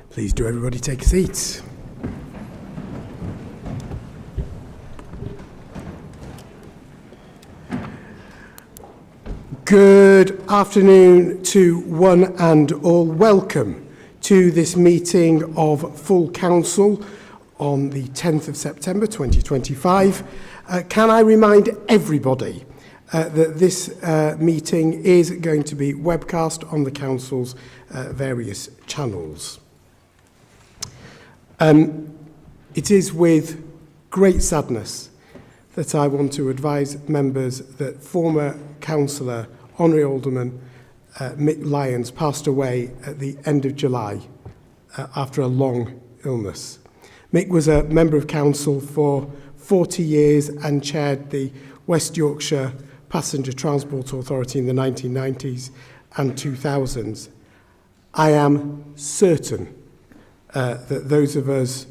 Please do everybody take a seat. Good afternoon to one and all. Welcome to this meeting of Full Council on the 10th of September 2025. Can I remind everybody that this meeting is going to be webcast on the Council's various channels. It is with great sadness that I want to advise members that former Councillor, Honorary Alderman Mick Lyons passed away at the end of July after a long illness. Mick was a Member of Council for 40 years and chaired the West Yorkshire Passenger Transport Authority in the 1990s and 2000s. I am certain that those of us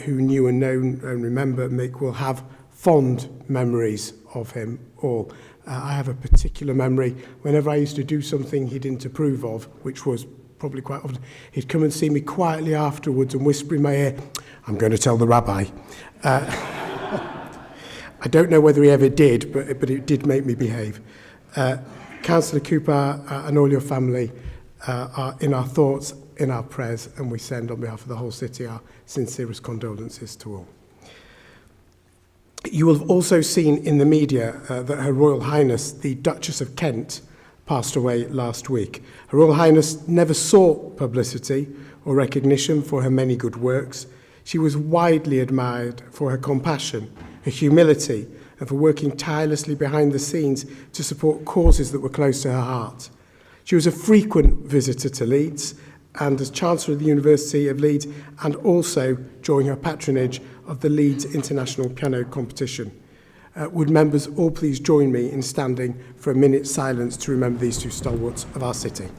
who knew and know and remember Mick will have fond memories of him all. I have a particular memory whenever I used to do something he didn't approve of, which was probably quite often, he'd come and see me quietly afterwards and whisper in my ear, "I'm going to tell the rabbi." I don't know whether he ever did, but it did make me behave. Councillor Cooper and all your family are in our thoughts, in our prayers, and we send on behalf of the whole city our sincerest condolences to all. You will have also seen in the media that Her Royal Highness, the Duchess of Kent, passed away last week. Her Royal Highness never sought publicity or recognition for her many good works. She was widely admired for her compassion, her humility, and for working tirelessly behind the scenes to support causes that were close to her heart. She was a frequent visitor to Leeds, and as Chancellor of the University of Leeds, and also during her patronage of the Leeds International Piano Competition. Would members all please join me in standing for a minute's silence to remember these two stalwarts of our city.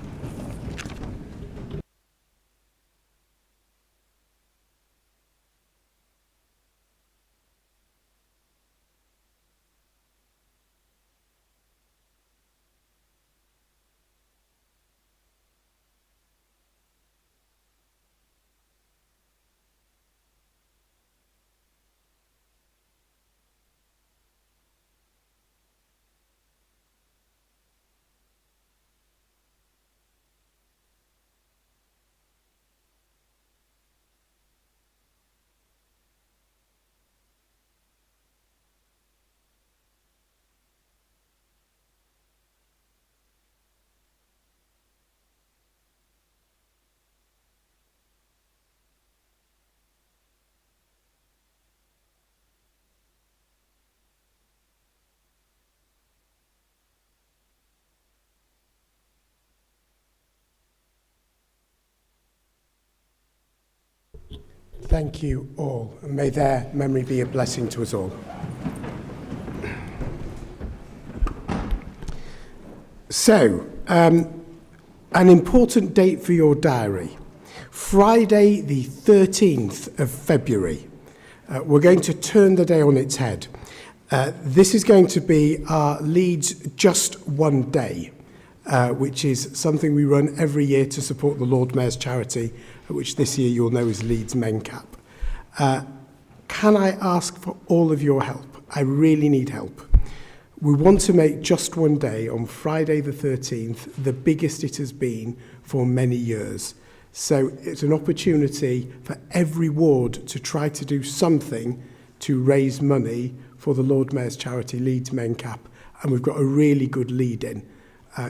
Thank you all, and may their memory be a blessing to us all. So, an important date for your diary. Friday the 13th of February. We're going to turn the day on its head. This is going to be our Leeds Just One Day, which is something we run every year to support the Lord Mayor's charity, which this year you'll know is Leeds Mencap. Can I ask for all of your help? I really need help. We want to make Just One Day on Friday the 13th the biggest it has been for many years. So it's an opportunity for every ward to try to do something to raise money for the Lord Mayor's charity, Leeds Mencap, and we've got a really good lead in.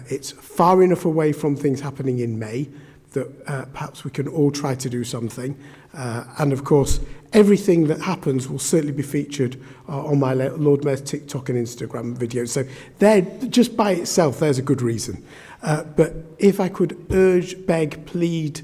It's far enough away from things happening in May that perhaps we can all try to do something. And of course, everything that happens will certainly be featured on my Lord Mayor's TikTok and Instagram videos. So there, just by itself, there's a good reason. But if I could urge, beg, plead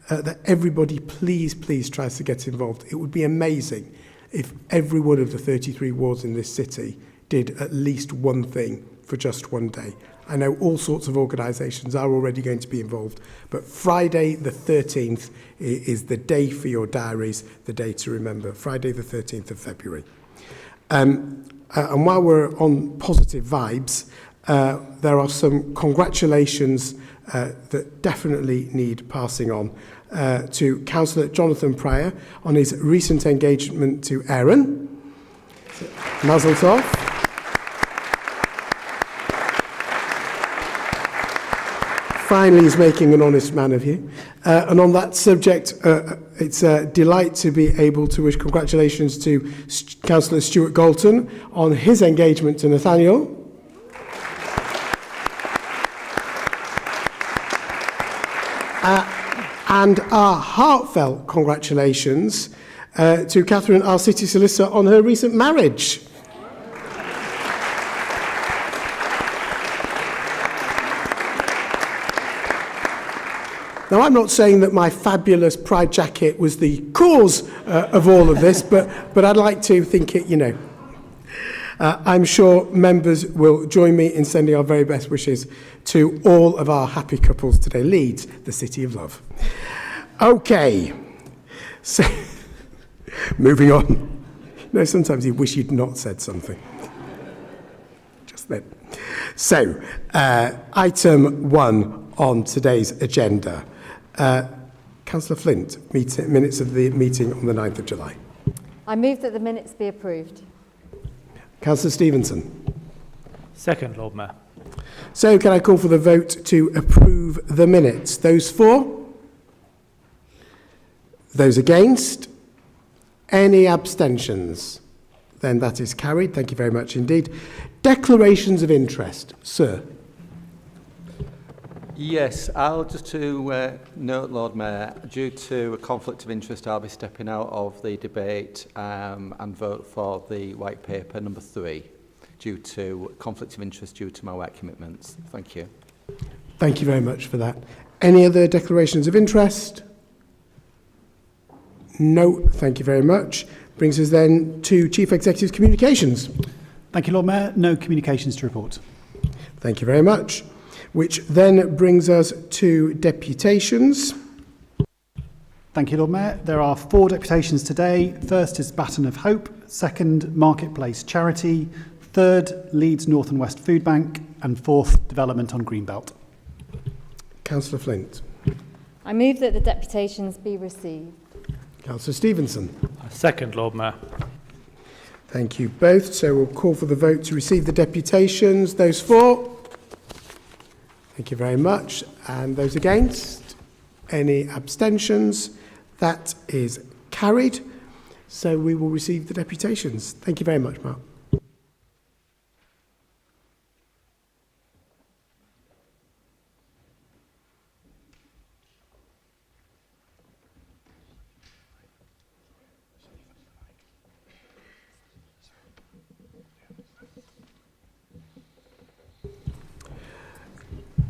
that everybody please tries to get involved, it would be amazing if every one of the 33 wards in this city did at least one thing for just one day. I know all sorts of organisations are already going to be involved, but Friday the 13th is the day for your diaries, the day to remember, Friday the 13th of February. And while we're on positive vibes, there are some congratulations that definitely need passing on to Councillor Jonathan Pryor on his recent engagement to Erin. Mazel tov. Finally, he's making an honest man of you. And on that subject, it's a delight to be able to wish congratulations to Councillor Stuart Galton on his engagement to Nathaniel. And our heartfelt congratulations to Catherine, our city solicitor, on her recent marriage. Now, I'm not saying that my fabulous pride jacket was the cause of all of this, but I'd like to think it, I'm sure members will join me in sending our very best wishes to all of our happy couples today. Leeds, the city of love. Okay, so moving on. Sometimes you wish you'd not said something. Just then. So, item 1 on today's agenda. Councillor Flint, minutes of the meeting on the 9th of July. I move that the minutes be approved. Councillor Stevenson. Second, Lord Mayor. So can I call for the vote to approve the minutes? Those for? Those against? Any abstentions? Then that is carried. Thank you very much indeed. Declarations of interest. Sir. Yes, I'll just to note, Lord Mayor, due to a conflict of interest, I'll be stepping out of the debate and vote for the white paper number 3 due to conflict of interest due to my work commitments. Thank you. Thank you very much for that. Any other declarations of interest? No, thank you very much. Brings us then to Chief Executive's communications. Thank you, Lord Mayor. No communications to report. Thank you very much. Which then brings us to deputations. Thank you, Lord Mayor. There are 4 deputations today. First is Baton of Hope, second, Marketplace Charity, third, Leeds North and West Food Bank, and fourth, Development on Greenbelt. Councillor Flint. I move that the deputations be received. Councillor Stevenson. Second, Lord Mayor. Thank you both. So we'll call for the vote to receive the deputations. Those for? Thank you very much. And those against? Any abstentions? That is carried. So we will receive the deputations. Thank you very much, Mark.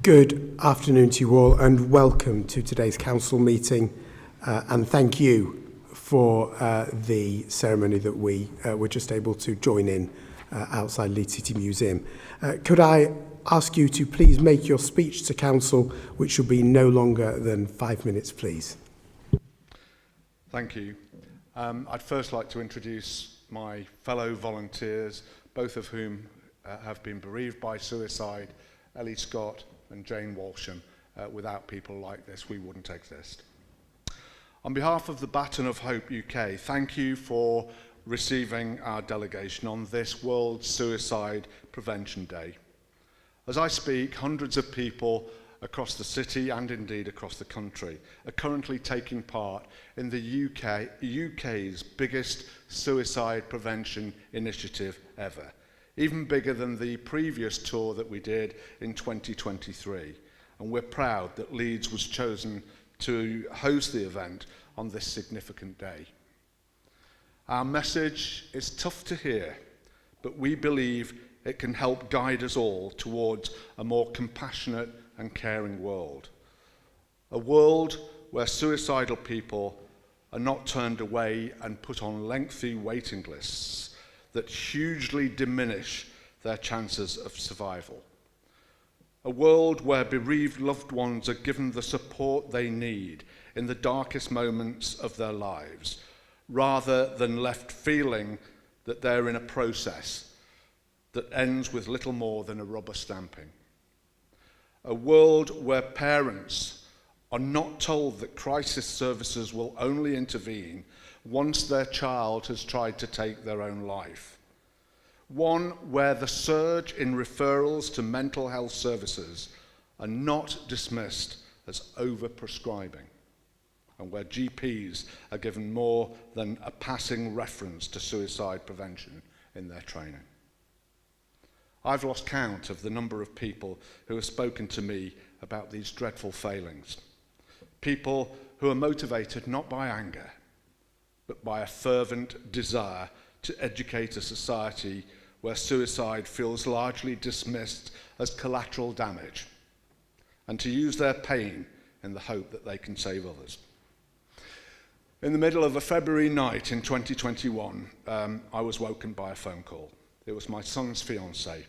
Good afternoon to you all and welcome to today's council meeting and thank you for the ceremony that we were just able to join in outside Leeds City Museum. Could I ask you to please make your speech to council, which should be no longer than 5 minutes, please. Thank you. I'd first like to introduce my fellow volunteers, both of whom have been bereaved by suicide, Ellie Scott and Jane Walsham. Without people like this, we wouldn't exist. On behalf of the Baton of Hope UK, thank you for receiving our delegation on this World Suicide Prevention Day. As I speak, hundreds of people across the city and indeed across the country are currently taking part in the UK's biggest suicide prevention initiative ever, even bigger than the previous tour that we did in 2023. And we're proud that Leeds was chosen to host the event on this significant day. Our message is tough to hear, but we believe it can help guide us all towards a more compassionate and caring world. A world where suicidal people are not turned away and put on lengthy waiting lists that hugely diminish their chances of survival. A world where bereaved loved ones are given the support they need in the darkest moments of their lives, rather than left feeling that they're in a process that ends with little more than a rubber stamping. A world where parents are not told that crisis services will only intervene once their child has tried to take their own life. One where the surge in referrals to mental health services are not dismissed as overprescribing, and where GPs are given more than a passing reference to suicide prevention in their training. I've lost count of the number of people who have spoken to me about these dreadful failings. People who are motivated not by anger, but by a fervent desire to educate a society where suicide feels largely dismissed as collateral damage, and to use their pain in the hope that they can save others. In the middle of a February night in 2021, I was woken by a phone call. It was my son's fiancée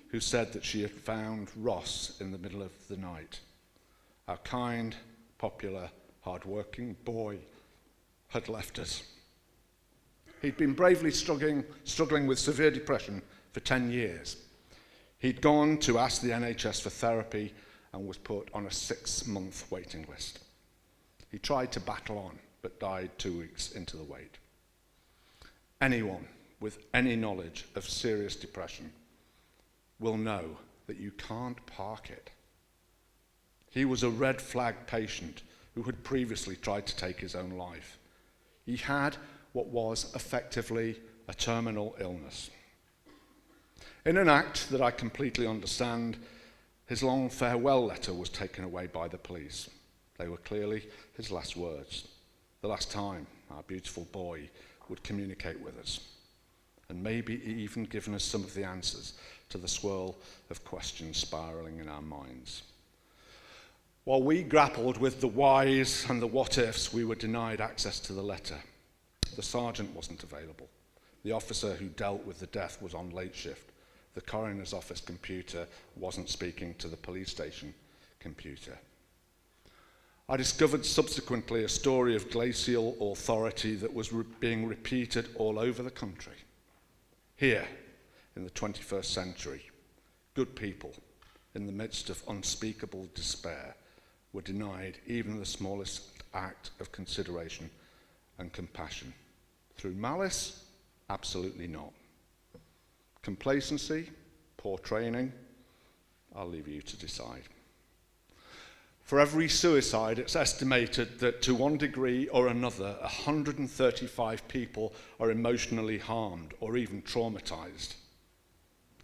who said that she had found Ross in the middle of the night. Our kind, popular, hard-working boy had left us. He'd been bravely struggling with severe depression for 10 years. He'd gone to ask the NHS for therapy and was put on a 6-month waiting list. He tried to battle on, but died 2 weeks into the wait. Anyone with any knowledge of serious depression will know that you can't park it. He was a red flag patient who had previously tried to take his own life. He had what was effectively a terminal illness. In an act that I completely understand, his long farewell letter was taken away by the police. They were clearly his last words, the last time our beautiful boy would communicate with us, and maybe even given us some of the answers to the swirl of questions spiralling in our minds. While we grappled with the whys and the what-ifs, we were denied access to the letter. The sergeant wasn't available. The officer who dealt with the death was on late shift. The coroner's office computer wasn't speaking to the police station computer. I discovered subsequently a story of glacial authority that was being repeated all over the country. Here, in the 21st century, good people, in the midst of unspeakable despair, were denied even the smallest act of consideration and compassion. Through malice? Absolutely not. Complacency? Poor training? I'll leave you to decide. For every suicide, it's estimated that to one degree or another, 135 people are emotionally harmed or even traumatized.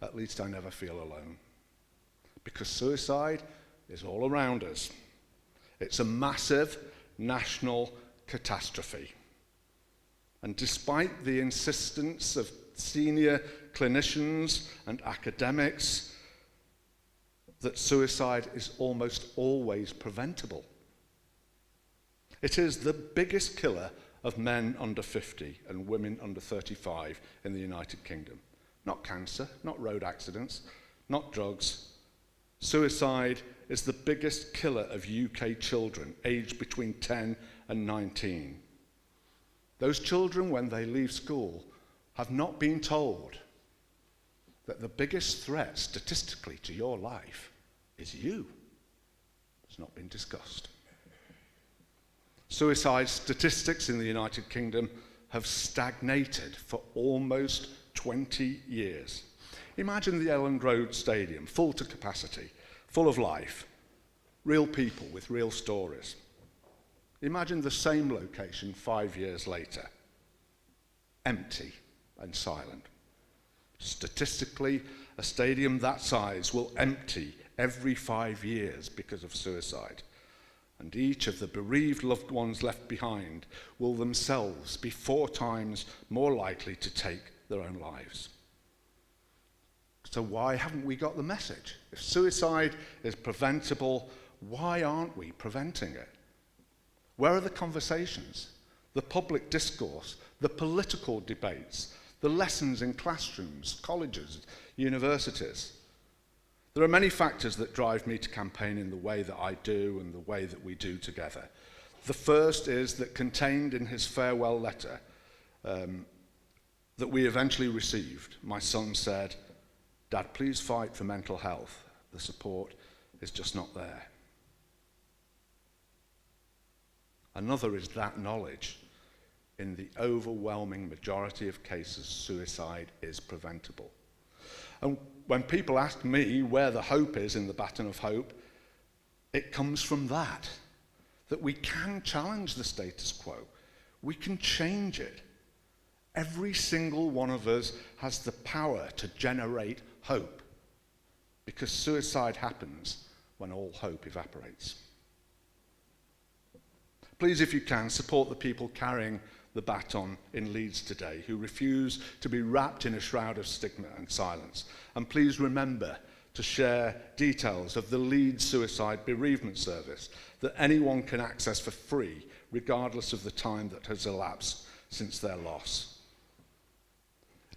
At least I never feel alone. Because suicide is all around us. It's a massive national catastrophe. And despite the insistence of senior clinicians and academics that suicide is almost always preventable, it is the biggest killer of men under 50 and women under 35 in the United Kingdom. Not cancer, not road accidents, not drugs. Suicide is the biggest killer of UK children aged between 10 and 19. Those children, when they leave school, have not been told that the biggest threat statistically to your life is you. It's not been discussed. Suicide statistics in the United Kingdom have stagnated for almost 20 years. Imagine the Elland Road Stadium, full to capacity, full of life, real people with real stories. Imagine the same location 5 years later, empty and silent. Statistically, a stadium that size will empty every 5 years because of suicide. And each of the bereaved loved ones left behind will themselves be 4 times more likely to take their own lives. So why haven't we got the message? If suicide is preventable, why aren't we preventing it? Where are the conversations, the public discourse, the political debates, the lessons in classrooms, colleges, universities? There are many factors that drive me to campaign in the way that I do and the way that we do together. The first is that contained in his farewell letter that we eventually received, my son said, Dad, please fight for mental health. The support is just not there. Another is that knowledge. In the overwhelming majority of cases, suicide is preventable. And when people ask me where the hope is in the Baton of Hope, it comes from that we can challenge the status quo. We can change it. Every single one of us has the power to generate hope, because suicide happens when all hope evaporates. Please, if you can, support the people carrying the baton in Leeds today who refuse to be wrapped in a shroud of stigma and silence. And please remember to share details of the Leeds Suicide Bereavement Service that anyone can access for free, regardless of the time that has elapsed since their loss.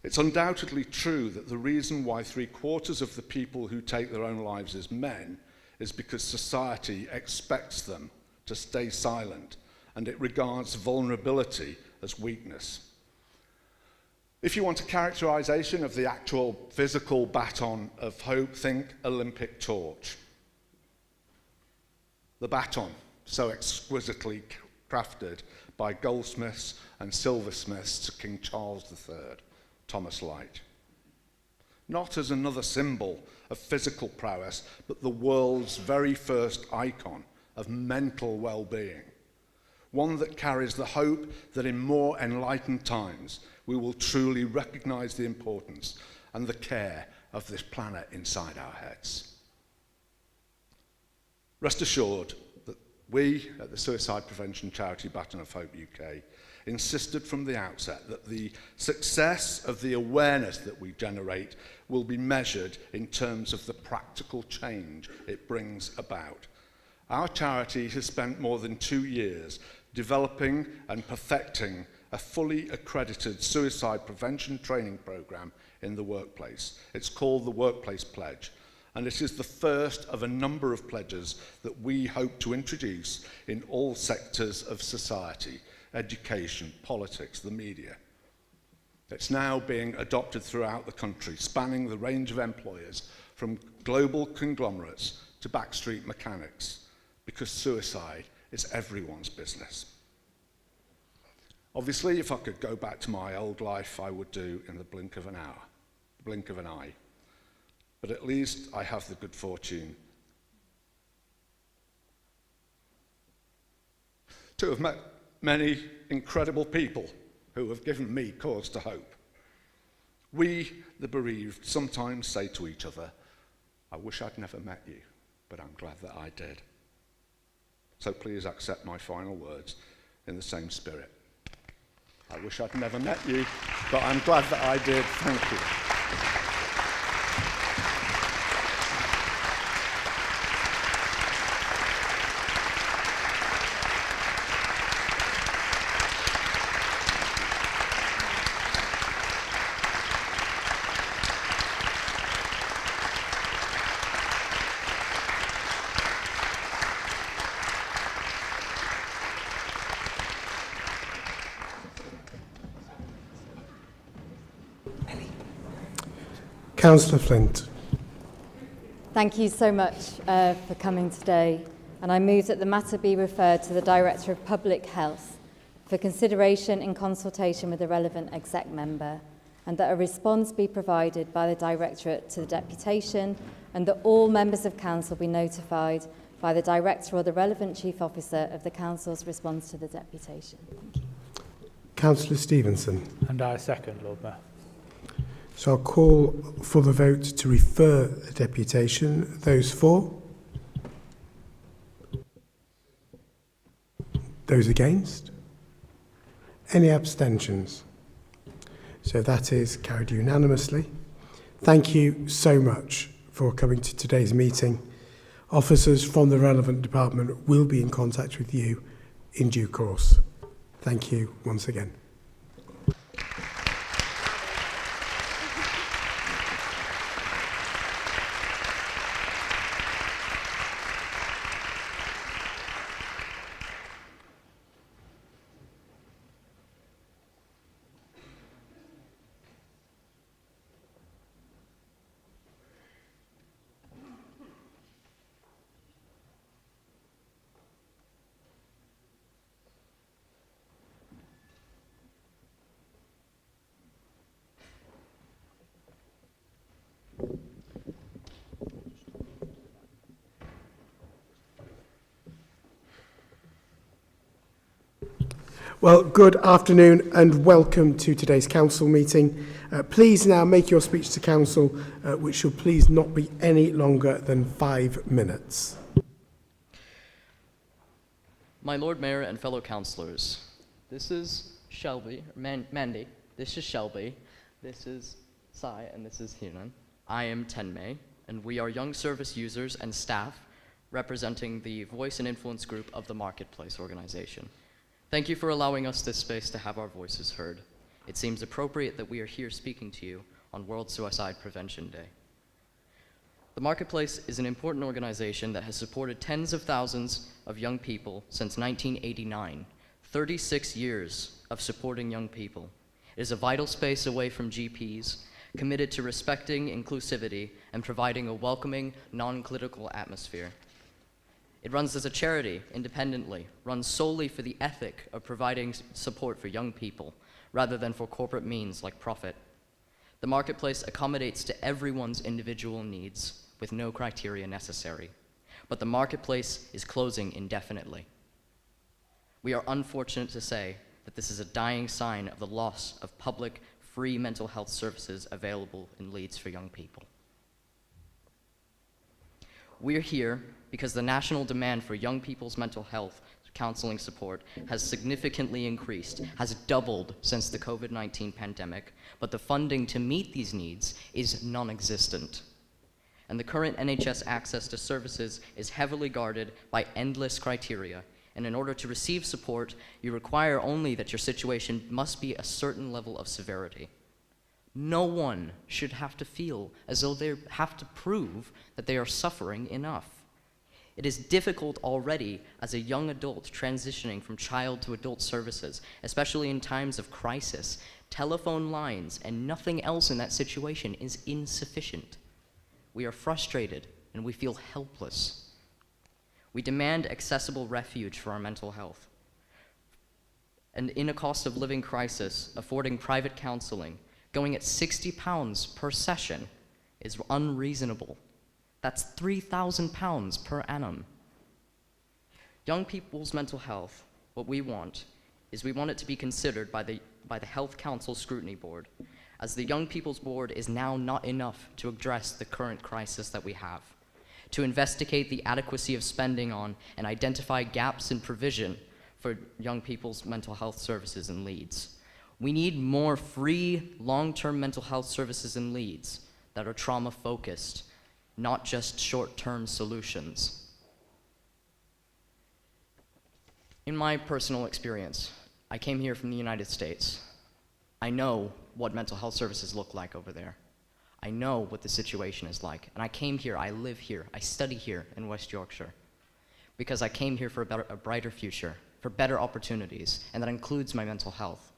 It's undoubtedly true that the reason why 3/4 of the people who take their own lives as men is because society expects them to stay silent, and it regards vulnerability as weakness. If you want a characterization of the actual physical baton of hope, think Olympic torch. The baton, so exquisitely crafted by goldsmiths and silversmiths to King Charles III, Thomas Light. Not as another symbol of physical prowess, but the world's very first icon of mental well-being. One that carries the hope that in more enlightened times we will truly recognize the importance and the care of this planet inside our heads. Rest assured that we at the suicide prevention charity Baton of Hope UK insisted from the outset that the success of the awareness that we generate will be measured in terms of the practical change it brings about. Our charity has spent more than 2 years developing and perfecting a fully accredited suicide prevention training program in the workplace. It's called the Workplace Pledge, and it is the first of a number of pledges that we hope to introduce in all sectors of society: education, politics, the media. It's now being adopted throughout the country, spanning the range of employers from global conglomerates to backstreet mechanics, because suicide is everyone's business. Obviously, if I could go back to my old life, I would do in the blink of an hour, the blink of an eye. But at least I have the good fortune to have met many incredible people who have given me cause to hope. We, the bereaved, sometimes say to each other, "I wish I'd never met you, but I'm glad that I did." So please accept my final words in the same spirit. I wish I'd never met you, but I'm glad that I did. Thank you. Councillor Flint. Thank you so much for coming today, and I move that the matter be referred to the Director of Public Health for consideration in consultation with the relevant exec member, and that a response be provided by the Directorate to the deputation, and that all members of Council be notified by the Director or the relevant Chief Officer of the Council's response to the deputation. Thank you. Councillor Stevenson. And I second, Lord Mayor. So I'll call for the vote to refer the deputation. Those for? Those against? Any abstentions? So that is carried unanimously. Thank you so much for coming to today's meeting. Officers from the relevant department will be in contact with you in due course. Thank you once again. Well, good afternoon and welcome to today's council meeting. Please now make your speech to council, which should please not be any longer than 5 minutes. My Lord Mayor and fellow councillors, this is Shelby, Mandy, this is Shelby, this is Sai, and this is Heenan. I am Tenmei, and we are young service users and staff representing the voice and influence group of the Marketplace organization. Thank you for allowing us this space to have our voices heard. It seems appropriate that we are here speaking to you on World Suicide Prevention Day. The Marketplace is an important organization that has supported tens of thousands of young people since 1989, 36 years of supporting young people. It is a vital space away from GPs, committed to respecting inclusivity and providing a welcoming, non-clinical atmosphere. It runs as a charity, independently, runs solely for the ethic of providing support for young people, rather than for corporate means like profit. The Marketplace accommodates to everyone's individual needs, with no criteria necessary. But the Marketplace is closing indefinitely. We are unfortunate to say that this is a dying sign of the loss of public, free mental health services available in Leeds for young people. We're here because the national demand for young people's mental health counseling support has significantly increased, has doubled since the COVID-19 pandemic, but the funding to meet these needs is non-existent. And the current NHS access to services is heavily guarded by endless criteria, and in order to receive support, you require only that your situation must be a certain level of severity. No one should have to feel as though they have to prove that they are suffering enough. It is difficult already as a young adult transitioning from child to adult services, especially in times of crisis. Telephone lines and nothing else in that situation is insufficient. We are frustrated and we feel helpless. We demand accessible refuge for our mental health. And in a cost of living crisis, affording private counseling, going at £60 per session is unreasonable. That's £3,000 per annum. Young people's mental health, what we want, is we want it to be considered by the Health Council Scrutiny Board, as the Young People's Board is now not enough to address the current crisis that we have, to investigate the adequacy of spending on and identify gaps in provision for young people's mental health services in Leeds. We need more free, long-term mental health services in Leeds that are trauma-focused, not just short-term solutions. In my personal experience, I came here from the United States. I know what mental health services look like over there. I know what the situation is like. And I came here, I live here, I study here in West Yorkshire, because I came here for a brighter future, for better opportunities, and that includes my mental health.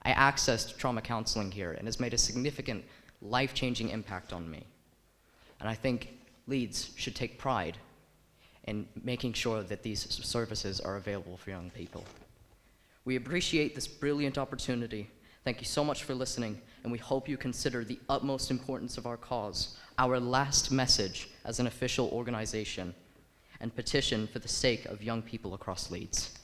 I accessed trauma counseling here, and it's made a significant, life-changing impact on me. And I think Leeds should take pride in making sure that these services are available for young people. We appreciate this brilliant opportunity. Thank you so much for listening, and we hope you consider the utmost importance of our cause, our last message as an official organization, and petition for the sake of young people across Leeds.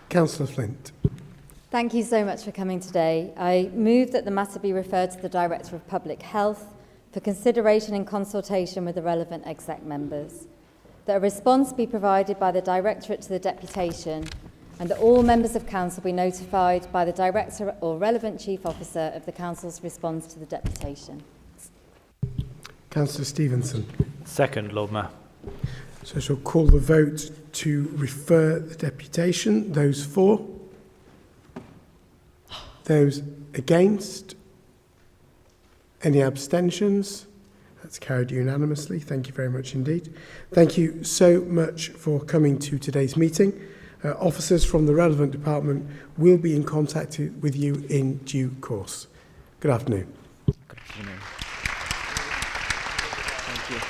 Councillor Flint. Thank you so much for coming today. I move that the matter be referred to the Director of Public Health for consideration and consultation with the relevant exec members, that a response be provided by the Directorate to the deputation, and that all members of Council be notified by the Director or relevant Chief Officer of the Council's response to the deputation. Councillor Stevenson. Second, Lord Mayor. So I shall call the vote to refer the deputation. Those for? Those against? Any abstentions? That's carried unanimously. Thank you very much indeed. Thank you so much for coming to today's meeting. Officers from the relevant department will be in contact with you in due course. Good afternoon. Good afternoon. Thank you.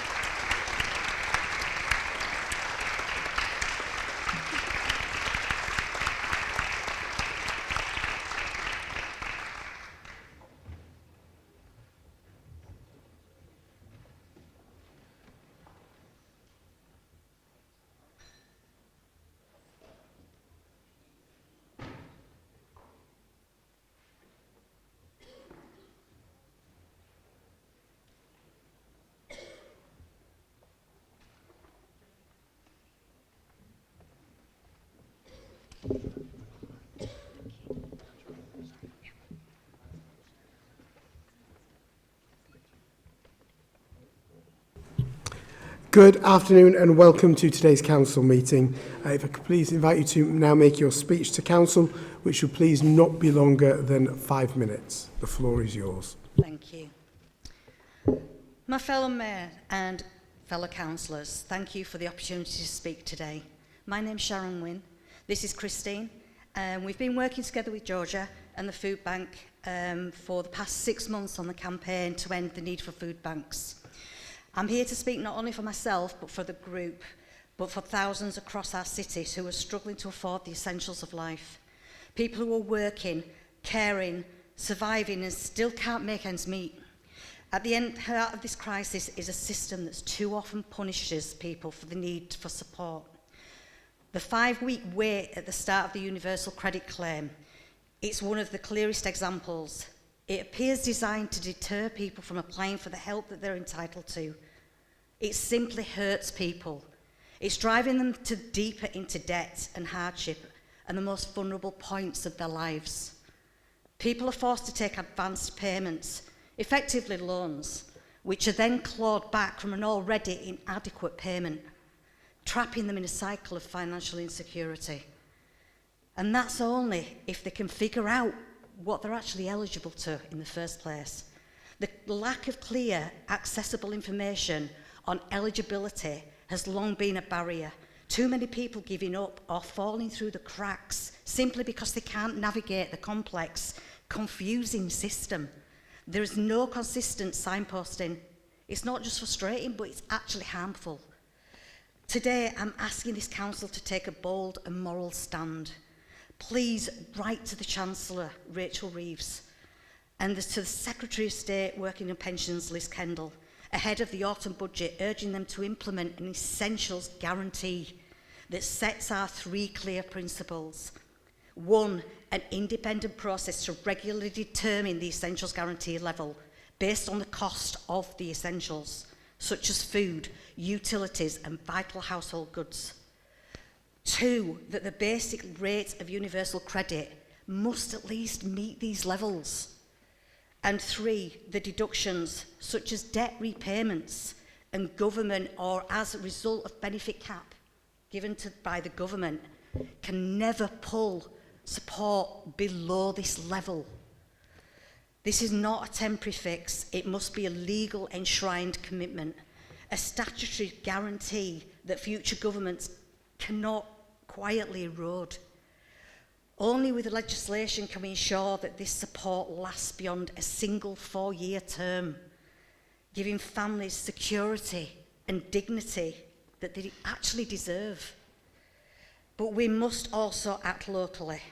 Good afternoon and welcome to today's council meeting. If I could please invite you to now make your speech to council, which should please not be longer than 5 minutes. The floor is yours. Thank you. My fellow mayor and fellow councillors, thank you for the opportunity to speak today. My name's Sharon Wynne. This is Christine. We've been working together with Georgia and the food bank for the past 6 months on the campaign to end the need for food banks. I'm here to speak not only for myself, but for the group, but for thousands across our cities who are struggling to afford the essentials of life. People who are working, caring, surviving and still can't make ends meet. At the heart of this crisis is a system that's too often punishes people for the need for support. The 5-week wait at the start of the universal credit claim, it's one of the clearest examples. It appears designed to deter people from applying for the help that they're entitled to. It simply hurts people. It's driving them deeper into debt and hardship and the most vulnerable points of their lives. People are forced to take advanced payments, effectively loans, which are then clawed back from an already inadequate payment, trapping them in a cycle of financial insecurity. And that's only if they can figure out what they're actually eligible to in the first place. The lack of clear, accessible information on eligibility has long been a barrier. Too many people giving up or falling through the cracks simply because they can't navigate the complex, confusing system. There is no consistent signposting. It's not just frustrating, but it's actually harmful. Today, I'm asking this council to take a bold and moral stand. Please write to the Chancellor, Rachel Reeves, and to the Secretary of State Working on Pensions, Liz Kendall, ahead of the autumn budget, urging them to implement an essentials guarantee that sets our 3 clear principles. 1, an independent process to regularly determine the essentials guarantee level based on the cost of the essentials, such as food, utilities and vital household goods. 2, that the basic rate of universal credit must at least meet these levels. And 3, the deductions, such as debt repayments and government or as a result of benefit cap given by the government, can never pull support below this level. This is not a temporary fix. It must be a legal enshrined commitment, a statutory guarantee that future governments cannot quietly erode. Only with legislation can we ensure that this support lasts beyond a single 4-year term, giving families security and dignity that they actually deserve. But we must also act locally.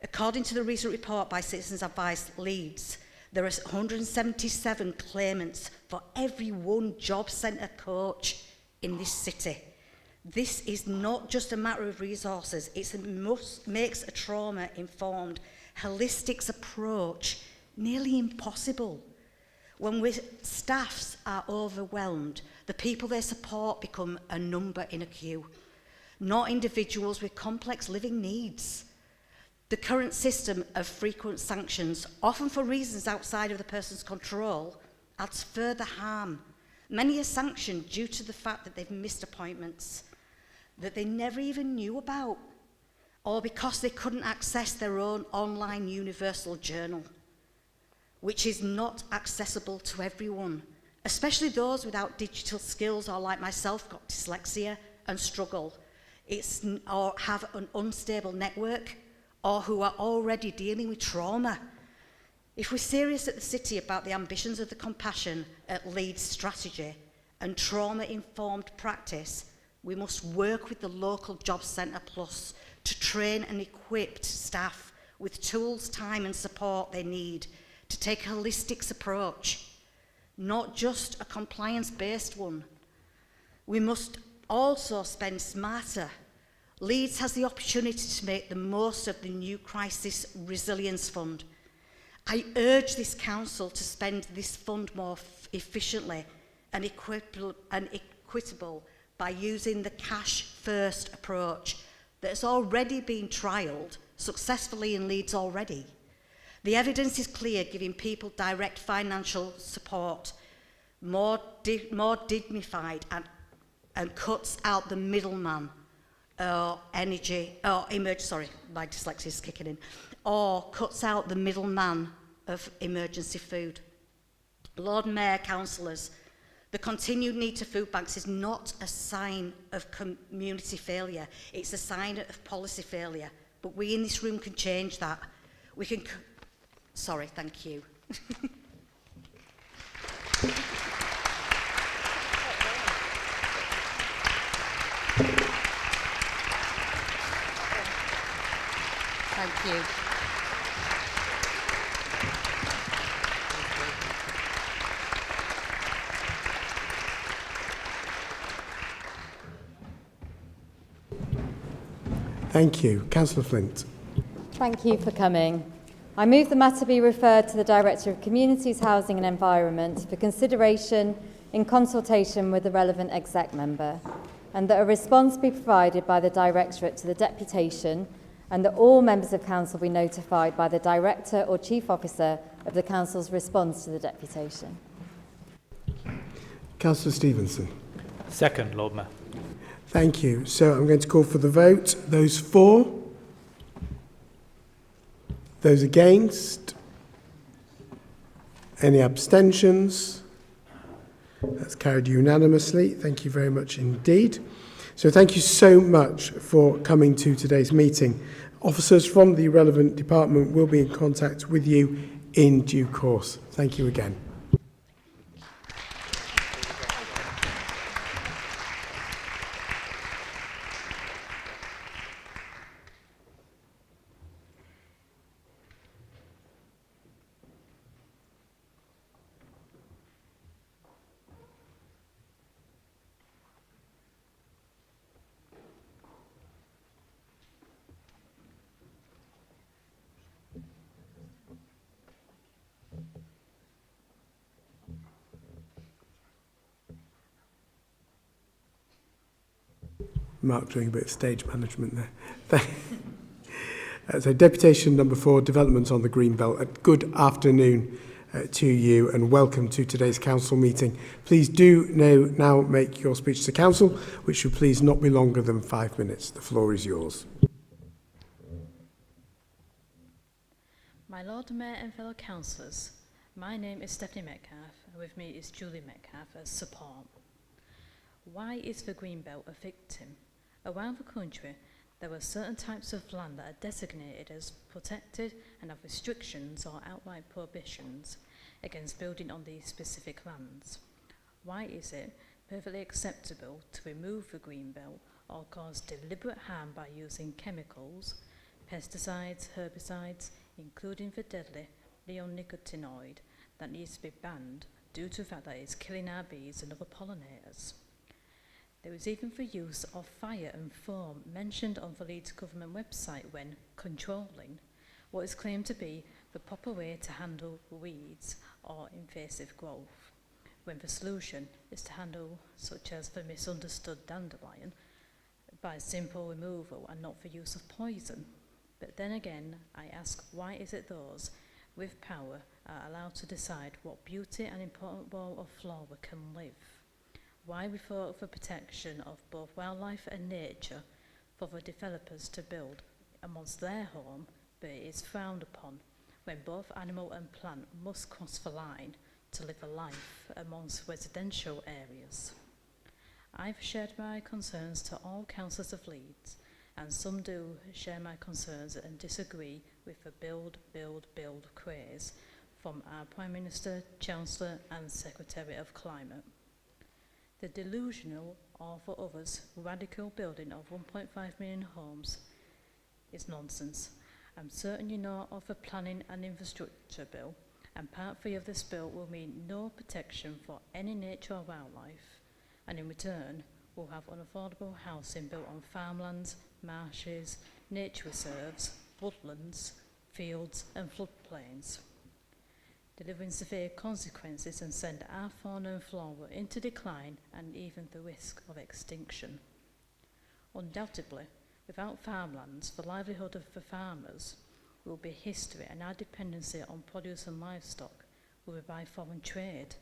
According to the recent report by Citizens Advice Leeds, there are 177 claimants for every 1 job centre coach in this city. This is not just a matter of resources, it makes a trauma-informed, holistic approach nearly impossible. When staffs are overwhelmed, the people they support become a number in a queue, not individuals with complex living needs. The current system of frequent sanctions, often for reasons outside of the person's control, adds further harm. Many are sanctioned due to the fact that they've missed appointments that they never even knew about, or because they couldn't access their own online universal journal, which is not accessible to everyone, especially those without digital skills or, like myself, got dyslexia and struggle, or have an unstable network, or who are already dealing with trauma. If we're serious at the city about the ambitions of the Compassion at Leeds strategy and trauma-informed practice, we must work with the local Job Centre Plus to train and equip staff with tools, time and support they need to take a holistic approach, not just a compliance-based one. We must also spend smarter. Leeds has the opportunity to make the most of the new Crisis Resilience Fund. I urge this council to spend this fund more efficiently and equitable by using the cash-first approach, that has already been trialled successfully in Leeds already. The evidence is clear, giving people direct financial support, more dignified and cuts out the middleman or my dyslexia is kicking in, or cuts out the middleman of emergency food. Lord Mayor, councillors, the continued need to food banks is not a sign of community failure, it's a sign of policy failure. But we in this room can change that. We can... Sorry, thank you. Thank you. Thank you. Councillor Flint. Thank you for coming. I move the matter be referred to the Director of Communities, Housing and Environment for consideration in consultation with the relevant exec member, and that a response be provided by the Directorate to the deputation, and that all members of Council be notified by the Director or Chief Officer of the Council's response to the deputation. Councillor Stevenson. Second, Lord Mayor. Thank you. So I'm going to call for the vote. Those for? Those against? Any abstentions? That's carried unanimously. Thank you very much indeed. So thank you so much for coming to today's meeting. Officers from the relevant department will be in contact with you in due course. Thank you again. Mark doing a bit of stage management there. So deputation number 4, development on the Greenbelt. Good afternoon to you and welcome to today's council meeting. Please do now make your speech to council, which should please not be longer than 5 minutes. The floor is yours. My Lord Mayor and fellow councillors, my name is Stephanie Metcalfe and with me is Julie Metcalfe as support. Why is the Greenbelt a victim? Around the country, there are certain types of land that are designated as protected and have restrictions or outright prohibitions against building on these specific lands. Why is it perfectly acceptable to remove the Greenbelt or cause deliberate harm by using chemicals, pesticides, herbicides, including the deadly neonicotinoid that needs to be banned due to the fact that it's killing our bees and other pollinators? There is even the use of fire and foam mentioned on the Leeds government website when controlling what is claimed to be the proper way to handle weeds or invasive growth, when the solution is to handle such as the misunderstood dandelion by simple removal and not the use of poison. But then again, I ask, why is it those with power are allowed to decide what beauty and important role of flora can live? Why we fought for protection of both wildlife and nature for the developers to build amongst their home, but it is frowned upon when both animal and plant must cross the line to live a life amongst residential areas. I've shared my concerns to all councillors of Leeds, and some do share my concerns and disagree with the build, build, build craze from our Prime Minister, Chancellor and Secretary of Climate. The delusional, or for others, radical building of 1.5 million homes is nonsense. I'm certain you know of the Planning and Infrastructure Bill, and Part 3 of this bill will mean no protection for any nature or wildlife, and in return we'll have unaffordable housing built on farmlands, marshes, nature reserves, woodlands, fields and floodplains, delivering severe consequences and send our fauna and flora into decline and even the risk of extinction. Undoubtedly, Without farmlands, the livelihood of the farmers will be history, and our dependency on produce and livestock will be by foreign trade.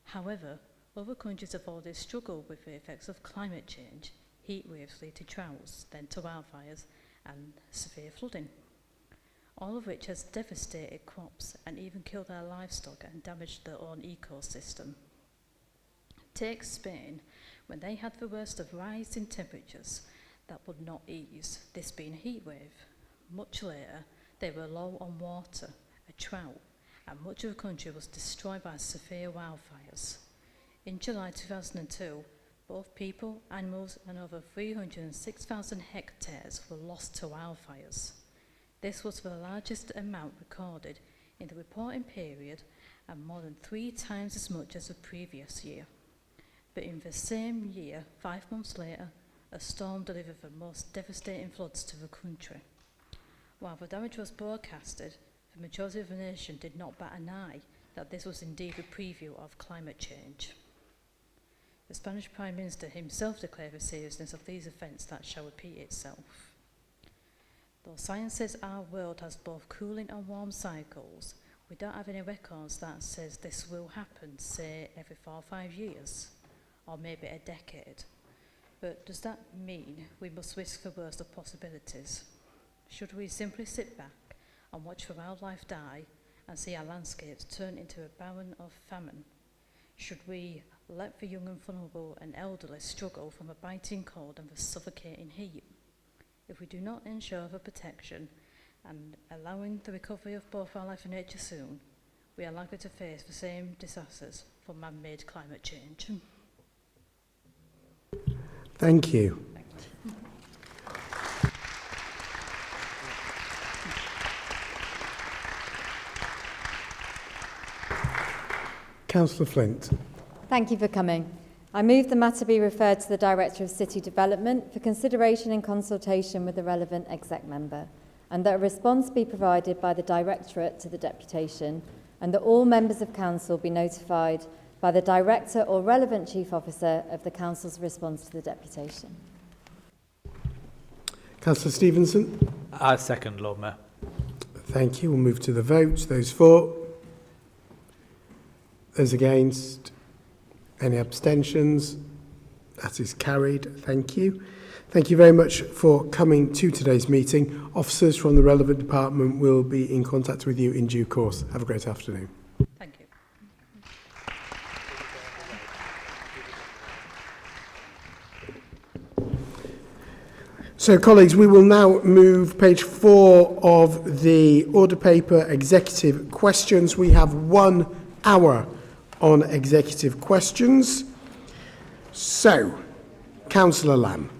However, other countries have already struggled with the effects of climate change. Heat waves lead to droughts, then to wildfires and severe flooding, all of which has devastated crops and even killed their livestock and damaged their own ecosystem. Take Spain, when they had the worst of rising temperatures that would not ease, this being a heat wave. Much later, they were low on water, a drought, and much of the country was destroyed by severe wildfires. In July 2002, both people, animals, and over 306,000 hectares were lost to wildfires. This was the largest amount recorded in the reporting period and more than 3 times as much as the previous year. But in the same year, 5 months later, a storm delivered the most devastating floods to the country. While the damage was broadcasted, the majority of the nation did not bat an eye that this was indeed a preview of climate change. The Spanish Prime Minister himself declared the seriousness of these events that shall repeat itself. Though science says our world has both cooling and warm cycles, we don't have any records that says this will happen, say, every 4 or 5 years, or maybe a decade. But does that mean we must risk the worst of possibilities? Should we simply sit back and watch the wildlife die and see our landscapes turn into a barren of famine? Should we let the young and vulnerable and elderly struggle from the biting cold and the suffocating heat? If we do not ensure the protection and allowing the recovery of both wildlife and nature soon, we are likely to face the same disasters from man-made climate change. Thank you. Councillor Flint. Thank you for coming. I move the matter be referred to the Director of City Development for consideration in consultation with the relevant exec member, and that a response be provided by the Directorate to the deputation, and that all members of Council be notified by the Director or relevant Chief Officer of the Council's response to the deputation. Councillor Stevenson. I second, Lord Mayor. Thank you. We'll move to the vote. Those for? Those against? Any abstentions? That is carried. Thank you. Thank you very much for coming to today's meeting. Officers from the relevant department will be in contact with you in due course. Have a great afternoon. Thank you. So, colleagues, we will now move page 4 of the order paper, executive questions. We have 1 hour on executive questions. So, Councillor Lamb.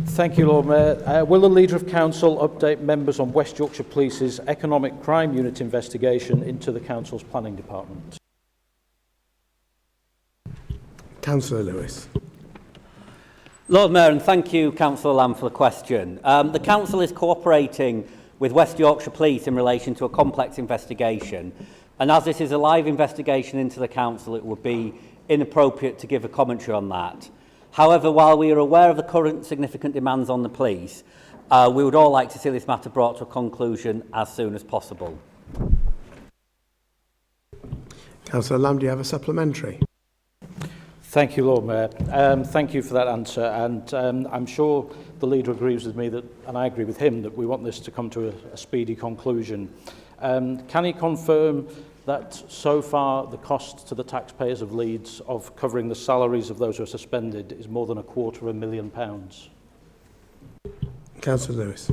Thank you, Lord Mayor. Will the Leader of Council update members on West Yorkshire Police's Economic Crime Unit investigation into the Council's Planning Department? Councillor Lewis. Lord Mayor, and thank you, Councillor Lamb, for the question. The Council is cooperating with West Yorkshire Police in relation to a complex investigation, and as this is a live investigation into the Council, it would be inappropriate to give a commentary on that. However, while we are aware of the current significant demands on the police, we would all like to see this matter brought to a conclusion as soon as possible. Councillor Lamb, do you have a supplementary? Thank you, Lord Mayor. Thank you for that answer, and I'm sure the Leader agrees with me, that, and I agree with him, that we want this to come to a speedy conclusion. Can he confirm that so far the cost to the taxpayers of Leeds of covering the salaries of those who are suspended is more than £250,000? Councillor Lewis.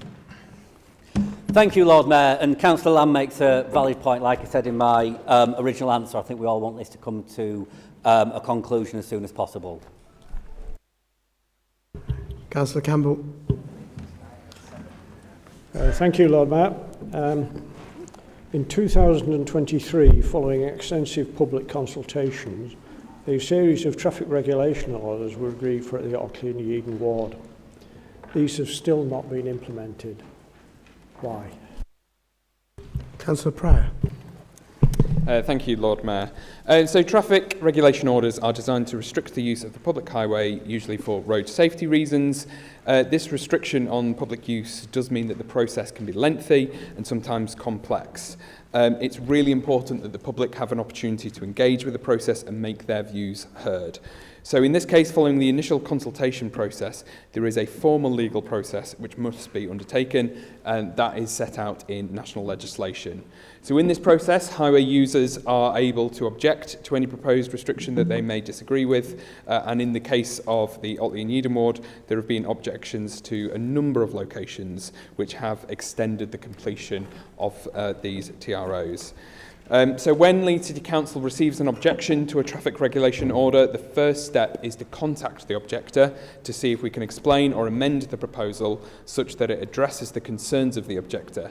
Thank you, Lord Mayor, and Councillor Lamb makes a valid point. Like I said in my original answer, I think we all want this to come to a conclusion as soon as possible. Councillor Campbell. Thank you, Lord Mayor. In 2023, following extensive public consultations, a series of traffic regulation orders were agreed for the Ockley and Yeadon ward. These have still not been implemented. Why? Councillor Pryor. Thank you, Lord Mayor. So traffic regulation orders are designed to restrict the use of the public highway, usually for road safety reasons. This restriction on public use does mean that the process can be lengthy and sometimes complex. It's really important that the public have an opportunity to engage with the process and make their views heard. So in this case, following the initial consultation process, there is a formal legal process which must be undertaken, and that is set out in national legislation. So in this process, highway users are able to object to any proposed restriction that they may disagree with, and in the case of the Otley and Needham ward, there have been objections to a number of locations which have extended the completion of these TROs. So when Leeds City Council receives an objection to a traffic regulation order, the first step is to contact the objector to see if we can explain or amend the proposal such that it addresses the concerns of the objector.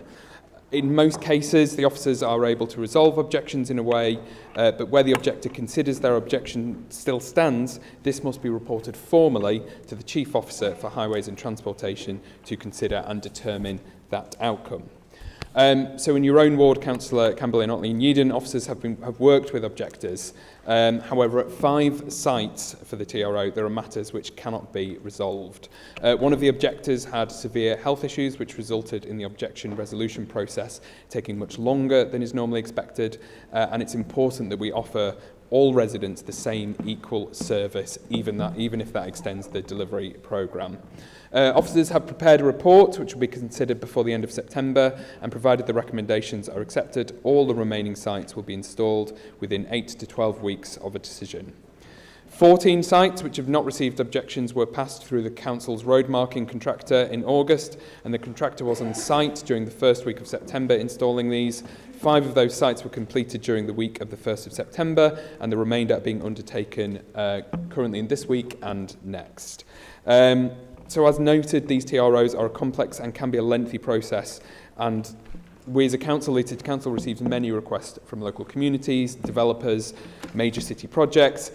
In most cases, the officers are able to resolve objections in a way, but where the objector considers their objection still stands, this must be reported formally to the Chief Officer for Highways and Transportation to consider and determine that outcome. So in your own ward, Councillor Campbell and Otley and Needham, officers have worked with objectors. However, at 5 sites for the TRO, there are matters which cannot be resolved. One of the objectors had severe health issues, which resulted in the objection resolution process taking much longer than is normally expected, and it's important that we offer all residents the same equal service, even if that extends the delivery programme. Officers have prepared a report which will be considered before the end of September, and provided the recommendations are accepted, all the remaining sites will be installed within 8 to 12 weeks of a decision. 14 sites which have not received objections were passed through the Council's road marking contractor in August, and the contractor was on site during the first week of September installing these. 5 of those sites were completed during the week of the 1st of September, and the remainder are being undertaken currently in this week and next. So as noted, these TROs are a complex and can be a lengthy process, and we as a council, Leeds City Council, receives many requests from local communities, developers, major city projects.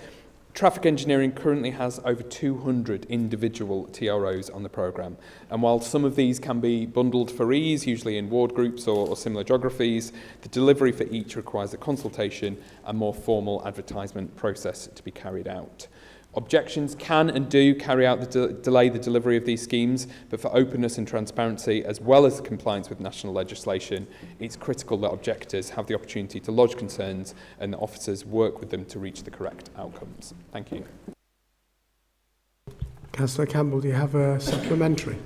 Traffic engineering currently has over 200 individual TROs on the programme, and while some of these can be bundled for ease, usually in ward groups or similar geographies, the delivery for each requires a consultation and more formal advertisement process to be carried out. Objections can and do delay the delivery of these schemes, but for openness and transparency, as well as compliance with national legislation, it's critical that objectors have the opportunity to lodge concerns and that officers work with them to reach the correct outcomes. Thank you. Councillor Campbell, do you have a supplementary?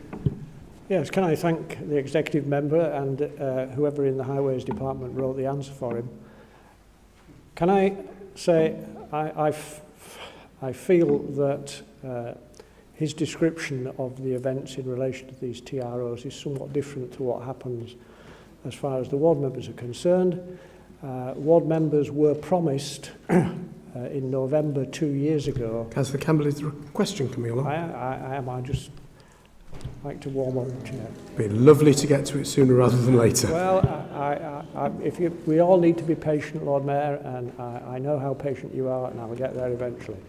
Yes, can I thank the executive member and whoever in the Highways Department wrote the answer for him. Can I say I feel that his description of the events in relation to these TROs is somewhat different to what happens as far as the ward members are concerned. Ward members were promised in November 2 years ago. Councillor Campbell, is there a question coming along? I am. I just like to warm up the chair. It'd be lovely to get to it sooner rather than later. Well, we all need to be patient, Lord Mayor, and I know how patient you are, and I'll get there eventually.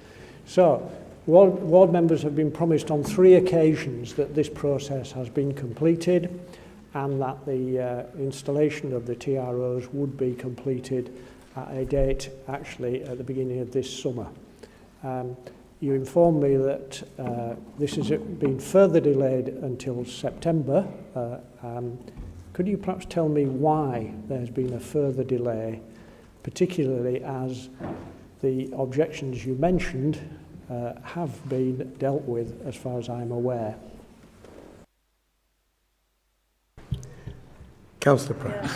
So, ward members have been promised on 3 occasions that this process has been completed and that the installation of the TROs would be completed at a date actually at the beginning of this summer. You informed me that this has been further delayed until September. Could you perhaps tell me why there's been a further delay, particularly as the objections you mentioned have been dealt with as far as I'm aware? Councillor Pratt.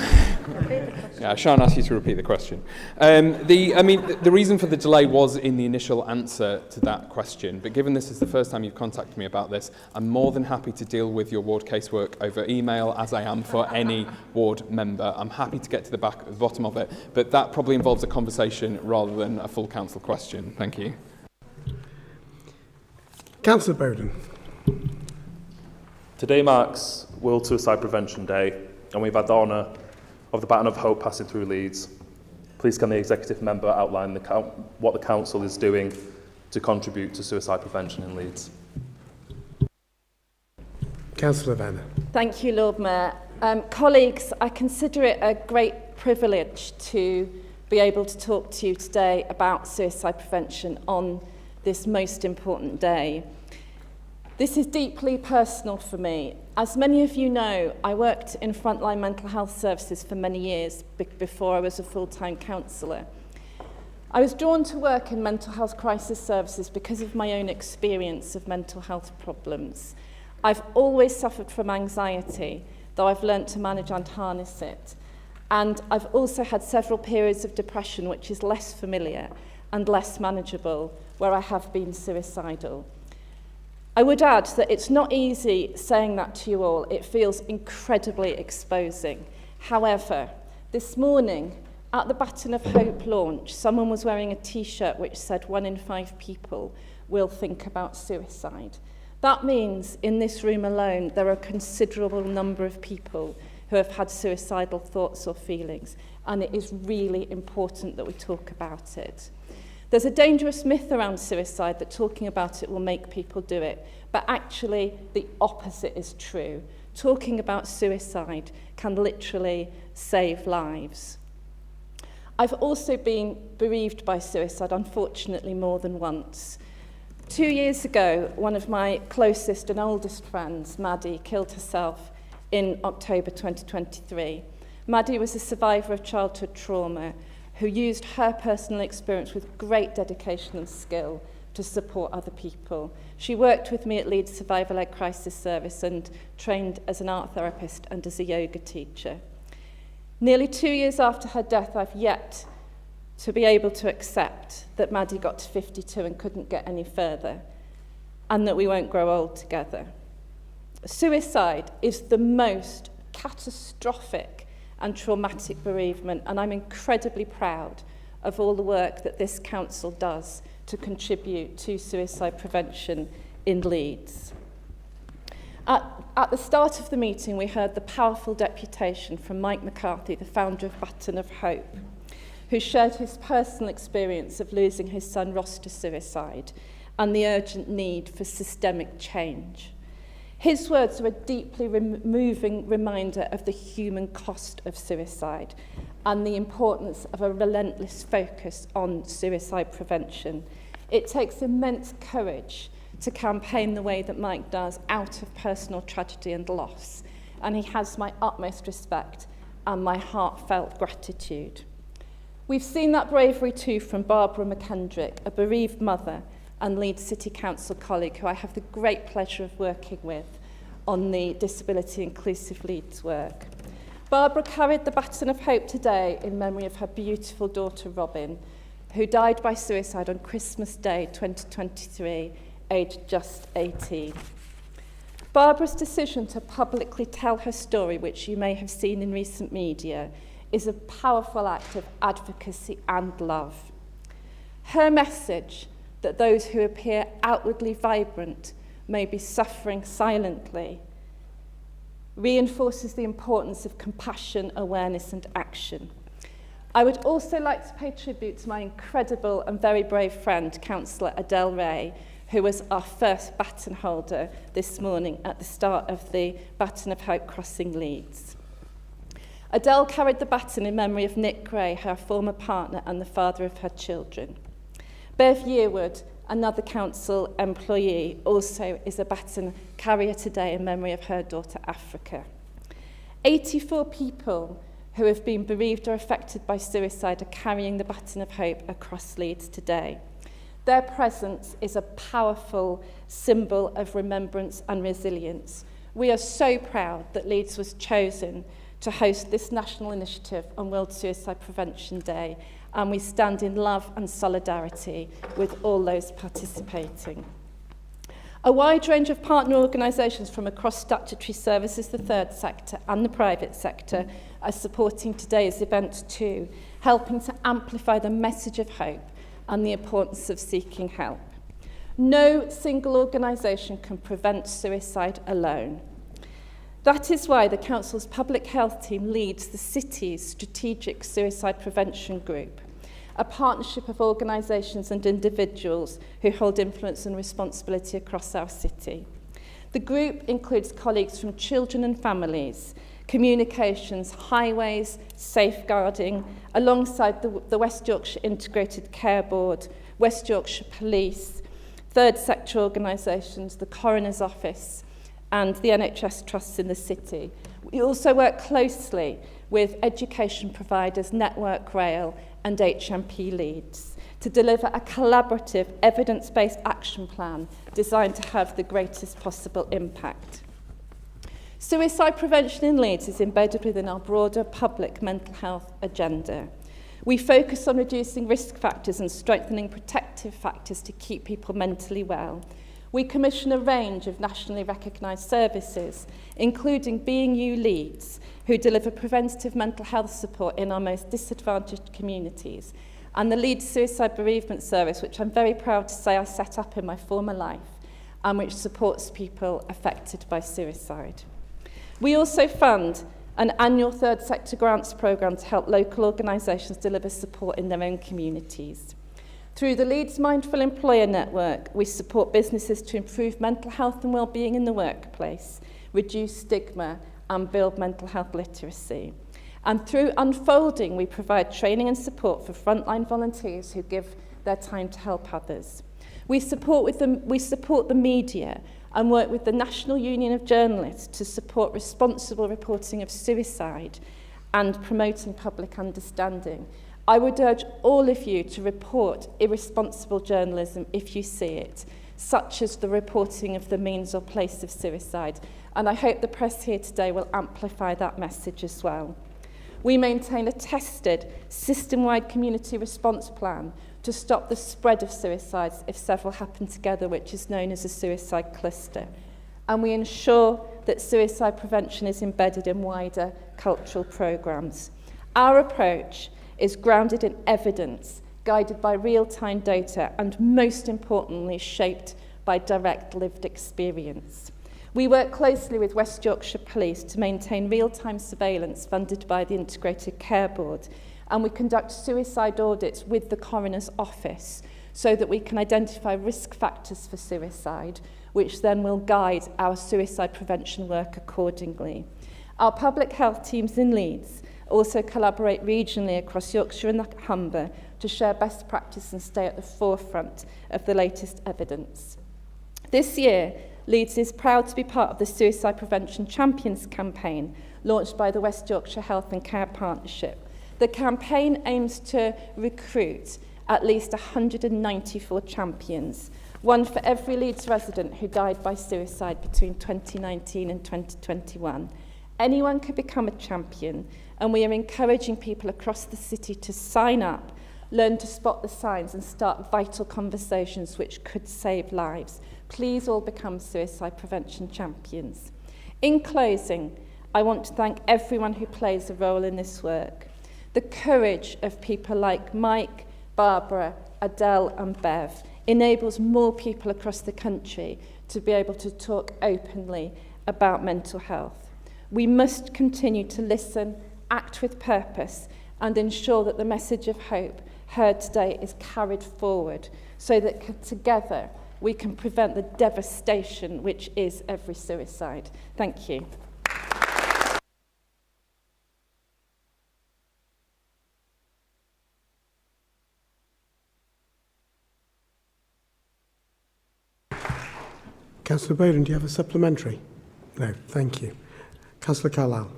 Yeah, I shan't ask you to repeat the question. The reason for the delay was in the initial answer to that question, but given this is the first time you've contacted me about this, I'm more than happy to deal with your ward casework over email, as I am for any ward member. I'm happy to get to the bottom of it, but that probably involves a conversation rather than a full council question. Thank you. Councillor Bowden. Today marks World Suicide Prevention Day, and we've had the honour of the Baton of Hope passing through Leeds. Please can the executive member outline what the council is doing to contribute to suicide prevention in Leeds? Councillor Vanna. Thank you, Lord Mayor. Colleagues, I consider it a great privilege to be able to talk to you today about suicide prevention on this most important day. This is deeply personal for me. As many of you know, I worked in frontline mental health services for many years before I was a full-time counsellor. I was drawn to work in mental health crisis services because of my own experience of mental health problems. I've always suffered from anxiety, though I've learnt to manage and harness it. And I've also had several periods of depression, which is less familiar and less manageable, where I have been suicidal. I would add that it's not easy saying that to you all. It feels incredibly exposing. However, this morning at the Baton of Hope launch, someone was wearing a t-shirt which said 1 in 5 people will think about suicide. That means in this room alone, there are a considerable number of people who have had suicidal thoughts or feelings, and it is really important that we talk about it. There's a dangerous myth around suicide that talking about it will make people do it, but actually the opposite is true. Talking about suicide can literally save lives. I've also been bereaved by suicide, unfortunately, more than once. 2 years ago, one of my closest and oldest friends, Maddie, killed herself in October 2023. Maddie was a survivor of childhood trauma who used her personal experience with great dedication and skill to support other people. She worked with me at Leeds Survivor-Led Crisis Service and trained as an art therapist and as a yoga teacher. Nearly 2 years after her death, I've yet to be able to accept that Maddie got to 52 and couldn't get any further, and that we won't grow old together. Suicide is the most catastrophic and traumatic bereavement, and I'm incredibly proud of all the work that this council does to contribute to suicide prevention in Leeds. At the start of the meeting, we heard the powerful deputation from Mike McCarthy, the founder of Baton of Hope, who shared his personal experience of losing his son Ross to suicide and the urgent need for systemic change. His words are a deeply moving reminder of the human cost of suicide and the importance of a relentless focus on suicide prevention. It takes immense courage to campaign the way that Mike does out of personal tragedy and loss, and he has my utmost respect and my heartfelt gratitude. We've seen that bravery too from Barbara McKendrick, a bereaved mother and Leeds City Council colleague who I have the great pleasure of working with on the Disability Inclusive Leeds work. Barbara carried the Baton of Hope today in memory of her beautiful daughter Robin, who died by suicide on Christmas Day 2023, aged just 18. Barbara's decision to publicly tell her story, which you may have seen in recent media, is a powerful act of advocacy and love. Her message that those who appear outwardly vibrant may be suffering silently reinforces the importance of compassion, awareness and action. I would also like to pay tribute to my incredible and very brave friend, Councillor Adele Ray, who was our first baton holder this morning at the start of the Baton of Hope crossing Leeds. Adele carried the baton in memory of Nick Gray, her former partner and the father of her children. Bev Yearwood, another council employee, also is a baton carrier today in memory of her daughter Africa. 84 people who have been bereaved or affected by suicide are carrying the Baton of Hope across Leeds today. Their presence is a powerful symbol of remembrance and resilience. We are so proud that Leeds was chosen to host this national initiative on World Suicide Prevention Day, and we stand in love and solidarity with all those participating. A wide range of partner organisations from across statutory services, the third sector and the private sector are supporting today's event too, helping to amplify the message of hope and the importance of seeking help. No single organisation can prevent suicide alone. That is why the Council's public health team leads the city's strategic suicide prevention group, a partnership of organisations and individuals who hold influence and responsibility across our city. The group includes colleagues from children and families, communications, highways, safeguarding, alongside the West Yorkshire Integrated Care Board, West Yorkshire Police, third sector organisations, the Coroner's Office and the NHS trusts in the city. We also work closely with education providers, Network Rail and HMP Leeds to deliver a collaborative, evidence-based action plan designed to have the greatest possible impact. Suicide prevention in Leeds is embedded within our broader public mental health agenda. We focus on reducing risk factors and strengthening protective factors to keep people mentally well. We commission a range of nationally recognised services, including Being You Leeds, who deliver preventative mental health support in our most disadvantaged communities, and the Leeds Suicide Bereavement Service, which I'm very proud to say I set up in my former life, and which supports people affected by suicide. We also fund an annual third sector grants programme to help local organisations deliver support in their own communities. Through the Leeds Mindful Employer Network, we support businesses to improve mental health and well-being in the workplace, reduce stigma and build mental health literacy. And through Unfolding, we provide training and support for frontline volunteers who give their time to help others. We support the media and work with the National Union of Journalists to support responsible reporting of suicide and promoting public understanding. I would urge all of you to report irresponsible journalism if you see it, such as the reporting of the means or place of suicide. And I hope the press here today will amplify that message as well. We maintain a tested, system-wide community response plan to stop the spread of suicides if several happen together, which is known as a suicide cluster. And we ensure that suicide prevention is embedded in wider cultural programmes. Our approach is grounded in evidence, guided by real-time data, and most importantly, shaped by direct lived experience. We work closely with West Yorkshire Police to maintain real-time surveillance funded by the Integrated Care Board, and we conduct suicide audits with the Coroner's Office so that we can identify risk factors for suicide, which then will guide our suicide prevention work accordingly. Our public health teams in Leeds also collaborate regionally across Yorkshire and the Humber to share best practice and stay at the forefront of the latest evidence. This year, Leeds is proud to be part of the Suicide Prevention Champions campaign launched by the West Yorkshire Health and Care Partnership. The campaign aims to recruit at least 194 champions, one for every Leeds resident who died by suicide between 2019 and 2021. Anyone can become a champion, and we are encouraging people across the city to sign up, learn to spot the signs and start vital conversations which could save lives. Please all become suicide prevention champions. In closing, I want to thank everyone who plays a role in this work. The courage of people like Mike, Barbara, Adele and Bev enables more people across the country to be able to talk openly about mental health. We must continue to listen, act with purpose, and ensure that the message of hope heard today is carried forward so that together we can prevent the devastation which is every suicide. Thank you. Councillor Bowden, do you have a supplementary? No, thank you. Councillor Carlyle.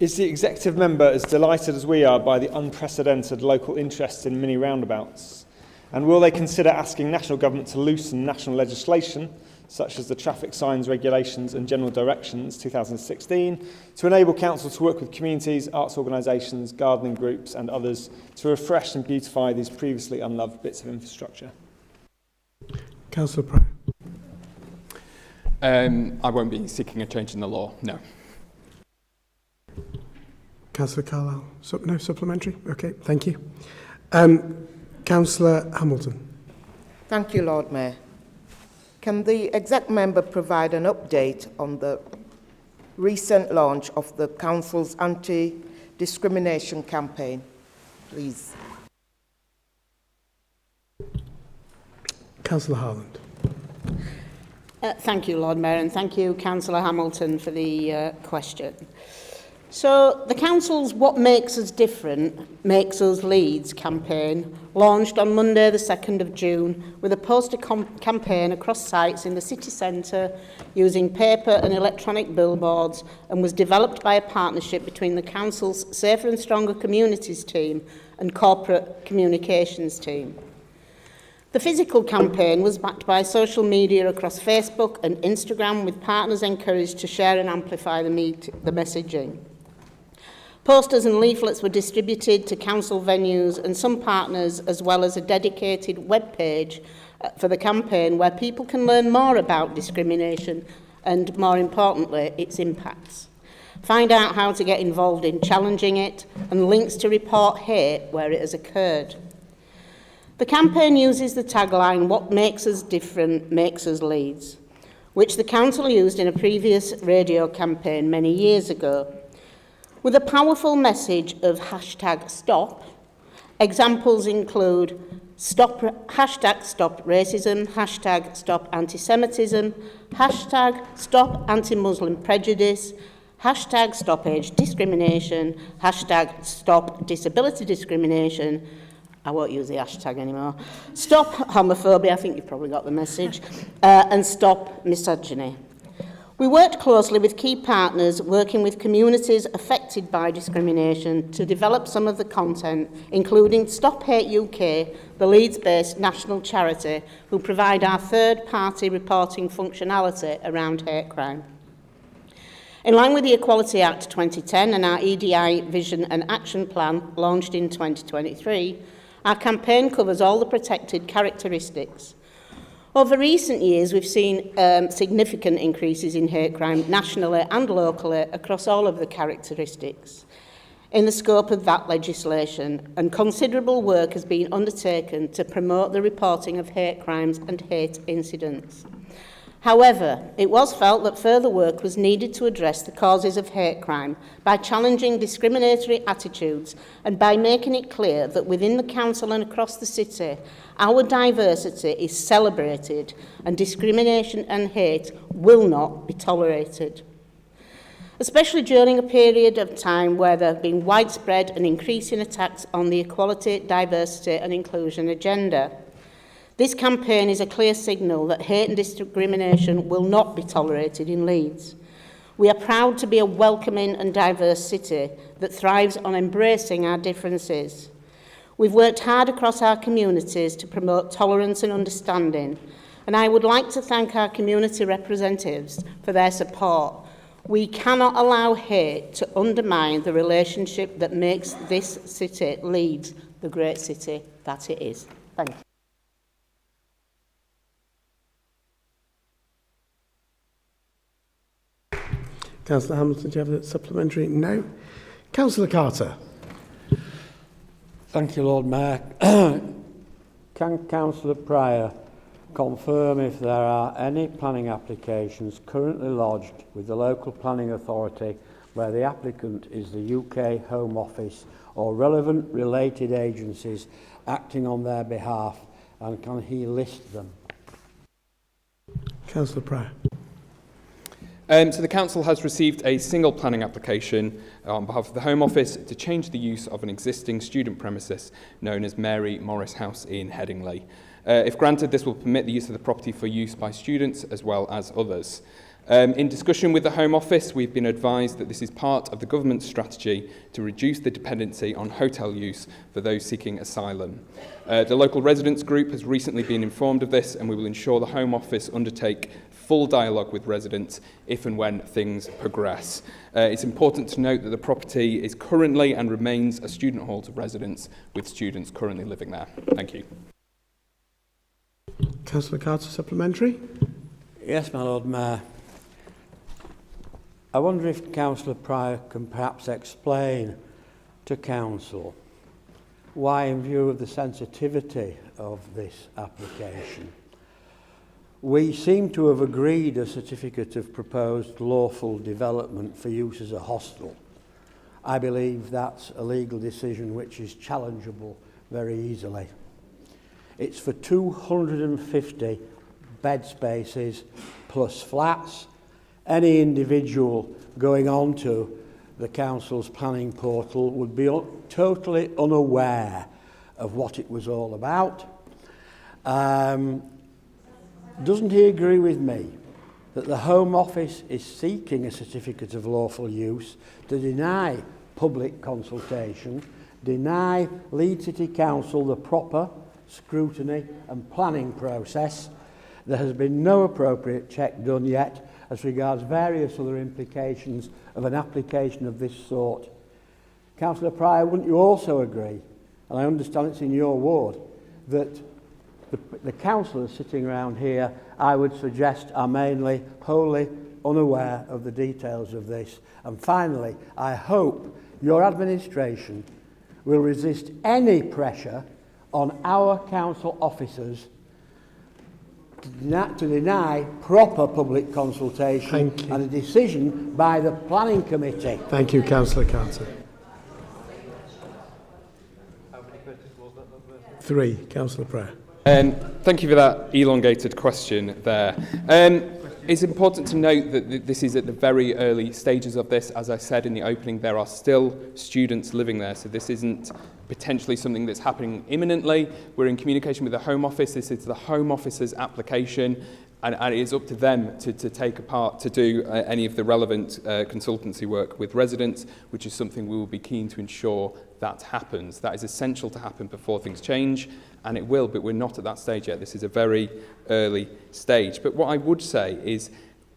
Is the executive member as delighted as we are by the unprecedented local interest in mini roundabouts? And will they consider asking national government to loosen national legislation, such as the Traffic Signs Regulations and General Directions 2016, to enable council to work with communities, arts organisations, gardening groups and others to refresh and beautify these previously unloved bits of infrastructure? Councillor Pryor. I won't be seeking a change in the law, no. Councillor Carlyle. No supplementary? Okay, thank you. Councillor Hamilton. Thank you, Lord Mayor. Can the exec member provide an update on the recent launch of the council's anti-discrimination campaign, please? Councillor Harland. Thank you, Lord Mayor, and thank you, Councillor Hamilton, for the question. So, the Council's What Makes Us Different, Makes Us Leeds campaign launched on Monday the 2nd of June with a poster campaign across sites in the city centre using paper and electronic billboards, and was developed by a partnership between the Council's Safer and Stronger Communities team and corporate communications team. The physical campaign was backed by social media across Facebook and Instagram, with partners encouraged to share and amplify the messaging. Posters and leaflets were distributed to council venues and some partners, as well as a dedicated web page for the campaign where people can learn more about discrimination and, more importantly, its impacts. Find out how to get involved in challenging it and links to report hate where it has occurred. The campaign uses the tagline, "What makes us different makes us Leeds," which the council used in a previous radio campaign many years ago. With a powerful message of #stop, examples include stop racism, stop anti-Semitism, stop anti-Muslim prejudice, stop age discrimination, stop disability discrimination. I won't use the hashtag anymore. Stop homophobia, I think you've probably got the message, and stop misogyny. We worked closely with key partners working with communities affected by discrimination to develop some of the content, including Stop Hate UK, the Leeds-based national charity who provide our third-party reporting functionality around hate crime. In line with the Equality Act 2010 and our EDI Vision and Action Plan launched in 2023, our campaign covers all the protected characteristics. Over recent years, we've seen significant increases in hate crime nationally and locally across all of the characteristics in the scope of that legislation, and considerable work has been undertaken to promote the reporting of hate crimes and hate incidents. However, it was felt that further work was needed to address the causes of hate crime by challenging discriminatory attitudes and by making it clear that within the council and across the city, our diversity is celebrated and discrimination and hate will not be tolerated. Especially during a period of time where there have been widespread and increasing attacks on the equality, diversity and inclusion agenda. This campaign is a clear signal that hate and discrimination will not be tolerated in Leeds. We are proud to be a welcoming and diverse city that thrives on embracing our differences. We've worked hard across our communities to promote tolerance and understanding, and I would like to thank our community representatives for their support. We cannot allow hate to undermine the relationship that makes this city, Leeds, the great city that it is. Thank you. Councillor Hamilton, do you have a supplementary? No. Councillor Carter. Thank you, Lord Mayor. Can Councillor Pryor confirm if there are any planning applications currently lodged with the local planning authority where the applicant is the UK Home Office or relevant related agencies acting on their behalf, and can he list them? Councillor Pryor. So the Council has received a single planning application on behalf of the Home Office to change the use of an existing student premises known as Mary Morris House in Headingley. If granted, this will permit the use of the property for use by students as well as others. In discussion with the Home Office, we've been advised that this is part of the government's strategy to reduce the dependency on hotel use for those seeking asylum. The local residents group has recently been informed of this, and we will ensure the Home Office undertake full dialogue with residents if and when things progress. It's important to note that the property is currently and remains a student hall to residents, with students currently living there. Thank you. Councillor Carter, supplementary? Yes, my Lord Mayor. I wonder if Councillor Pryor can perhaps explain to Council why, in view of the sensitivity of this application, we seem to have agreed a certificate of proposed lawful development for use as a hostel. I believe that's a legal decision which is challengeable very easily. It's for 250 bed spaces plus flats. Any individual going on to the council's planning portal would be totally unaware of what it was all about. Doesn't he agree with me that the Home Office is seeking a certificate of lawful use to deny public consultation, deny Leeds City Council the proper scrutiny and planning process? There has been no appropriate check done yet as regards various other implications of an application of this sort. Councillor Pryor, wouldn't you also agree, and I understand it's in your ward, that the councillors sitting around here, I would suggest, are mainly wholly unaware of the details of this? And finally, I hope your administration will resist any pressure on our council officers to deny proper public consultation and a decision by the planning committee. Thank you, Councillor Carter. 3, Councillor Pryor. Thank you for that elongated question there. It's important to note that this is at the very early stages of this. As I said in the opening, there are still students living there, so this isn't potentially something that's happening imminently. We're in communication with the Home Office. This is the Home Office's application, and it is up to them to take a part to do any of the relevant consultancy work with residents, which is something we will be keen to ensure that happens. That is essential to happen before things change, and it will, but we're not at that stage yet. This is a very early stage. But what I would say is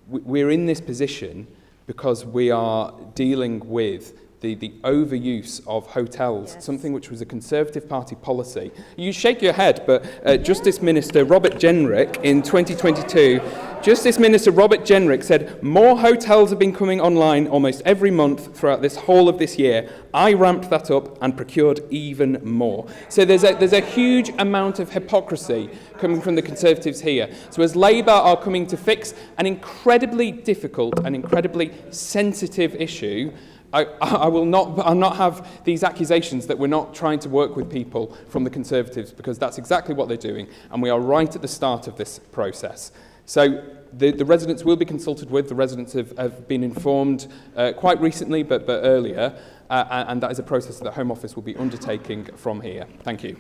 we're in this position because we are dealing with the overuse of hotels, something which was a Conservative Party policy. You shake your head, but Justice Minister Robert Jenrick in 2022, Justice Minister Robert Jenrick said more hotels have been coming online almost every month throughout this whole of this year. I ramped that up and procured even more. So there's a huge amount of hypocrisy coming from the Conservatives here. So as Labour are coming to fix an incredibly difficult and incredibly sensitive issue, I will not have these accusations that we're not trying to work with people from the Conservatives, because that's exactly what they're doing, and we are right at the start of this process. So the residents will be consulted with. The residents have been informed quite recently, but earlier, and that is a process that the Home Office will be undertaking from here. Thank you.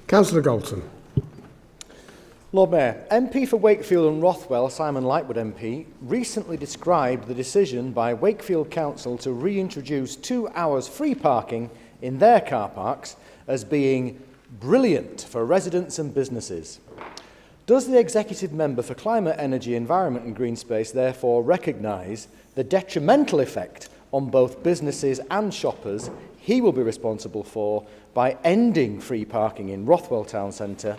Councillor Galton. Lord Mayor, MP for Wakefield and Rothwell, Simon Lightwood MP, recently described the decision by Wakefield Council to reintroduce 2 hours free parking in their car parks as being brilliant for residents and businesses. Does the Executive Member for Climate, Energy, Environment and Green Space therefore recognise the detrimental effect on both businesses and shoppers he will be responsible for by ending free parking in Rothwell Town Centre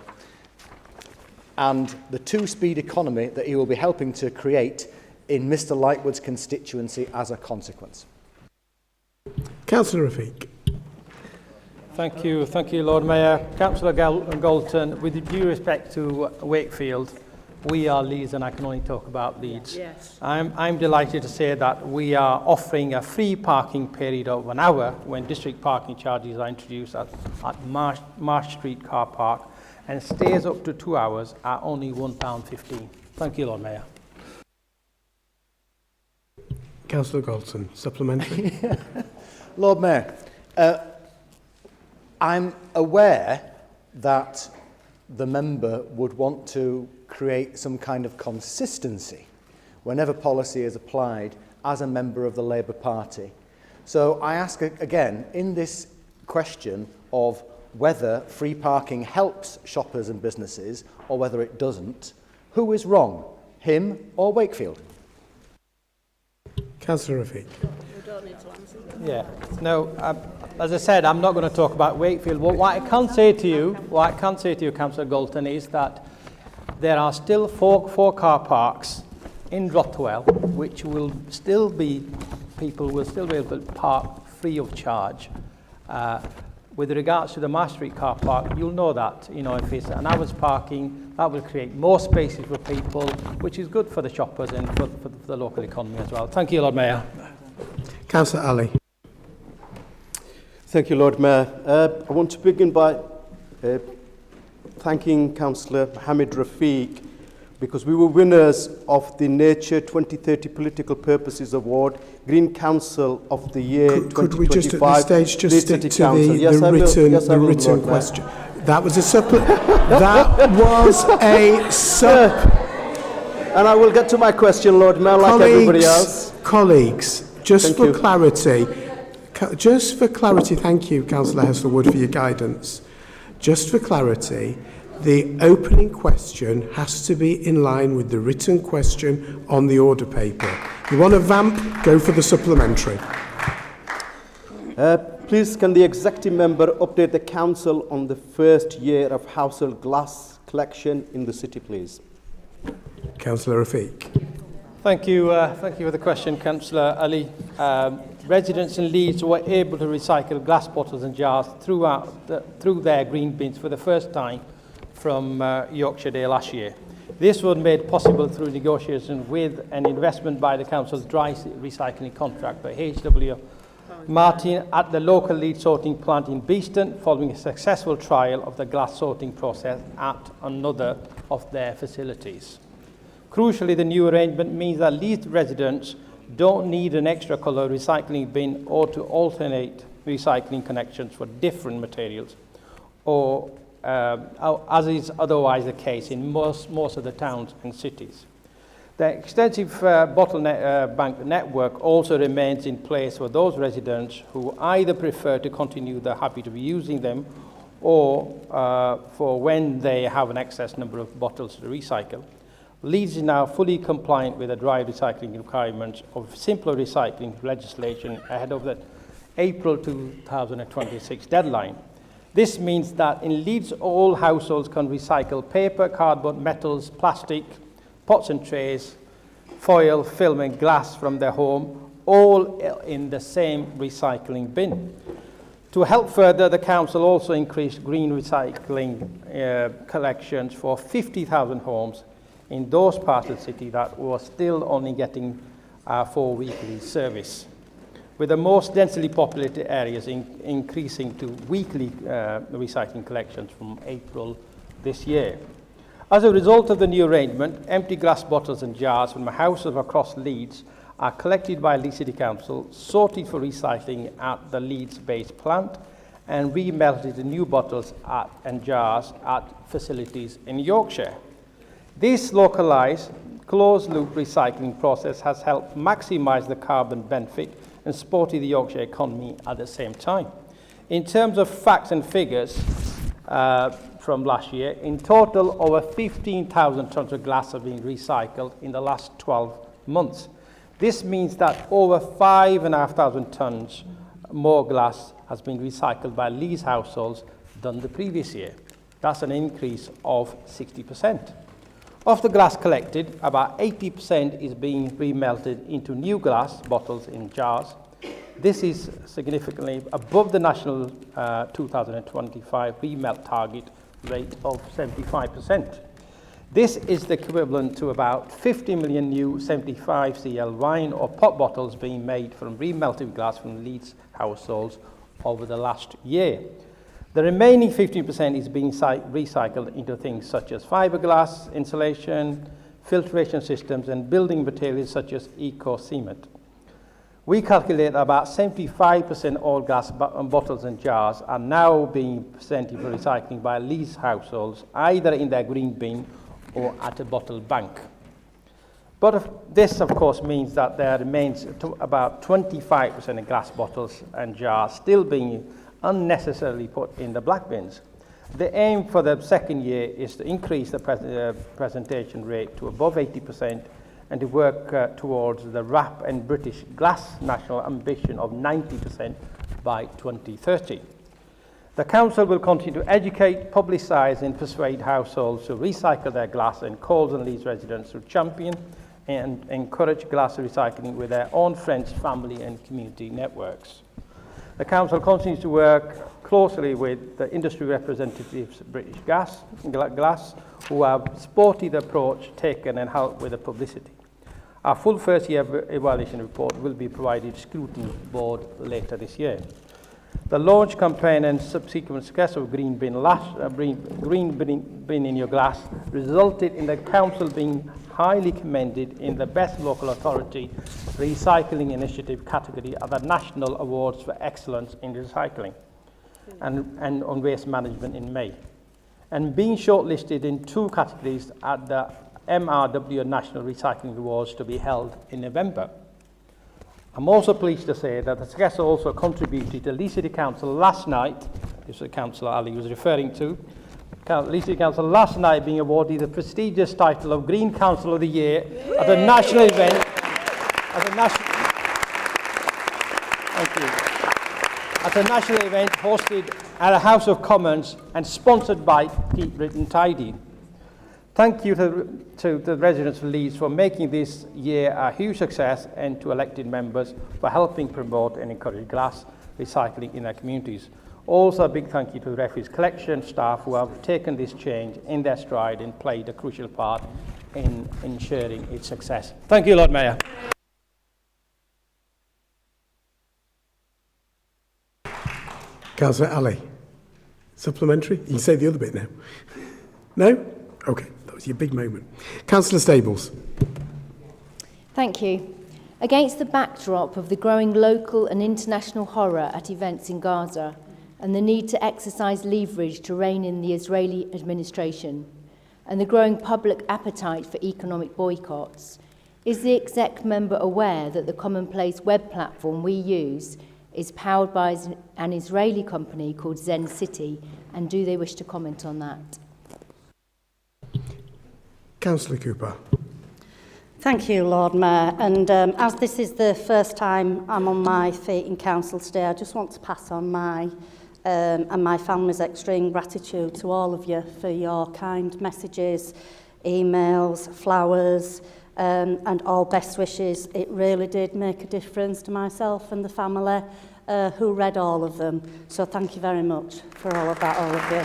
and the two-speed economy that he will be helping to create in Mr Lightwood's constituency as a consequence? Councillor Rafiq. Thank you, Lord Mayor. Councillor Galton, with due respect to Wakefield, we are Leeds, and I can only talk about Leeds. Yes. I'm delighted to say that we are offering a free parking period of 1 hour when district parking charges are introduced at Marsh Street car park, and stays up to 2 hours at only £1.15. Thank you, Lord Mayor. Councillor Galton, supplementary. Lord Mayor, I'm aware that the member would want to create some kind of consistency whenever policy is applied as a member of the Labour Party. So I ask again, in this question of whether free parking helps shoppers and businesses or whether it doesn't, who is wrong, him or Wakefield? Councillor Rafiq. Yeah. No, as I said, I'm not going to talk about Wakefield. What I can say to you, Councillor Galton, is that there are still four car parks in Rothwell which will still be, people will still be able to park free of charge. With regards to the Marsh Street car park, you'll know that, if it's an hour's parking, that will create more spaces for people, which is good for the shoppers and for the local economy as well. Thank you, Lord Mayor. Councillor Ali. Thank you, Lord Mayor. I want to begin by thanking Councillor Hamid Rafiq because we were winners of the Nature 2030 Political Purposes Award, Green Council of the Year 2025. Could we just at this stage just stick to the written question? That was a that was a And I will get to my question, Lord Mayor, like everybody else. Colleagues, just for clarity, thank you, Councillor Heselwood, for your guidance. Just for clarity, the opening question has to be in line with the written question on the order paper. You want to vamp, go for the supplementary. Please, can the executive member update the council on the first year of household glass collection in the city, please? Councillor Rafiq. Thank you for the question, Councillor Ali. Residents in Leeds were able to recycle glass bottles and jars through their green bins for the first time from Yorkshire Day last year. This was made possible through negotiation with an investment by the council's dry recycling contract by HW Martin at the local Leeds sorting plant in Beeston, following a successful trial of the glass sorting process at another of their facilities. Crucially, the new arrangement means that Leeds residents don't need an extra colour recycling bin or to alternate recycling connections for different materials, or as is otherwise the case in most of the towns and cities. The extensive bottle bank network also remains in place for those residents who either prefer to continue the habit of using them or for when they have an excess number of bottles to recycle. Leeds is now fully compliant with the dry recycling requirements of simpler recycling legislation ahead of the April 2026 deadline. This means that in Leeds, all households can recycle paper, cardboard, metals, plastic, pots and trays, foil, film and glass from their home, all in the same recycling bin. To help further, the council also increased green recycling collections for 50,000 homes in those parts of the city that were still only getting 4 weekly service, with the most densely populated areas increasing to weekly recycling collections from April this year. As a result of the new arrangement, empty glass bottles and jars from houses across Leeds are collected by Leeds City Council, sorted for recycling at the Leeds-based plant, and remelted in new bottles and jars at facilities in Yorkshire. This localised, closed-loop recycling process has helped maximise the carbon benefit and supported the Yorkshire economy at the same time. In terms of facts and figures from last year, in total, over 15,000 tonnes of glass have been recycled in the last 12 months. This means that over 5,500 tonnes more glass has been recycled by Leeds households than the previous year. That's an increase of 60%. Of the glass collected, about 80% is being remelted into new glass bottles in jars. This is significantly above the national 2025 remelt target rate of 75%. This is the equivalent to about 50 million new 75 cl wine or pop bottles being made from remelted glass from Leeds households over the last year. The remaining 15% is being recycled into things such as fiberglass, insulation, filtration systems, and building materials such as eco-cement. We calculate about 75% all glass bottles and jars are now being presented for recycling by Leeds households, either in their green bin or at a bottle bank. But this, of course, means that there remains about 25% of glass bottles and jars still being unnecessarily put in the black bins. The aim for the second year is to increase the presentation rate to above 80% and to work towards the RAP and British Glass national ambition of 90% by 2030. The Council will continue to educate, publicise and persuade households to recycle their glass and calls on Leeds residents to champion and encourage glass recycling with their own friends, family and community networks. The Council continues to work closely with the industry representatives of British Glass, who have supported the approach taken and helped with the publicity. Our full first year evaluation report will be provided to the Scrutiny Board later this year. The launch campaign and subsequent success of Green Bin in Your Glass resulted in the council being highly commended in the Best Local Authority Recycling Initiative category at the National Awards for Excellence in Recycling and on Waste Management in May, and being shortlisted in 2 categories at the MRW National Recycling Awards to be held in November. I'm also pleased to say that the success also contributed to Leeds City Council last night, this is Councillor Ali was referring to, Leeds City Council last night being awarded the prestigious title of Green Council of the Year at a national event, at a national event hosted at the House of Commons and sponsored by Keep Britain Tidy. Thank you to the residents of Leeds for making this year a huge success, and to elected members for helping promote and encourage glass recycling in their communities. Also a big thank you to the refuse collection staff who have taken this change in their stride and played a crucial part in ensuring its success. Thank you, Lord Mayor. Councillor Ali, supplementary? You can say the other bit now. No? Okay, that was your big moment. Councillor Stables. Thank you. Against the backdrop of the growing local and international horror at events in Gaza and the need to exercise leverage to rein in the Israeli administration and the growing public appetite for economic boycotts, is the exec member aware that the Commonplace web platform we use is powered by an Israeli company called Zen City, and do they wish to comment on that? Councillor Cooper. Thank you, Lord Mayor. And as this is the first time I'm on my feet in council today, I just want to pass on my and my family's extreme gratitude to all of you for your kind messages, emails, flowers, and all best wishes. It really did make a difference to myself and the family who read all of them. So thank you very much for all of that, all of you.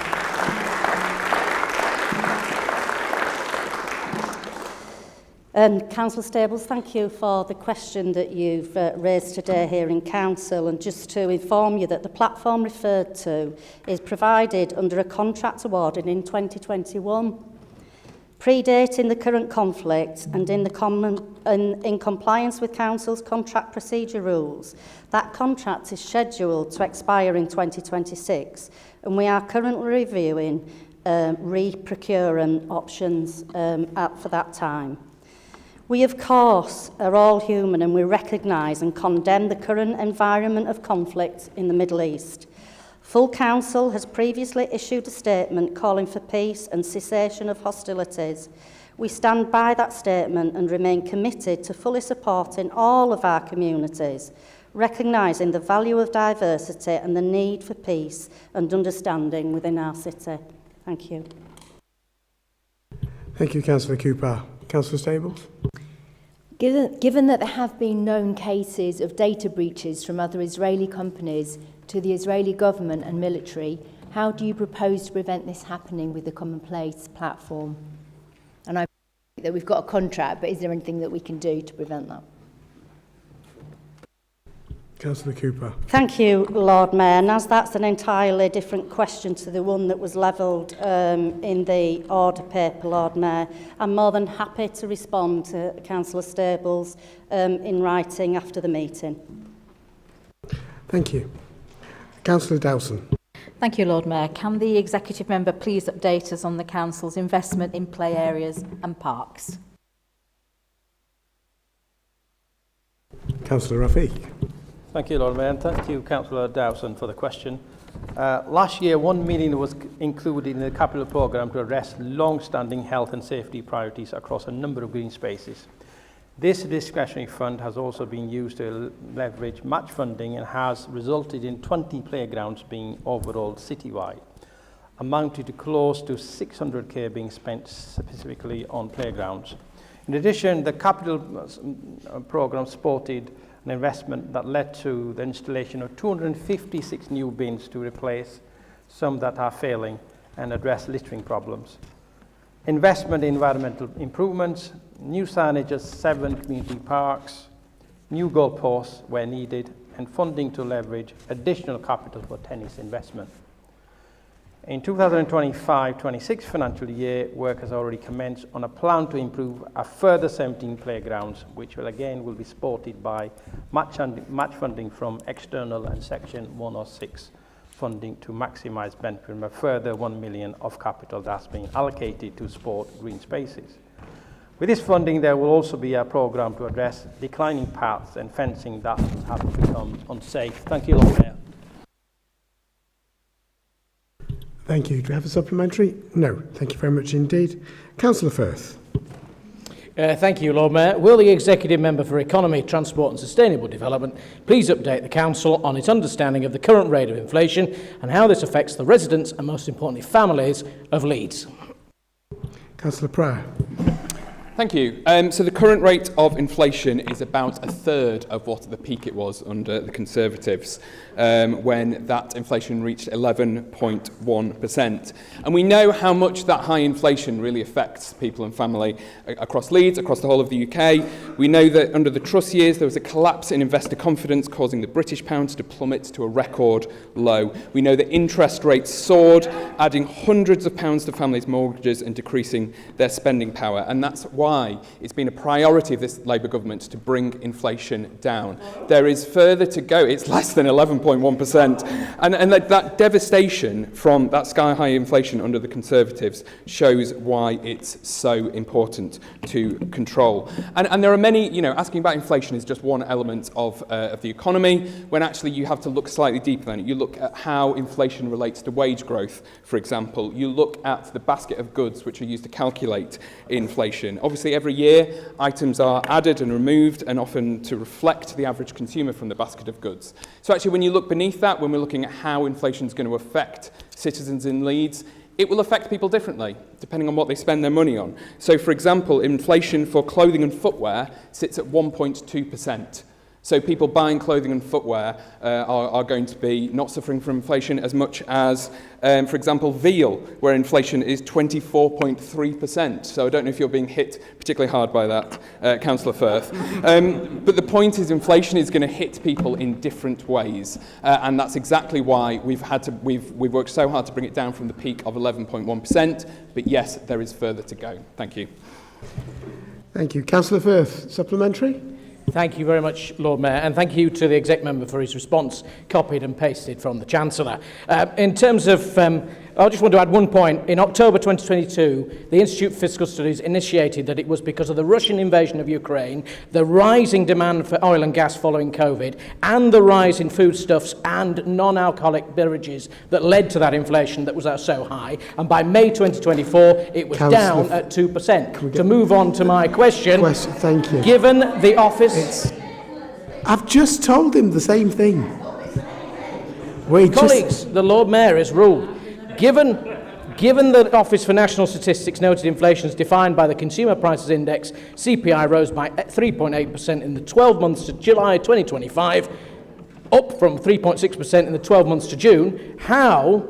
And Councillor Stables, thank you for the question that you've raised today here in Council. And just to inform you that the platform referred to is provided under a contract awarded in 2021. Predating the current conflict and in compliance with Council's contract procedure rules, that contract is scheduled to expire in 2026, and we are currently reviewing re-procuring options for that time. We, of course, are all human, and we recognise and condemn the current environment of conflict in the Middle East. Full Council has previously issued a statement calling for peace and cessation of hostilities. We stand by that statement and remain committed to fully supporting all of our communities, recognising the value of diversity and the need for peace and understanding within our city. Thank you. Thank you, Councillor Cooper. Councillor Stables. Given that there have been known cases of data breaches from other Israeli companies to the Israeli government and military, how do you propose to prevent this happening with the Commonplace platform? And I know that we've got a contract, but is there anything that we can do to prevent that? Councillor Cooper. Thank you, Lord Mayor. And as that's an entirely different question to the one that was levelled in the order paper, Lord Mayor, I'm more than happy to respond to Councillor Stables in writing after the meeting. Thank you. Councillor Dowson. Thank you, Lord Mayor. Can the executive member please update us on the council's investment in play areas and parks? Councillor Rafiq. Thank you, Lord Mayor, and thank you, Councillor Dowson, for the question. Last year, £1 million was included in the capital programme to address long-standing health and safety priorities across a number of green spaces. This discretionary fund has also been used to leverage match funding and has resulted in 20 playgrounds being overhauled citywide, amounting to close to 600k being spent specifically on playgrounds. In addition, the capital programme supported an investment that led to the installation of 256 new bins to replace some that are failing and address littering problems. Investment in environmental improvements, new signage at 7 community parks, new goalposts where needed, and funding to leverage additional capital for tennis investment. In 2025-26 financial year, work has already commenced on a plan to improve a further 17 playgrounds, which will be supported by match funding from external and Section 106 funding to maximise benefit from a further 1 million of capital that's been allocated to support green spaces. With this funding, there will also be a programme to address declining paths and fencing that have become unsafe. Thank you, Lord Mayor. Thank you. Do we have a supplementary? No. Thank you very much indeed. Councillor Firth. Thank you, Lord Mayor. Will the Executive Member for Economy, Transport and Sustainable Development please update the Council on its understanding of the current rate of inflation and how this affects the residents and, most importantly, families of Leeds? Councillor Pryor. Thank you. So the current rate of inflation is about a third of what the peak it was under the Conservatives, when that inflation reached 11.1%. And we know how much that high inflation really affects people and family across Leeds, across the whole of the UK. We know that under the Truss years, there was a collapse in investor confidence, causing the British pound to plummet to a record low. We know that interest rates soared, adding hundreds of pounds to families' mortgages and decreasing their spending power. And that's why it's been a priority of this Labour government to bring inflation down. There is further to go. It's less than 11.1%. And that devastation from that sky-high inflation under the Conservatives shows why it's so important to control. And there are many, asking about inflation is just one element of the economy, when actually you have to look slightly deeper than it. You look at how inflation relates to wage growth, for example. You look at the basket of goods which are used to calculate inflation. Obviously, every year, items are added and removed, and often to reflect the average consumer from the basket of goods. So actually, when you look beneath that, when we're looking at how inflation is going to affect citizens in Leeds, it will affect people differently, depending on what they spend their money on. So, for example, inflation for clothing and footwear sits at 1.2%. So people buying clothing and footwear are going to be not suffering from inflation as much as, for example, veal, where inflation is 24.3%. So I don't know if you're being hit particularly hard by that, Councillor Firth. But the point is inflation is going to hit people in different ways. And that's exactly why we've worked so hard to bring it down from the peak of 11.1%. But yes, there is further to go. Thank you. Thank you. Councillor Firth, supplementary? Thank you very much, Lord Mayor, and thank you to the Exec Member for his response, copied and pasted from the Chancellor. In terms of, I just want to add one point. In October 2022, the Institute for Fiscal Studies initiated that it was because of the Russian invasion of Ukraine, the rising demand for oil and gas following COVID, and the rise in foodstuffs and non-alcoholic beverages that led to that inflation that was so high. And by May 2024, it was down at 2%. To move on to my question, thank you. Given the office... I've just told him the same thing. Colleagues, the Lord Mayor has ruled. Given the Office for National Statistics noted inflation is defined by the Consumer Prices Index, CPI rose by 3.8% in the 12 months to July 2025, up from 3.6% in the 12 months to June. How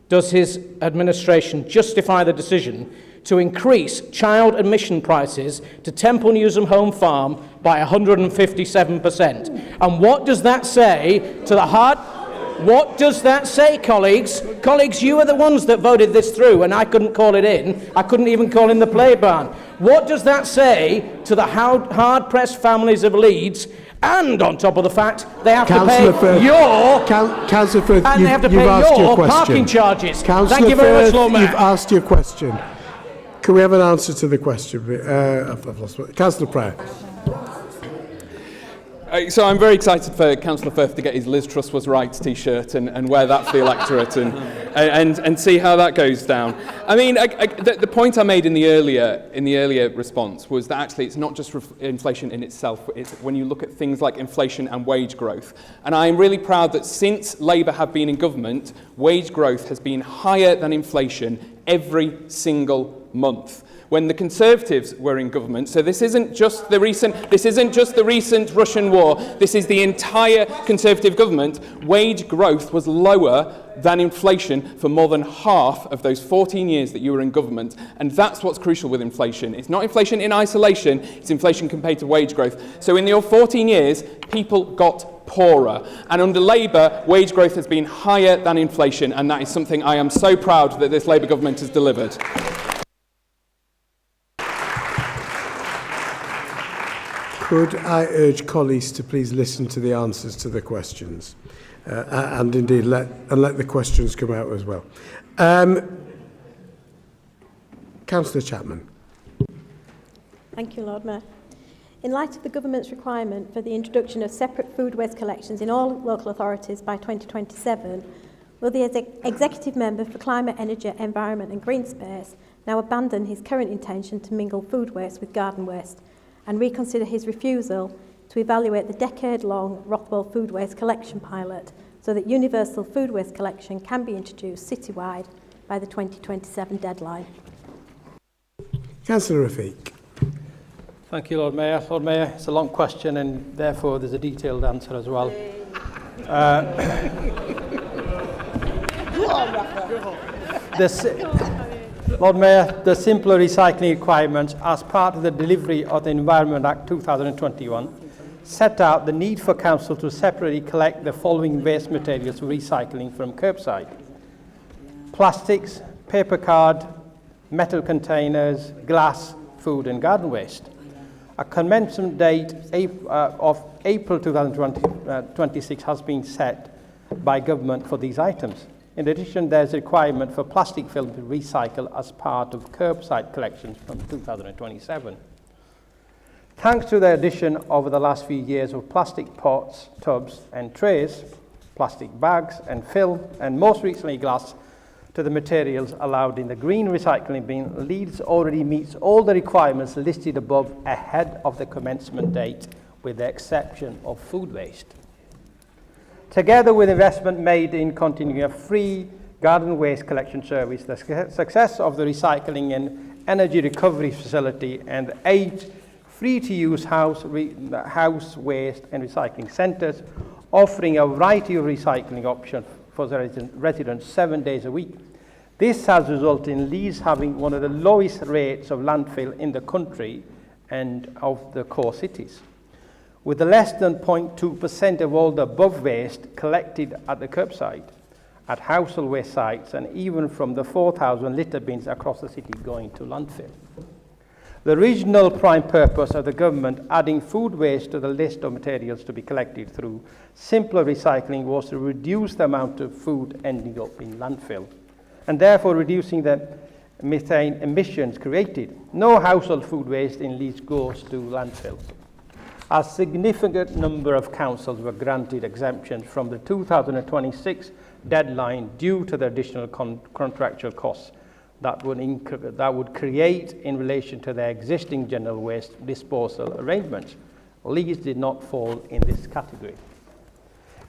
does his administration justify the decision to increase child admission prices to Temple Newsham Home Farm by 157%? And what does that say to the heart? What does that say, colleagues? Colleagues, you are the ones that voted this through, and I couldn't call it in. I couldn't even call in the play barn. What does that say to the hard-pressed families of Leeds? And on top of the fact, they have to pay Councillor Firth, and they have to pay your parking charges. Thank you very much, Lord Mayor. You've asked your question. Can we have an answer to the question? I've lost it. Councillor Pryor. So I'm very excited for Councillor Firth to get his Liz Truss was right T-shirt and wear that for the electorate and see how that goes down. I mean, the point I made in the earlier response was that actually it's not just inflation in itself. It's when you look at things like inflation and wage growth. And I am really proud that since Labour have been in government, wage growth has been higher than inflation every single month. when the Conservatives were in government. So this isn't just the recent Russian war. This is the entire Conservative government. Wage growth was lower than inflation for more than half of those 14 years that you were in government. And that's what's crucial with inflation. It's not inflation in isolation, it's inflation compared to wage growth. So in your 14 years, people got poorer. And under Labour, wage growth has been higher than inflation, and that is something I am so proud that this Labour government has delivered. Could I urge colleagues to please listen to the answers to the questions? And indeed let the questions come out as well. Councillor Chapman. Thank you, Lord Mayor. In light of the government's requirement for the introduction of separate food waste collections in all local authorities by 2027, will the Executive Member for Climate, Energy, Environment and Green Space now abandon his current intention to mingle food waste with garden waste and reconsider his refusal to evaluate the decade-long Rothwell food waste collection pilot so that universal food waste collection can be introduced citywide by the 2027 deadline? Councillor Rafiq. Thank you, Lord Mayor. Lord Mayor, it's a long question and therefore there's a detailed answer as well. Lord Mayor, the simpler recycling requirements as part of the delivery of the Environment Act 2021 set out the need for Council to separately collect the following waste materials for recycling from curbside: plastics, paper card, metal containers, glass, food and garden waste. A commencement date of April 2026 has been set by government for these items. In addition, there's a requirement for plastic film to recycle as part of curbside collections from 2027. Thanks to the addition over the last few years of plastic pots, tubs and trays, plastic bags and film, and most recently glass, to the materials allowed in the green recycling bin, Leeds already meets all the requirements listed above ahead of the commencement date, with the exception of food waste. Together with investment made in continuing a free garden waste collection service, the success of the recycling and energy recovery facility, and 8 free-to-use house waste and recycling centres, offering a variety of recycling options for the residents 7 days a week. This has resulted in Leeds having one of the lowest rates of landfill in the country and of the core cities, with less than 0.2% of all the above waste collected at the curbside, at household waste sites, and even from the 4,000 litre bins across the city going to landfill. The regional prime purpose of the government adding food waste to the list of materials to be collected through simpler recycling was to reduce the amount of food ending up in landfill, and therefore reducing the methane emissions created. No household food waste in Leeds goes to landfill. A significant number of councils were granted exemptions from the 2026 deadline due to the additional contractual costs that would create in relation to their existing general waste disposal arrangements. Leeds did not fall in this category.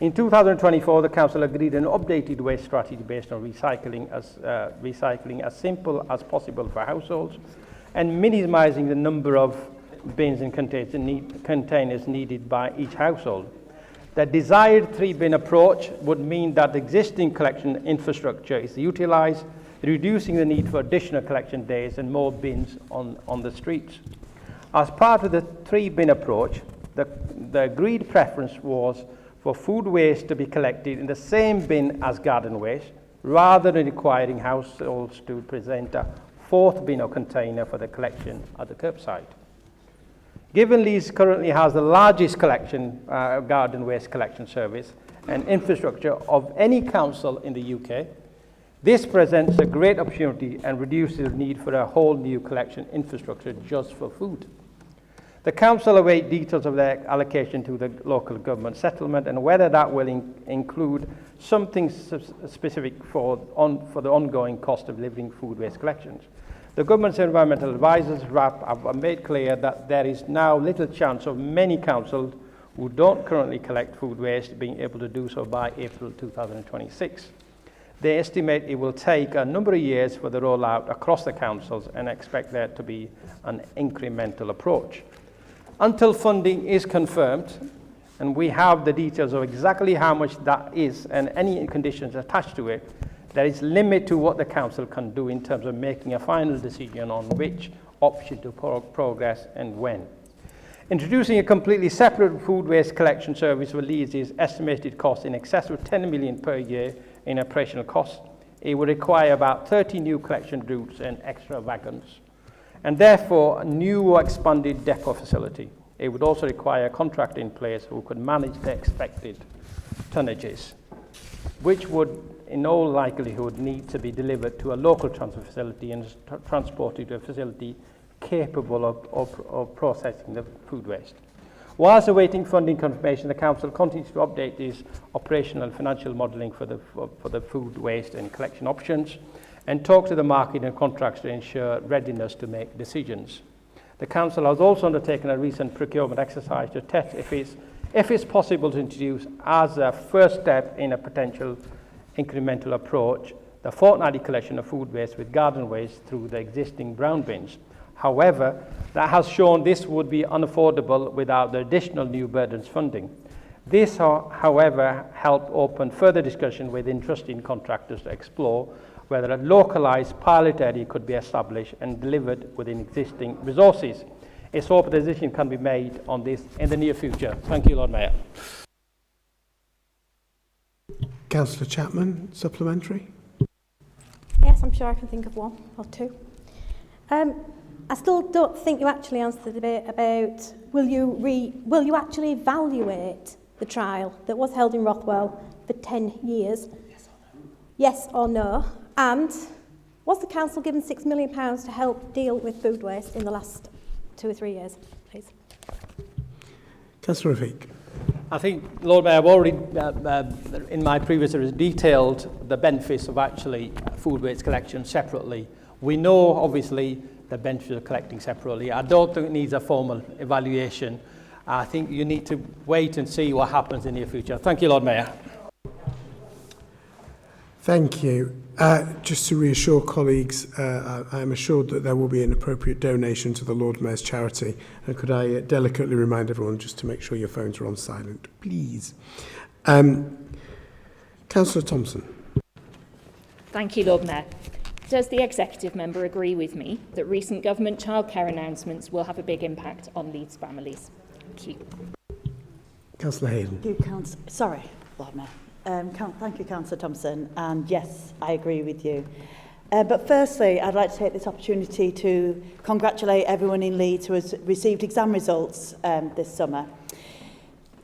In 2024, the Council agreed an updated waste strategy based on recycling as simple as possible for households and minimising the number of bins and containers needed by each household. The desired 3-bin approach would mean that the existing collection infrastructure is utilised, reducing the need for additional collection days and more bins on the streets. As part of the 3-bin approach, the agreed preference was for food waste to be collected in the same bin as garden waste, rather than requiring households to present a 4th bin or container for the collection at the curbside. Given Leeds currently has the largest garden waste collection service and infrastructure of any council in the UK, this presents a great opportunity and reduces the need for a whole new collection infrastructure just for food. The council await details of their allocation to the local government settlement and whether that will include something specific for the ongoing cost of living food waste collections. The government's environmental advisors have made clear that there is now little chance of many councils who don't currently collect food waste being able to do so by April 2026. They estimate it will take a number of years for the rollout across the councils and expect there to be an incremental approach. Until funding is confirmed, and we have the details of exactly how much that is and any conditions attached to it, there is limit to what the council can do in terms of making a final decision on which option to progress and when. Introducing a completely separate food waste collection service for Leeds is estimated cost in excess of 10 million per year in operational costs. It would require about 30 new collection routes and extra wagons, and therefore a new or expanded depot facility. It would also require a contract in place who could manage the expected tonnages, which would in all likelihood need to be delivered to a local transfer facility and transported to a facility capable of processing the food waste. Whilst awaiting funding confirmation, the Council continues to update its operational and financial modelling for the food waste and collection options and talk to the market and contracts to ensure readiness to make decisions. The Council has also undertaken a recent procurement exercise to test if it's possible to introduce as a first step in a potential incremental approach the fortnightly collection of food waste with garden waste through the existing brown bins. However, that has shown this would be unaffordable without the additional new burdens funding. This, however, helped open further discussion with interested contractors to explore whether a localised pilot area could be established and delivered within existing resources. It's hope a decision can be made on this in the near future. Thank you, Lord Mayor. Councillor Chapman, supplementary. Yes, I'm sure I can think of one or two. I still don't think you actually answered the debate about will you actually evaluate the trial that was held in Rothwell for 10 years? Yes or no? And was the council given £6 million to help deal with food waste in the last 2 or 3 years, please? Councillor Rafiq. I think, Lord Mayor, I've already, in my previous detailed the benefits of actually food waste collection separately. We know, obviously, the benefits of collecting separately. I don't think it needs a formal evaluation. I think you need to wait and see what happens in the near future. Thank you, Lord Mayor. Thank you. Just to reassure colleagues, I am assured that there will be an appropriate donation to the Lord Mayor's charity. And could I delicately remind everyone just to make sure your phones are on silent, please. Councillor Thompson. Thank you, Lord Mayor. Does the executive member agree with me that recent government childcare announcements will have a big impact on Leeds families? Thank you. Councillor Hayden. Thank you, sorry, Lord Mayor. Thank you, Councillor Thompson, and yes, I agree with you. But firstly, I'd like to take this opportunity to congratulate everyone in Leeds who has received exam results this summer.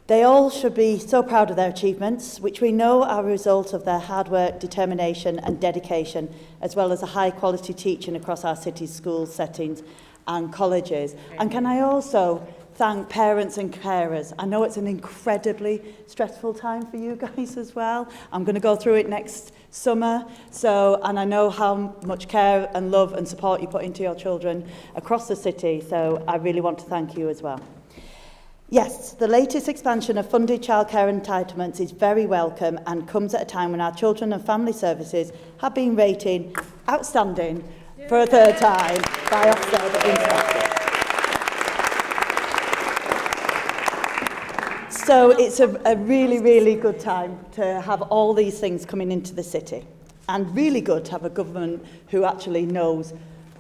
They all should be so proud of their achievements, which we know are a result of their hard work, determination and dedication, as well as a high-quality teaching across our city's schools, settings and colleges. And can I also thank parents and carers. I know it's an incredibly stressful time for you guys as well. I'm going to go through it next summer, and I know how much care and love and support you put into your children across the city, so I really want to thank you as well. Yes, the latest expansion of funded childcare entitlements is very welcome and comes at a time when our children and family services have been rated outstanding for a third time by Ofsted International. So it's a really, really good time to have all these things coming into the city, and really good to have a government who actually knows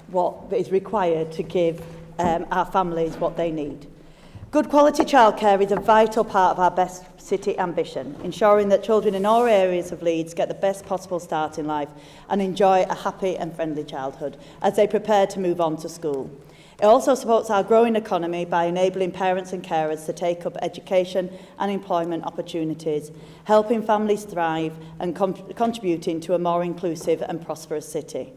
what is required to give our families what they need. Good quality childcare is a vital part of our best city ambition, ensuring that children in all areas of Leeds get the best possible start in life and enjoy a happy and friendly childhood as they prepare to move on to school. It also supports our growing economy by enabling parents and carers to take up education and employment opportunities, helping families thrive and contributing to a more inclusive and prosperous city.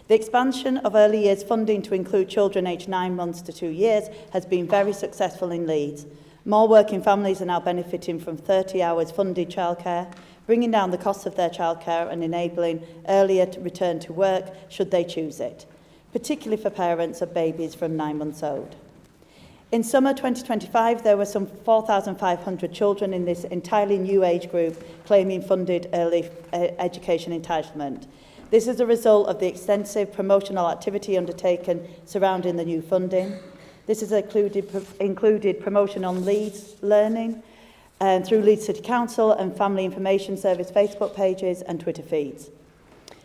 The expansion of early years funding to include children aged 9 months to 2 years has been very successful in Leeds. More working families are now benefiting from 30 hours funded childcare, bringing down the cost of their childcare and enabling earlier return to work should they choose it, particularly for parents of babies from 9 months old. In summer 2025, there were some 4,500 children in this entirely new age group claiming funded early education entitlement. This is a result of the extensive promotional activity undertaken surrounding the new funding. This has included promotion on Leeds Learning through Leeds City Council and Family Information Service Facebook pages and Twitter feeds.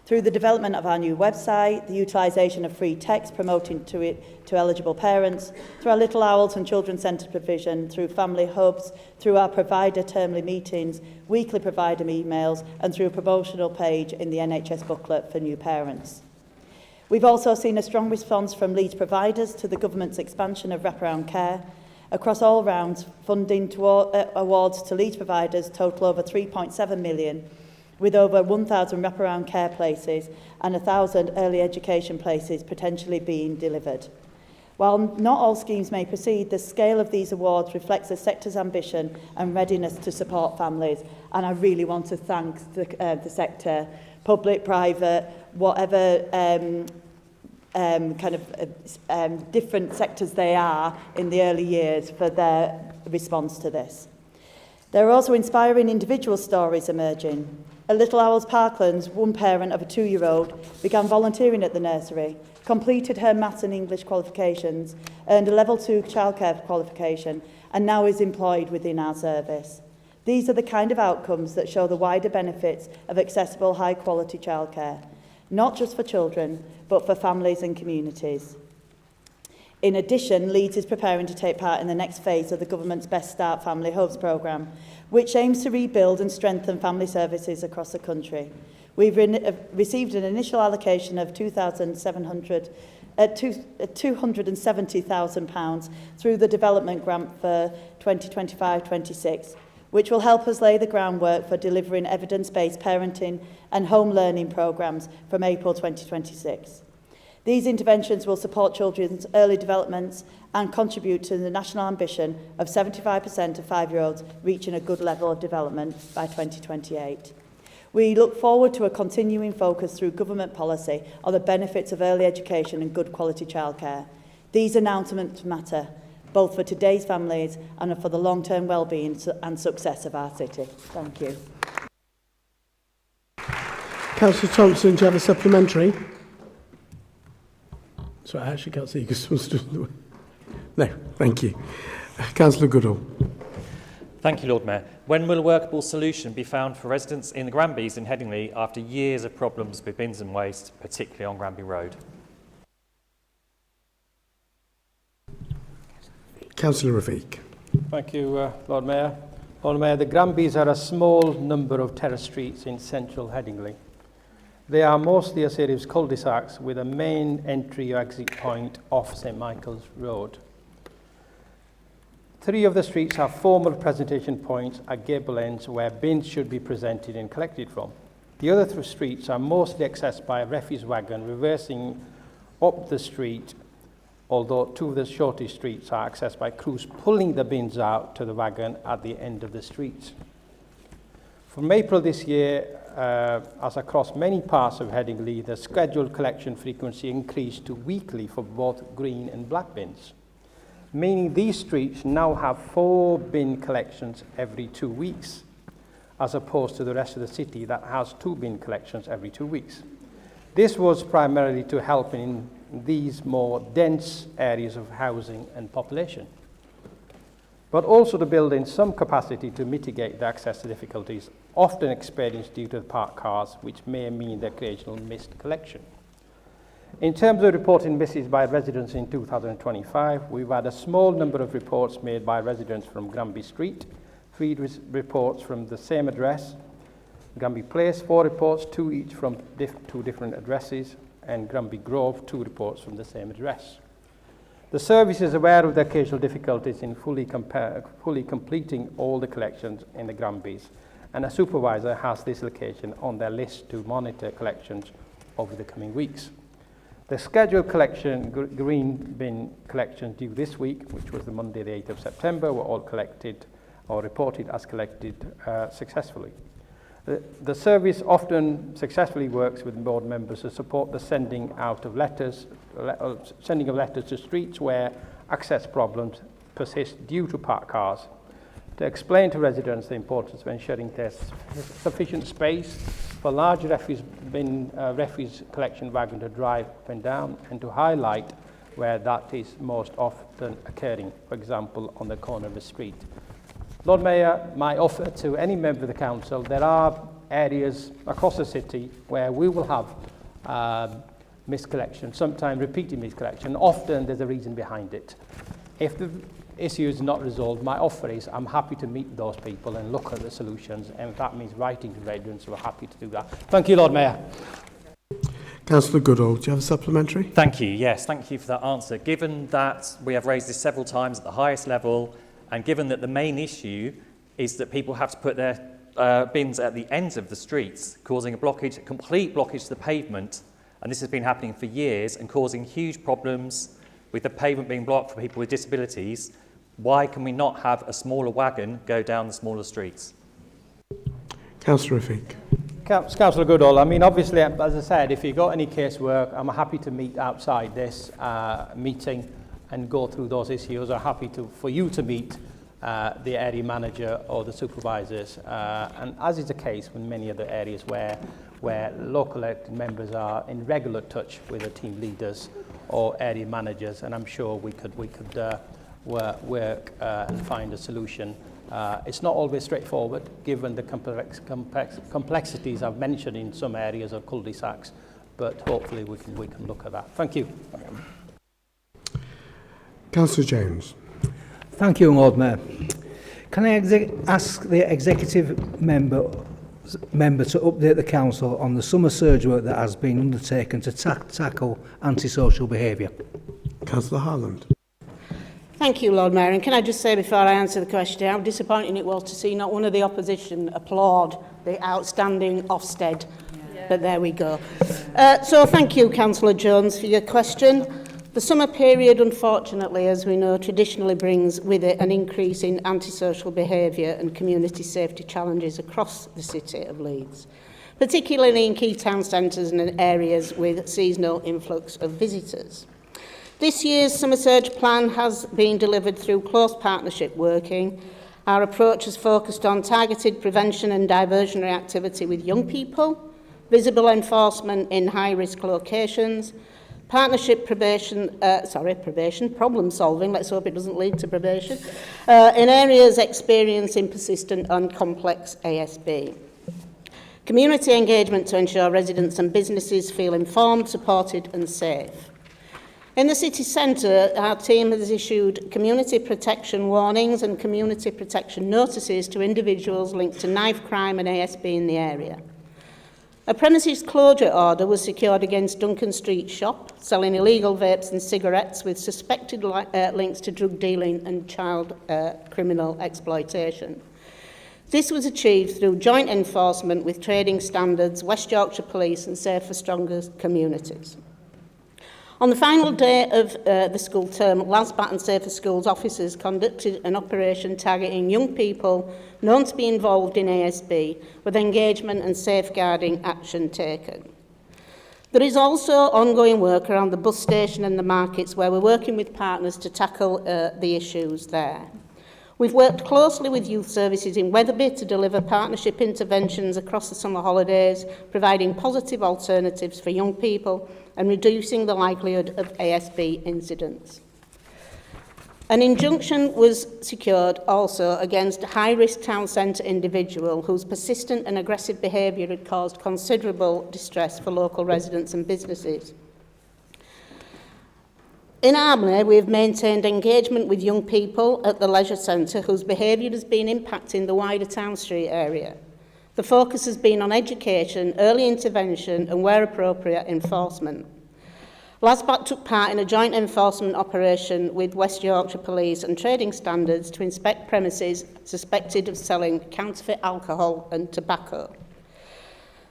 Through the development of our new website, the utilisation of free text promoting to eligible parents, through our Little Owls and Children's Centre provision, through family hubs, through our provider termly meetings, weekly provider emails, and through a promotional page in the NHS booklet for new parents. We've also seen a strong response from Leeds providers to the government's expansion of wraparound care. Across all rounds, funding awards to Leeds providers total over 3.7 million, with over 1,000 wraparound care places and 1,000 early education places potentially being delivered. While not all schemes may proceed, the scale of these awards reflects the sector's ambition and readiness to support families, and I really want to thank the sector, public, private, whatever different sectors they are in the early years for their response to this. There are also inspiring individual stories emerging. At Little Owls Parklands, one parent of a 2-year-old began volunteering at the nursery, completed her maths and English qualifications, earned a level 2 childcare qualification, and now is employed within our service. These are the kind of outcomes that show the wider benefits of accessible, high-quality childcare, not just for children, but for families and communities. In addition, Leeds is preparing to take part in the next phase of the government's Best Start Family Hubs programme, which aims to rebuild and strengthen family services across the country. We've received an initial allocation of £270,000 through the development grant for 2025-26, which will help us lay the groundwork for delivering evidence-based parenting and home learning programmes from April 2026. These interventions will support children's early developments and contribute to the national ambition of 75% of 5-year-olds reaching a good level of development by 2028. We look forward to a continuing focus through government policy on the benefits of early education and good quality childcare. These announcements matter, both for today's families and for the long-term well-being and success of our city. Thank you. Councillor Thompson, do you have a supplementary? So I actually can't see you because someone's stood in the way. No, thank you. Councillor Goodall. Thank you, Lord Mayor. When will a workable solution be found for residents in the Granbys in Headingley after years of problems with bins and waste, particularly on Granby Road? Councillor Rafiq. Thank you, Lord Mayor. Lord Mayor, the Granbys are a small number of terrace streets in central Headingley. They are mostly a series of cul-de-sacs with a main entry or exit point off St Michael's Road. 3 of the streets have formal presentation points at gable ends where bins should be presented and collected from. The other 3 streets are mostly accessed by a refuse wagon reversing up the street, although 2 of the shortest streets are accessed by crews pulling the bins out to the wagon at the end of the streets. From April this year, as across many parts of Headingley, the scheduled collection frequency increased to weekly for both green and black bins, meaning these streets now have 4 bin collections every 2 weeks, as opposed to the rest of the city that has 2 bin collections every 2 weeks. This was primarily to help in these more dense areas of housing and population, but also to build in some capacity to mitigate the access difficulties often experienced due to the parked cars, which may mean the occasional missed collection. In terms of reporting misses by residents in 2025, we've had a small number of reports made by residents from Granby Street, 3 reports from the same address, Granby Place, 4 reports, 2 each from 2 different addresses, and Granby Grove, 2 reports from the same address. The service is aware of the occasional difficulties in fully completing all the collections in the Granbys, and a supervisor has this location on their list to monitor collections over the coming weeks. The scheduled green bin collections due this week, which was the Monday the 8th of September, were all collected or reported as collected successfully. The service often successfully works with board members to support the sending of letters to streets where access problems persist due to parked cars, to explain to residents the importance of ensuring there's sufficient space for large refuse collection wagon to drive up and down, and to highlight where that is most often occurring, for example, on the corner of the street. Lord Mayor, my offer to any member of the council, there are areas across the city where we will have miscollection, sometimes repeated miscollection. Often there's a reason behind it. If the issue is not resolved, my offer is I'm happy to meet those people and look at the solutions, and if that means writing to residents, we're happy to do that. Thank you, Lord Mayor. Councillor Goodall, do you have a supplementary? Thank you. Yes, thank you for that answer. Given that we have raised this several times at the highest level, and given that the main issue is that people have to put their bins at the ends of the streets, causing a blockage, a complete blockage to the pavement, and this has been happening for years and causing huge problems with the pavement being blocked for people with disabilities, why can we not have a smaller wagon go down the smaller streets? Councillor Rafiq. Councillor Goodall, I mean, obviously, as I said, if you've got any casework, I'm happy to meet outside this meeting and go through those issues. I'm happy for you to meet the area manager or the supervisors. And as is the case with many other areas where local elected members are in regular touch with the team leaders or area managers, and I'm sure we could work and find a solution. It's not always straightforward, given the complexities I've mentioned in some areas of cul-de-sacs, but hopefully we can look at that. Thank you. Councillor Jones. Thank you, Lord Mayor. Can I ask the executive member to update the council on the summer surge work that has been undertaken to tackle antisocial behaviour? Councillor Harland. Thank you, Lord Mayor. And can I just say before I answer the question how disappointing it was to see not one of the opposition applaud the outstanding Ofsted. Yeah. But there we go. So thank you, Councillor Jones, for your question. The summer period, unfortunately, as we know, traditionally brings with it an increase in antisocial behaviour and community safety challenges across the city of Leeds, particularly in key town centres and in areas with seasonal influx of visitors. This year's Summer Surge Plan has been delivered through close partnership working. Our approach is focused on targeted prevention and diversionary activity with young people, visible enforcement in high-risk locations, partnership probation, problem solving, let's hope it doesn't lead to probation, in areas experiencing persistent and complex ASB. Community engagement to ensure residents and businesses feel informed, supported and safe. In the city centre, our team has issued community protection warnings and community protection notices to individuals linked to knife crime and ASB in the area. A premises closure order was secured against Duncan Street shop, selling illegal vapes and cigarettes with suspected links to drug dealing and child criminal exploitation. This was achieved through joint enforcement with Trading Standards, West Yorkshire Police and Safer Stronger Communities. On the final day of the school term, Baton Safer Schools officers conducted an operation targeting young people known to be involved in ASB, with engagement and safeguarding action taken. There is also ongoing work around the bus station and the markets where we're working with partners to tackle the issues there. We've worked closely with youth services in Wetherby to deliver partnership interventions across the summer holidays, providing positive alternatives for young people and reducing the likelihood of ASB incidents. An injunction was secured also against a high-risk town centre individual whose persistent and aggressive behaviour had caused considerable distress for local residents and businesses. In Armley, we have maintained engagement with young people at the leisure centre whose behaviour has been impacting the wider Town Street area. The focus has been on education, early intervention and, where appropriate, enforcement. LASBAT took part in a joint enforcement operation with West Yorkshire Police and Trading Standards to inspect premises suspected of selling counterfeit alcohol and tobacco.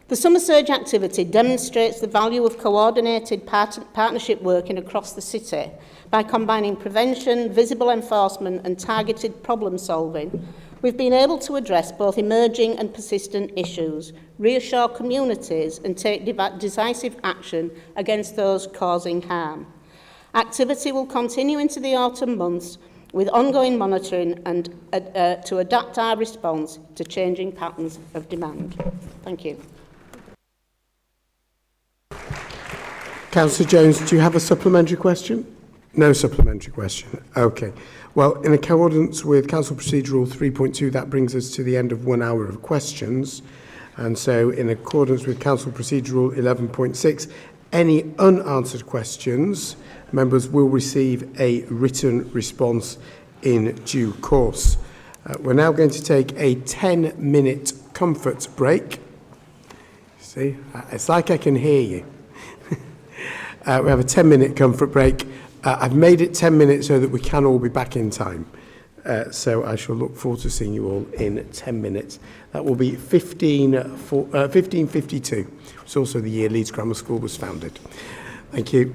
The Summer Surge activity demonstrates the value of coordinated partnership working across the city by combining prevention, visible enforcement and targeted problem solving. We've been able to address both emerging and persistent issues, reassure communities and take decisive action against those causing harm. Activity will continue into the autumn months with ongoing monitoring and to adapt our response to changing patterns of demand. Thank you. Councillor Jones, do you have a supplementary question? No supplementary question. Okay. Well, in accordance with Council Procedure Rule 3.2, that brings us to the end of 1 hour of questions. And so, in accordance with Council Procedure Rule 11.6, any unanswered questions, members will receive a written response in due course. We're now going to take a 10-minute comfort break. See, it's like I can hear you. We have a 10-minute comfort break. I've made it 10 minutes so that we can all be back in time. So I shall look forward to seeing you all in 10 minutes. That will be 1552. It's also the year Leeds Grammar School was founded. Thank you.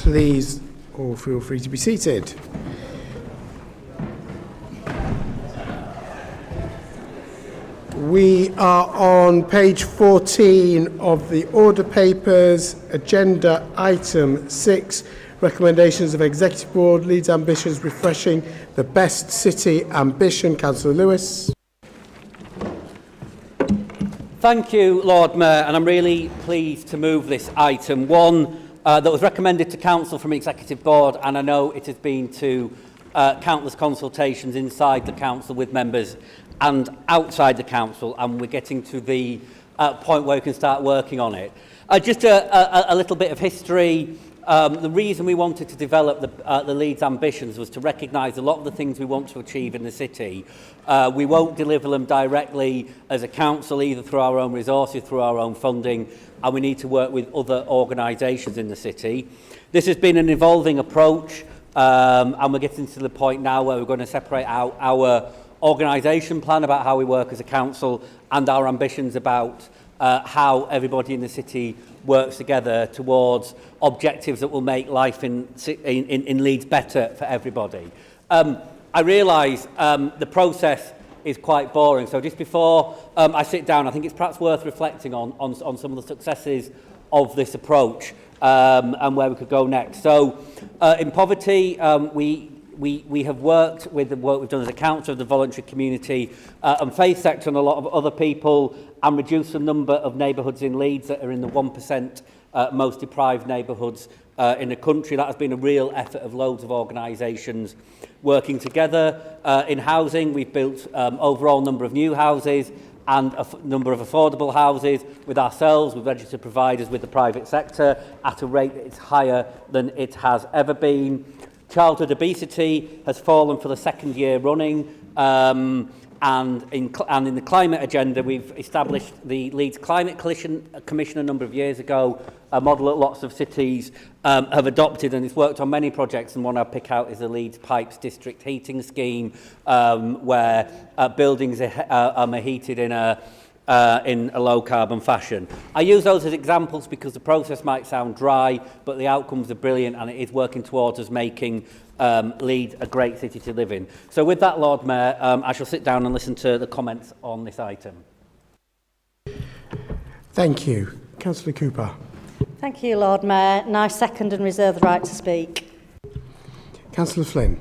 please all feel free to be seated. We are on page 14 of the order papers, agenda item 6, recommendations of Executive Board, Leeds Ambitions, refreshing the best city ambition. Councillor Lewis. Thank you, Lord Mayor, and I'm really pleased to move this item. One that was recommended to Council from Executive Board, and I know it has been to countless consultations inside the Council with members and outside the Council, and we're getting to the point where we can start working on it. Just a little bit of history. The reason we wanted to develop the Leeds ambitions was to recognise a lot of the things we want to achieve in the city. We won't deliver them directly as a council, either through our own resources, through our own funding, and we need to work with other organisations in the city. This has been an evolving approach, and we're getting to the point now where we're going to separate out our organisation plan about how we work as a council and our ambitions about how everybody in the city works together towards objectives that will make life in Leeds better for everybody. I realise the process is quite boring, so just before I sit down, I think it's perhaps worth reflecting on some of the successes of this approach and where we could go next. So in poverty, we have worked with the work we've done as a council of the voluntary community and faith sector and a lot of other people, and reduced the number of neighbourhoods in Leeds that are in the 1% most deprived neighbourhoods in the country. That has been a real effort of loads of organisations working together. In housing, we've built overall number of new houses and a number of affordable houses with ourselves, with registered providers, with the private sector at a rate that is higher than it has ever been. Childhood obesity has fallen for the second year running, and in the climate agenda, we've established the Leeds Climate Commission a number of years ago, a model that lots of cities have adopted, and it's worked on many projects, and one I pick out is the Leeds Pipes District Heating Scheme, where buildings are heated in a low carbon fashion. I use those as examples because the process might sound dry, but the outcomes are brilliant, and it is working towards us making Leeds a great city to live in. So with that, Lord Mayor, I shall sit down and listen to the comments on this item. Thank you. Councillor Cooper. Thank you, Lord Mayor. And I second and reserve the right to speak. Councillor Flynn.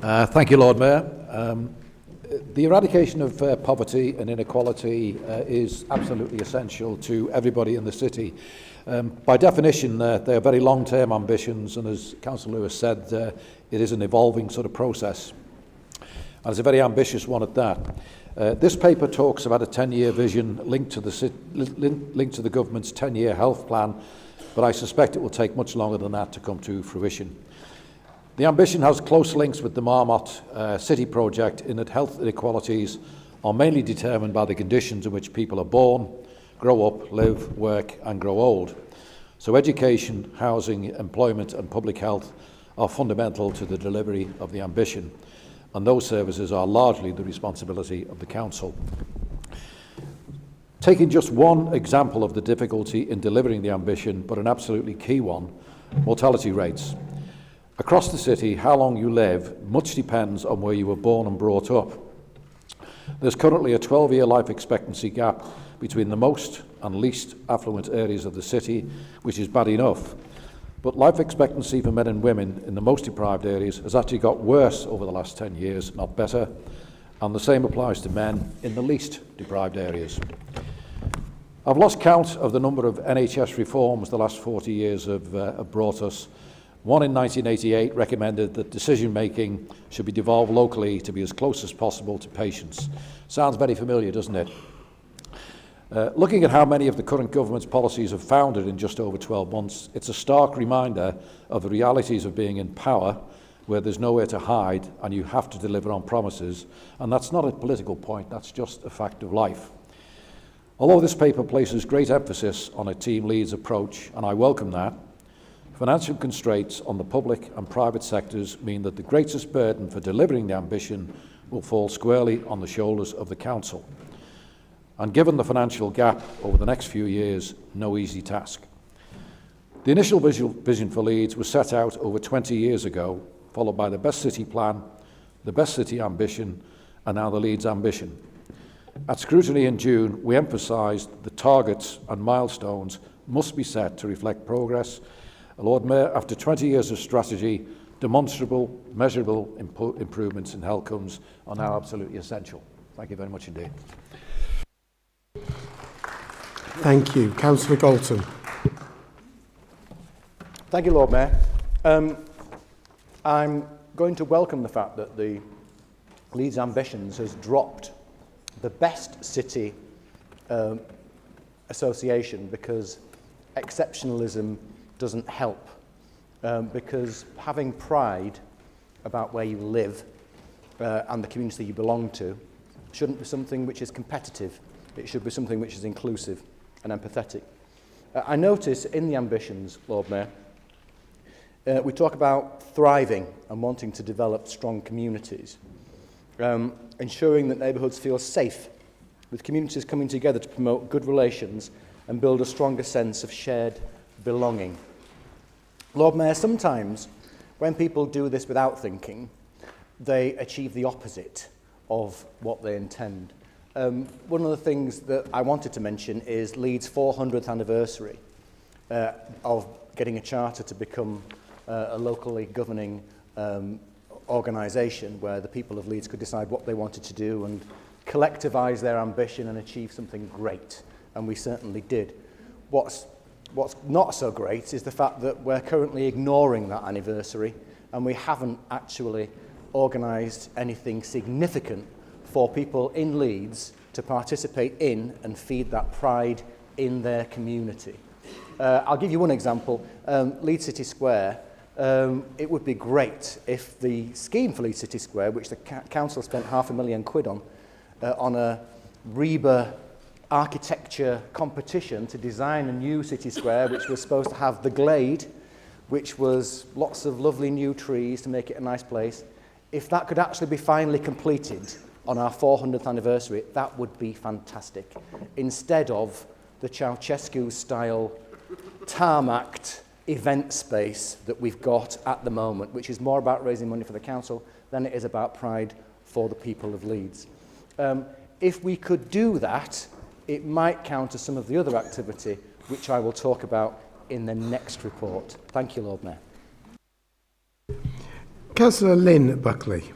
Thank you, Lord Mayor. The eradication of poverty and inequality is absolutely essential to everybody in the city. By definition, they are very long-term ambitions, and as Councillor Lewis said, it is an evolving sort of process. And it's a very ambitious one at that. This paper talks about a 10-year vision linked to the government's 10-year health plan, but I suspect it will take much longer than that to come to fruition. The ambition has close links with the Marmot City project in that health inequalities are mainly determined by the conditions in which people are born, grow up, live, work and grow old. So education, housing, employment and public health are fundamental to the delivery of the ambition, and those services are largely the responsibility of the Council. Taking just one example of the difficulty in delivering the ambition, but an absolutely key one, mortality rates. Across the city, how long you live much depends on where you were born and brought up. There's currently a 12-year life expectancy gap between the most and least affluent areas of the city, which is bad enough. But life expectancy for men and women in the most deprived areas has actually got worse over the last 10 years, not better. And the same applies to men in the least deprived areas. I've lost count of the number of NHS reforms the last 40 years have brought us. One in 1988 recommended that decision-making should be devolved locally to be as close as possible to patients. Sounds very familiar, doesn't it? Looking at how many of the current government's policies have foundered in just over 12 months, it's a stark reminder of the realities of being in power, where there's nowhere to hide and you have to deliver on promises. And that's not a political point, that's just a fact of life. Although this paper places great emphasis on a Team Leeds approach, and I welcome that, financial constraints on the public and private sectors mean that the greatest burden for delivering the ambition will fall squarely on the shoulders of the Council. And given the financial gap over the next few years, no easy task. The initial vision for Leeds was set out over 20 years ago, followed by the Best City Plan, the Best City Ambition, and now the Leeds Ambition. At scrutiny in June, we emphasised the targets and milestones must be set to reflect progress. Lord Mayor, after 20 years of strategy, demonstrable, measurable improvements in outcomes are now absolutely essential. Thank you very much indeed. Thank you. Councillor Galton. Thank you, Lord Mayor. I'm going to welcome the fact that the Leeds Ambitions has dropped the Best City Association because exceptionalism doesn't help. Because having pride about where you live and the community you belong to shouldn't be something which is competitive. It should be something which is inclusive and empathetic. I notice in the ambitions, Lord Mayor, we talk about thriving and wanting to develop strong communities, ensuring that neighbourhoods feel safe, with communities coming together to promote good relations and build a stronger sense of shared belonging. Lord Mayor, sometimes when people do this without thinking, they achieve the opposite of what they intend. One of the things that I wanted to mention is Leeds' 400th anniversary of getting a charter to become a locally governing organisation where the people of Leeds could decide what they wanted to do and collectivise their ambition and achieve something great, and we certainly did. What's not so great is the fact that we're currently ignoring that anniversary and we haven't actually organised anything significant for people in Leeds to participate in and feed that pride in their community. I'll give you one example. Leeds City Square. It would be great if the scheme for Leeds City Square, which the council spent £500,000 on a REBA architecture competition to design a new city square, which was supposed to have the glade, which was lots of lovely new trees to make it a nice place. If that could actually be finally completed on our 400th anniversary, that would be fantastic. Instead of the Ceausescu-style tarmacked event space that we've got at the moment, which is more about raising money for the council than it is about pride for the people of Leeds. If we could do that, it might counter some of the other activity, which I will talk about in the next report. Thank you, Lord Mayor. Councillor Lynn Buckley.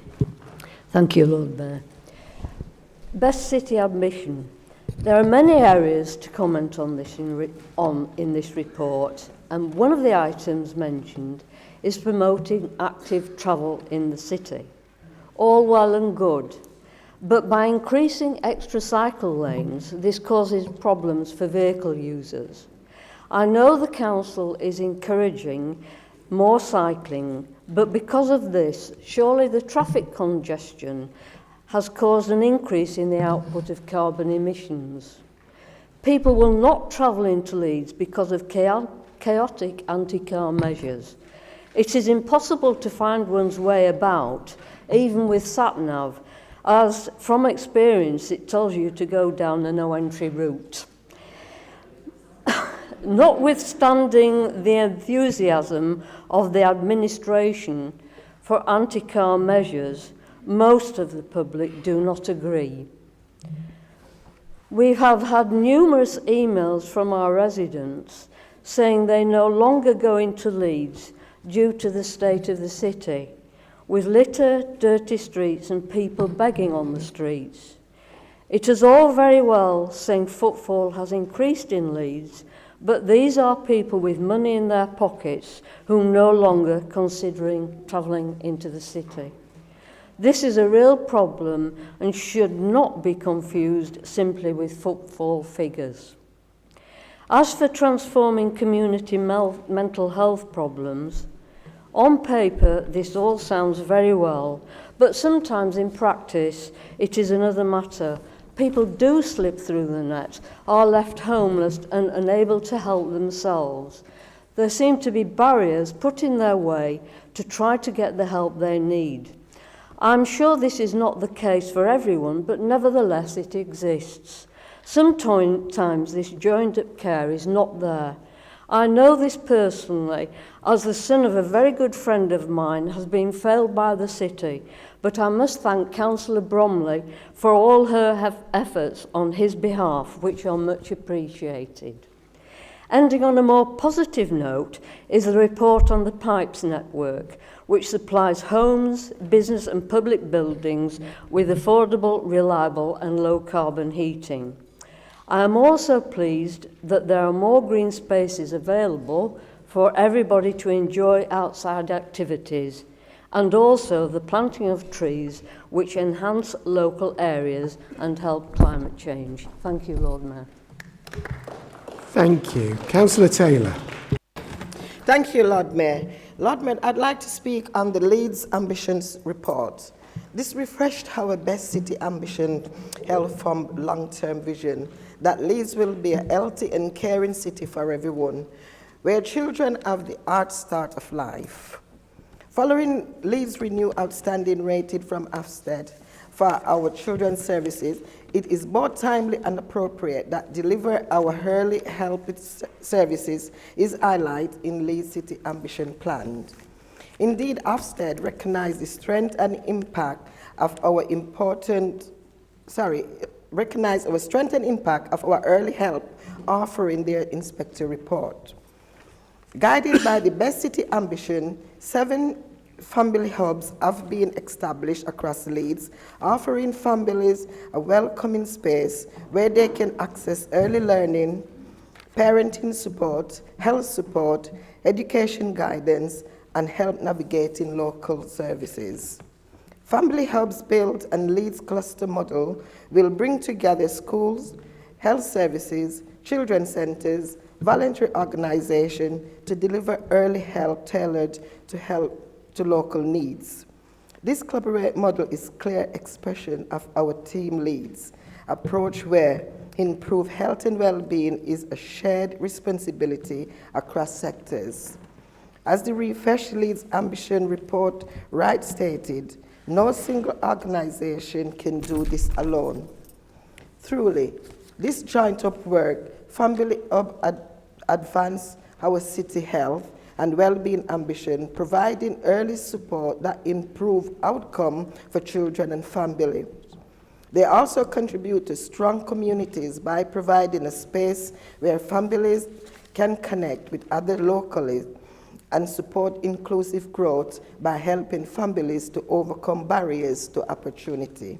Thank you, Lord Mayor. Best City Ambition. There are many areas to comment on this in this report, and one of the items mentioned is promoting active travel in the city. All well and good, but by increasing extra cycle lanes, this causes problems for vehicle users. I know the council is encouraging more cycling, but because of this, surely the traffic congestion has caused an increase in the output of carbon emissions. People will not travel into Leeds because of chaotic anti-car measures. It is impossible to find one's way about, even with sat-nav, as from experience it tells you to go down a no-entry route. Notwithstanding the enthusiasm of the administration for anti-car measures, most of the public do not agree. We have had numerous emails from our residents saying they no longer go into Leeds due to the state of the city, with litter, dirty streets and people begging on the streets. It is all very well saying footfall has increased in Leeds, but these are people with money in their pockets who are no longer considering travelling into the city. This is a real problem and should not be confused simply with footfall figures. As for transforming community mental health problems, on paper this all sounds very well, but sometimes in practice it is another matter. People do slip through the net, are left homeless and unable to help themselves. There seem to be barriers put in their way to try to get the help they need. I'm sure this is not the case for everyone, but nevertheless it exists. Sometimes this joined-up care is not there, I know this personally, as the son of a very good friend of mine has been failed by the city, but I must thank Councillor Bromley for all her efforts on his behalf, which are much appreciated. Ending on a more positive note is the report on the Pipes network, which supplies homes, business and public buildings with affordable, reliable and low-carbon heating. I am also pleased that there are more green spaces available for everybody to enjoy outside activities, and also the planting of trees which enhance local areas and help climate change. Thank you, Lord Mayor. Thank you. Councillor Taylor. Thank you, Lord Mayor. Lord Mayor, I'd like to speak on the Leeds Ambitions report. This refreshed our best city ambition held from long-term vision that Leeds will be a healthy and caring city for everyone, where children have the art start of life. Following Leeds' renewed outstanding rating from Ofsted for our children's services, it is both timely and appropriate that deliver our early help services is highlighted in Leeds City Ambition Plan. Indeed, Ofsted recognized the strength and impact of our recognize our strength and impact of our early help offering their inspector report. Guided by the best city ambition, 7 family hubs have been established across Leeds, offering families a welcoming space where they can access early learning, parenting support, health support, education guidance, and help navigating local services. Family hubs built and Leeds cluster model will bring together schools, health services, children's centres, voluntary organisation to deliver early help tailored to local needs. This collaborative model is clear expression of our Team Leeds approach where improved health and well-being is a shared responsibility across sectors. As the refreshed Leeds Ambition report right stated, no single organisation can do this alone. Truly, this joint up work, Family Hub advance our city health and well-being ambition, providing early support that improve outcome for children and families. They also contribute to strong communities by providing a space where families can connect with other locally and support inclusive growth by helping families to overcome barriers to opportunity.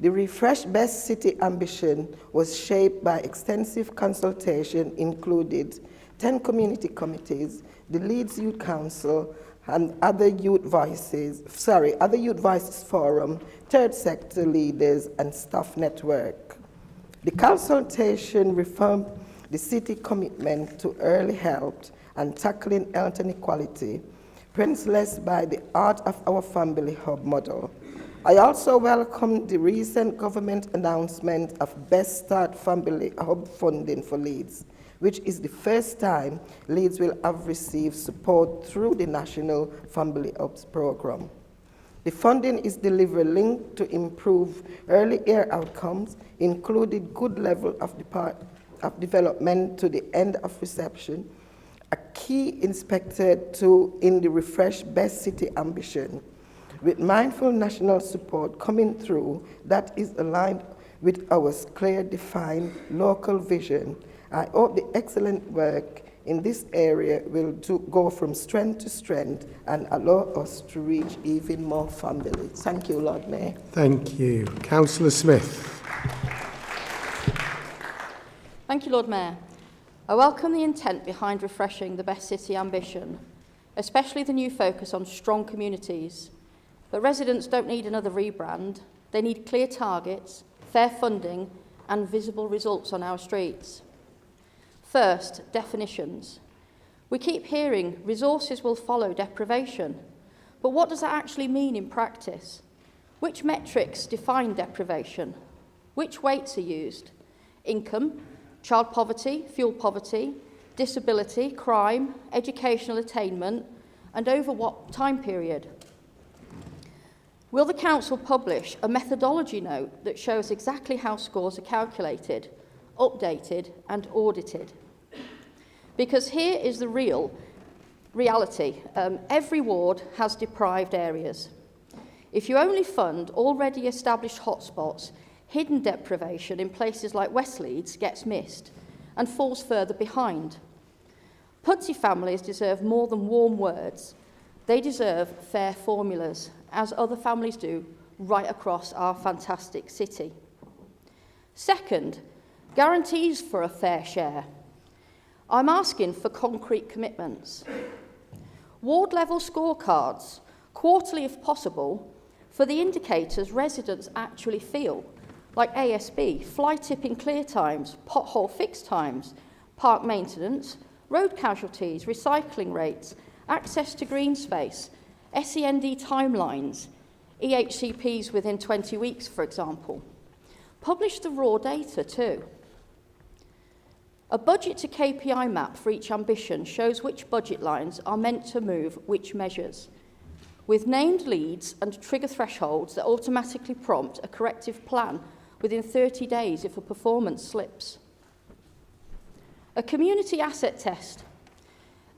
The refreshed Best City Ambition was shaped by extensive consultation, included 10 community committees, the Leeds Youth Council, and other youth voices forum, third sector leaders, and staff network. The consultation reaffirmed the city commitment to early help and tackling health inequality, principles by the art of our family hub model. I also welcome the recent government announcement of Best Start Family Hub funding for Leeds, which is the first time Leeds will have received support through the National Family Hubs program. The funding is delivered linked to improve early year outcomes, including good level of development to the end of reception, a key inspected to in the refreshed Best City Ambition, with mindful national support coming through that is aligned with our clear defined local vision. I hope the excellent work in this area will go from strength to strength and allow us to reach even more families. Thank you, Lord Mayor. Thank you. Councillor Smith. Thank you, Lord Mayor. I welcome the intent behind refreshing the Best City Ambition, especially the new focus on strong communities. But residents don't need another rebrand. They need clear targets, fair funding, and visible results on our streets. First, definitions. We keep hearing resources will follow deprivation. But what does that actually mean in practice? Which metrics define deprivation? Which weights are used? Income, child poverty, fuel poverty, disability, crime, educational attainment, and over what time period? Will the Council publish a methodology note that shows exactly how scores are calculated, updated and audited? Because here is the reality. Every ward has deprived areas. If you only fund already established hotspots, hidden deprivation in places like West Leeds gets missed and falls further behind. Pudsey families deserve more than warm words. They deserve fair formulas, as other families do right across our fantastic city. Second, guarantees for a fair share. I'm asking for concrete commitments. Ward-level scorecards, quarterly if possible, for the indicators residents actually feel, like ASB, fly tipping clear times, pothole fix times, park maintenance, road casualties, recycling rates, access to green space, SEND timelines, EHCPs within 20 weeks, for example. Publish the raw data too. A budget to KPI map for each ambition shows which budget lines are meant to move which measures, with named leads and trigger thresholds that automatically prompt a corrective plan within 30 days if a performance slips. A community asset test.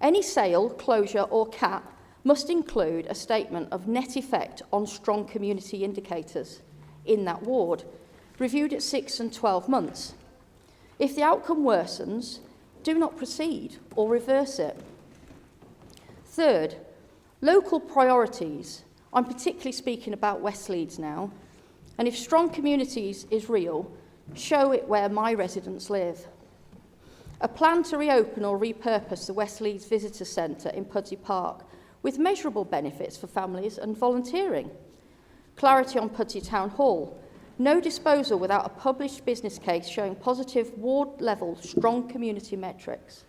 Any sale, closure or cap must include a statement of net effect on strong community indicators in that ward, reviewed at 6 and 12 months. If the outcome worsens, do not proceed or reverse it. Third, local priorities. I'm particularly speaking about West Leeds now. And if strong communities is real, show it where my residents live. A plan to reopen or repurpose the West Leeds Visitor Centre in Pudsey Park with measurable benefits for families and volunteering. Clarity on Pudsey Town Hall. No disposal without a published business case showing positive ward-level strong community metrics.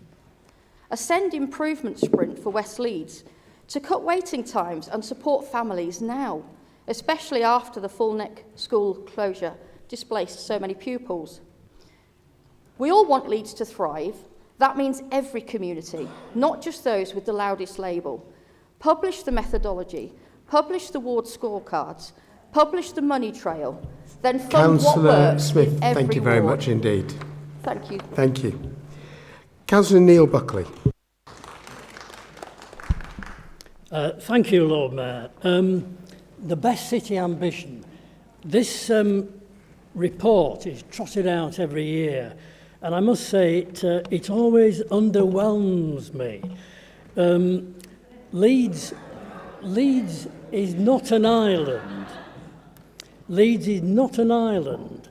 A SEND improvement sprint for West Leeds to cut waiting times and support families now, especially after the full neck school closure displaced so many pupils. We all want Leeds to thrive. That means every community, not just those with the loudest label. Publish the methodology, publish the ward scorecards, publish the money trail, then fund what works Smith, in every thank you very ward. much indeed. Thank you. Thank you. Councillor Neil Buckley. Thank you, Lord Mayor. The best city ambition. This report is trotted out every year, and I must say it always underwhelms me. Leeds is not an island. Leeds is not an island,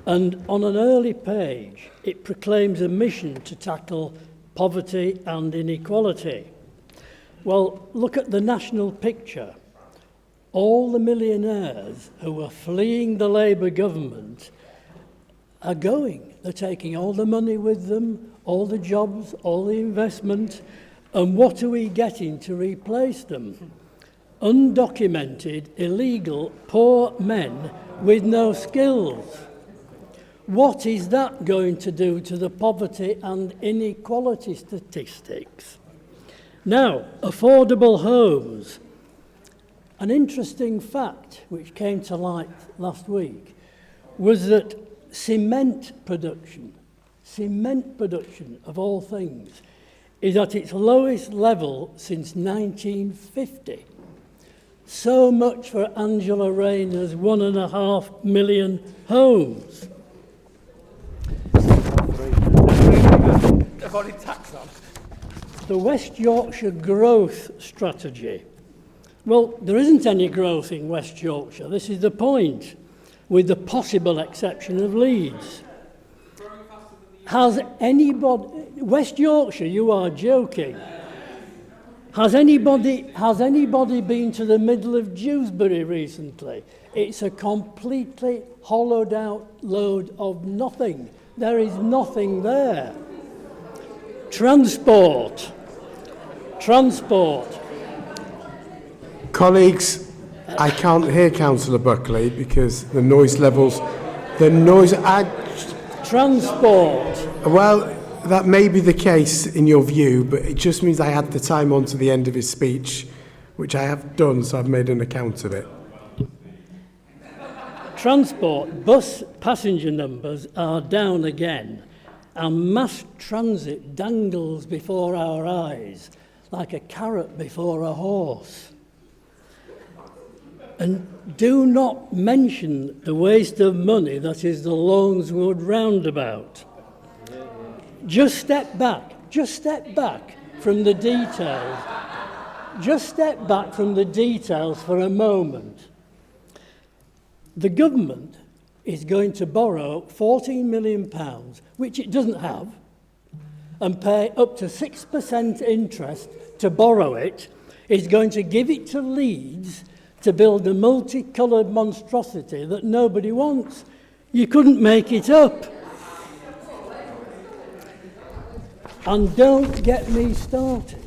and on an early page it proclaims a mission to tackle poverty and inequality. Well, look at the national picture. All the millionaires who are fleeing the Labour government are going. They're taking all the money with them, all the jobs, all the investment, and what are we getting to replace them? Undocumented, illegal, poor men with no skills. What is that going to do to the poverty and inequality statistics? Now, affordable homes. An interesting fact which came to light last week was that cement production of all things, is at its lowest level since 1950. So much for Angela Rayner's 1.5 million homes. The West Yorkshire Growth Strategy. Well, there isn't any growth in West Yorkshire. This is the point, with the possible exception of Leeds. Has anybody... West Yorkshire, you are joking. Has anybody been to the middle of Dewsbury recently? It's a completely hollowed out load of nothing. There is nothing there. Transport. Colleagues, I can't hear Councillor Buckley because the noise levels... Transport. Well, that may be the case in your view, but it just means I had the time on to the end of his speech, which I have done, so I've made an account of it. Transport, bus passenger numbers are down again, and mass transit dangles before our eyes like a carrot before a horse. And do not mention the waste of money that is the Longswood roundabout. Just step back from the details. Just step back from the details for a moment. The government is going to borrow £14 million, which it doesn't have, and pay up to 6% interest to borrow it, is going to give it to Leeds to build a multicoloured monstrosity that nobody wants. You couldn't make it up. And don't get me started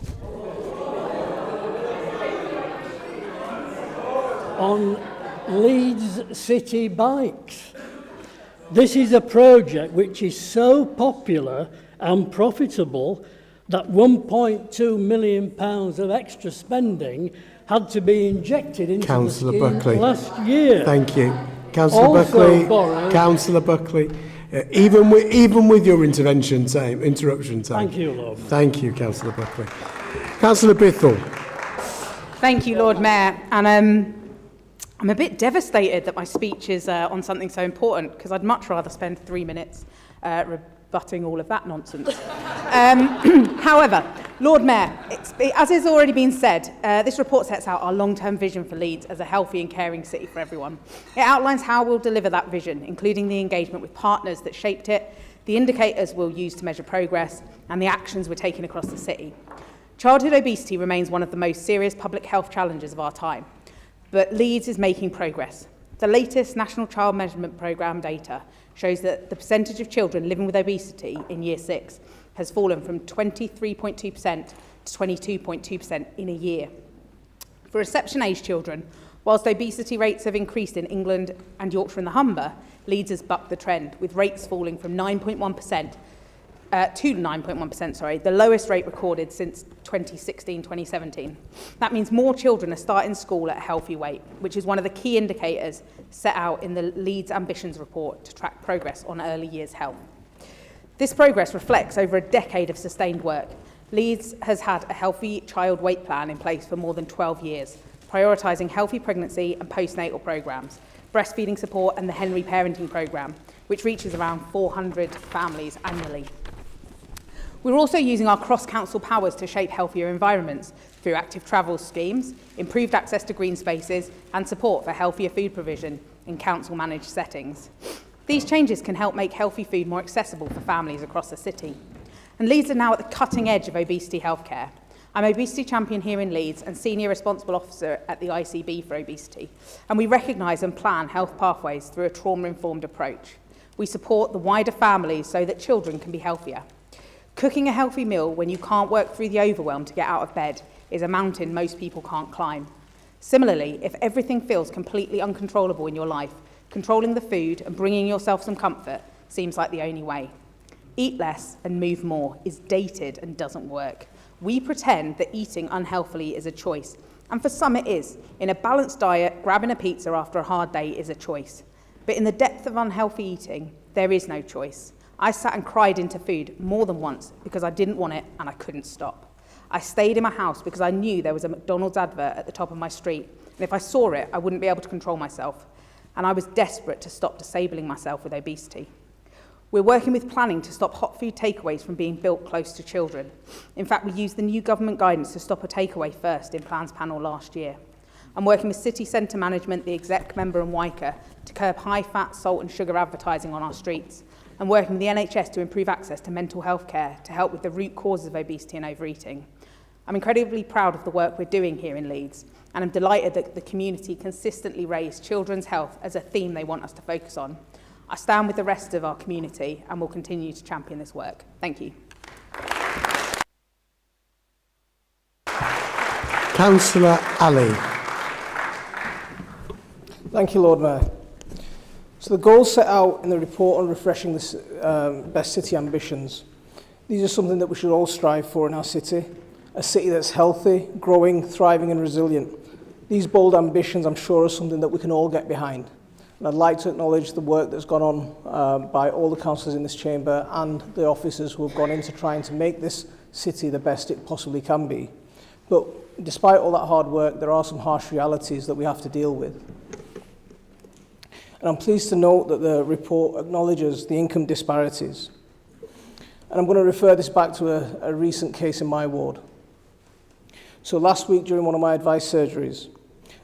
on Leeds City bikes. This is a project which is so popular and profitable that £1.2 million of extra spending had to be injected into Councillor the scheme Buckley. last year. Thank you. Councillor Also Buckley. borrowed- Councillor Buckley. Even with your interruption time. Thank you, Lord. Thank you, Councillor Buckley. Councillor Bithell. Thank you, Lord Mayor. And I'm a bit devastated that my speech is on something so important, because I'd much rather spend 3 minutes rebutting all of that nonsense. However, Lord Mayor, as has already been said, this report sets out our long-term vision for Leeds as a healthy and caring city for everyone. It outlines how we'll deliver that vision, including the engagement with partners that shaped it, the indicators we'll use to measure progress, and the actions we're taking across the city. Childhood obesity remains one of the most serious public health challenges of our time, but Leeds is making progress. The latest National Child Measurement Programme data shows that the percentage of children living with obesity in Year 6 has fallen from 23.2% to 22.2% in a year. For reception-age children, whilst obesity rates have increased in England and Yorkshire and the Humber, Leeds has bucked the trend, with rates falling from 9.1% to 9.1%, the lowest rate recorded since 2016-2017. That means more children are starting school at a healthy weight, which is one of the key indicators set out in the Leeds Ambitions report to track progress on early years health. This progress reflects over a decade of sustained work. Leeds has had a healthy child weight plan in place for more than 12 years, prioritising healthy pregnancy and postnatal programmes, breastfeeding support and the Henry Parenting Programme, which reaches around 400 families annually. We're also using our cross-council powers to shape healthier environments through active travel schemes, improved access to green spaces, and support for healthier food provision in council-managed settings. These changes can help make healthy food more accessible for families across the city. And Leeds are now at the cutting edge of obesity healthcare. I'm obesity champion here in Leeds and senior responsible officer at the ICB for obesity. And we recognise and plan health pathways through a trauma-informed approach. We support the wider families so that children can be healthier. Cooking a healthy meal when you can't work through the overwhelm to get out of bed is a mountain most people can't climb. Similarly, if everything feels completely uncontrollable in your life, controlling the food and bringing yourself some comfort seems like the only way. Eat less and move more is dated and doesn't work. We pretend that eating unhealthily is a choice, and for some it is. In a balanced diet, grabbing a pizza after a hard day is a choice. But in the depth of unhealthy eating, there is no choice. I sat and cried into food more than once because I didn't want it and I couldn't stop. I stayed in my house because I knew there was a McDonald's advert at the top of my street, and if I saw it, I wouldn't be able to control myself. And I was desperate to stop disabling myself with obesity. We're working with planning to stop hot food takeaways from being built close to children. In fact, we used the new government guidance to stop a takeaway first in Plans Panel last year. I'm working with City Centre Management, the exec member and WICA to curb high-fat, salt and sugar advertising on our streets. I'm working with the NHS to improve access to mental health care to help with the root causes of obesity and overeating. I'm incredibly proud of the work we're doing here in Leeds, and I'm delighted that the community consistently raise children's health as a theme they want us to focus on. I stand with the rest of our community and will continue to champion this work. Thank you. Councillor Ali. Thank you, Lord Mayor. So the goals set out in the report on refreshing the best city ambitions, these are something that we should all strive for in our city, a city that's healthy, growing, thriving and resilient. These bold ambitions, I'm sure, are something that we can all get behind. And I'd like to acknowledge the work that's gone on by all the councillors in this chamber and the officers who have gone into trying to make this city the best it possibly can be. But despite all that hard work, there are some harsh realities that we have to deal with. And I'm pleased to note that the report acknowledges the income disparities. And I'm going to refer this back to a recent case in my ward. So last week, during one of my advice surgeries,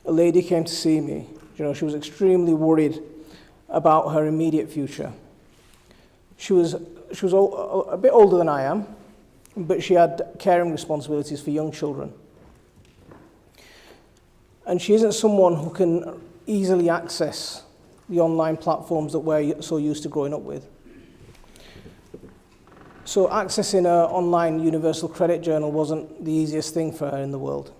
a lady came to see me. She was extremely worried about her immediate future. She was a bit older than I am, but she had caring responsibilities for young children. And she isn't someone who can easily access the online platforms that we're so used to growing up with. So accessing an online universal credit journal wasn't the easiest thing for her in the world.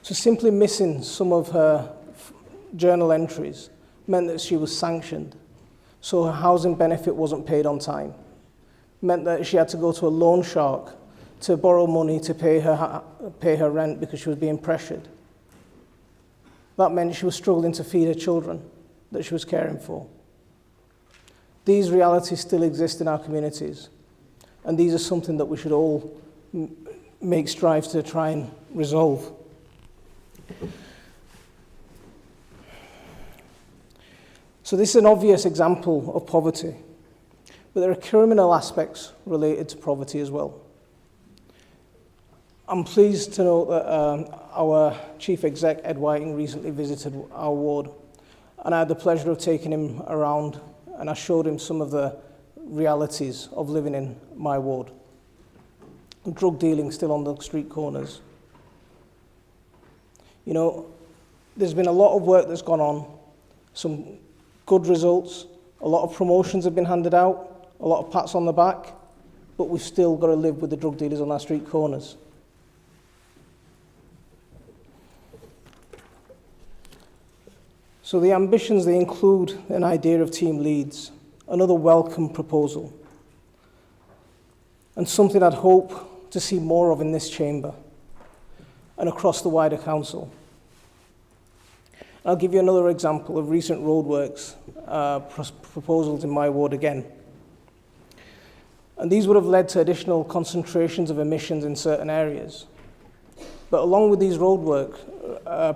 So simply missing some of her journal entries meant that she was sanctioned. So her housing benefit wasn't paid on time. Meant that she had to go to a loan shark to borrow money to pay her rent because she was being pressured. That meant she was struggling to feed her children that she was caring for. These realities still exist in our communities, and these are something that we should all make strives to try and resolve. So this is an obvious example of poverty, but there are criminal aspects related to poverty as well. I'm pleased to note that our Chief Exec, Ed Whiting, recently visited our ward, and I had the pleasure of taking him around, and I showed him some of the realities of living in my ward. Drug dealing still on the street corners. There's been a lot of work that's gone on, some good results, a lot of promotions have been handed out, a lot of pats on the back, but we've still got to live with the drug dealers on our street corners. So the ambitions, they include an idea of Team Leeds, another welcome proposal, and something I'd hope to see more of in this chamber and across the wider council. I'll give you another example of recent roadworks proposals in my ward again. And these would have led to additional concentrations of emissions in certain areas. But along with these roadwork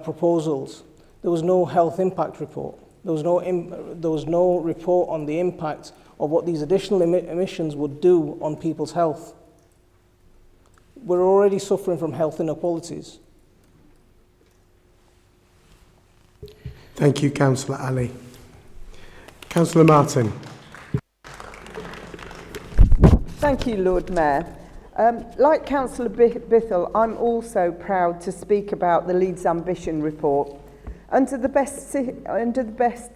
proposals, there was no health impact report. There was no report on the impact of what these additional emissions would do on people's health. We're already suffering from health inequalities. Thank you, Councillor Ali. Councillor Martin. Thank you, Lord Mayor. Like Councillor Bithell, I'm also proud to speak about the Leeds Ambition report. Under the Best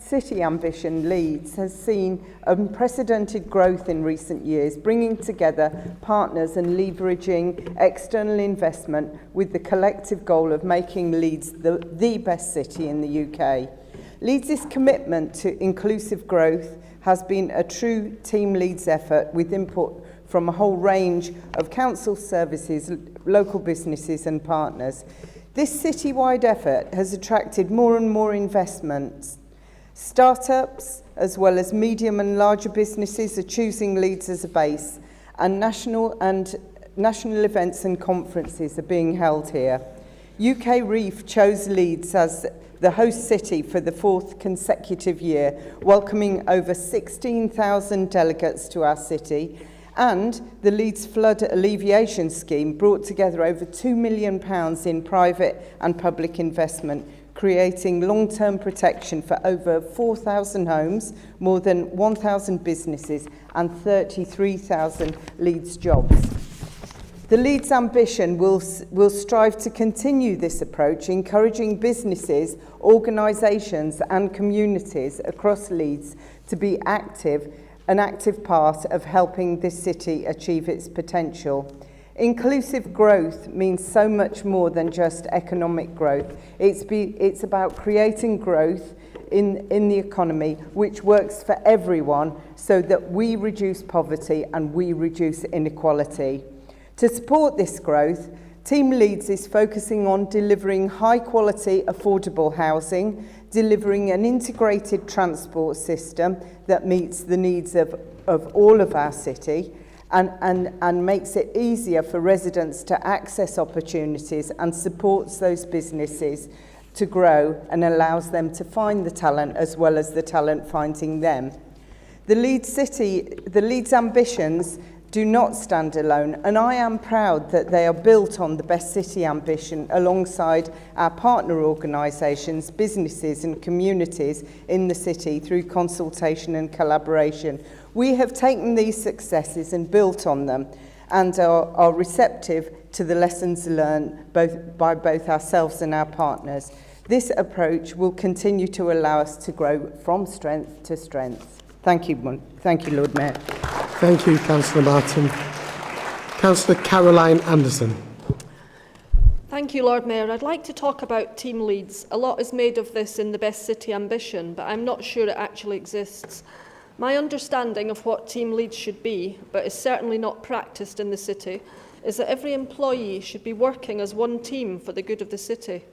City Ambition, Leeds has seen unprecedented growth in recent years, bringing together partners and leveraging external investment with the collective goal of making Leeds the best city in the UK. Leeds' commitment to inclusive growth has been a true Team Leeds effort with input from a whole range of council services, local businesses and partners. This citywide effort has attracted more and more investments. Startups, as well as medium and larger businesses, are choosing Leeds as a base, and national events and conferences are being held here. UK Reef chose Leeds as the host city for the 4th consecutive year, welcoming over 16,000 delegates to our city. And the Leeds Flood Alleviation Scheme brought together over £2 million in private and public investment, creating long-term protection for over 4,000 homes, more than 1,000 businesses and 33,000 Leeds jobs. The Leeds Ambition will strive to continue this approach, encouraging businesses, organisations and communities across Leeds to be an active part of helping this city achieve its potential. Inclusive growth means so much more than just economic growth. It's about creating growth in the economy which works for everyone so that we reduce poverty and we reduce inequality. To support this growth, Team Leeds is focusing on delivering high quality, affordable housing, delivering an integrated transport system that meets the needs of all of our city and makes it easier for residents to access opportunities and supports those businesses to grow and allows them to find the talent as well as the talent finding them. The Leeds ambitions do not stand alone, and I am proud that they are built on the Best City ambition alongside our partner organisations, businesses and communities in the city through consultation and collaboration. We have taken these successes and built on them and are receptive to the lessons learned by both ourselves and our partners. This approach will continue to allow us to grow from strength to strength. Thank you, Lord Mayor. Thank you, Councillor Martin. Councillor Caroline Anderson. Thank you, Lord Mayor. I'd like to talk about Team Leeds. A lot is made of this in the Best City ambition, but I'm not sure it actually exists. My understanding of what Team Leeds should be, but is certainly not practised in the city, is that every employee should be working as one team for the good of the city.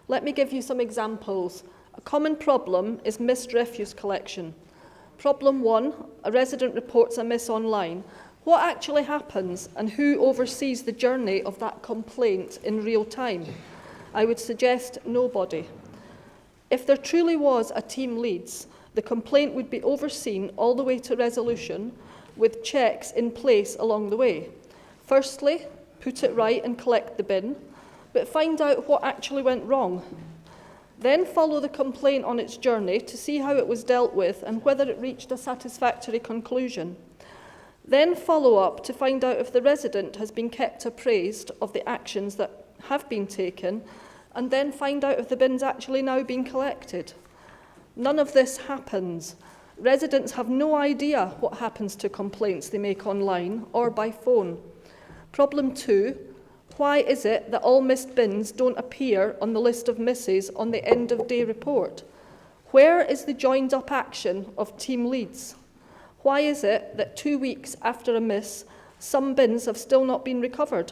Let me give you some examples. A common problem is missed refuse collection. Problem 1, a resident reports a miss online. What actually happens and who oversees the journey of that complaint in real time? I would suggest nobody. If there truly was a Team Leeds, the complaint would be overseen all the way to resolution with checks in place along the way. Firstly, put it right and collect the bin, but find out what actually went wrong. Then follow the complaint on its journey to see how it was dealt with and whether it reached a satisfactory conclusion. Then follow up to find out if the resident has been kept appraised of the actions that have been taken, and then find out if the bin's actually now been collected. None of this happens. Residents have no idea what happens to complaints they make online or by phone. Problem 2, why is it that all missed bins don't appear on the list of misses on the end of day report? Where is the joined up action of Team Leeds? Why is it that 2 weeks after a miss, some bins have still not been recovered?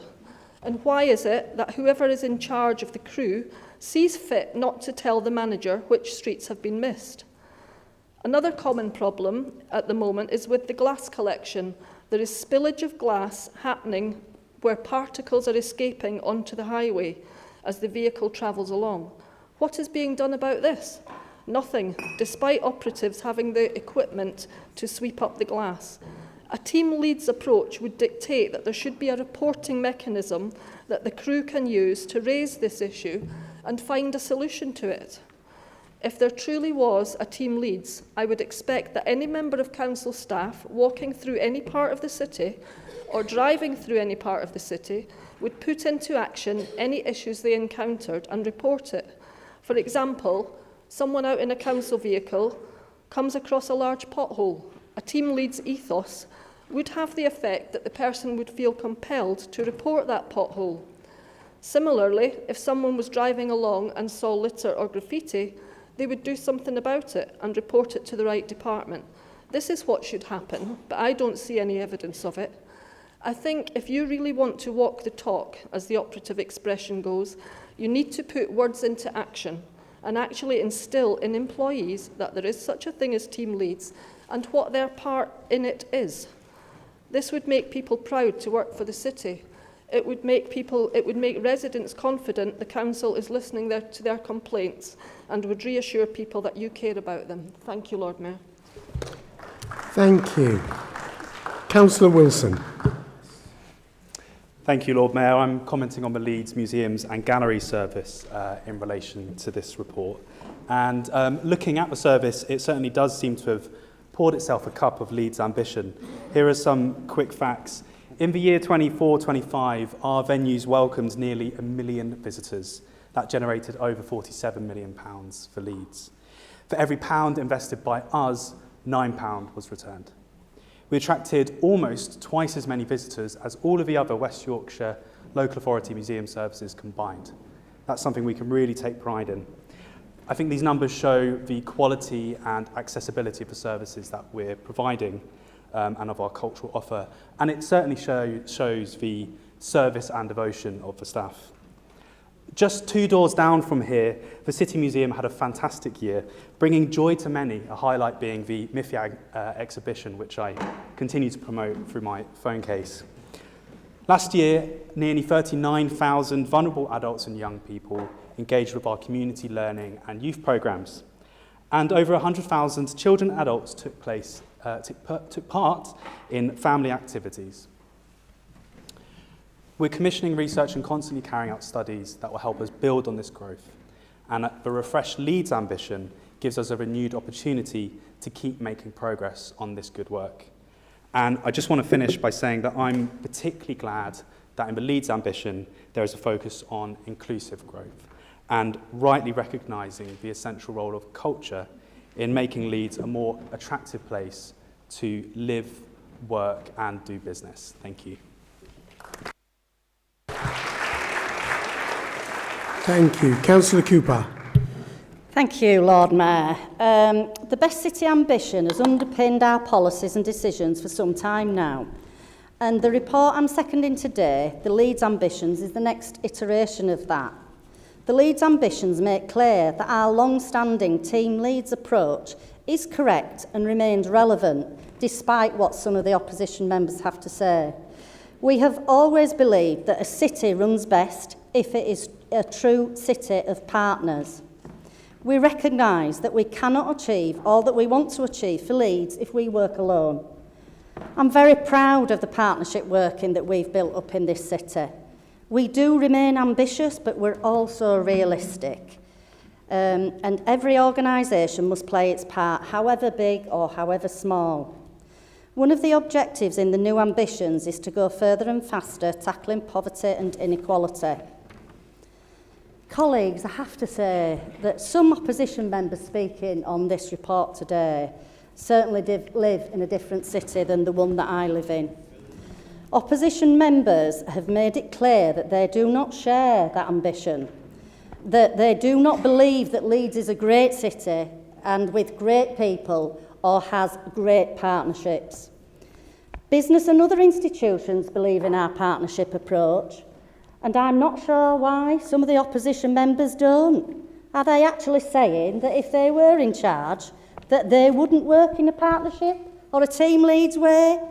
And why is it that whoever is in charge of the crew sees fit not to tell the manager which streets have been missed? Another common problem at the moment is with the glass collection. There is spillage of glass happening where particles are escaping onto the highway as the vehicle travels along. What is being done about this? Nothing, despite operatives having the equipment to sweep up the glass. A Team Leeds approach would dictate that there should be a reporting mechanism that the crew can use to raise this issue and find a solution to it. If there truly was a Team Leeds, I would expect that any member of council staff walking through any part of the city or driving through any part of the city would put into action any issues they encountered and report it. For example, someone out in a council vehicle comes across a large pothole. A Team Leeds ethos would have the effect that the person would feel compelled to report that pothole. Similarly, if someone was driving along and saw litter or graffiti, they would do something about it and report it to the right department. This is what should happen, but I don't see any evidence of it. I think if you really want to walk the talk, as the operative expression goes, you need to put words into action and actually instill in employees that there is such a thing as Team Leeds and what their part in it is. This would make people proud to work for the city. It would make residents confident the council is listening to their complaints and would reassure people that you care about them. Thank you, Lord Mayor. Thank you. Councillor Wilson. Thank you, Lord Mayor. I'm commenting on the Leeds Museums and Galleries service in relation to this report. And looking at the service, it certainly does seem to have poured itself a cup of Leeds ambition. Here are some quick facts. In the year 24-25, our venues welcomed nearly 1 million visitors. That generated over £47 million for Leeds. For every pound invested by us, £9 was returned. We attracted almost twice as many visitors as all of the other West Yorkshire local authority museum services combined. That's something we can really take pride in. I think these numbers show the quality and accessibility of the services that we're providing and of our cultural offer. And it certainly shows the service and devotion of the staff. Just 2 doors down from here, the City Museum had a fantastic year, bringing joy to many, a highlight being the MIFIAG exhibition, which I continue to promote through my phone case. Last year, nearly 39,000 vulnerable adults and young people engaged with our community learning and youth programmes. And over 100,000 children and adults took part in family activities. We're commissioning research and constantly carrying out studies that will help us build on this growth. And the refreshed Leeds ambition gives us a renewed opportunity to keep making progress on this good work. And I just want to finish by saying that I'm particularly glad that in the Leeds ambition, there is a focus on inclusive growth and rightly recognising the essential role of culture in making Leeds a more attractive place to live, work and do business. Thank you. Thank you. Councillor Cooper. Thank you, Lord Mayor. The Best City ambition has underpinned our policies and decisions for some time now. And the report I'm seconding today, the Leeds Ambitions, is the next iteration of that. The Leeds Ambitions make clear that our long-standing Team Leeds approach is correct and remains relevant, despite what some of the opposition members have to say. We have always believed that a city runs best if it is a true city of partners. We recognise that we cannot achieve all that we want to achieve for Leeds if we work alone. I'm very proud of the partnership working that we've built up in this city. We do remain ambitious, but we're also realistic. And every organisation must play its part, however big or however small. One of the objectives in the new ambitions is to go further and faster, tackling poverty and inequality. Colleagues, I have to say that some opposition members speaking on this report today certainly live in a different city than the one that I live in. Opposition members have made it clear that they do not share that ambition, that they do not believe that Leeds is a great city and with great people or has great partnerships. Business and other institutions believe in our partnership approach, and I'm not sure why some of the opposition members don't. Are they actually saying that if they were in charge, that they wouldn't work in a partnership or a Team Leeds way?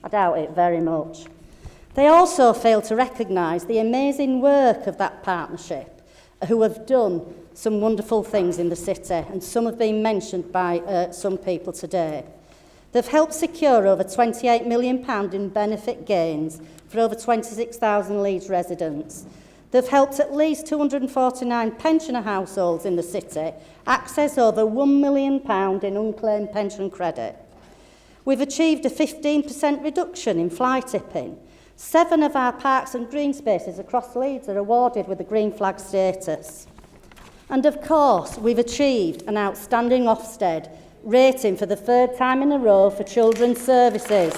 I doubt it very much. They also fail to recognise the amazing work of that partnership, who have done some wonderful things in the city, and some have been mentioned by some people today. They've helped secure over £28 million in benefit gains for over 26,000 Leeds residents. They've helped at least 249 pensioner households in the city access over £1 million in unclaimed pension credit. We've achieved a 15% reduction in fly tipping. 7 of our parks and green spaces across Leeds are awarded with a green flag status. And of course, we've achieved an outstanding Ofsted rating for the 3rd time in a row for children's services.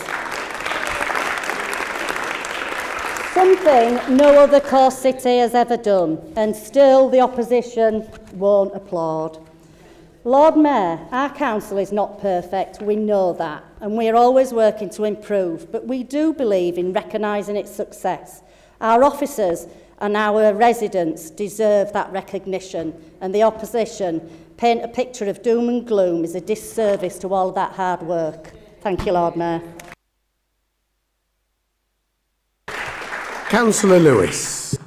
Something no other coast city has ever done, and still the opposition won't applaud. Lord Mayor, our council is not perfect, we know that, and we are always working to improve, but we do believe in recognising its success. Our officers and our residents deserve that recognition, and the opposition paint a picture of doom and gloom is a disservice to all that hard work. Thank you, Lord Mayor. Councillor Lewis.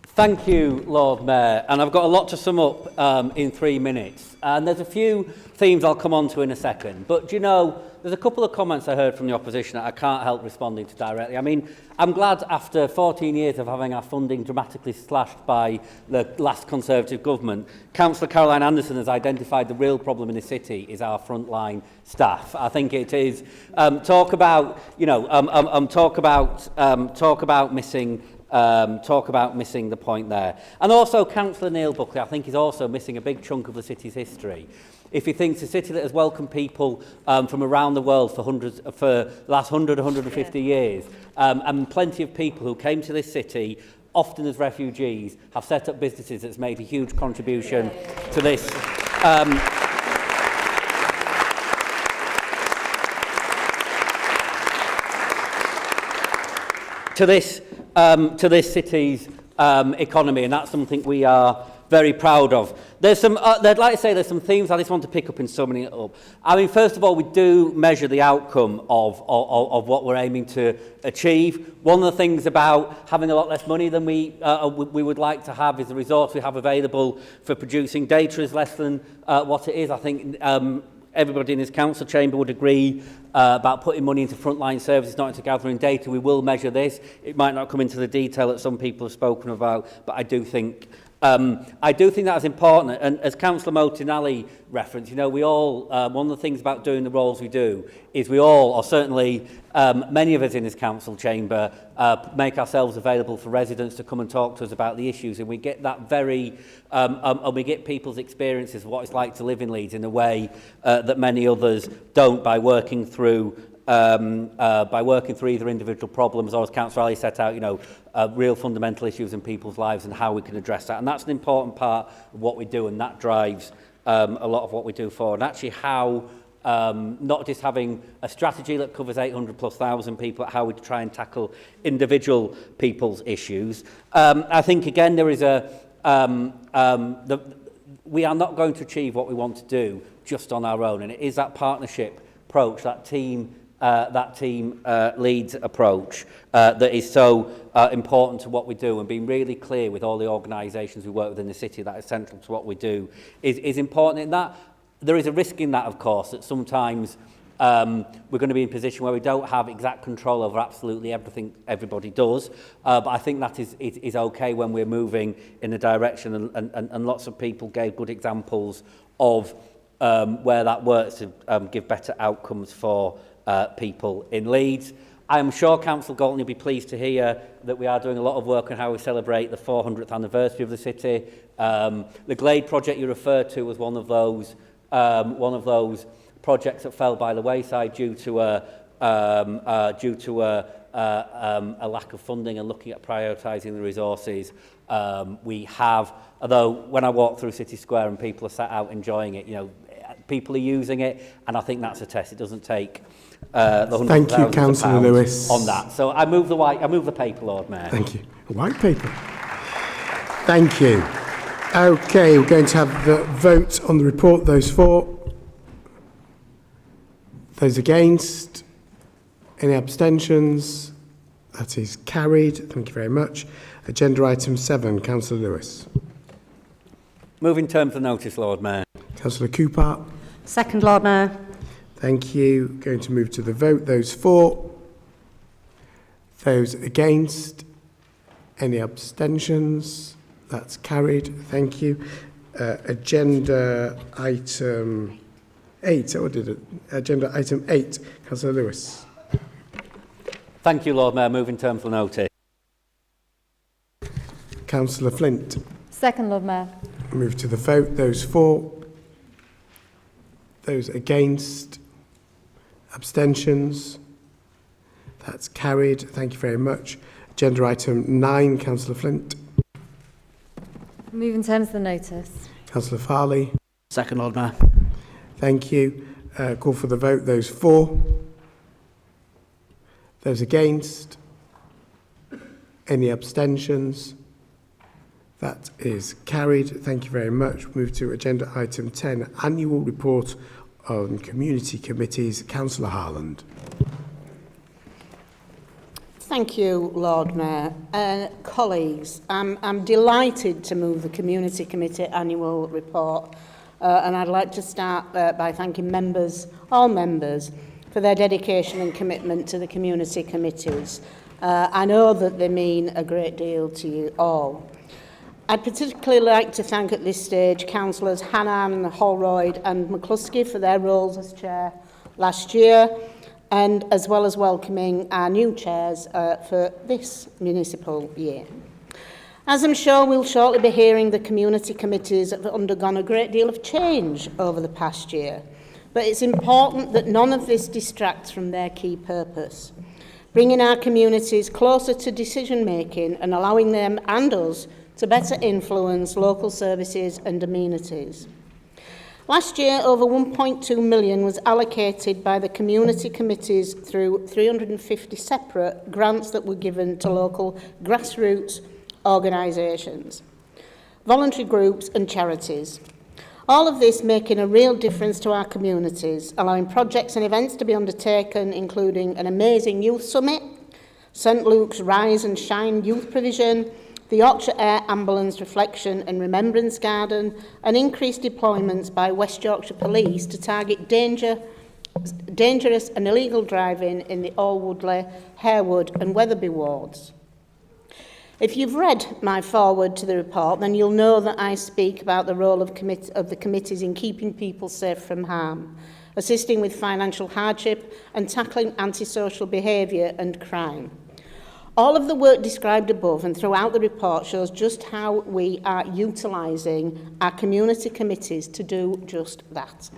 Thank you, Lord Mayor. And I've got a lot to sum up in 3 minutes. And there's a few themes I'll come on to in a second. But, do you know, there's a couple of comments I heard from the opposition that I can't help responding to directly. I mean, I'm glad after 14 years of having our funding dramatically slashed by the last Conservative government, Councillor Caroline Anderson has identified the real problem in the city is our frontline staff. I think it is talk about missing the point there. And also Councillor Neil Buckley, I think, is also missing a big chunk of the city's history. If he thinks a city that has welcomed people from around the world for the last 100, 150 years, and plenty of people who came to this city, often as refugees, have set up businesses that's made a huge contribution to this. To this city's economy, and that's something we are very proud of. There's some, I'd like to say there's some themes I just want to pick up in summing it up. I mean, first of all, we do measure the outcome of what we're aiming to achieve. One of the things about having a lot less money than we would like to have is the resource we have available for producing data is less than what it is. I think everybody in this council chamber would agree about putting money into frontline services, not into gathering data. We will measure this. It might not come into the detail that some people have spoken about, but I do think that is important. And as Councillor Motinelli referenced, you know, we all, one of the things about doing the roles we do is we all, or certainly many of us in this council chamber, make ourselves available for residents to come and talk to us about the issues. And we get that very, and we get people's experiences of what it's like to live in Leeds in a way that many others don't, by working through either individual problems or, as Councillor Ali set out, you know, real fundamental issues in people's lives and how we can address that. And that's an important part of what we do, and that drives a lot of what we do forward. And actually how, not just having a strategy that covers 800,000+ people, but how we try and tackle individual people's issues. I think, again, there is we are not going to achieve what we want to do just on our own. And it is that partnership approach, that team leads approach that is so important to what we do, and being really clear with all the organisations we work with in the city that is central to what we do is important. In that, there is a risk in that, of course, that sometimes we're going to be in a position where we don't have exact control over absolutely everything everybody does, but I think that is okay when we're moving in a direction, and lots of people gave good examples of where that works to give better outcomes for people in Leeds. I am sure Councillor Galton will be pleased to hear that we are doing a lot of work on how we celebrate the 400th anniversary of the city. The Glade project you referred to was one of those projects that fell by the wayside due to a lack of funding and looking at prioritising the resources. We have, although when I walk through City Square and people are sat out enjoying it, you know, people are using it, and I think that's a test. It doesn't take the hundreds Thank of you, thousands Councillor of pounds Lewis. on that. So I move the paper, Lord Mayor. Thank you. A white paper. Thank you. Okay, we're going to have the vote on the report. Those for? Those against? Any abstentions? That is carried. Thank you very much. Agenda item 7, Councillor Lewis. Move in terms of notice, Lord Mayor. Councillor Cooper. Second, Lord Mayor. Thank you. Going to move to the vote. Those for? Those against? Any abstentions? That's carried. Thank you. Agenda item 8. What did it? Agenda item 8. Councillor Lewis. Thank you, Lord Mayor. Move in terms of notice. Councillor Flint. Second, Lord Mayor. Move to the vote. Those for? Those against? Abstentions? That's carried. Thank you very much. Agenda item 9, Councillor Flint. Move in terms of the notice. Councillor Farley. Second, Lord Mayor. Thank you. Call for the vote. Those for? Those against? Any abstentions? That is carried. Thank you very much. Move to agenda item 10, annual report on community committees. Councillor Harland. Thank you, Lord Mayor. Colleagues, I'm delighted to move the Community Committee annual report, and I'd like to start by thanking all members, for their dedication and commitment to the community committees. I know that they mean a great deal to you all. I'd particularly like to thank at this stage Councillors Hannan, Holroyd and McCluskey for their roles as chair last year, and as well as welcoming our new chairs for this municipal year. As I'm sure we'll shortly be hearing, the community committees have undergone a great deal of change over the past year, but it's important that none of this distracts from their key purpose, bringing our communities closer to decision making and allowing them and us to better influence local services and amenities. Last year, over 1.2 million was allocated by the community committees through 350 separate grants that were given to local grassroots organisations, voluntary groups and charities. All of this making a real difference to our communities, allowing projects and events to be undertaken, including an amazing youth summit, St Luke's Rise and Shine youth provision, the Yorkshire Air Ambulance Reflection and Remembrance Garden, and increased deployments by West Yorkshire Police to target dangerous and illegal driving in the Alwoodley, Harewood and Wetherby wards. If you've read my foreword to the report, then you'll know that I speak about the role of the committees in keeping people safe from harm, assisting with financial hardship and tackling antisocial behaviour and crime. All of the work described above and throughout the report shows just how we are utilising our community committees to do just that.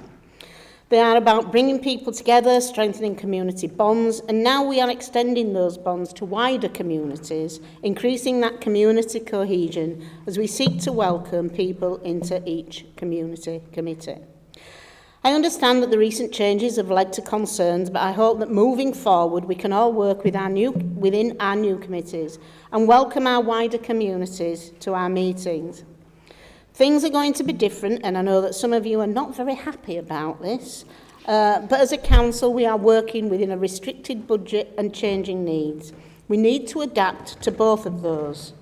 They are about bringing people together, strengthening community bonds, and now we are extending those bonds to wider communities, increasing that community cohesion as we seek to welcome people into each community committee. I understand that the recent changes have led to concerns, but I hope that moving forward we can all work within our new committees and welcome our wider communities to our meetings. Things are going to be different, and I know that some of you are not very happy about this, but as a council we are working within a restricted budget and changing needs. We need to adapt to both of those.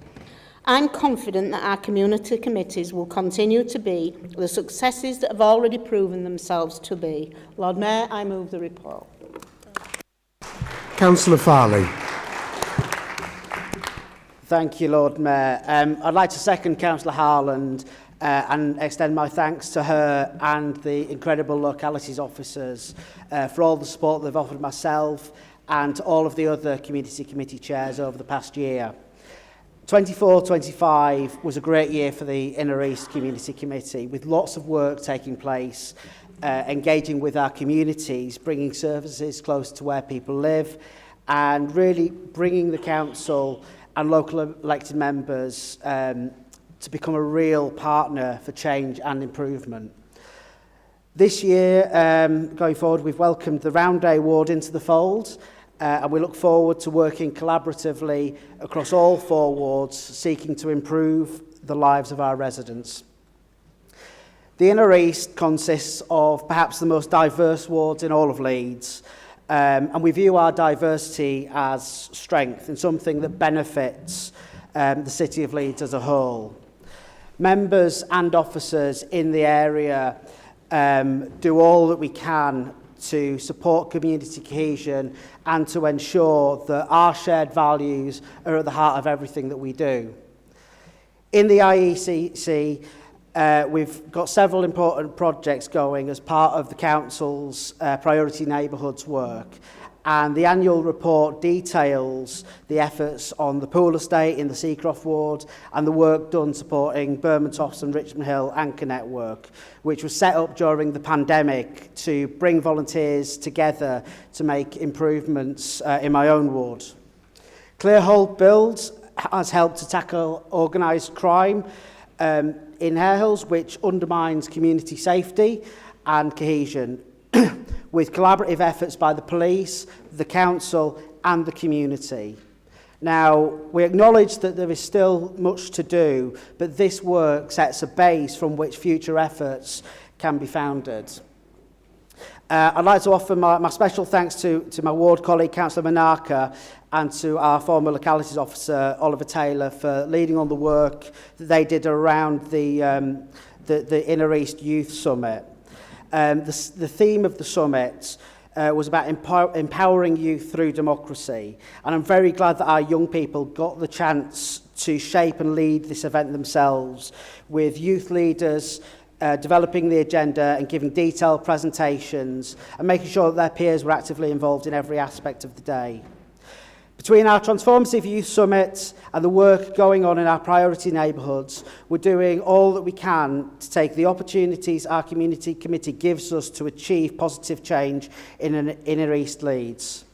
I'm confident that our community committees will continue to be the successes that have already proven themselves to be. Lord Mayor, I move the report. Councillor Farley. Thank you, Lord Mayor. I'd like to second Councillor Harland and extend my thanks to her and the incredible localities officers for all the support they've offered myself and to all of the other community committee chairs over the past year. 24-25 was a great year for the Inner East Community Committee, with lots of work taking place, engaging with our communities, bringing services close to where people live, and really bringing the council and local elected members to become a real partner for change and improvement. This year, going forward, we've welcomed the Round Day Ward into the fold, and we look forward to working collaboratively across all 4 wards, seeking to improve the lives of our residents. The Inner East consists of perhaps the most diverse wards in all of Leeds, and we view our diversity as strength and something that benefits the City of Leeds as a whole. Members and officers in the area do all that we can to support community cohesion and to ensure that our shared values are at the heart of everything that we do. In the IECC, we've got several important projects going as part of the Council's Priority Neighbourhoods work, and the annual report details the efforts on the Pool Estate in the Seacroft ward and the work done supporting Bermontoft and Richmond Hill Anchor Network, which was set up during the pandemic to bring volunteers together to make improvements in my own ward. Clearhold Builds has helped to tackle organised crime in Hare Hills, which undermines community safety and cohesion, with collaborative efforts by the police, the council and the community. Now, we acknowledge that there is still much to do, but this work sets a base from which future efforts can be founded. I'd like to offer my special thanks to my ward colleague, Councillor Manaka, and to our former localities officer, Oliver Taylor, for leading on the work that they did around the Inner East Youth Summit. The theme of the summit was about empowering youth through democracy, and I'm very glad that our young people got the chance to shape and lead this event themselves, with youth leaders developing the agenda and giving detailed presentations and making sure that their peers were actively involved in every aspect of the day. Between our Transformative Youth Summit and the work going on in our priority neighbourhoods, we're doing all that we can to take the opportunities our community committee gives us to achieve positive change in Inner East Leeds.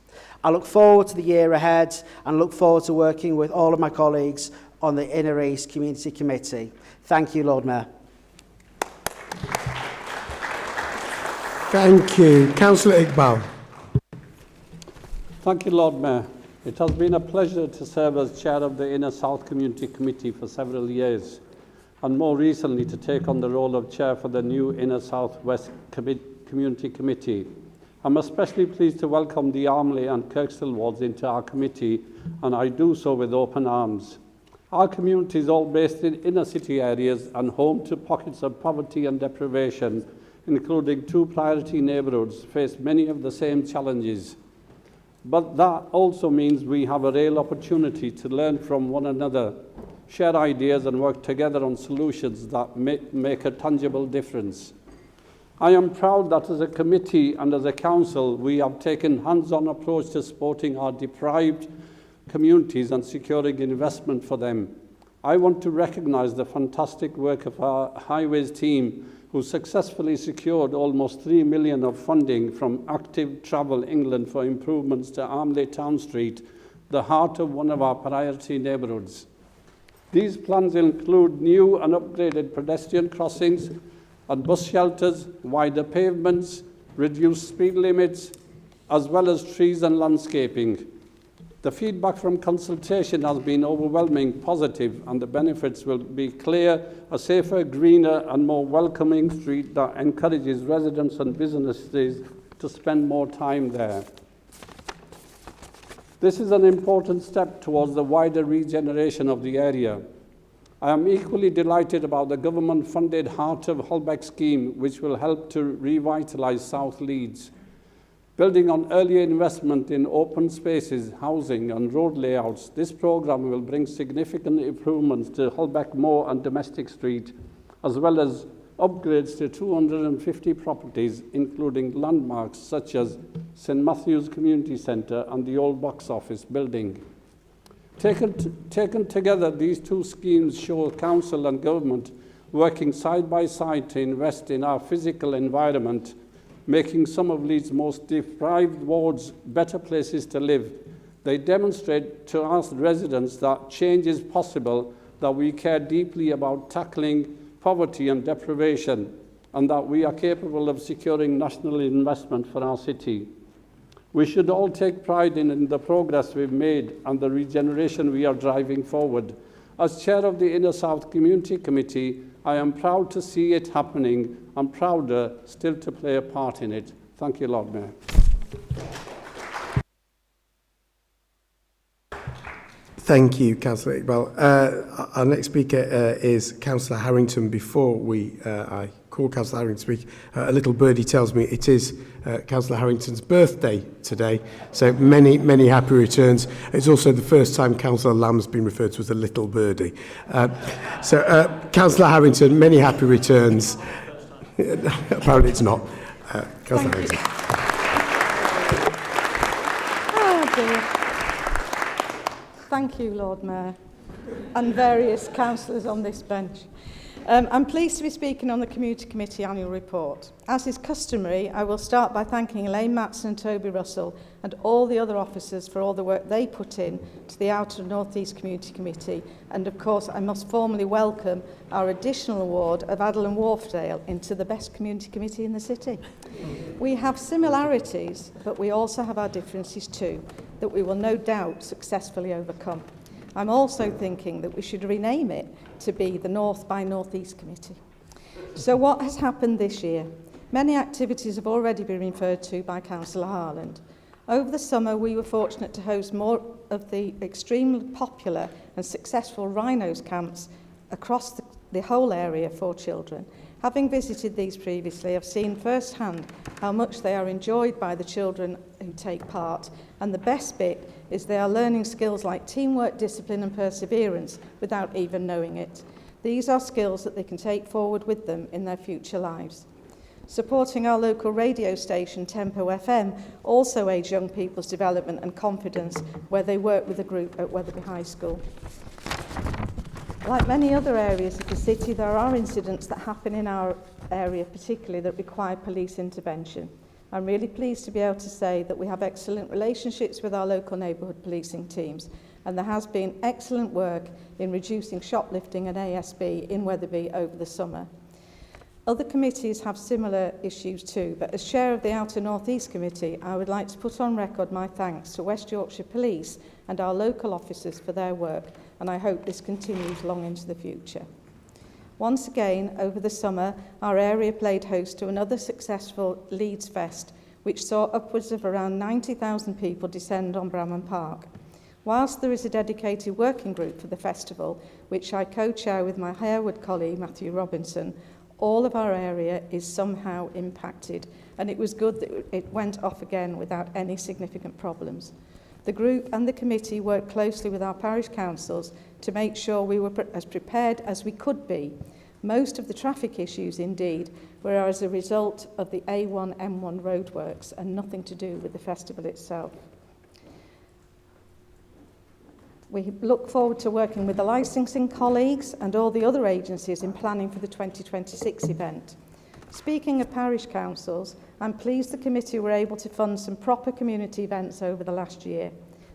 I look forward to the year ahead and look forward to working with all of my colleagues on the Inner East Community Committee. Thank you, Lord Mayor. Thank you. Councillor Iqbal. Thank you, Lord Mayor. It has been a pleasure to serve as chair of the Inner South Community Committee for several years, and more recently to take on the role of chair for the new Inner South West Community Committee. I'm especially pleased to welcome the Armley and Kirkstall wards into our committee, and I do so with open arms. Our community is all based in inner city areas and home to pockets of poverty and deprivation, including 2 priority neighbourhoods, face many of the same challenges. But that also means we have a real opportunity to learn from one another, share ideas and work together on solutions that make a tangible difference. I am proud that as a committee and as a council, we have taken hands-on approach to supporting our deprived communities and securing investment for them. I want to recognise the fantastic work of our highways team, who successfully secured almost 3 million of funding from Active Travel England for improvements to Armley Town Street, the heart of one of our priority neighbourhoods. These plans include new and upgraded pedestrian crossings and bus shelters, wider pavements, reduced speed limits, as well as trees and landscaping. The feedback from consultation has been overwhelmingly positive, and the benefits will be clear: a safer, greener and more welcoming street that encourages residents and businesses to spend more time there. This is an important step towards the wider regeneration of the area. I am equally delighted about the government-funded Heart of Holbeck scheme, which will help to revitalise South Leeds. Building on earlier investment in open spaces, housing and road layouts, this programme will bring significant improvements to Holbeck Moor and Domestic Street, as well as upgrades to 250 properties, including landmarks such as St Matthew's Community Centre and the old box office building. Taken together, these 2 schemes show council and government working side by side to invest in our physical environment, making some of Leeds' most deprived wards better places to live. They demonstrate to us residents that change is possible, that we care deeply about tackling poverty and deprivation, and that we are capable of securing national investment for our city. We should all take pride in the progress we've made and the regeneration we are driving forward. As chair of the Inner South Community Committee, I am proud to see it happening and prouder still to play a part in it. Thank you, Lord Mayor. Thank you, Councillor Iqbal. Our next speaker is Councillor Harrington. Before I call Councillor Harrington to speak, a little birdie tells me it is Councillor Harrington's birthday today, so many, many happy returns. It's also the first time Councillor Lamb's been referred to as a little birdie. Councillor Harrington, many happy returns. Apparently it's not. Councillor Harrington. Oh dear. Thank you, Lord Mayor, and various councillors on this bench. I'm pleased to be speaking on the Community Committee Annual Report. As is customary, I will start by thanking Elaine Matson and Toby Russell and all the other officers for all the work they put in to the Outer North East Community Committee, and of course I must formally welcome our additional award of Adel and Wharfdale into the best community committee in the city. We have similarities, but we also have our differences too, that we will no doubt successfully overcome. I'm also thinking that we should rename it to be the North by North East Committee. So what has happened this year? Many activities have already been referred to by Councillor Harland. Over the summer, we were fortunate to host more of the extremely popular and successful Rhinos camps across the whole area for children. Having visited these previously, I've seen firsthand how much they are enjoyed by the children who take part, and the best bit is they are learning skills like teamwork, discipline and perseverance without even knowing it. These are skills that they can take forward with them in their future lives. Supporting our local radio station, Tempo FM, also aids young people's development and confidence, where they work with a group at Wetherby High School. Like many other areas of the city, there are incidents that happen in our area particularly that require police intervention. I'm really pleased to be able to say that we have excellent relationships with our local neighbourhood policing teams, and there has been excellent work in reducing shoplifting and ASB in Wetherby over the summer. Other committees have similar issues too, but as chair of the Outer North East Committee, I would like to put on record my thanks to West Yorkshire Police and our local officers for their work, and I hope this continues long into the future. Once again, over the summer, our area played host to another successful Leeds Fest, which saw upwards of around 90,000 people descend on Bramham Park. Whilst there is a dedicated working group for the festival, which I co-chair with my Harewood colleague Matthew Robinson, all of our area is somehow impacted, and it was good that it went off again without any significant problems. The group and the committee worked closely with our parish councils to make sure we were as prepared as we could be. Most of the traffic issues, indeed, were as a result of the A1-M1 roadworks and nothing to do with the festival itself. We look forward to working with the licensing colleagues and all the other agencies in planning for the 2026 event. Speaking of parish councils, I'm pleased the committee were able to fund some proper community events over the last year.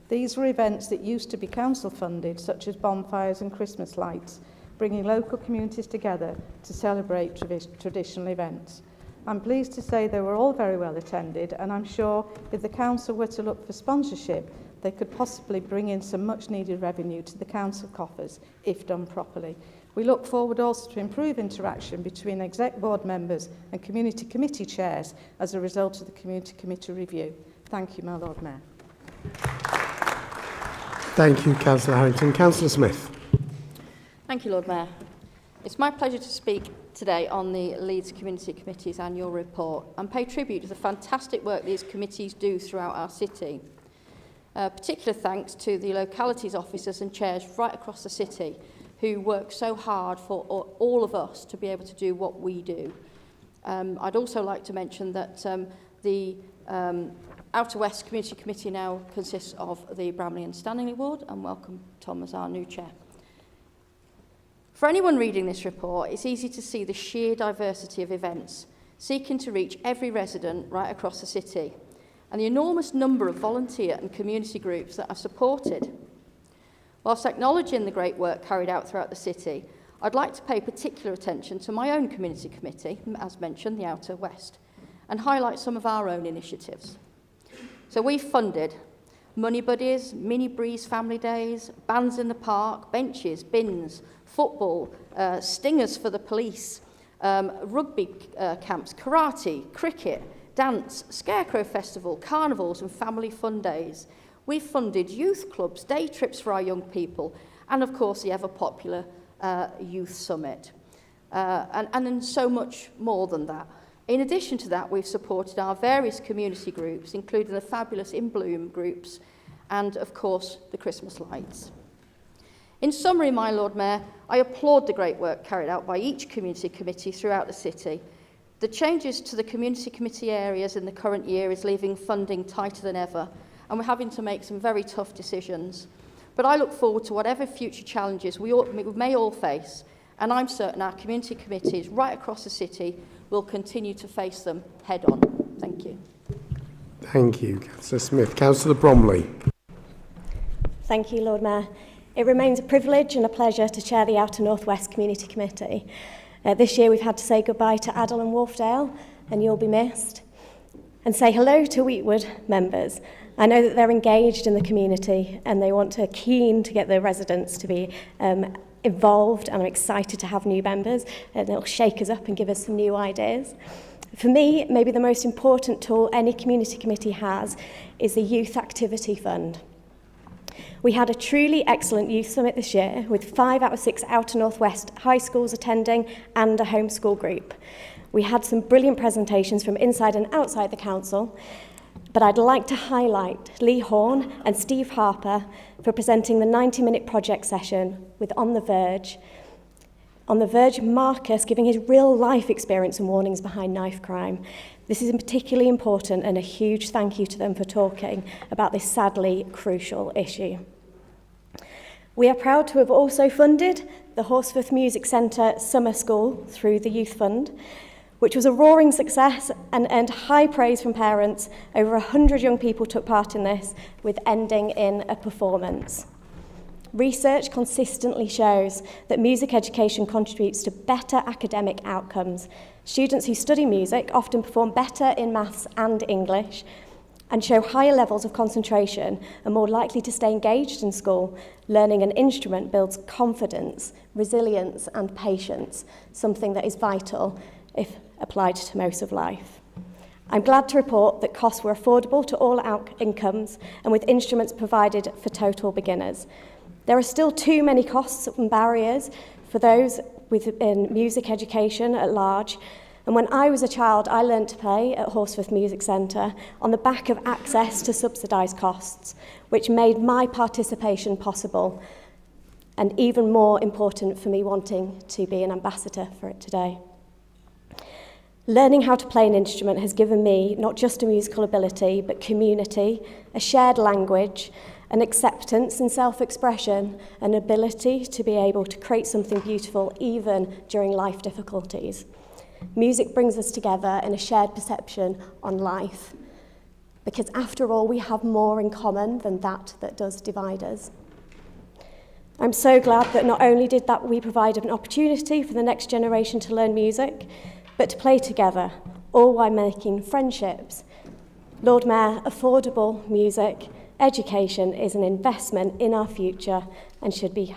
These were events that used to be council funded, such as bonfires and Christmas lights, bringing local communities together to celebrate traditional events. I'm pleased to say they were all very well attended, and I'm sure if the council were to look for sponsorship, they could possibly bring in some much needed revenue to the council coffers if done properly. We look forward also to improve interaction between exec board members and community committee chairs as a result of the community committee review. Thank you, my Lord Mayor. Thank you, Councillor Harrington. Councillor Smith. Thank you, Lord Mayor. It's my pleasure to speak today on the Leeds Community Committee's annual report and pay tribute to the fantastic work these committees do throughout our city. Particular thanks to the localities officers and chairs right across the city who work so hard for all of us to be able to do what we do. I'd also like to mention that the Outer West Community Committee now consists of the Bramley and Stanley ward, and welcome Tom as our new chair. For anyone reading this report, it's easy to see the sheer diversity of events seeking to reach every resident right across the city, and the enormous number of volunteer and community groups that are supported. Whilst acknowledging the great work carried out throughout the city, I'd like to pay particular attention to my own community committee, as mentioned, the Outer West, and highlight some of our own initiatives. So we've funded Money Buddies, Mini Breeze Family Days, bands in the park, benches, bins, football, stingers for the police, rugby camps, karate, cricket, dance, scarecrow festival, carnivals and family fun days. We've funded youth clubs, day trips for our young people, and of course the ever popular youth summit. And so much more than that. In addition to that, we've supported our various community groups, including the fabulous In Bloom groups, and of course the Christmas lights. In summary, my Lord Mayor, I applaud the great work carried out by each community committee throughout the city. The changes to the community committee areas in the current year is leaving funding tighter than ever, and we're having to make some very tough decisions. But I look forward to whatever future challenges we may all face, and I'm certain our community committees right across the city will continue to face them head on. Thank you. Thank you, Councillor Smith. Councillor Bromley. Thank you, Lord Mayor. It remains a privilege and a pleasure to chair the Outer North West Community Committee. This year we've had to say goodbye to Adel and Wharfdale, and you'll be missed, and say hello to Wheatwood members. I know that they're engaged in the community and they want to keen to get the residents to be involved, and I'm excited to have new members, and they'll shake us up and give us some new ideas. For me, maybe the most important tool any community committee has is the Youth Activity Fund. We had a truly excellent youth summit this year with 5 out of 6 Outer North West high schools attending and a homeschool group. We had some brilliant presentations from inside and outside the council, but I'd like to highlight Lee Horn and Steve Harper for presenting the 90-minute project session with On the Verge. On the Verge, Marcus giving his real-life experience and warnings behind knife crime. This is particularly important, and a huge thank you to them for talking about this sadly crucial issue. We are proud to have also funded the Horsforth Music Centre Summer School through the Youth Fund, which was a roaring success and earned high praise from parents. Over 100 young people took part in this, with ending in a performance. Research consistently shows that music education contributes to better academic outcomes. Students who study music often perform better in maths and English and show higher levels of concentration and more likely to stay engaged in school. Learning an instrument builds confidence, resilience and patience, something that is vital if applied to most of life. I'm glad to report that costs were affordable to all incomes and with instruments provided for total beginners. There are still too many costs and barriers for those in music education at large. And when I was a child, I learned to play at Horsforth Music Centre on the back of access to subsidised costs, which made my participation possible and even more important for me wanting to be an ambassador for it today. Learning how to play an instrument has given me not just a musical ability, but community, a shared language, an acceptance and self-expression, an ability to be able to create something beautiful even during life difficulties. Music brings us together in a shared perception on life, because after all, we have more in common than that does divide us. I'm so glad that not only did that we provide an opportunity for the next generation to learn music, but to play together, all while making friendships. Lord Mayor, affordable music education is an investment in our future and should be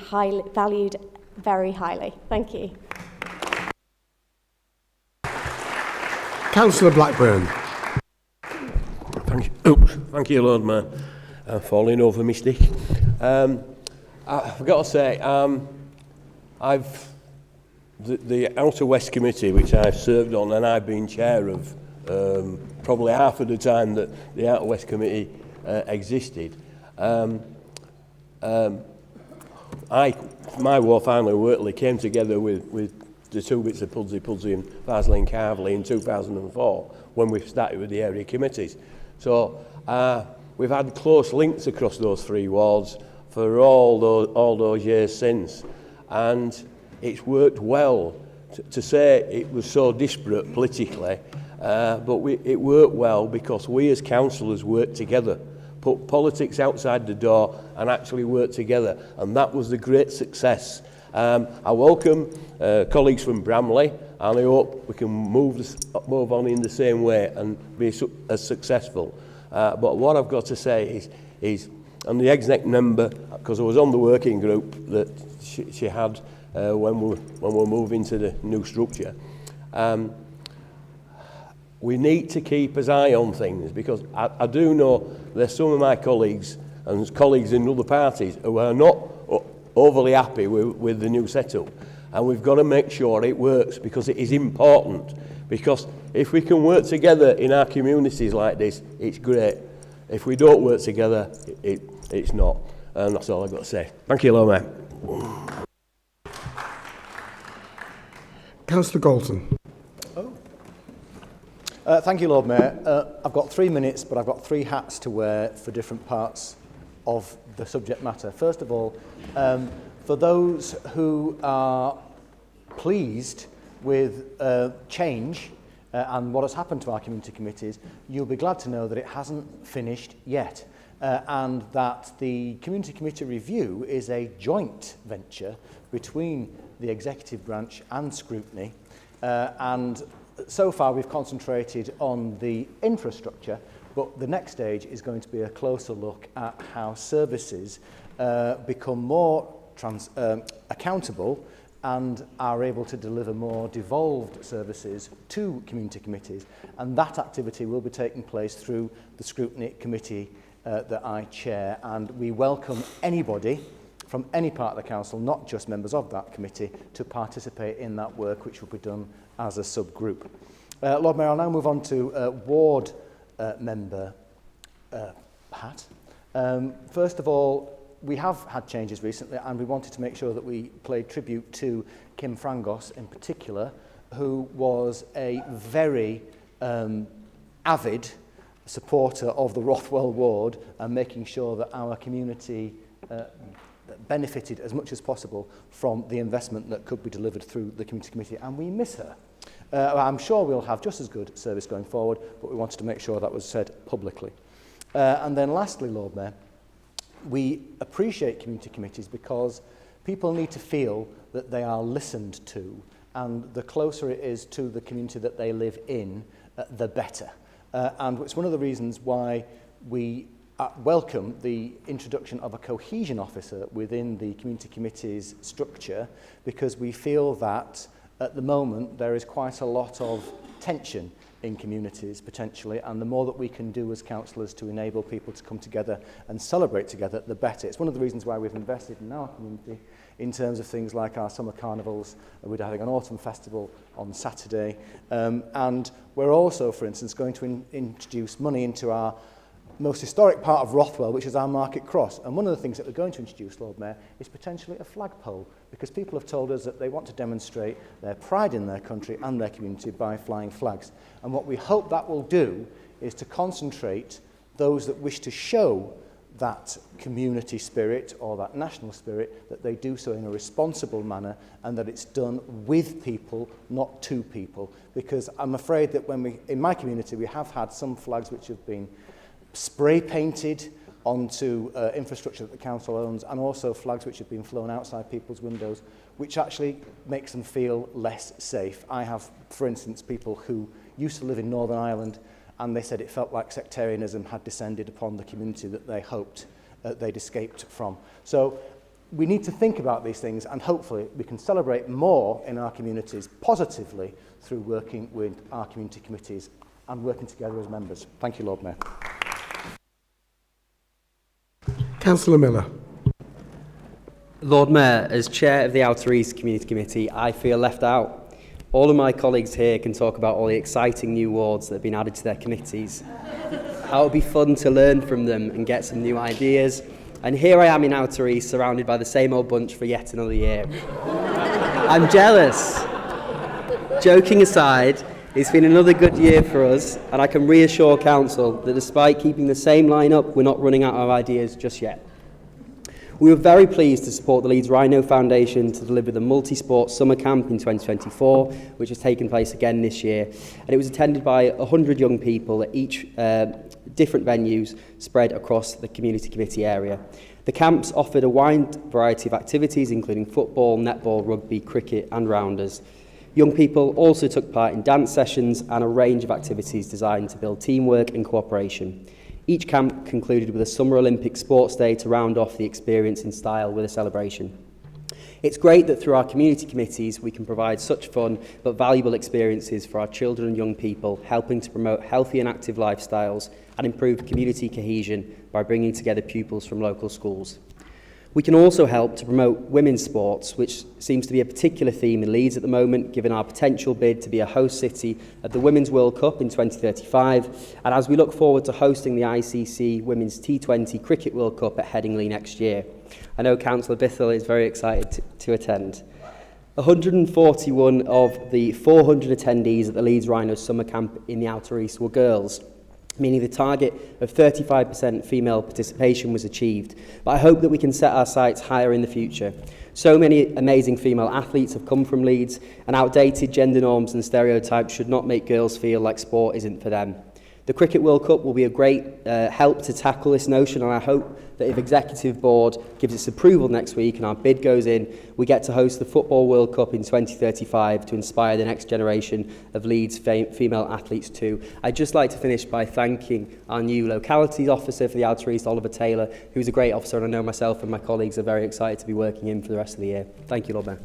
valued very highly. Thank you. Councillor Blackburn. Thank you, Lord Mayor. I'm falling over my stick. I've got to say, the Outer West Committee, which I've served on, and I've been chair of probably half of the time that the Outer West Committee existed. My War Family Wortley came together with the two bits of Pudsey and Farsley and Carvley in 2004 when we started with the area committees. So we've had close links across those three wards for all those years since, and it's worked well. To say it was so disparate politically, but it worked well because we as councillors worked together, put politics outside the door and actually worked together, and that was the great success. I welcome colleagues from Bramley, and I hope we can move on in the same way and be as successful. But what I've got to say is I'm the exec member, because I was on the working group that she had when we're moving to the new structure. We need to keep an eye on things, because I do know there's some of my colleagues and colleagues in other parties who are not overly happy with the new setup, and we've got to make sure it works, because it is important. Because if we can work together in our communities like this, it's great. If we don't work together, it's not. And that's all I've got to say. Thank you, Lord Mayor. Councillor Galton. Thank you, Lord Mayor. I've got 3 minutes, but I've got 3 hats to wear for different parts of the subject matter. First of all, for those who are pleased with change and what has happened to our community committees, you'll be glad to know that it hasn't finished yet, and that the community committee review is a joint venture between the executive branch and scrutiny, and so far we've concentrated on the infrastructure, but the next stage is going to be a closer look at how services become more accountable and are able to deliver more devolved services to community committees. And that activity will be taking place through the scrutiny committee that I chair. And we welcome anybody from any part of the council, not just members of that committee, to participate in that work, which will be done as a subgroup. Lord Mayor, I'll now move on to ward member hat. First of all, we have had changes recently, and we wanted to make sure that we played tribute to Kim Frangos in particular, who was a very avid supporter of the Rothwell ward and making sure that our community benefited as much as possible from the investment that could be delivered through the community committee, and we miss her. I'm sure we'll have just as good service going forward, but we wanted to make sure that was said publicly. And then lastly, Lord Mayor, we appreciate community committees because people need to feel that they are listened to, and the closer it is to the community that they live in, the better. And it's one of the reasons why we welcome the introduction of a cohesion officer within the community committee's structure, because we feel that at the moment there is quite a lot of tension in communities potentially, and the more that we can do as councillors to enable people to come together and celebrate together, the better. It's one of the reasons why we've invested in our community in terms of things like our summer carnivals. We're having an autumn festival on Saturday, and we're also, for instance, going to introduce money into our most historic part of Rothwell, which is our Market Cross. And one of the things that we're going to introduce, Lord Mayor, is potentially a flagpole, because people have told us that they want to demonstrate their pride in their country and their community by flying flags. And what we hope that will do is to concentrate those that wish to show that community spirit or that national spirit, that they do so in a responsible manner, and that it's done with people, not to people. Because I'm afraid that in my community, we have had some flags which have been spray painted onto infrastructure that the council owns, and also flags which have been flown outside people's windows, which actually makes them feel less safe. I have, for instance, people who used to live in Northern Ireland, and they said it felt like sectarianism had descended upon the community that they hoped they'd escaped from. So we need to think about these things, and hopefully we can celebrate more in our communities positively through working with our community committees and working together as members. Thank you, Lord Mayor. Councillor Miller. Lord Mayor, as Chair of the Outer East Community Committee, I feel left out. All of my colleagues here can talk about all the exciting new wards that have been added to their committees. How it would be fun to learn from them and get some new ideas. And here I am in Outer East, surrounded by the same old bunch for yet another year. I'm jealous. Joking aside, it's been another good year for us, and I can reassure Council that despite keeping the same line-up, we're not running out of ideas just yet. We were very pleased to support the Leeds Rhino Foundation to deliver the multi-sport summer camp in 2024, which has taken place again this year. And it was attended by 100 young people at each different venues spread across the community committee area. The camps offered a wide variety of activities, including football, netball, rugby, cricket and rounders. Young people also took part in dance sessions and a range of activities designed to build teamwork and cooperation. Each camp concluded with a Summer Olympic Sports Day to round off the experience in style with a celebration. It's great that through our community committees we can provide such fun but valuable experiences for our children and young people, helping to promote healthy and active lifestyles and improve community cohesion by bringing together pupils from local schools. We can also help to promote women's sports, which seems to be a particular theme in Leeds at the moment, given our potential bid to be a host city of the Women's World Cup in 2035, and as we look forward to hosting the ICC Women's T20 Cricket World Cup at Headingley next year. I know Councillor Bithell is very excited to attend. 141 of the 400 attendees at the Leeds Rhino Summer Camp in the Outer East were girls, meaning the target of 35% female participation was achieved. But I hope that we can set our sights higher in the future. So many amazing female athletes have come from Leeds, and outdated gender norms and stereotypes should not make girls feel like sport isn't for them. The Cricket World Cup will be a great help to tackle this notion, and I hope that if Executive Board gives its approval next week and our bid goes in, we get to host the Football World Cup in 2035 to inspire the next generation of Leeds female athletes too. I'd just like to finish by thanking our new localities officer for the Outer East, Oliver Taylor, who's a great officer, and I know myself and my colleagues are very excited to be working in for the rest of the year. Thank you, Lord Mayor.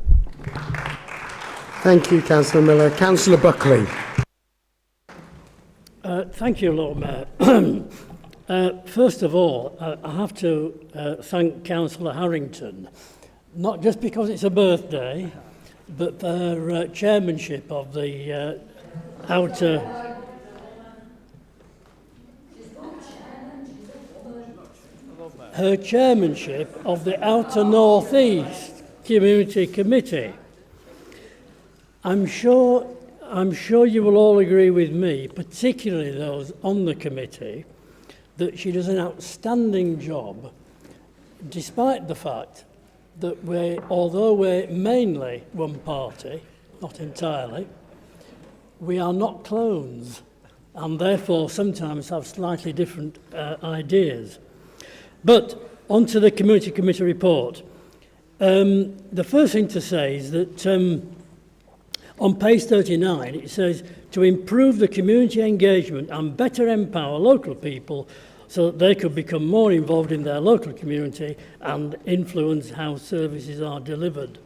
Thank you, Councillor Miller. Councillor Buckley. Thank you, Lord Mayor. First of all, I have to thank Councillor Harrington, not just because it's a birthday, but for her chairmanship of the outer... Her chairmanship of the Outer North East Community Committee. I'm sure you will all agree with me, particularly those on the committee, that she does an outstanding job, despite the fact that although we're mainly one party, not entirely, we are not clones, and therefore sometimes have slightly different ideas. But On to the Community Committee report. The first thing to say is that on page 39, it says, to improve the community engagement and better empower local people so that they could become more involved in their local community and influence how services are delivered.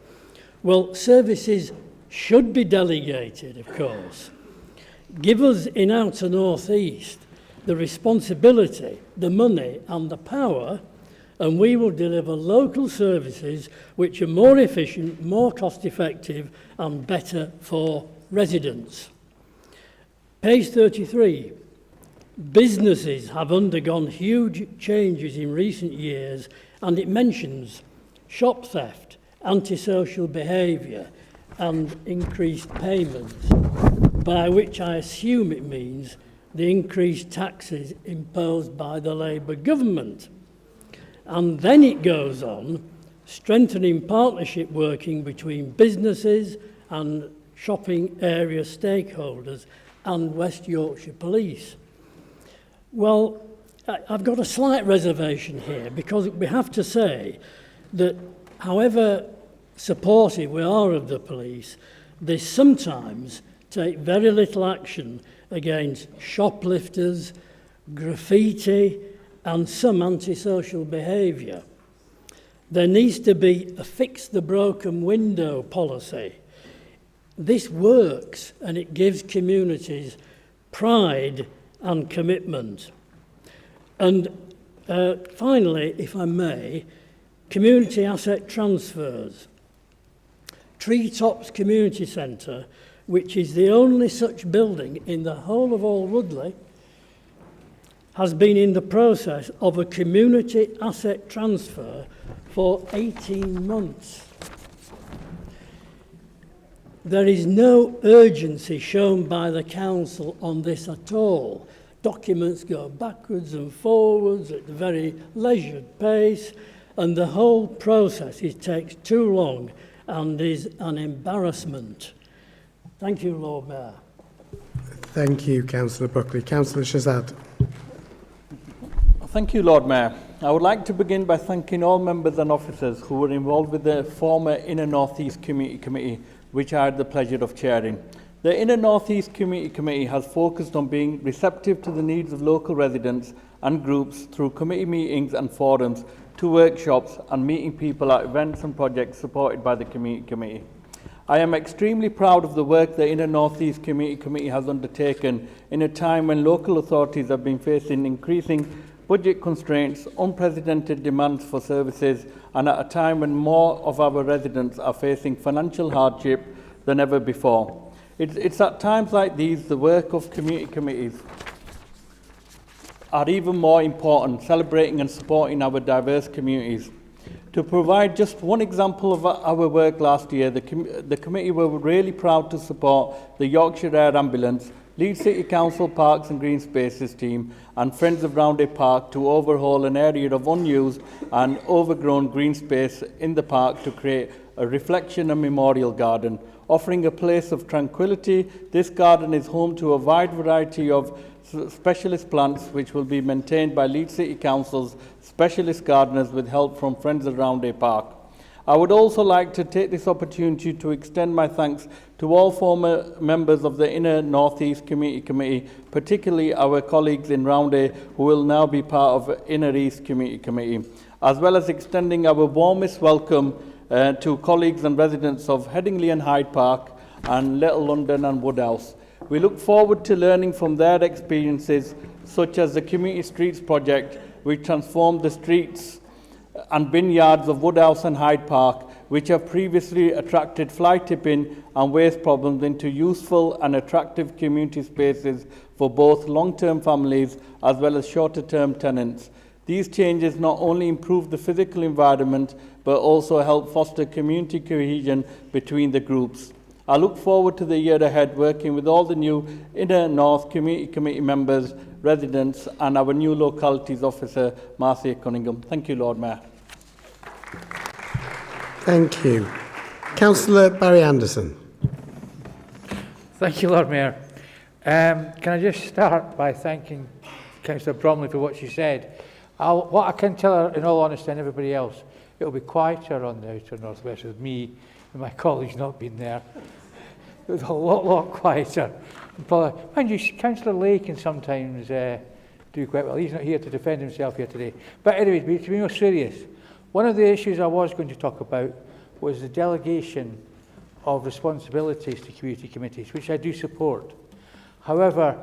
Well, services should be delegated, of course. Give us in Outer North East the responsibility, the money and the power, and we will deliver local services which are more efficient, more cost-effective and better for residents. Page 33. Businesses have undergone huge changes in recent years, and it mentions shop theft, antisocial behaviour and increased payments, by which I assume it means the increased taxes imposed by the Labour government. And then it goes on, strengthening partnership working between businesses and shopping area stakeholders and West Yorkshire Police. Well, I've got a slight reservation here, because we have to say that however supportive we are of the police, they sometimes take very little action against shoplifters, graffiti, and some antisocial behaviour. There needs to be a fix the broken window policy. This works, and it gives communities pride and commitment. And finally, if I may, community asset transfers. Treetops Community Centre, which is the only such building in the whole of All Rudley, has been in the process of a community asset transfer for 18 months. There is no urgency shown by the council on this at all. Documents go backwards and forwards at a very leisured pace, and the whole process takes too long and is an embarrassment. Thank you, Lord Mayor. Thank you, Councillor Buckley. Councillor Shazad. Thank you, Lord Mayor. I would like to begin by thanking all members and officers who were involved with the former Inner North East Community Committee, which I had the pleasure of chairing. The Inner North East Community Committee has focused on being receptive to the needs of local residents and groups through committee meetings and forums, to workshops and meeting people at events and projects supported by the Community Committee. I am extremely proud of the work the Inner North East Community Committee has undertaken in a time when local authorities have been facing increasing budget constraints, unprecedented demands for services, and at a time when more of our residents are facing financial hardship than ever before. It's at times like these the work of community committees are even more important, celebrating and supporting our diverse communities. To provide just one example of our work last year, the committee were really proud to support the Yorkshire Air Ambulance, Leeds City Council Parks and Green Spaces team and Friends of Roundhay Park to overhaul an area of unused and overgrown green space in the park to create a reflection and memorial garden. Offering a place of tranquility, this garden is home to a wide variety of specialist plants which will be maintained by Leeds City Council's specialist gardeners with help from Friends of Roundhay Park. I would also like to take this opportunity to extend my thanks to all former members of the Inner North East Community Committee, particularly our colleagues in Roundhay who will now be part of Inner East Community Committee, as well as extending our warmest welcome to colleagues and residents of Headingley and Hyde Park and Little London and Woodhouse. We look forward to learning from their experiences, such as the Community Streets project, which transformed the streets and vineyards of Woodhouse and Hyde Park, which have previously attracted fly tipping and waste problems, into useful and attractive community spaces for both long-term families as well as shorter-term tenants. These changes not only improve the physical environment, but also help foster community cohesion between the groups. I look forward to the year ahead working with all the new Inner North Community Committee members, residents and our new localities officer, Marcia Cunningham. Thank you, Lord Mayor. Thank you. Councillor Barry Anderson. Thank you, Lord Mayor. Can I just start by thanking Councillor Bromley for what she said? What I can tell her, in all honesty, and everybody else, it'll be quieter on the outer northwest with me and my colleagues not being there. It was a lot quieter. Probably, mind you, Councillor Lake can sometimes do quite well. He's not here to defend himself here today. But anyway, to be more serious, one of the issues I was going to talk about was the delegation of responsibilities to community committees, which I do support. However,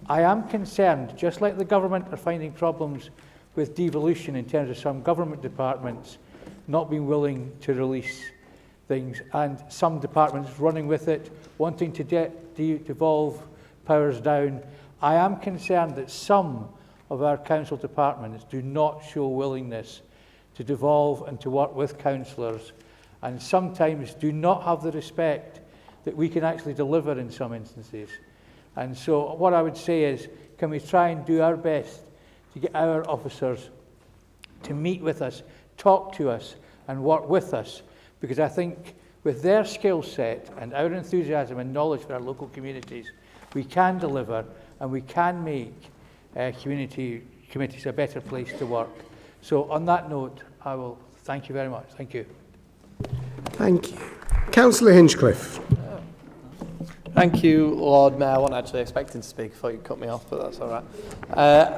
I am concerned, just like the government are finding problems with devolution in terms of some government departments not being willing to release things, and some departments running with it, wanting to devolve powers down. I am concerned that some of our council departments do not show willingness to devolve and to work with councillors, and sometimes do not have the respect that we can actually deliver in some instances. And so what I would say is, can we try and do our best to get our officers to meet with us, talk to us, and work with us? Because I think with their skill set and our enthusiasm and knowledge for our local communities, we can deliver and we can make community committees a better place to work. So on that note, I will thank you very much. Thank you. Thank you. Councillor Hinchcliffe. Thank you, Lord Mayor. I wasn't actually expecting to speak. I thought you'd cut me off, but that's all right.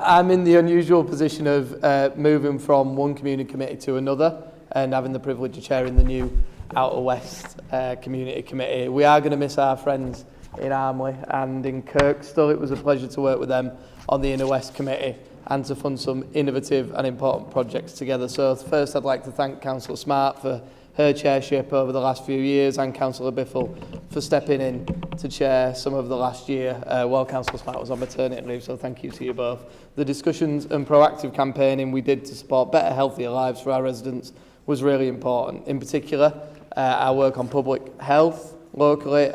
I'm in the unusual position of moving from one community committee to another and having the privilege of chairing the new Outer West Community Committee. We are going to miss our friends in Armley and in Kirkstall. It was a pleasure to work with them on the Inner West Committee and to fund some innovative and important projects together. So first I'd like to thank Councillor Smart for her chairship over the last few years, and Councillor Biffle for stepping in to chair some of the last year while Councillor Smart was on maternity leave, so thank you to you both. The discussions and proactive campaigning we did to support better, healthier lives for our residents was really important. In particular, our work on public health locally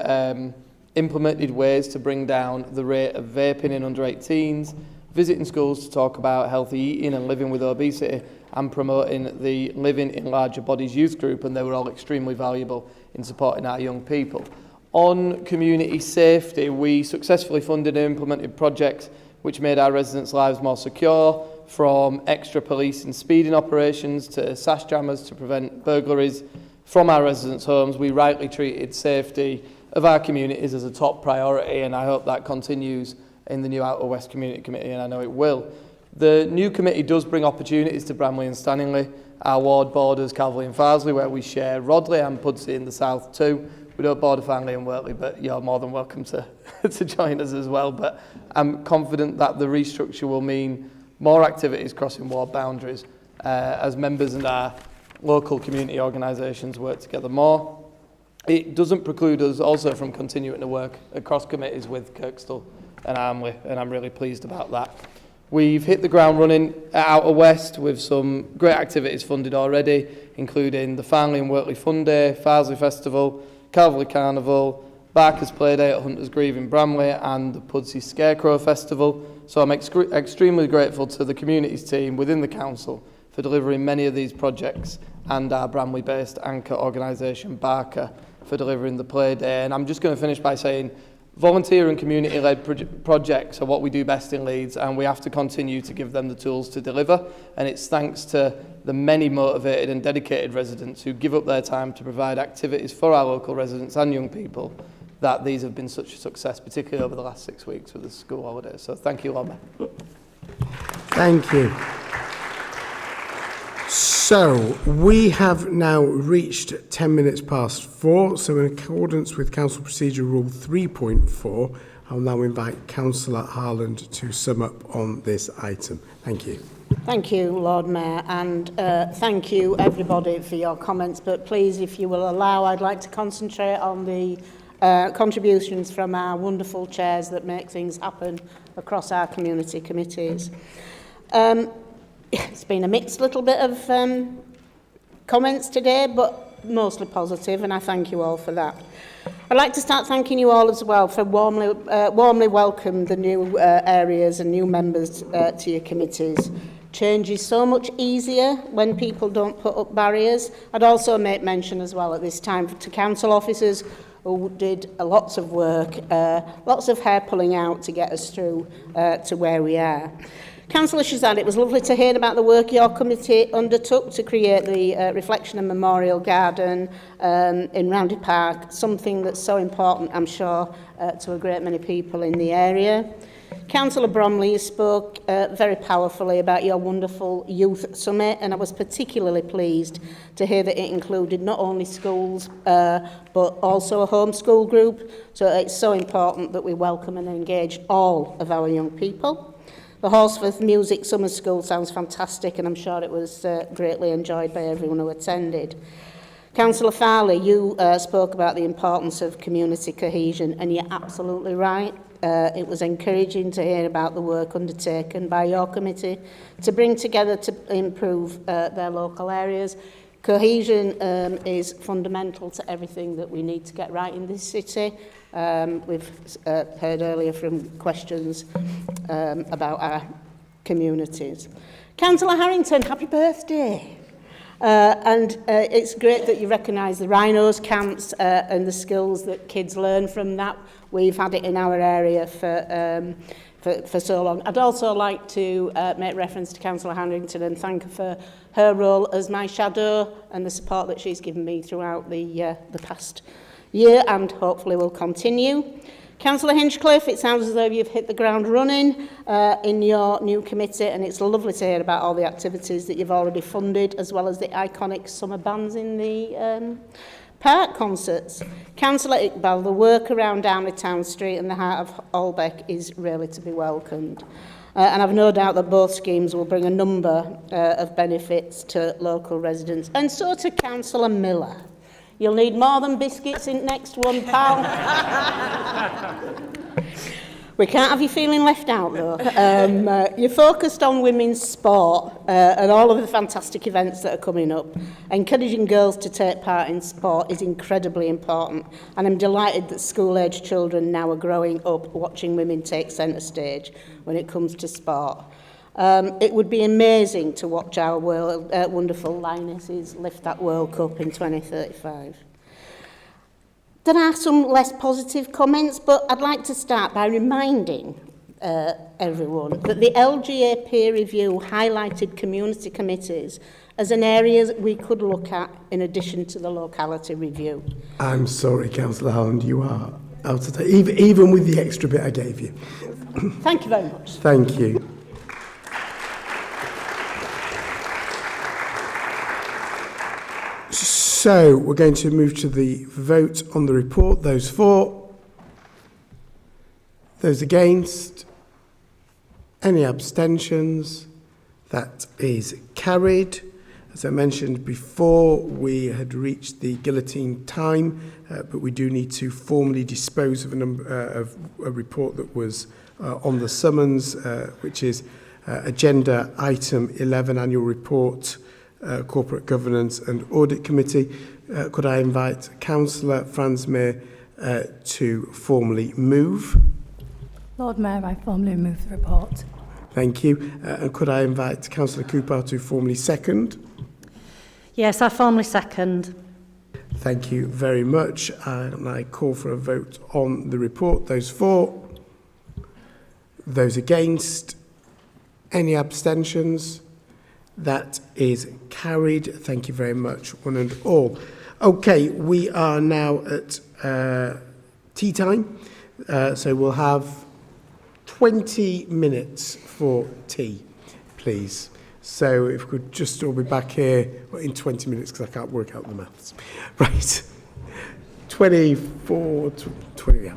implemented ways to bring down the rate of vaping in under 18s, visiting schools to talk about healthy eating and living with obesity, and promoting the Living in Larger Bodies youth group, and they were all extremely valuable in supporting our young people. On community safety, we successfully funded and implemented projects which made our residents' lives more secure, from extra police and speeding operations to sash jammers to prevent burglaries from our residents' homes. We rightly treated safety of our communities as a top priority, and I hope that continues in the new Outer West Community Committee, and I know it will. The new committee does bring opportunities to Bramley and Stanningley. Our ward borders Calverley and Farsley, where we share Rodley and Pudsey in the south too. We don't border Farnley and Wortley, but you're more than welcome to, to join us as well. But I'm confident that the restructure will mean more activities crossing ward boundaries as members and our local community organisations work together more. It doesn't preclude us also from continuing to work across committees with Kirkstall and Armley, and I'm really pleased about that. We've hit the ground running at Outer West with some great activities funded already, including the Farnley and Wortley Fun Day, Farsley Festival, Calverley Carnival, Barker's Play Day at Hunters Grieve in Bramley, and the Pudsey Scarecrow Festival. So I'm extremely grateful to the communities team within the council for delivering many of these projects, and our Bramley-based anchor organisation, Barker, for delivering the Play Day. And I'm just going to finish by saying volunteer and community-led projects are what we do best in Leeds, and we have to continue to give them the tools to deliver. And it's thanks to the many motivated and dedicated residents who give up their time to provide activities for our local residents and young people that these have been such a success, particularly over the last 6 weeks with the school holidays. So thank you, Lord Mayor. Thank you. So we have now reached 10 minutes past 4. So in accordance with Council Procedure Rule 3.4, I'll now invite Councillor Harland to sum up on this item. Thank you. Thank you, Lord Mayor, and thank you everybody for your comments, but please, if you will allow, I'd like to concentrate on the contributions from our wonderful chairs that make things happen across our community committees. It's been a mixed little bit of comments today, but mostly positive, and I thank you all for that. I'd like to start thanking you all as well for warmly welcome the new areas and new members to your committees. Change is so much easier when people don't put up barriers. I'd also make mention as well at this time to council officers who did lots of work, lots of hair pulling out to get us through to where we are. Councillor Shazad, it was lovely to hear about the work your committee undertook to create the Reflection and Memorial Garden in Roundy Park, something that's so important, I'm sure, to a great many people in the area. Councillor Bromley, you spoke very powerfully about your wonderful youth summit, and I was particularly pleased to hear that it included not only schools but also a homeschool group. So it's so important that we welcome and engage all of our young people. The Horsforth Music Summer School sounds fantastic, and I'm sure it was greatly enjoyed by everyone who attended. Councillor Farley, you spoke about the importance of community cohesion, and you're absolutely right. It was encouraging to hear about the work undertaken by your committee to bring together to improve their local areas. Cohesion is fundamental to everything that we need to get right in this city. We've heard earlier from questions about our communities. Councillor Harrington, happy birthday. And it's great that you recognise the rhinos camps and the skills that kids learn from that. We've had it in our area for so long. I'd also like to make reference to Councillor Harrington and thank her for her role as my shadow and the support that she's given me throughout the past year, and hopefully will continue. Councillor Hinchcliffe, it sounds as though you've hit the ground running in your new committee, and it's lovely to hear about all the activities that you've already funded, as well as the iconic summer bands in the park concerts. Councillor Iqbal, the work around Downey Town Street and the heart of Holbeck is really to be welcomed. And I've no doubt that both schemes will bring a number of benefits to local residents, and so to Councillor Miller. You'll need more than biscuits in next one, pal. We can't have you feeling left out, though. You're focused on women's sport and all of the fantastic events that are coming up. Encouraging girls to take part in sport is incredibly important, and I'm delighted that school-aged children now are growing up watching women take centre stage when it comes to sport. It would be amazing to watch our wonderful Lionesses lift that World Cup in 2035. There are some less positive comments, but I'd like to start by reminding everyone that the LGA peer review highlighted community committees as an area that we could look at in addition to the locality review. I'm sorry, Councillor Holland, you are out of date, even with the extra bit I gave you. Thank you very much. Thank you. So we're going to move to the vote on the report. Those for, those against, any abstentions? That is carried. As I mentioned before, we had reached the guillotine time, but we do need to formally dispose of a report that was on the summons, which is agenda item 11, annual report, Corporate Governance and Audit Committee. Could I invite Councillor Franzmere to formally move? Lord Mayor, I formally move the report. Thank you. And could I invite Councillor Cooper to formally second? Yes, I formally second. Thank you very much. And I call for a vote on the report. Those for, those against, any abstentions? That is carried. Thank you very much, one and all. Okay, we are now at tea time. So we'll have 20 minutes for tea, please. So if we could just all be back here in 20 minutes, because I can't work out the maths. Right. 24, 20, yeah.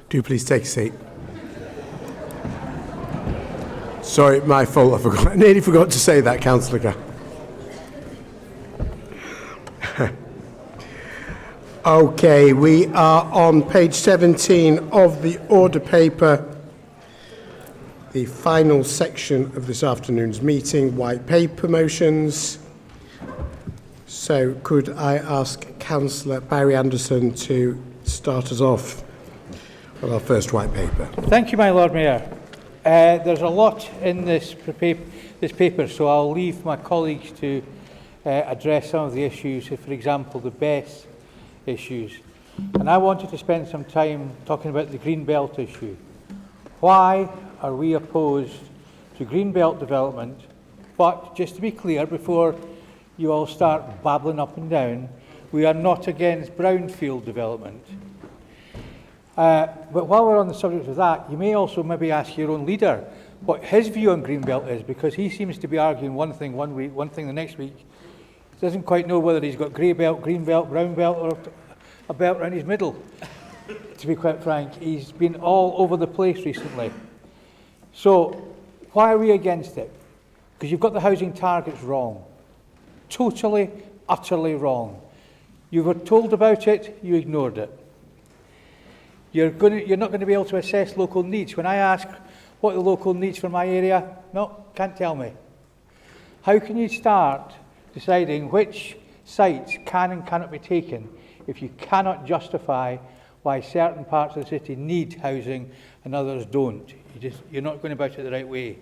Do please take a seat. Sorry, my fault. I nearly forgot to say that, Councillor Carr. Okay, we are on page 17 of the order paper, the final section of this afternoon's meeting, white paper motions. So could I ask Councillor Barry Anderson to start us off on our first white paper? Thank you, my Lord Mayor. There's a lot in this paper, so I'll leave my colleagues to address some of the issues, for example, the BESS issues. And I wanted to spend some time talking about the green belt issue. Why are we opposed to green belt development? But just to be clear, before you all start babbling up and down, we are not against brownfield development. But while we're on the subject of that, you may also maybe ask your own leader what his view on greenbelt is, because he seems to be arguing one thing one week, one thing the next week. He doesn't quite know whether he's got grey belt, green belt, brown belt, or a belt around his middle. To be quite frank, he's been all over the place recently. So why are we against it? Because you've got the housing targets wrong. Totally, utterly wrong. You were told about it, you ignored it. You're not going to be able to assess local needs. When I ask what are the local needs for my area, no, can't tell me. How can you start deciding which sites can and cannot be taken if you cannot justify why certain parts of the city need housing and others don't? You're not going about it the right way.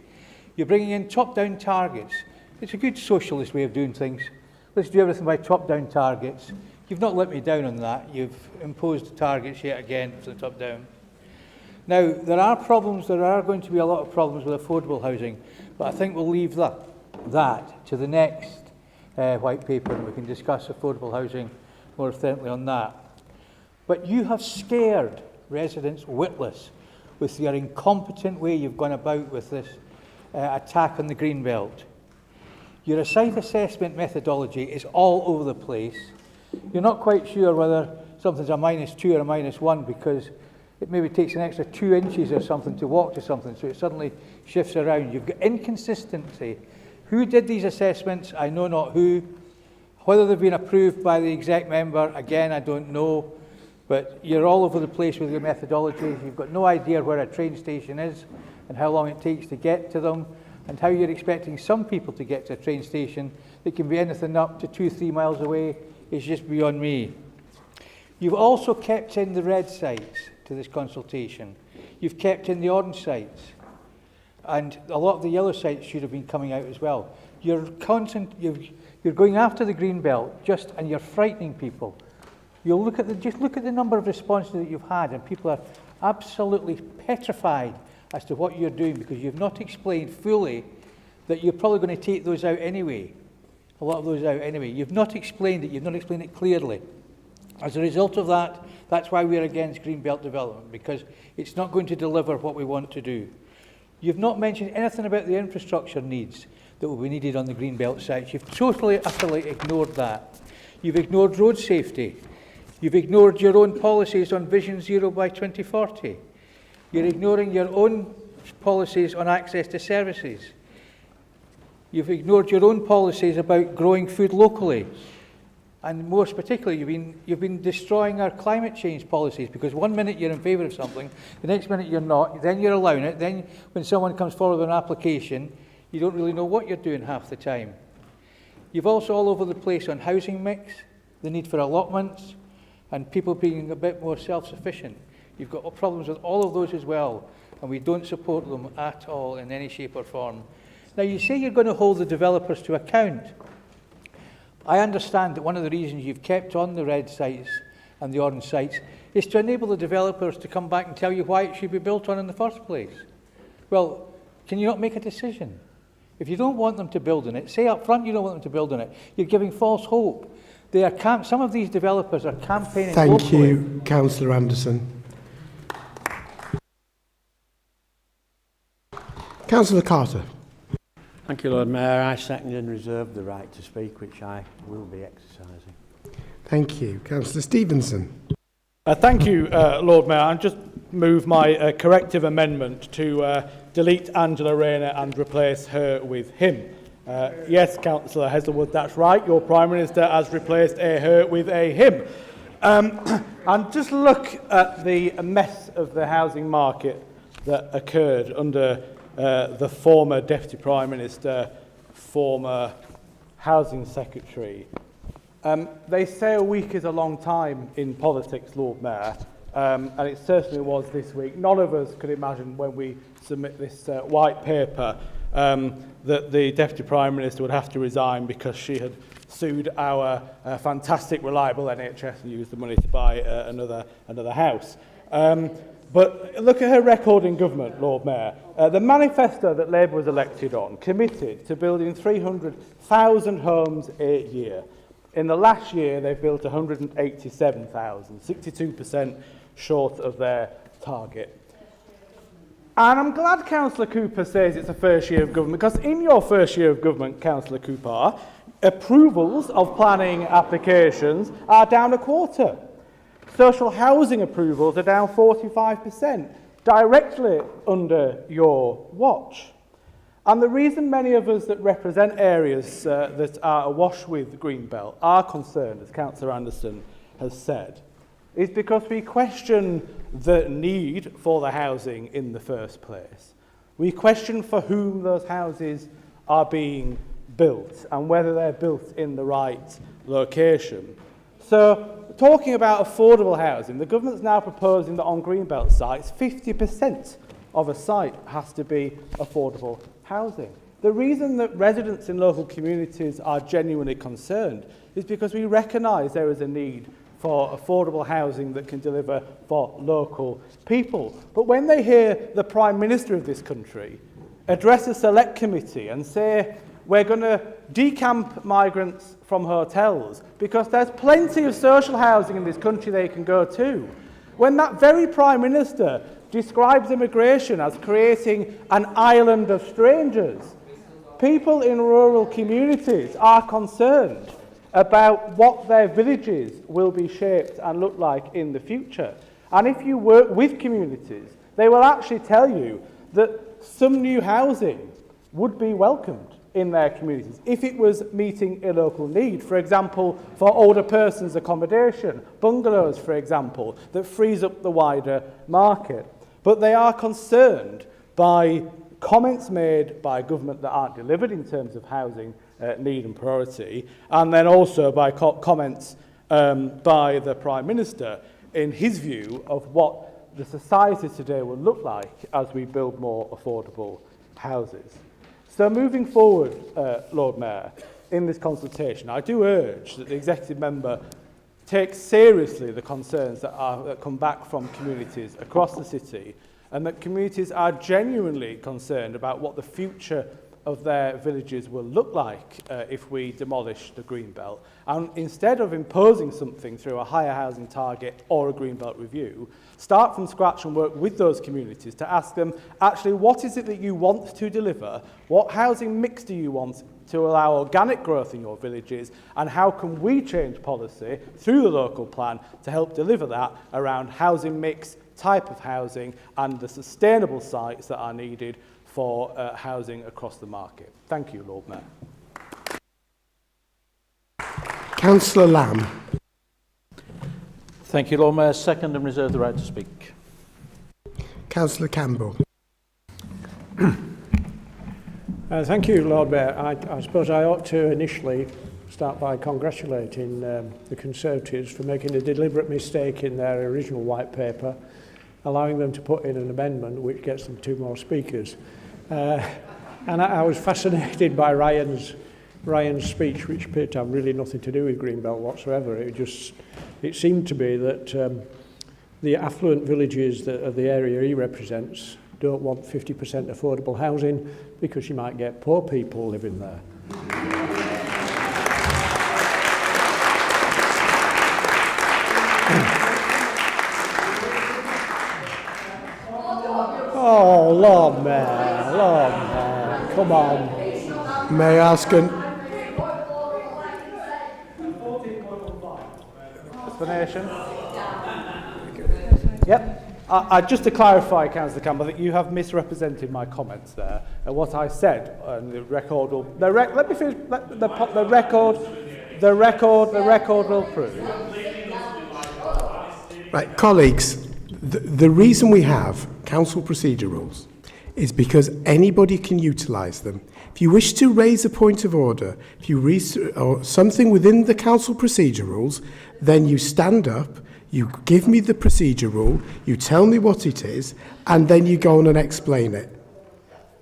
You're bringing in top-down targets. It's a good socialist way of doing things. Let's do everything by top-down targets. You've not let me down on that. You've imposed targets yet again from the top down. Now, there are problems. There are going to be a lot of problems with affordable housing, but I think we'll leave that to the next white paper, and we can discuss affordable housing more authentically on that. But you have scared residents witless with your incompetent way you've gone about with this attack on the green belt. Your site assessment methodology is all over the place. You're not quite sure whether something's a -2 or a -1 because it maybe takes an extra 2 inches or something to walk to something, so it suddenly shifts around. You've got inconsistency. Who did these assessments? I know not who. Whether they've been approved by the exec member, again, I don't know. But you're all over the place with your methodologies. You've got no idea where a train station is and how long it takes to get to them, and how you're expecting some people to get to a train station that can be anything up to 2-3 miles away is just beyond me. You've also kept in the red sites to this consultation. You've kept in the orange sites. And a lot of the yellow sites should have been coming out as well. You're going after the green belt and you're frightening people. You'll just look at the number of responses that you've had, and people are absolutely petrified as to what you're doing because you've not explained fully that you're probably going to take those out anyway. A lot of those out anyway. You've not explained it. You've not explained it clearly. As a result of that, that's why we're against green belt development, because it's not going to deliver what we want to do. You've not mentioned anything about the infrastructure needs that will be needed on the green belt sites. You've totally, utterly ignored that. You've ignored road safety. You've ignored your own policies on Vision Zero by 2040. You're ignoring your own policies on access to services. You've ignored your own policies about growing food locally. And most particularly, you've been destroying our climate change policies, because one minute you're in favour of something, the next minute you're not, then you're allowing it, then when someone comes forward with an application, you don't really know what you're doing half the time. You've also all over the place on housing mix, the need for allotments, and people being a bit more self-sufficient. You've got problems with all of those as well, and we don't support them at all in any shape or form. Now, you say you're going to hold the developers to account. I understand that one of the reasons you've kept on the red sites and the orange sites is to enable the developers to come back and tell you why it should be built on in the first place. Well, can you not make a decision? If you don't want them to build on it, say up front you don't want them to build on it. You're giving false hope. Some of these developers are campaigning locally. Thank you, Councillor Anderson. Councillor Carter. Thank you, Lord Mayor. I second and reserve the right to speak, which I will be exercising. Thank you. Councillor Stevenson. Thank you, Lord Mayor. I'm just move my corrective amendment to delete Angela Rayner and replace her with him. Yes, Councillor Heselwood, that's right. Your Prime Minister has replaced a her with a him. And just look at the mess of the housing market that occurred under the former Deputy Prime Minister, former Housing Secretary. They say a week is a long time in politics, Lord Mayor, and it certainly was this week. None of us could imagine when we submit this white paper that the Deputy Prime Minister would have to resign because she had sued our fantastic, reliable NHS and used the money to buy another house. But look at her record in government, Lord Mayor. The manifesto that Labour was elected on committed to building 300,000 homes a year. In the last year, they've built 187,000, 62% short of their target. And I'm glad Councillor Cooper says it's a first year of government, because in your first year of government, Councillor Cooper, approvals of planning applications are down a quarter. Social housing approvals are down 45%, directly under your watch. And the reason many of us that represent areas that are awash with Greenbelt are concerned, as Councillor Anderson has said, is because we question the need for the housing in the first place. We question for whom those houses are being built and whether they're built in the right location. So, talking about affordable housing, the government's now proposing that on Greenbelt sites, 50% of a site has to be affordable housing. The reason that residents in local communities are genuinely concerned is because we recognise there is a need for affordable housing that can deliver for local people. But when they hear the Prime Minister of this country address a select committee and say, we're going to decamp migrants from hotels because there's plenty of social housing in this country they can go to, when that very Prime Minister describes immigration as creating an island of strangers, people in rural communities are concerned about what their villages will be shaped and look like in the future. And if you work with communities, they will actually tell you that some new housing would be welcomed in their communities if it was meeting a local need. For example, for older persons accommodation, bungalows, for example, that frees up the wider market. But they are concerned by comments made by government that aren't delivered in terms of housing need and priority, and then also by comments by the Prime Minister in his view of what the society today will look like as we build more affordable houses. So moving forward, Lord Mayor, in this consultation, I do urge that the executive member take seriously the concerns that come back from communities across the city, and that communities are genuinely concerned about what the future of their villages will look like if we demolish the Greenbelt. And instead of imposing something through a higher housing target or a Greenbelt review, start from scratch and work with those communities to ask them, actually, what is it that you want to deliver? What housing mix do you want to allow organic growth in your villages? And how can we change policy through the local plan to help deliver that around housing mix, type of housing, and the sustainable sites that are needed for housing across the market. Thank you, Lord Mayor. Councillor Lamb. Thank you, Lord Mayor. Second and reserve the right to speak. Councillor Campbell. Thank you, Lord Mayor. I suppose I ought to initially start by congratulating the Conservatives for making a deliberate mistake in their original white paper, allowing them to put in an amendment which gets them 2 more speakers. And I was fascinated by Ryan's speech, which appeared to have really nothing to do with Greenbelt whatsoever. It seemed to be that the affluent villages of the area he represents don't want 50% affordable housing because you might get poor people living there. Oh, Lord Mayor, come on. May I ask an... Explanation? Yep. Just to clarify, Councillor Campbell, that you have misrepresented my comments there. And what I said, and the record will... let me finish. The record will prove. Right, colleagues, the reason we have council procedure rules is because anybody can utilise them. If you wish to raise a point of order, if you or something within the council procedure rules, then you stand up, you give me the procedure rule, you tell me what it is, and then you go on and explain it.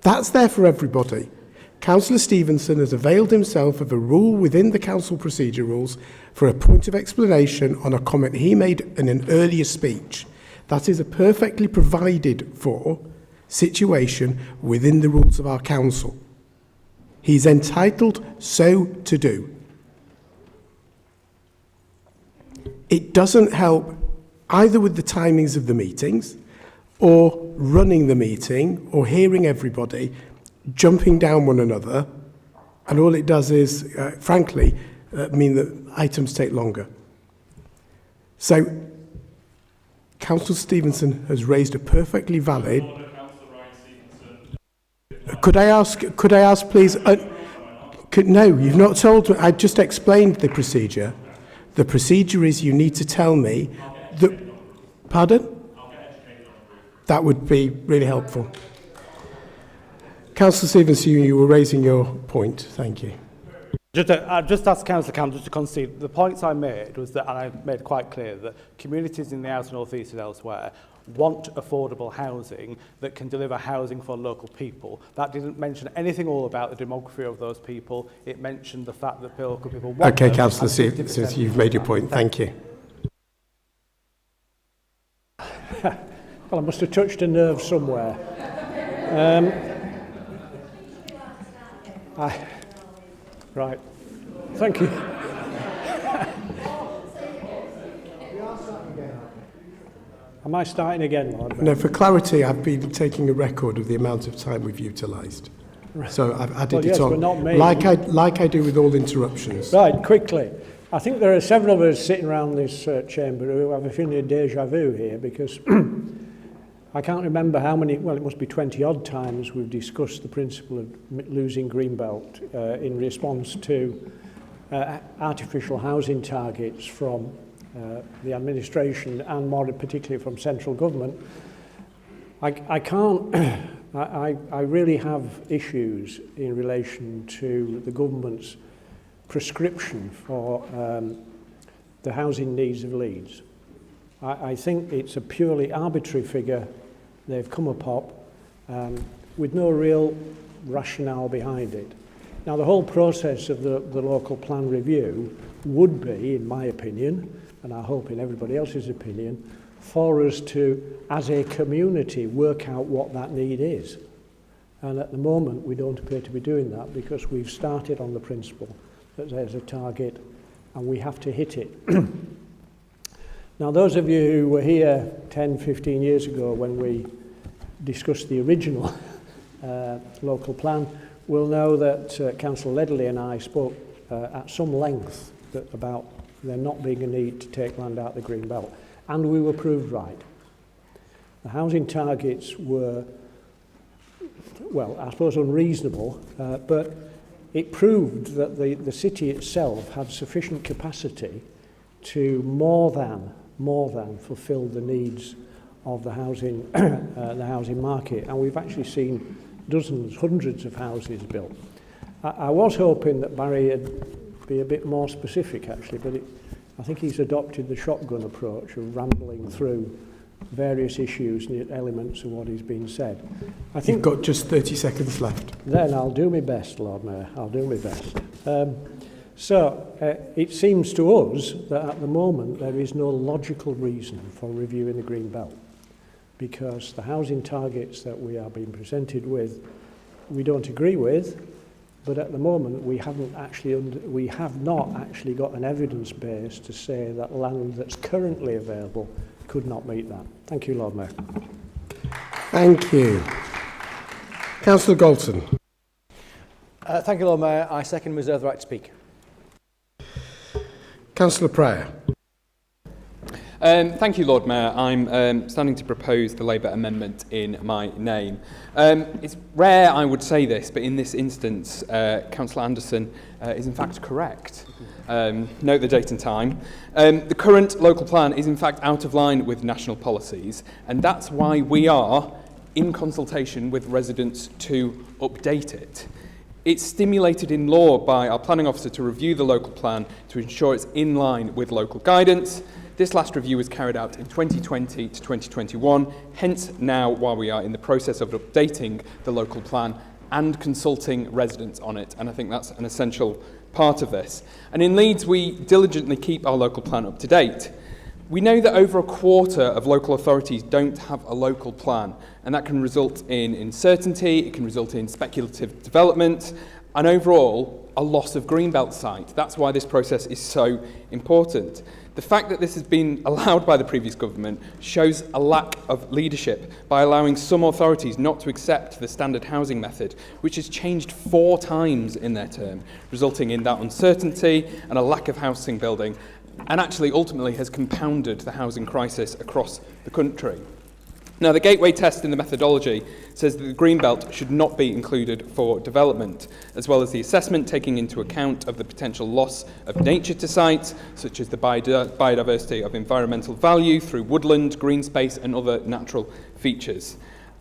That's there for everybody. Councillor Stevenson has availed himself of a rule within the council procedure rules for a point of explanation on a comment he made in an earlier speech. That is a perfectly provided for situation within the rules of our council. He's entitled so to do. It doesn't help either with the timings of the meetings or running the meeting or hearing everybody jumping down one another, and all it does is, frankly, mean that items take longer. So, Councillor Stevenson has raised a perfectly valid... Could I ask, please... no, you've not told me. I just explained the procedure. The procedure is you need to tell me... Pardon? That would be really helpful. Councillor Stevenson, you were raising your point. Thank you. I just asked Councillor Campbell to concede. The points I made was that, and I made quite clear, that communities in the outer north east and elsewhere want affordable housing that can deliver housing for local people. That didn't mention anything all about the demography of those people. It mentioned the fact that local people want... Okay, Councillor Stevenson, you've made your point. Thank you. Well, I must have touched a nerve somewhere. Right. Thank you. Am I starting again, Lord? No, for clarity, I've been taking a record of the amount of time we've utilised. So I've added it on, not me. like I do with all interruptions. Right, quickly. I think there are several of us sitting around this chamber who have a feeling of déjà vu here, because I can't remember how many, well, it must be 20-odd times we've discussed the principle of losing Greenbelt in response to artificial housing targets from the administration and more particularly from central government. I really have issues in relation to the government's prescription for the housing needs of Leeds. I think it's a purely arbitrary figure they've come upon with no real rationale behind it. Now, the whole process of the local plan review would be, in my opinion, and I hope in everybody else's opinion, for us to, as a community, work out what that need is. And at the moment, we don't appear to be doing that because we've started on the principle that there's a target and we have to hit it. Now, those of you who were here 10, 15 years ago when we discussed the original local plan will know that Councillor Ledley and I spoke at some length about there not being a need to take land out of the Green Belt. And we were proved right. The housing targets were, well, I suppose unreasonable, but it proved that the city itself had sufficient capacity to more than fulfil the needs of the housing market, and we've actually seen dozens, hundreds of houses built. I was hoping that Barry would be a bit more specific, actually, but I think he's adopted the shotgun approach of rambling through various issues and elements of what has been said. I think you've got just 30 seconds left. Then I'll do my best, Lord Mayor. I'll do my best. It seems to us that at the moment there is no logical reason for reviewing the Green Belt, because the housing targets that we are being presented with, we don't agree with, but at the moment we have not actually got an evidence base to say that land that's currently available could not meet that. Thank you, Lord Mayor. Thank you. Councillor Galton. Thank you, Lord Mayor. I second reserve the right to speak. Councillor Pryor. Thank you, Lord Mayor. I'm standing to propose the Labour amendment in my name. It's rare I would say this, but in this instance, Councillor Anderson is in fact correct. Note the date and time. The current local plan is in fact out of line with national policies, and that's why we are in consultation with residents to update it. It's stimulated in law by our planning officer to review the local plan to ensure it's in line with local guidance. This last review was carried out in 2020 to 2021, hence now while we are in the process of updating the local plan and consulting residents on it, and I think that's an essential part of this. And in Leeds, we diligently keep our local plan up to date. We know that over a quarter of local authorities don't have a local plan, and that can result in uncertainty, it can result in speculative development, and overall, a loss of greenbelt site. That's why this process is so important. The fact that this has been allowed by the previous government shows a lack of leadership by allowing some authorities not to accept the standard housing method, which has changed 4 times in their term, resulting in that uncertainty and a lack of housing building, and actually ultimately has compounded the housing crisis across the country. Now, the gateway test in the methodology says that the greenbelt should not be included for development, as well as the assessment taking into account of the potential loss of nature to sites, such as the biodiversity of environmental value through woodland, green space and other natural features.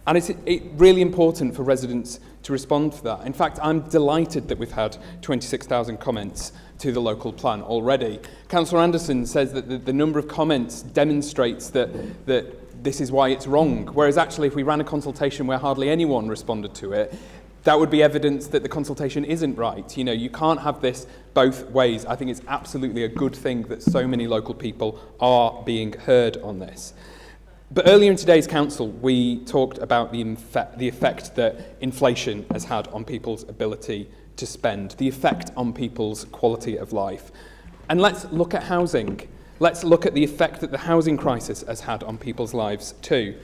And it's really important for residents to respond to that. In fact, I'm delighted that we've had 26,000 comments to the local plan already. Councillor Anderson says that the number of comments demonstrates that this is why it's wrong, whereas actually if we ran a consultation where hardly anyone responded to it, that would be evidence that the consultation isn't right. You know, you can't have this both ways. I think it's absolutely a good thing that so many local people are being heard on this. But earlier in today's council, we talked about the effect that inflation has had on people's ability to spend, the effect on people's quality of life. And let's look at housing. Let's look at the effect that the housing crisis has had on people's lives too.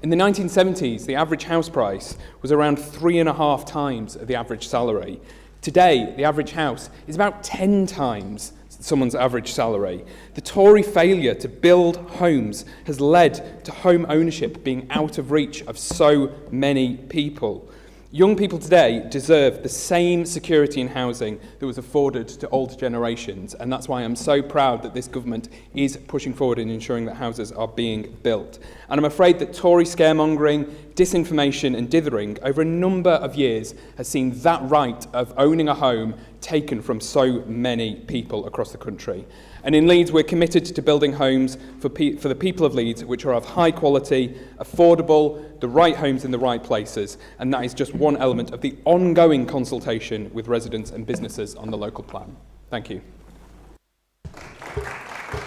In the 1970s, the average house price was around 3.5 times the average salary. Today, the average house is about 10 times someone's average salary. The Tory failure to build homes has led to home ownership being out of reach of so many people. Young people today deserve the same security in housing that was afforded to older generations, and that's why I'm so proud that this government is pushing forward in ensuring that houses are being built. And I'm afraid that Tory scaremongering, disinformation and dithering over a number of years has seen that right of owning a home taken from so many people across the country. And in Leeds, we're committed to building homes for the people of Leeds, which are of high quality, affordable, the right homes in the right places, and that is just one element of the ongoing consultation with residents and businesses on the local plan. Thank you.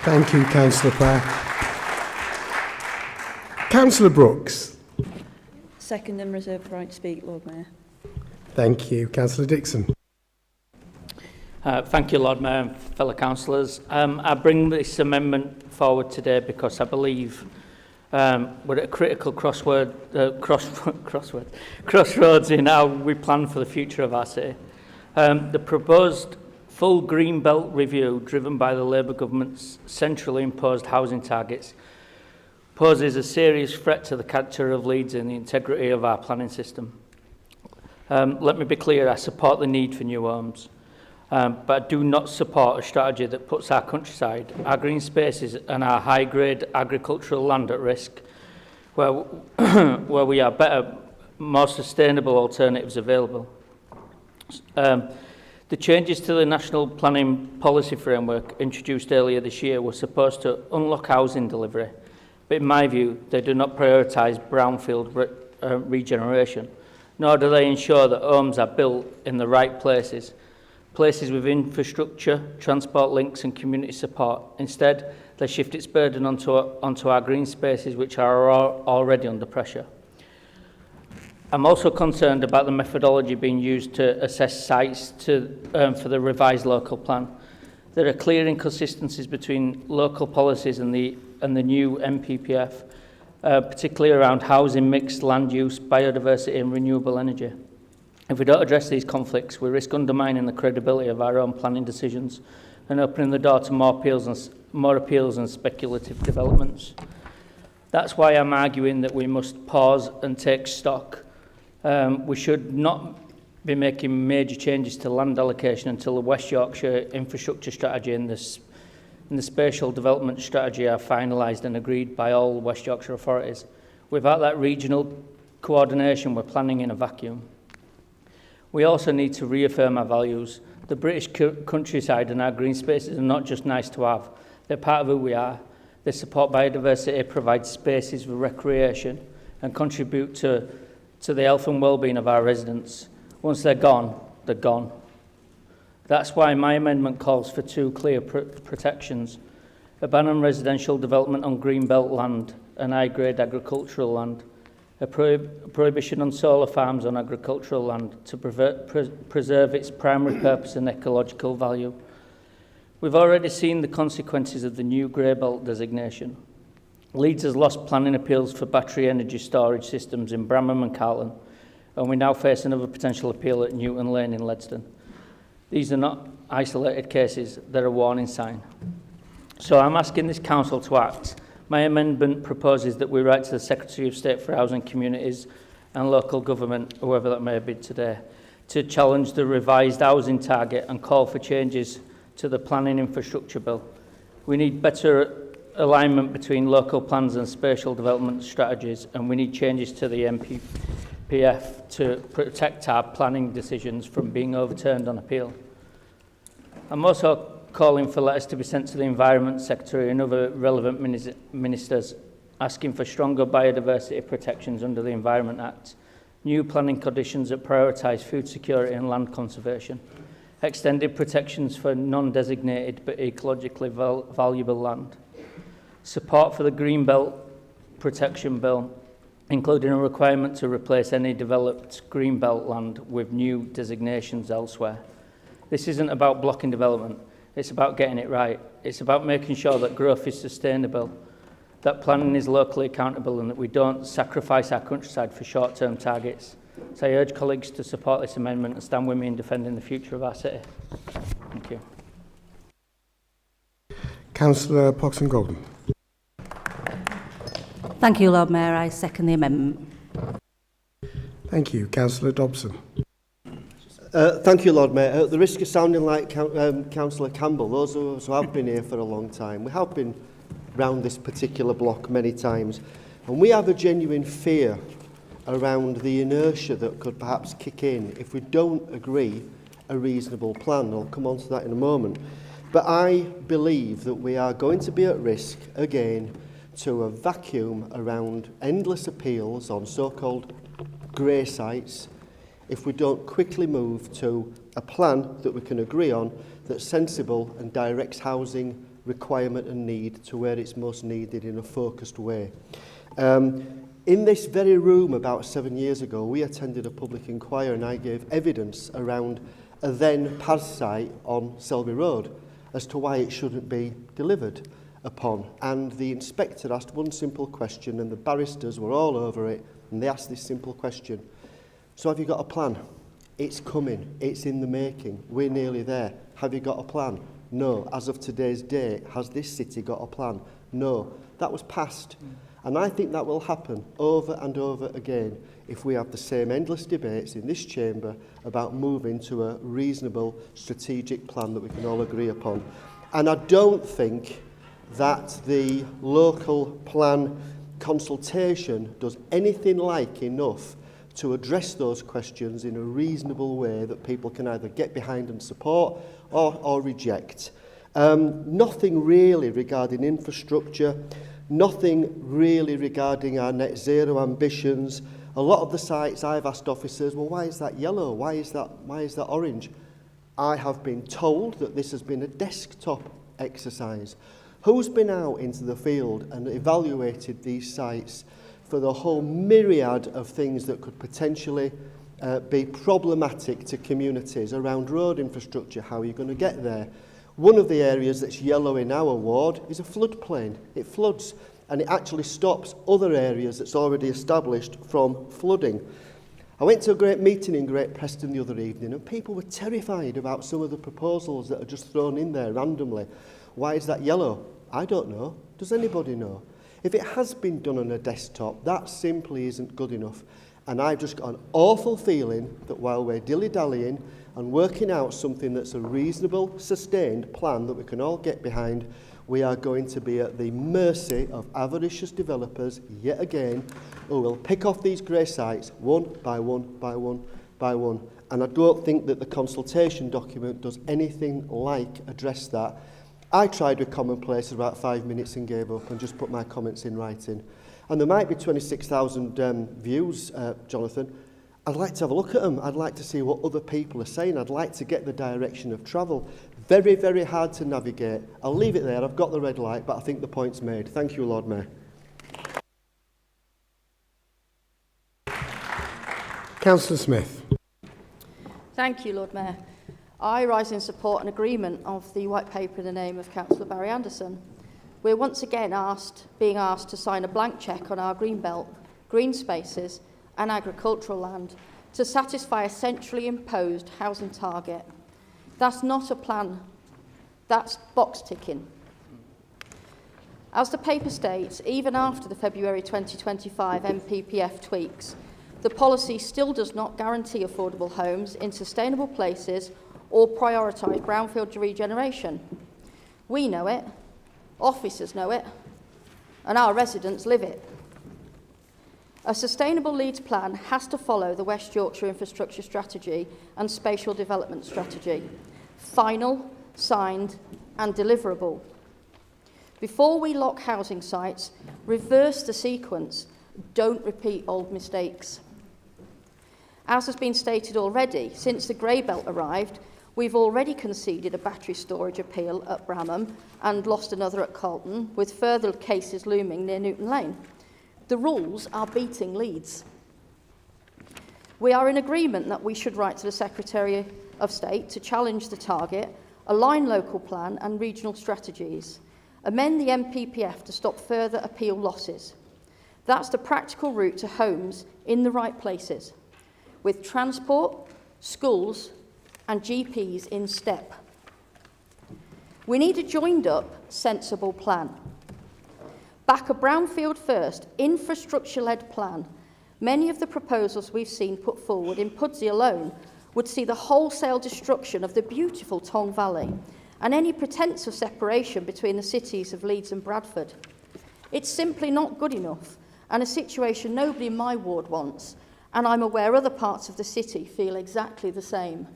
Thank you, Councillor Pratt. Councillor Brooks. Second and reserve the right to speak, Lord Mayor. Thank you. Councillor Dixon. Thank you, Lord Mayor and fellow councillors. I bring this amendment forward today because I believe we're at a critical crossroads in how we plan for the future of our city. The proposed full green belt review, driven by the Labour government's centrally imposed housing targets, poses a serious threat to the character of Leeds and the integrity of our planning system. Let me be clear, I support the need for new homes. But I do not support a strategy that puts our countryside, our green spaces and our high-grade agricultural land at risk, where we are better, more sustainable alternatives available. The changes to the National Planning Policy Framework introduced earlier this year were supposed to unlock housing delivery, but in my view, they do not prioritise brownfield regeneration, nor do they ensure that homes are built in the right places with infrastructure, transport links and community support. Instead, they shift its burden onto our green spaces, which are already under pressure. I'm also concerned about the methodology being used to assess sites for the revised local plan. There are clear inconsistencies between local policies and the new NPPF, particularly around housing mix, land use, biodiversity and renewable energy. If we don't address these conflicts, we risk undermining the credibility of our own planning decisions, and opening the door to more appeals and speculative developments. That's why I'm arguing that we must pause and take stock. We should not be making major changes to land allocation until the West Yorkshire infrastructure strategy and the spatial development strategy are finalised and agreed by all West Yorkshire authorities. Without that regional coordination, we're planning in a vacuum. We also need to reaffirm our values. The British countryside and our green spaces are not just nice to have, they're part of who we are. They support biodiversity, provide spaces for recreation and contribute to the health and well-being of our residents. Once they're gone, they're gone. That's why my amendment calls for two clear protections: a ban on residential development on greenbelt land and high-grade agricultural land, a prohibition on solar farms on agricultural land to preserve its primary purpose and ecological value. We've already seen the consequences of the new grey belt designation. Leeds has lost planning appeals for battery energy storage systems in Bramham and Carlton, and we now face another potential appeal at Newton Lane in Ledston. These are not isolated cases, they're a warning sign. So I'm asking this council to act. My amendment proposes that we write to the Secretary of State for Housing, Communities and Local Government, whoever that may be today, to challenge the revised housing target and call for changes to the planning infrastructure bill. We need better alignment between local plans and spatial development strategies, and we need changes to the MPPF to protect our planning decisions from being overturned on appeal. I'm also calling for letters to be sent to the Environment Secretary and other relevant ministers, asking for stronger biodiversity protections under the Environment Act, new planning conditions that prioritise food security and land conservation, extended protections for non-designated but ecologically valuable land, support for the Greenbelt Protection Bill, including a requirement to replace any developed Greenbelt land with new designations elsewhere. This isn't about blocking development, it's about getting it right. It's about making sure that growth is sustainable, that planning is locally accountable, and that we don't sacrifice our countryside for short-term targets. So I urge colleagues to support this amendment and stand with me in defending the future of our city. Thank you. Councillor Poxon Golden. Thank you, Lord Mayor. I second the amendment. Thank you. Councillor Dobson. Thank you, Lord Mayor. At the risk of sounding like Councillor Campbell, those of us who have been here for a long time, we have been round this particular block many times, and we have a genuine fear around the inertia that could perhaps kick in if we don't agree a reasonable plan. I'll come on to that in a moment. But I believe that we are going to be at risk again to a vacuum around endless appeals on so-called grey sites if we don't quickly move to a plan that we can agree on that's sensible and directs housing requirement and need to where it's most needed in a focused way. In this very room about 7 years ago, we attended a public inquiry and I gave evidence around a then PAS site on Selby Road as to why it shouldn't be delivered upon. And the inspector asked one simple question and the barristers were all over it and they asked this simple question: so have you got a plan? It's coming, it's in the making, we're nearly there. Have you got a plan? No. As of today's date, has this city got a plan? No. That was passed. And I think that will happen over and over again if we have the same endless debates in this chamber about moving to a reasonable strategic plan that we can all agree upon. And I don't think that the local plan consultation does anything like enough to address those questions in a reasonable way that people can either get behind and support or reject. Nothing really regarding infrastructure, nothing really regarding our net zero ambitions. A lot of the sites I've asked officers, well, why is that yellow? Why is that orange? I have been told that this has been a desktop exercise. Who's been out into the field and evaluated these sites for the whole myriad of things that could potentially be problematic to communities around road infrastructure? How are you going to get there? One of the areas that's yellow in our ward is a floodplain. It floods and it actually stops other areas that's already established from flooding. I went to a great meeting in Great Preston the other evening, and people were terrified about some of the proposals that are just thrown in there randomly. Why is that yellow? I don't know. Does anybody know? If it has been done on a desktop, that simply isn't good enough. And I've just got an awful feeling that while we're dilly-dallying and working out something that's a reasonable, sustained plan that we can all get behind, we are going to be at the mercy of avaricious developers yet again, who will pick off these grey sites one by one by one by one. And I don't think that the consultation document does anything like address that. I tried with Commonplace for about 5 minutes and gave up and just put my comments in writing. And there might be 26,000 views, Jonathan. I'd like to have a look at them. I'd like to see what other people are saying. I'd like to get the direction of travel. Very, very hard to navigate. I'll leave it there. I've got the red light, but I think the point's made. Thank you, Lord Mayor. Councillor Smith. Thank you, Lord Mayor. I rise in support and agreement of the White Paper in the name of Councillor Barry Anderson. We're once again being asked to sign a blank cheque on our green belt, green spaces and agricultural land to satisfy a centrally imposed housing target. That's not a plan, that's box ticking. As the paper states, even after the February 2025 MPPF tweaks, the policy still does not guarantee affordable homes in sustainable places or prioritise brownfield regeneration. We know it, officers know it, and our residents live it. A sustainable Leeds plan has to follow the West Yorkshire Infrastructure Strategy and Spatial Development Strategy. Final, signed and deliverable. Before we lock housing sites, reverse the sequence. Don't repeat old mistakes. As has been stated already, since the grey belt arrived, we've already conceded a battery storage appeal at Bramham and lost another at Carlton, with further cases looming near Newton Lane. The rules are beating Leeds. We are in agreement that we should write to the Secretary of State to challenge the target, align local plan and regional strategies, amend the MPPF to stop further appeal losses. That's the practical route to homes in the right places, with transport, schools and GPs in step. We need a joined-up, sensible plan. Back a brownfield first, infrastructure-led plan. Many of the proposals we've seen put forward in Pudsey alone would see the wholesale destruction of the beautiful Tong Valley and any pretence of separation between the cities of Leeds and Bradford. It's simply not good enough, and a situation nobody in my ward wants, and I'm aware other parts of the city feel exactly the same.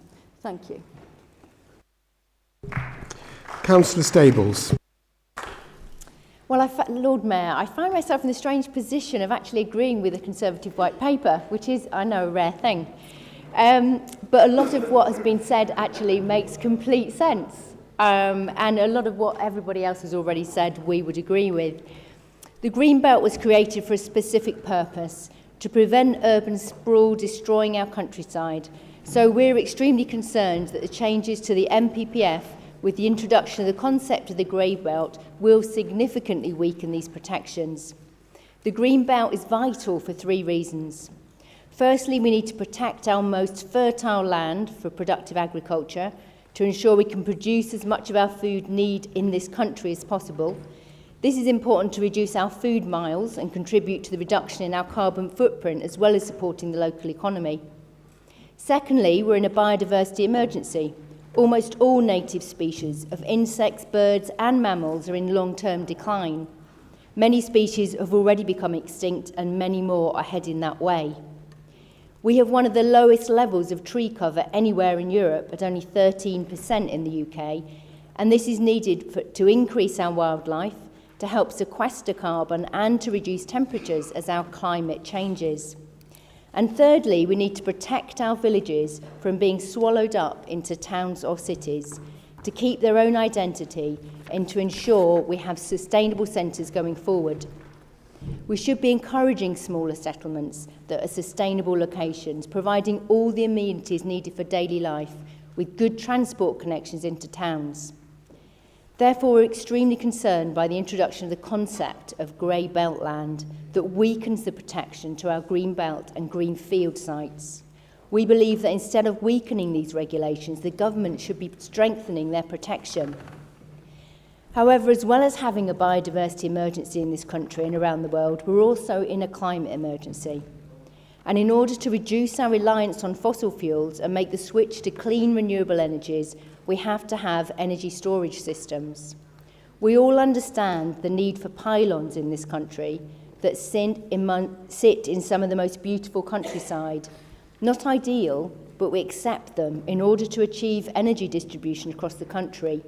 Thank you. Councillor Stables. Well, Lord Mayor, I find myself in the strange position of actually agreeing with the Conservative White Paper, which is, I know, a rare thing. But a lot of what has been said actually makes complete sense. And a lot of what everybody else has already said we would agree with. The Green Belt was created for a specific purpose, to prevent urban sprawl destroying our countryside. So we're extremely concerned that the changes to the MPPF with the introduction of the concept of the grey belt will significantly weaken these protections. The green belt is vital for 3 reasons. Firstly, we need to protect our most fertile land for productive agriculture to ensure we can produce as much of our food need in this country as possible. This is important to reduce our food miles and contribute to the reduction in our carbon footprint, as well as supporting the local economy. Secondly, we're in a biodiversity emergency. Almost all native species of insects, birds and mammals are in long-term decline. Many species have already become extinct and many more are heading that way. We have one of the lowest levels of tree cover anywhere in Europe, at only 13% in the UK, and this is needed to increase our wildlife, to help sequester carbon and to reduce temperatures as our climate changes. And thirdly, we need to protect our villages from being swallowed up into towns or cities, to keep their own identity and to ensure we have sustainable centres going forward. We should be encouraging smaller settlements that are sustainable locations, providing all the amenities needed for daily life with good transport connections into towns. Therefore, we're extremely concerned by the introduction of the concept of grey belt land that weakens the protection to our green belt and green field sites. We believe that instead of weakening these regulations, the government should be strengthening their protection. However, as well as having a biodiversity emergency in this country and around the world, we're also in a climate emergency. And in order to reduce our reliance on fossil fuels and make the switch to clean renewable energies, we have to have energy storage systems. We all understand the need for pylons in this country that sit in some of the most beautiful countryside. Not ideal, but we accept them in order to achieve energy distribution across the country.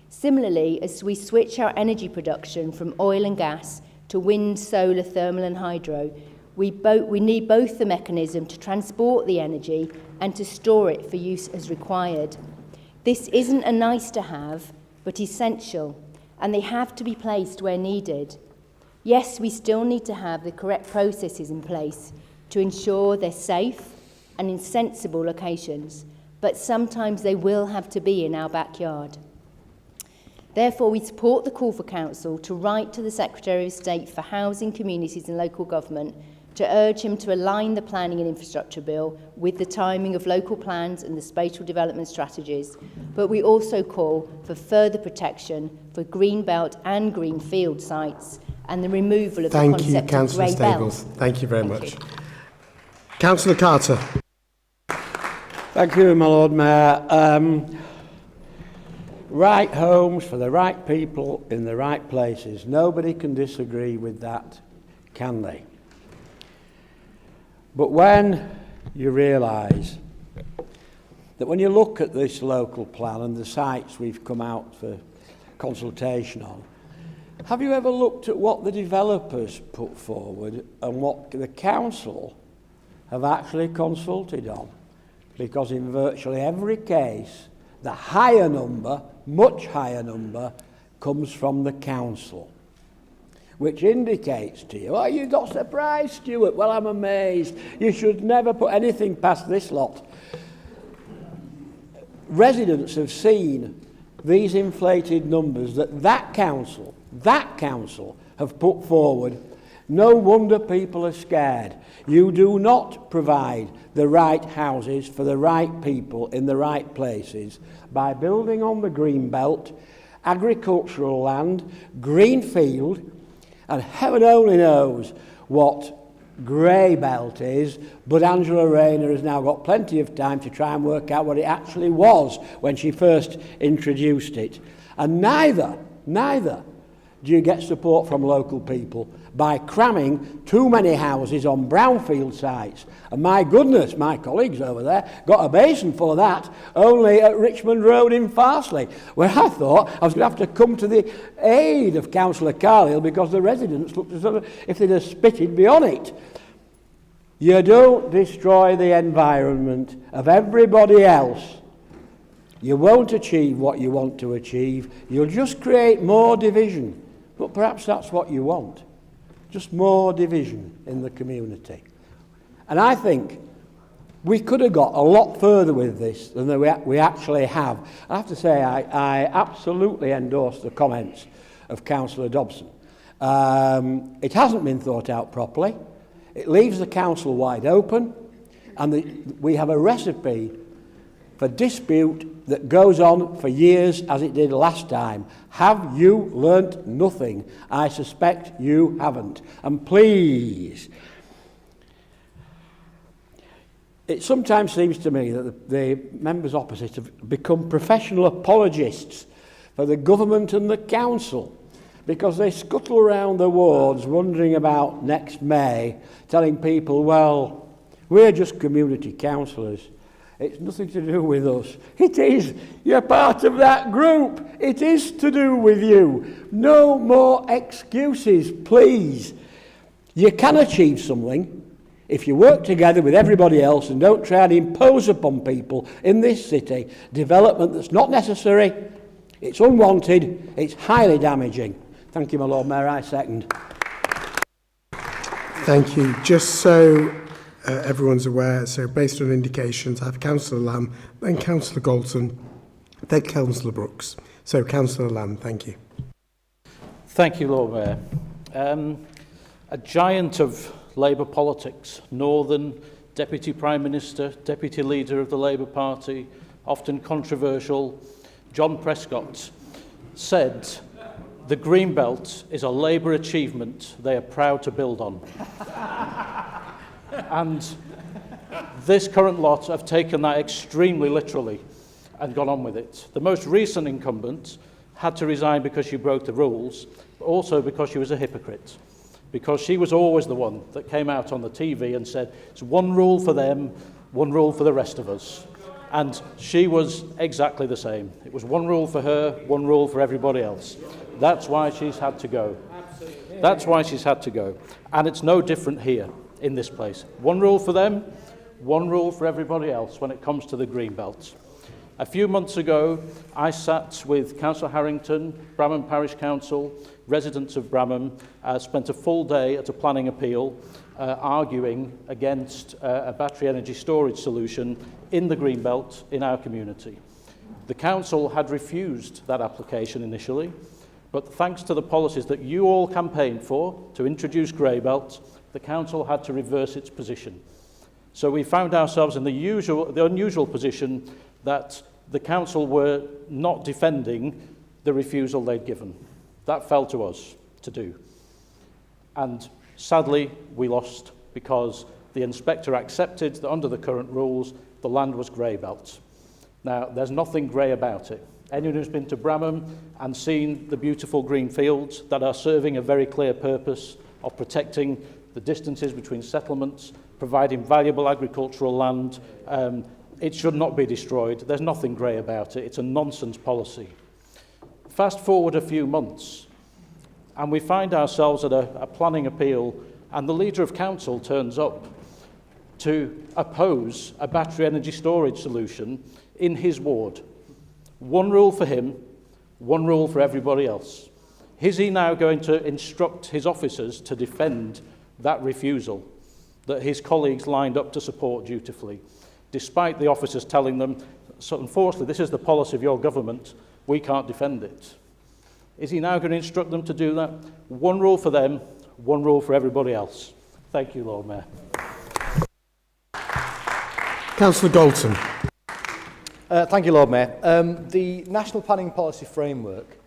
Similarly, as we switch our energy production from oil and gas to wind, solar, thermal and hydro, we need both the mechanism to transport the energy and to store it for use as required. This isn't a nice to have, but essential, and they have to be placed where needed. Yes, we still need to have the correct processes in place to ensure they're safe and in sensible locations, but sometimes they will have to be in our backyard. Therefore, we support the call for Council to write to the Secretary of State for Housing, Communities and Local Government to urge him to align the Planning and Infrastructure Bill with the timing of local plans and the spatial development strategies. But we also call for further protection for green belt and green field sites and the removal of the concept of grey belt. Thank you very much. Councillor Carter. Thank you, my Lord Mayor. Right homes for the right people in the right places. Nobody can disagree with that, can they? But when you realise that when you look at this local plan and the sites we've come out for consultation on, have you ever looked at what the developers put forward and what the council have actually consulted on? Because in virtually every case, the higher number, much higher number, comes from the council, which indicates to you, oh, you're not surprised, Stuart? Well, I'm amazed. You should never put anything past this lot. Residents have seen these inflated numbers that council have put forward. No wonder people are scared. You do not provide the right houses for the right people in the right places by building on the green belt, agricultural land, green field, and heaven only knows what grey belt is, but Angela Rayner has now got plenty of time to try and work out what it actually was when she first introduced it. And neither do you get support from local people by cramming too many houses on brownfield sites. And my goodness, my colleagues over there got a basin full of that only at Richmond Road in Farsley, where I thought I was going to have to come to the aid of Councillor Carlisle because the residents looked as if they'd have spitted me on it. You don't destroy the environment of everybody else. You won't achieve what you want to achieve. You'll just create more division. But perhaps that's what you want. Just more division in the community. And I think we could have got a lot further with this than we actually have. I have to say I absolutely endorse the comments of Councillor Dobson. It hasn't been thought out properly. It leaves the council wide open, and we have a recipe for dispute that goes on for years as it did last time. Have you learnt nothing? I suspect you haven't. And please, it sometimes seems to me that the members opposite have become professional apologists for the government and the council, because they scuttle around the wards wondering about next May, telling people, well, we're just community councillors. It's nothing to do with us. It is. You're part of that group. It is to do with you. No more excuses, please. You can achieve something if you work together with everybody else and don't try and impose upon people in this city development that's not necessary, it's unwanted, it's highly damaging. Thank you, my Lord Mayor. I second. Thank you. Just so everyone's aware, so based on indications, I have Councillor Lamb, then Councillor Galton, Then Councillor Brooks. So, Councillor Lamb, thank you. Thank you, Lord Mayor. A giant of Labour politics, Northern Deputy Prime Minister, Deputy Leader of the Labour Party, often controversial, John Prescott, said, "The Green Belt is a Labour achievement they are proud to build on." And this current lot have taken that extremely literally and gone on with it. The most recent incumbent had to resign because she broke the rules, but also because she was a hypocrite. Because she was always the one that came out on the TV and said, it's one rule for them, one rule for the rest of us. And she was exactly the same. It was one rule for her, one rule for everybody else. That's why she's had to go. That's why she's had to go. And it's no different here in this place. One rule for them, one rule for everybody else when it comes to the Green Belt. A few months ago, I sat with Councillor Harrington, Bramham Parish Council, residents of Bramham, spent a full day at a planning appeal arguing against a battery energy storage solution in the Green Belt in our community. The council had refused that application initially, but thanks to the policies that you all campaigned for to introduce Grey Belt, the council had to reverse its position. So we found ourselves in the unusual position that the council were not defending the refusal they'd given. That fell to us to do. And sadly, we lost because the inspector accepted that under the current rules, the land was grey belt. Now, there's nothing grey about it. Anyone who's been to Bramham and seen the beautiful green fields that are serving a very clear purpose of protecting the distances between settlements, providing valuable agricultural land, it should not be destroyed. There's nothing grey about it. It's a nonsense policy. Fast forward a few months, and we find ourselves at a planning appeal, and the Leader of Council turns up to oppose a battery energy storage solution in his ward. One rule for him, one rule for everybody else. Is he now going to instruct his officers to defend that refusal that his colleagues lined up to support dutifully, despite the officers telling them, so unfortunately, this is the policy of your government, we can't defend it? Is he now going to instruct them to do that? One rule for them, one rule for everybody else. Thank you, Lord Mayor. Councillor Dalton. Thank you, Lord Mayor. The National Planning Policy Framework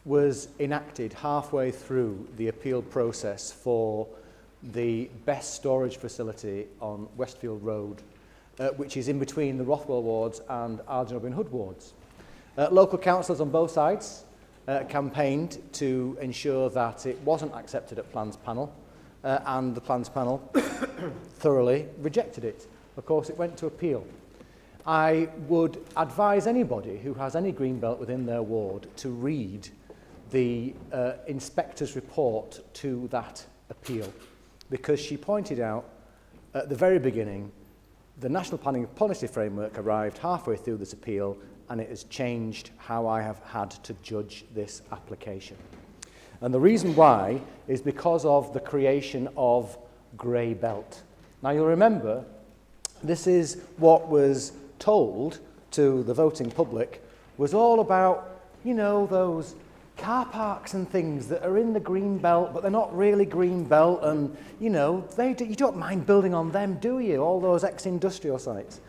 was enacted halfway through the appeal process for the best storage facility on Westfield Road, which is in between the Rothwell wards and Arden Robin Hood wards. Local councillors on both sides campaigned to ensure that it wasn't accepted at Plans Panel, and the Plans Panel thoroughly rejected it. Of course, it went to appeal. I would advise anybody who has any green belt within their ward to read the inspector's report to that appeal, because she pointed out at the very beginning the National Planning Policy Framework arrived halfway through this appeal, and it has changed how I have had to judge this application. And the reason why is because of the creation of Grey Belt. Now, you'll remember, this is what was told to the voting public was all about, you know, those car parks and things that are in the green belt, but they're not really green belt, and, you know, you don't mind building on them, do you? All those ex-industrial sites.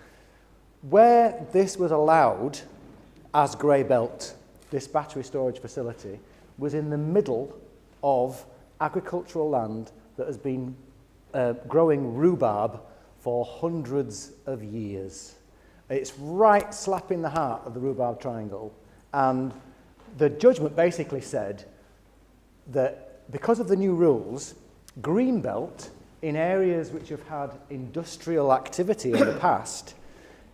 Where this was allowed as grey belt, this battery storage facility, was in the middle of agricultural land that has been growing rhubarb for hundreds of years. It's right slap in the heart of the rhubarb triangle, and the judgment basically said that because of the new rules, green belt in areas which have had industrial activity in the past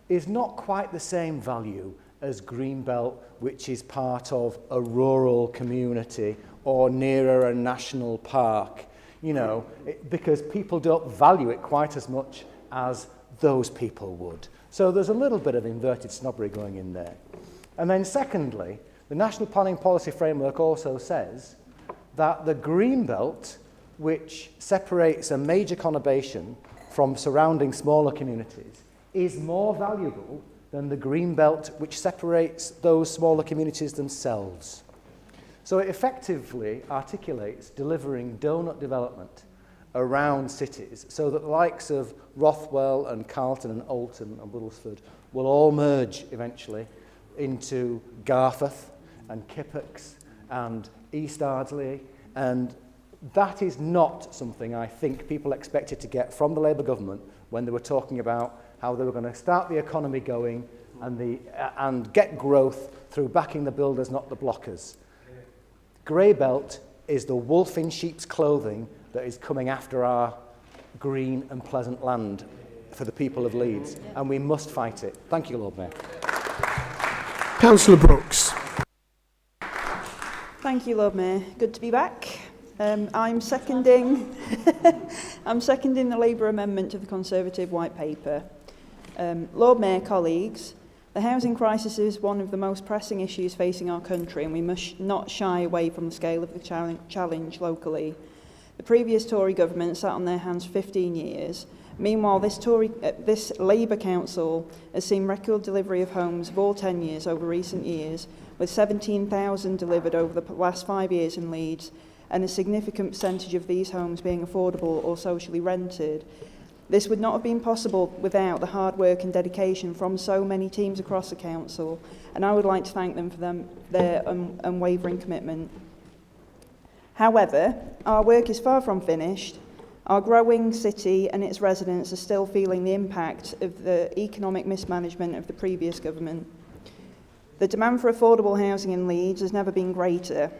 is not quite the same value as green belt which is part of a rural community or nearer a national park, you know, because people don't value it quite as much as those people would. So there's a little bit of inverted snobbery going in there. And then secondly, the National Planning Policy Framework also says that the green belt, which separates a major conurbation from surrounding smaller communities, is more valuable than the green belt which separates those smaller communities themselves. So it effectively articulates delivering donut development around cities so that the likes of Rothwell and Carlton and Oulton and Whittlesford will all merge eventually into Garforth and Kippax and East Ardsley, and that is not something I think people expected to get from the Labour government when they were talking about how they were going to start the economy going and get growth through backing the builders, not the blockers. Grey belt is the wolf in sheep's clothing that is coming after our green and pleasant land for the people of Leeds, and we must fight it. Thank you, Lord Mayor. Councillor Brooks. Thank you, Lord Mayor. Good to be back. I'm seconding the Labour amendment to the Conservative White Paper. Lord Mayor, colleagues, the housing crisis is one of the most pressing issues facing our country, and we must not shy away from the scale of the challenge locally. The previous Tory government sat on their hands for 15 years. Meanwhile, this Labour council has seen record delivery of homes of all tenures over recent years, with 17,000 delivered over the last 5 years in Leeds, and a significant percentage of these homes being affordable or socially rented. This would not have been possible without the hard work and dedication from so many teams across the council, and I would like to thank them for their unwavering commitment. However, our work is far from finished. Our growing city and its residents are still feeling the impact of the economic mismanagement of the previous government. The demand for affordable housing in Leeds has never been greater.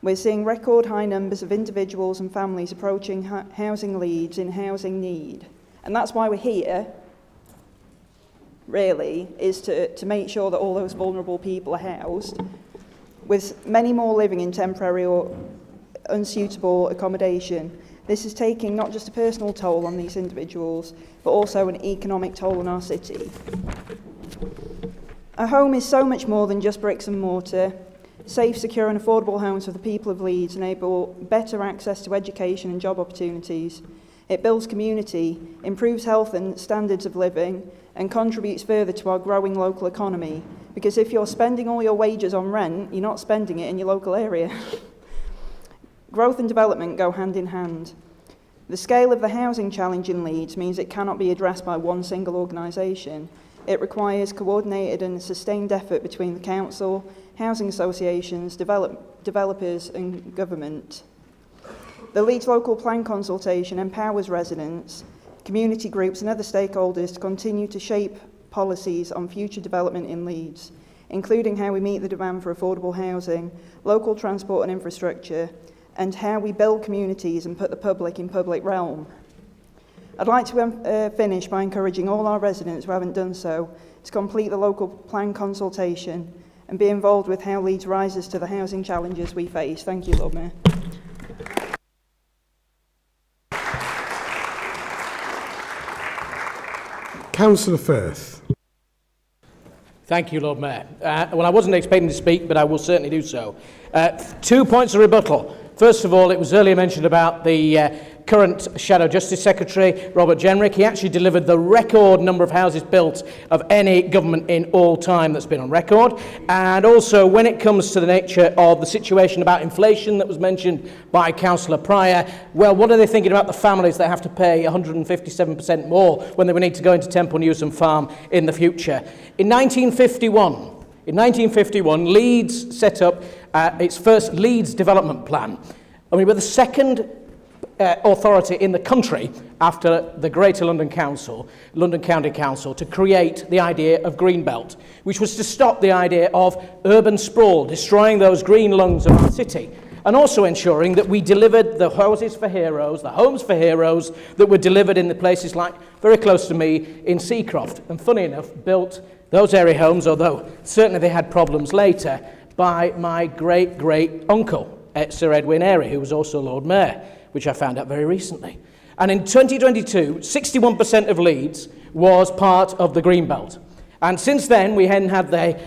We're seeing record high numbers of individuals and families approaching housing Leeds in housing need. And that's why we're here, really, is to make sure that all those vulnerable people are housed, with many more living in temporary or unsuitable accommodation. This is taking not just a personal toll on these individuals, but also an economic toll on our city. A home is so much more than just bricks and mortar. Safe, secure and affordable homes for the people of Leeds enable better access to education and job opportunities. It builds community, improves health and standards of living, and contributes further to our growing local economy. Because if you're spending all your wages on rent, you're not spending it in your local area. Growth and development go hand in hand. The scale of the housing challenge in Leeds means it cannot be addressed by one single organisation. It requires coordinated and sustained effort between the council, housing associations, developers and government. The Leeds Local Plan Consultation empowers residents, community groups and other stakeholders to continue to shape policies on future development in Leeds, including how we meet the demand for affordable housing, local transport and infrastructure, and how we build communities and put the public in public realm. I'd like to finish by encouraging all our residents who haven't done so to complete the local plan consultation and be involved with how Leeds rises to the housing challenges we face. Thank you, Lord Mayor. Councillor Firth. Thank you, Lord Mayor. Well, I wasn't expecting to speak, but I will certainly do so. 2 points of rebuttal. First of all, it was earlier mentioned about the current Shadow Justice Secretary, Robert Jenrick. He actually delivered the record number of houses built of any government in all time that's been on record. And also, when it comes to the nature of the situation about inflation that was mentioned by Councillor Pryor, well, what are they thinking about the families that have to pay 157% more when they need to go into Temple Newsam Farm in the future? In 1951, Leeds set up its first Leeds development plan. And we were the second authority in the country after the Greater London Council, London County Council, to create the idea of Greenbelt, which was to stop the idea of urban sprawl, destroying those green lungs of our city, and also ensuring that we delivered the houses for heroes, the homes for heroes that were delivered in the places like, very close to me, in Seacroft. And funny enough, built those area homes, although certainly they had problems later, by my great-great-uncle, Sir Edwin Airy, who was also Lord Mayor, which I found out very recently. And in 2022, 61% of Leeds was part of the Greenbelt. And since then, we hadn't had the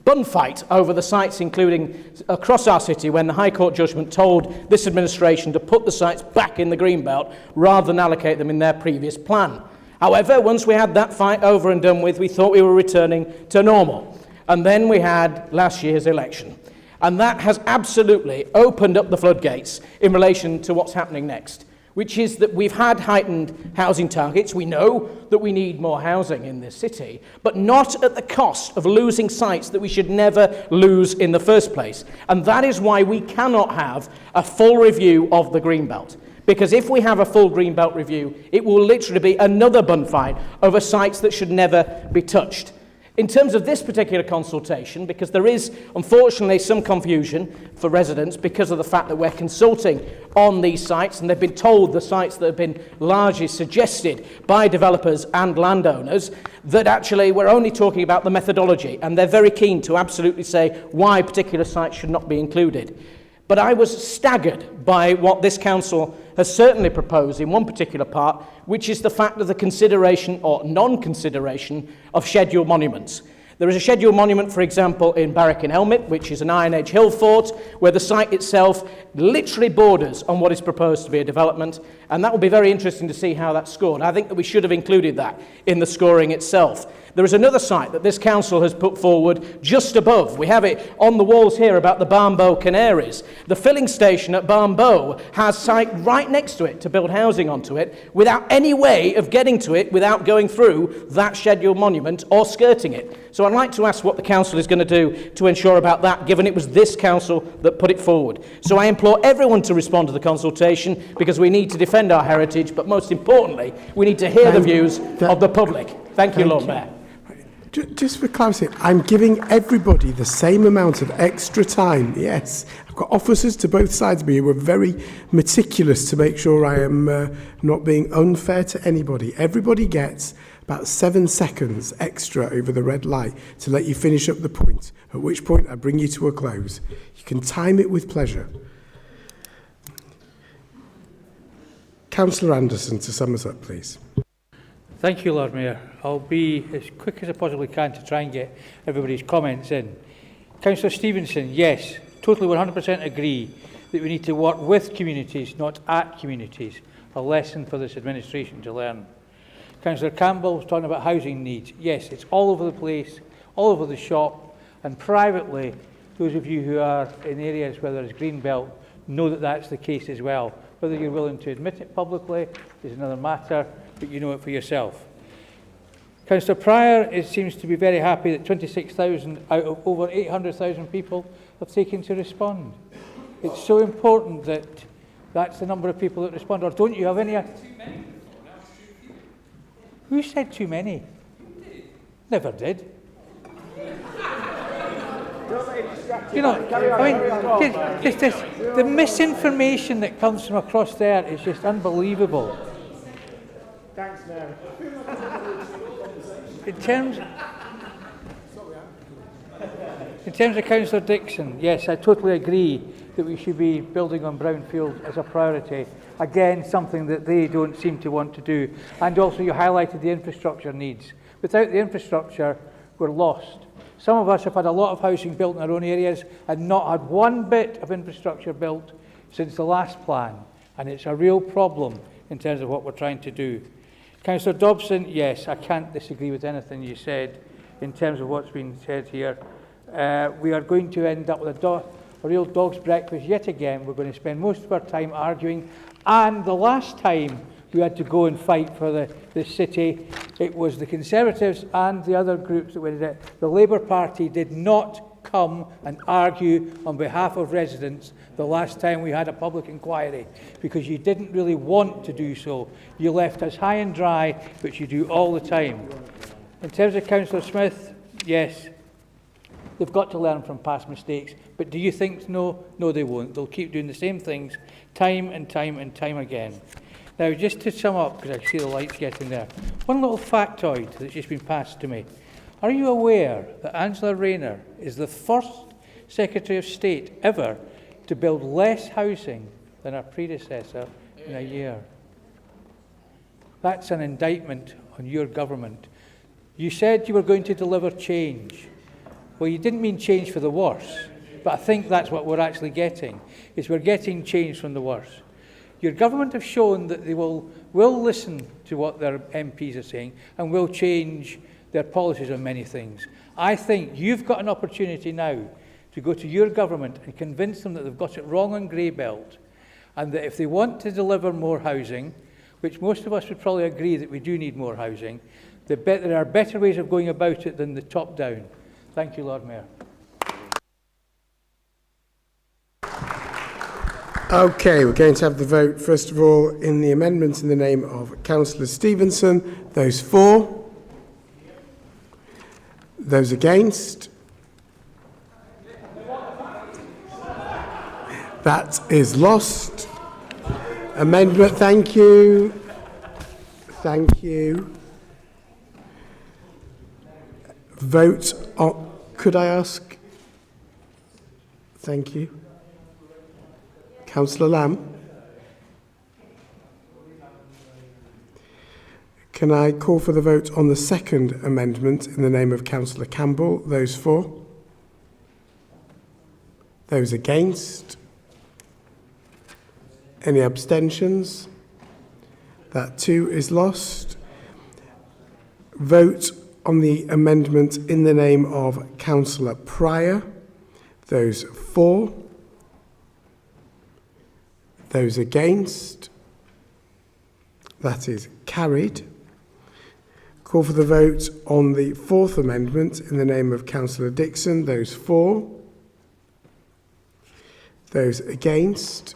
bun fight over the sites, including across our city, when the High Court judgment told this administration to put the sites back in the Greenbelt rather than allocate them in their previous plan. However, once we had that fight over and done with, we thought we were returning to normal. And then we had last year's election. And that has absolutely opened up the floodgates in relation to what's happening next, which is that we've had heightened housing targets. We know that we need more housing in this city, but not at the cost of losing sites that we should never lose in the first place. And that is why we cannot have a full review of the Greenbelt. Because if we have a full Greenbelt review, it will literally be another bun fight over sites that should never be touched. In terms of this particular consultation, because there is unfortunately some confusion for residents because of the fact that we're consulting on these sites, and they've been told the sites that have been largely suggested by developers and landowners, that actually we're only talking about the methodology, and they're very keen to absolutely say why particular sites should not be included. But I was staggered by what this council has certainly proposed in one particular part, which is the fact of the consideration or non-consideration of scheduled monuments. There is a scheduled monument, for example, in Barrack-in-Helmet, which is an Iron Age hill fort, where the site itself literally borders on what is proposed to be a development, and that will be very interesting to see how that's scored. I think that we should have included that in the scoring itself. There is another site that this council has put forward just above. We have it on the walls here about the Barnbow Canaries. The filling station at Barnbow has site right next to it to build housing onto it without any way of getting to it without going through that scheduled monument or skirting it. So I'd like to ask what the council is going to do to ensure about that, given it was this council that put it forward. So I implore everyone to respond to the consultation, because we need to defend our heritage, but most importantly, we need to hear the views of the public. Thank you, Lord Mayor. Just for clarity, I'm giving everybody the same amount of extra time. Yes, I've got officers to both sides of me who are very meticulous to make sure I am not being unfair to anybody. Everybody gets about 7 seconds extra over the red light to let you finish up the point, at which point I bring you to a close. You can time it with pleasure. Councillor Anderson, to sum us up, please. Thank you, Lord Mayor. I'll be as quick as I possibly can to try and get everybody's comments in. Councillor Stevenson, yes, totally 100% agree that we need to work with communities, not at communities. A lesson for this administration to learn. Councillor Campbell was talking about housing needs. Yes, it's all over the place, all over the shop, and privately, those of you who are in areas where there is green belt know that that's the case as well. Whether you're willing to admit it publicly is another matter, but you know it for yourself. Councillor Pryor, it seems to be very happy that 26,000 out of over 800,000 people have taken to respond. It's so important that that's the number of people that respond. Or don't you have any? Who said too many? Never did. You know, I mean, the misinformation that comes from across there is just unbelievable. Thanks, Mary. In terms of Councillor Dixon, yes, I totally agree that we should be building on brownfield as a priority. Again, something that they don't seem to want to do. And also you highlighted the infrastructure needs. Without the infrastructure, we're lost. Some of us have had a lot of housing built in our own areas and not had one bit of infrastructure built since the last plan. And it's a real problem in terms of what we're trying to do. Councillor Dobson, yes, I can't disagree with anything you said in terms of what's been said here. We are going to end up with a real dog's breakfast yet again. We're going to spend most of our time arguing. And the last time we had to go and fight for the city, it was the Conservatives and the other groups that went in it. The Labour Party did not come and argue on behalf of residents the last time we had a public inquiry, because you didn't really want to do so. You left us high and dry, which you do all the time. In terms of Councillor Smith, yes, they've got to learn from past mistakes, but do you think no? No, they won't. They'll keep doing the same things time and time and time again. Now, just to sum up, because I see the lights getting there, one little factoid that's just been passed to me. Are you aware that Angela Rayner is the first Secretary of State ever to build less housing than her predecessor in a year? That's an indictment on your government. You said you were going to deliver change. Well, you didn't mean change for the worse, but I think that's what we're actually getting, is we're getting change from the worse. Your government have shown that they will listen to what their MPs are saying and will change their policies on many things. I think you've got an opportunity now to go to your government and convince them that they've got it wrong on Greybelt, and that if they want to deliver more housing, which most of us would probably agree that we do need more housing, there are better ways of going about it than the top down. Thank you, Lord Mayor. Okay, we're going to have the vote, first of all, in the amendment in the name of Councillor Stevenson. Those for? Those against? That is lost. Amendment, thank you. Thank you. Vote on, could I ask? Thank you. Councillor Lamb? Can I call for the vote on the second amendment in the name of Councillor Campbell? Those for? Those against? Any abstentions? That too is lost. Vote on the amendment in the name of Councillor Pryor. Those for? Those against? That is carried. Call for the vote on the fourth amendment in the name of Councillor Dixon. Those for? Those against?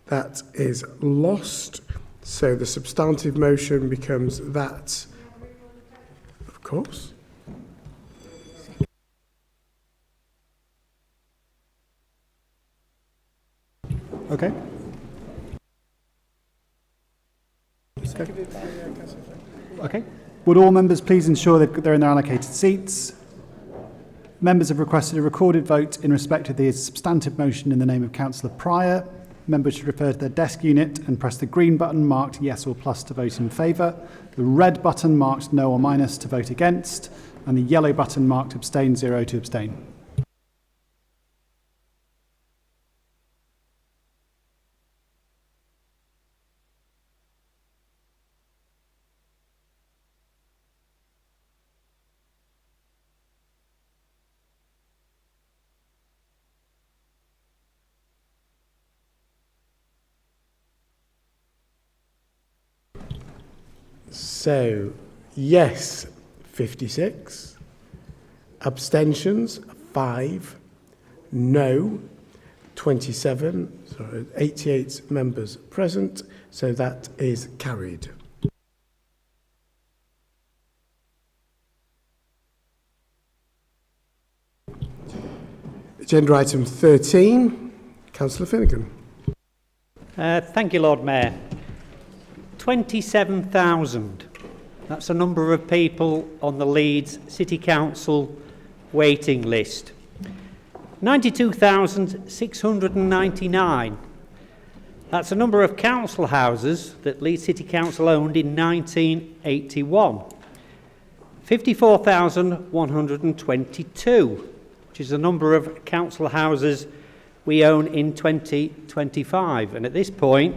That is lost. So the substantive motion becomes that. Of course. Okay. Okay. Would all members please ensure that they're in their allocated seats? Members have requested a recorded vote in respect of the substantive motion in the name of Councillor Pryor. Members should refer to their desk unit and press the green button marked yes or plus to vote in favour, the red button marked no or minus to vote against, and the yellow button marked abstain 0 to abstain. So, yes, 56. Abstentions, 5. No, 27. So 88 members present. So that is carried. Agenda item 13. Councillor Finnegan. Thank you, Lord Mayor. 27,000. That's a number of people on the Leeds City Council waiting list. 92,699. That's a number of council houses that Leeds City Council owned in 1981. 54,122, which is the number of council houses we own in 2025. And at this point,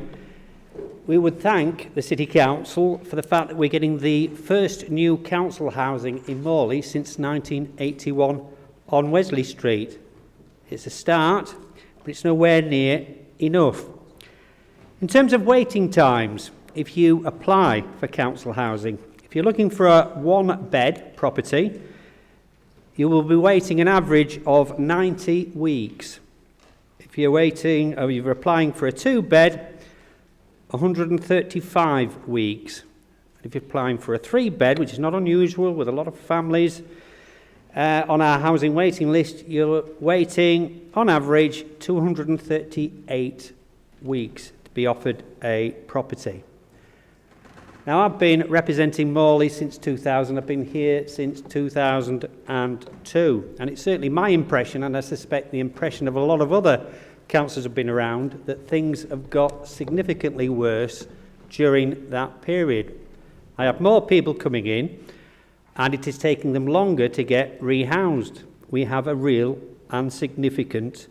we would thank the City Council for the fact that we're getting the first new council housing in Morley since 1981 on Wesley Street. It's a start, but it's nowhere near enough. In terms of waiting times, if you apply for council housing, if you're looking for a one-bed property, you will be waiting an average of 90 weeks. If you're waiting, or you're applying for a two-bed, 135 weeks. If you're applying for a three-bed, which is not unusual with a lot of families on our housing waiting list, you're waiting, on average, 238 weeks to be offered a property. Now, I've been representing Morley since 2000. I've been here since 2002. And it's certainly my impression, and I suspect the impression of a lot of other councillors have been around, that things have got significantly worse during that period. I have more people coming in, and it is taking them longer to get rehoused. We have a real and significant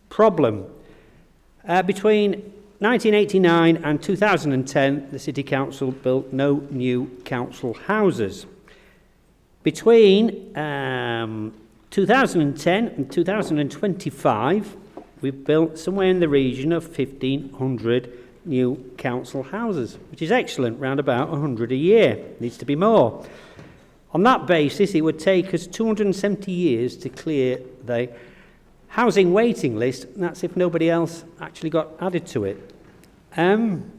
problem. Between 1989 and 2010, the City Council built no new council houses. Between 2010 and 2025, we've built somewhere in the region of 1,500 new council houses, which is excellent, round about 100 a year. Needs to be more. On that basis, it would take us 270 years to clear the housing waiting list, and that's if nobody else actually got added to it. And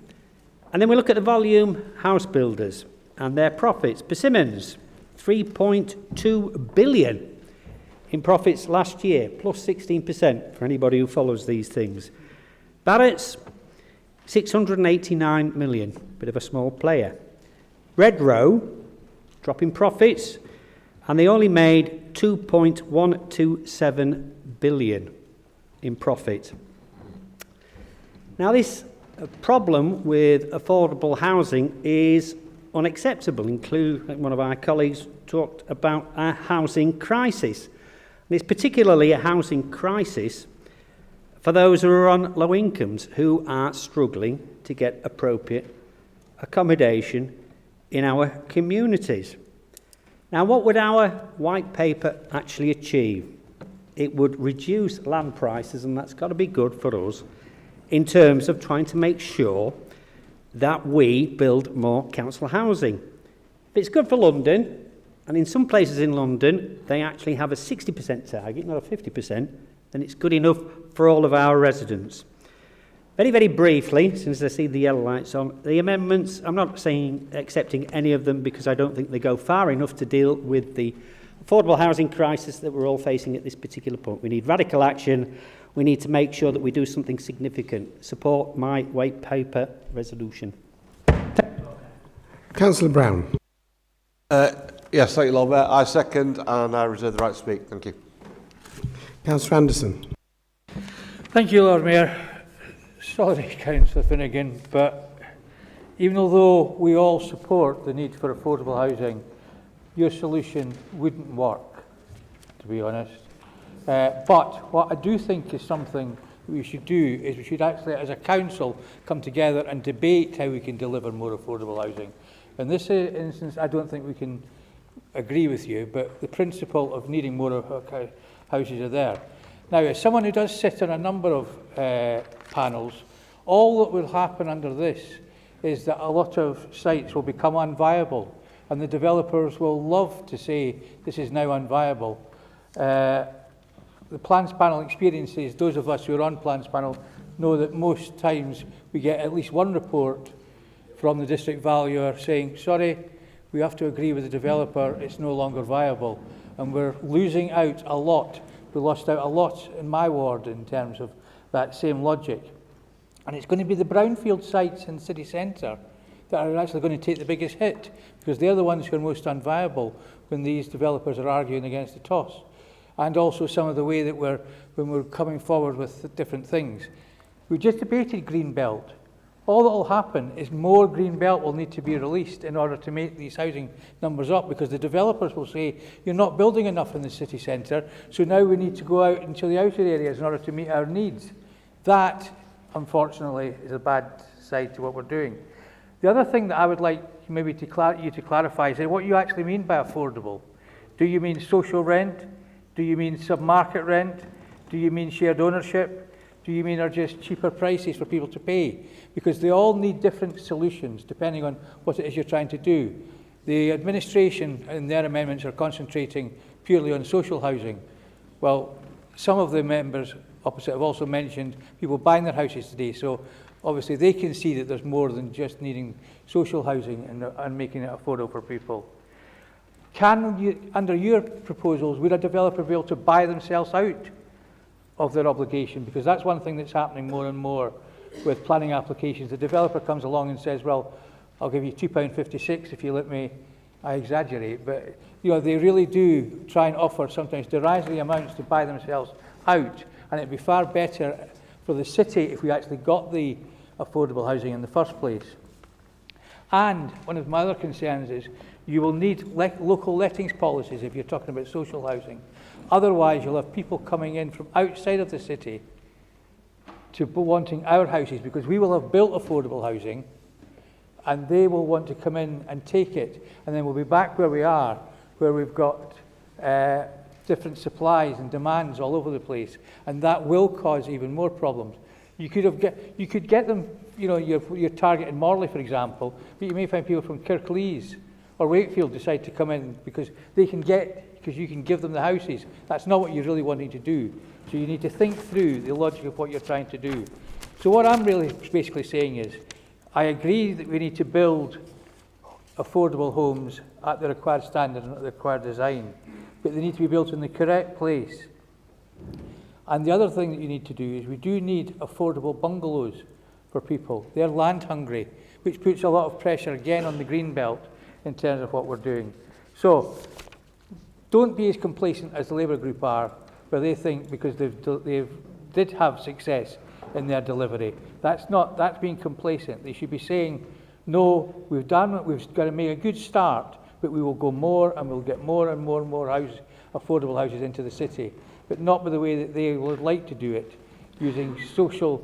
then we look at the volume house builders and their profits. Persimmons, 3.2 billion in profits last year, plus 16% for anybody who follows these things. Barrett's, 689 million, bit of a small player. Redrow, dropping profits, and they only made 2.127 billion in profit. Now, this problem with affordable housing is unacceptable. One of our colleagues talked about a housing crisis. And it's particularly a housing crisis for those who are on low incomes, who are struggling to get appropriate accommodation in our communities. Now, what would our white paper actually achieve? It would reduce land prices, and that's got to be good for us in terms of trying to make sure that we build more council housing. If it's good for London, and in some places in London, they actually have a 60% target, not a 50%, then it's good enough for all of our residents. Very, very briefly, since I see the yellow lights on, the amendments, I'm not saying accepting any of them because I don't think they go far enough to deal with the affordable housing crisis that we're all facing at this particular point. We need radical action. We need to make sure that we do something significant. Support my white paper resolution. Councillor Brown. Yes, thank you, Lord Mayor. I second and I reserve the right to speak. Thank you. Councillor Anderson. Thank you, Lord Mayor. Sorry, Councillor Finnegan, but even although we all support the need for affordable housing, your solution wouldn't work, to be honest. But what I do think is something we should do is we should actually, as a council, come together and debate how we can deliver more affordable housing. In this instance, I don't think we can agree with you, but the principle of needing more houses are there. Now, as someone who does sit on a number of panels, all that will happen under this is that a lot of sites will become unviable, and the developers will love to say this is now unviable. The plans panel experiences, those of us who are on plans panel know that most times we get at least one report from the district valuer saying, sorry, we have to agree with the developer, it's no longer viable. And we're losing out a lot. We lost out a lot in my ward in terms of that same logic. And it's going to be the brownfield sites in the city centre that are actually going to take the biggest hit, because they're the ones who are most unviable when these developers are arguing against the toss. And also some of the way that when we're coming forward with different things. We just debated Greenbelt. All that will happen is more Greenbelt will need to be released in order to make these housing numbers up, because the developers will say, you're not building enough in the city centre, so now we need to go out into the outer areas in order to meet our needs. That, unfortunately, is a bad side to what we're doing. The other thing that I would like maybe to clarify is what you actually mean by affordable. Do you mean social rent? Do you mean sub-market rent? Do you mean shared ownership? Do you mean are just cheaper prices for people to pay? Because they all need different solutions depending on what it is you're trying to do. The administration in their amendments are concentrating purely on social housing. Well, some of the members opposite have also mentioned people buying their houses today, so obviously they can see that there's more than just needing social housing and making it affordable for people. Can you, under your proposals, would a developer be able to buy themselves out of their obligation? Because that's one thing that's happening more and more with planning applications. The developer comes along and says, well, I'll give you £2.56 if you let me, I exaggerate, but they really do try and offer sometimes derisory amounts to buy themselves out, and it'd be far better for the city if we actually got the affordable housing in the first place. And one of my other concerns is you will need local lettings policies if you're talking about social housing. Otherwise, you'll have people coming in from outside of the city to wanting our houses, because we will have built affordable housing and they will want to come in and take it, and then we'll be back where we are, where we've got different supplies and demands all over the place, and that will cause even more problems. You could get them, you know, your target in Morley, for example, but you may find people from Kirklees or Wakefield decide to come in because you can give them the houses. That's not what you're really wanting to do. So you need to think through the logic of what you're trying to do. So what I'm really basically saying is, I agree that we need to build affordable homes at the required standard and at the required design, but they need to be built in the correct place. And the other thing that you need to do is we do need affordable bungalows for people. They're land hungry, which puts a lot of pressure again on the green belt in terms of what we're doing. So don't be as complacent as the Labour group are, where they think because they did have success in their delivery. That's being complacent. They should be saying, no, we've done it, we've got to make a good start, but we will go more and we'll get more and more and more affordable houses into the city, but not by the way that they would like to do it, using social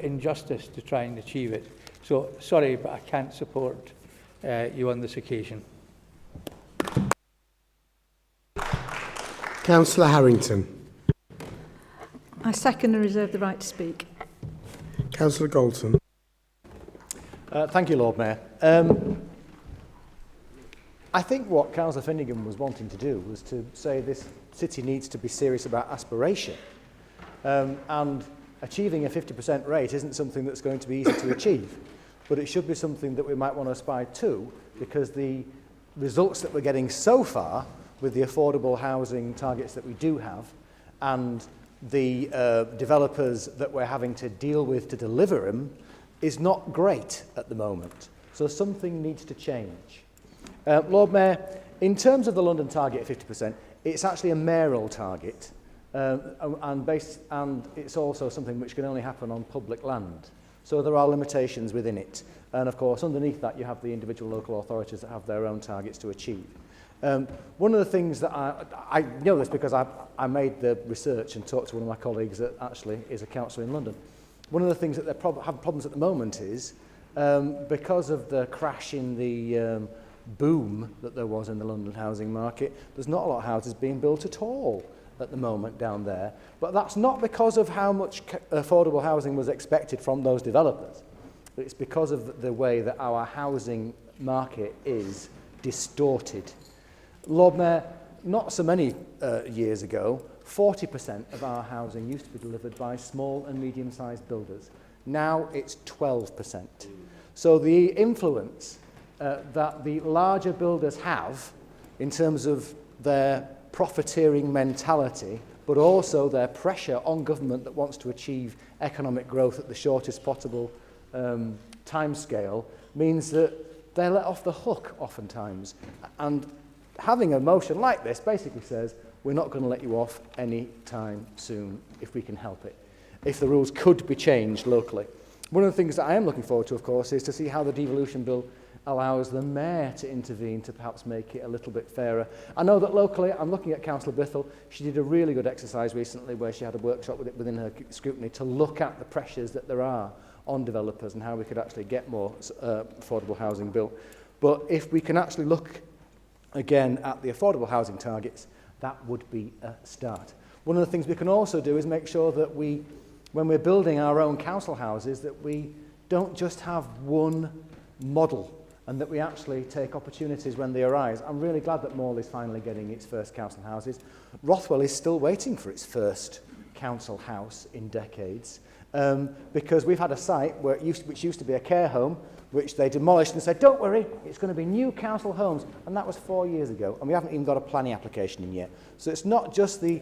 injustice to try and achieve it. So, sorry, but I can't support you on this occasion. Councillor Harrington. I second and reserve the right to speak. Councillor Galton. Thank you, Lord Mayor. I think what Councillor Finnegan was wanting to do was to say this city needs to be serious about aspiration. And achieving a 50% rate isn't something that's going to be easy to achieve, but it should be something that we might want to aspire to, because the results that we're getting so far with the affordable housing targets that we do have and the developers that we're having to deal with to deliver them is not great at the moment. So something needs to change. Lord Mayor, in terms of the London target of 50%, it's actually a mayoral target, and it's also something which can only happen on public land. So there are limitations within it. And of course, underneath that, you have the individual local authorities that have their own targets to achieve. One of the things that I know this because I made the research and talked to one of my colleagues that actually is a councillor in London. One of the things that they have problems at the moment is because of the crash in the boom that there was in the London housing market, there's not a lot of houses being built at all at the moment down there. But that's not because of how much affordable housing was expected from those developers. It's because of the way that our housing market is distorted. Lord Mayor, not so many years ago, 40% of our housing used to be delivered by small and medium-sized builders. Now it's 12%. So the influence that the larger builders have in terms of their profiteering mentality, but also their pressure on government that wants to achieve economic growth at the shortest possible timescale, means that they're let off the hook oftentimes. And having a motion like this basically says, we're not going to let you off any time soon if we can help it, if the rules could be changed locally. One of the things that I am looking forward to, of course, is to see how the devolution bill allows the mayor to intervene to perhaps make it a little bit fairer. I know that locally, I'm looking at Councillor Bithell, she did a really good exercise recently where she had a workshop within her scrutiny to look at the pressures that there are on developers and how we could actually get more affordable housing built. But if we can actually look again at the affordable housing targets, that would be a start. One of the things we can also do is make sure that we, when we're building our own council houses, that we don't just have one model and that we actually take opportunities when they arise. I'm really glad that Morley is finally getting its first council houses. Rothwell is still waiting for its first council house in decades because we've had a site which used to be a care home, which they demolished and said, don't worry, it's going to be new council homes. And that was 4 years ago, and we haven't even got a planning application in yet. So it's not just the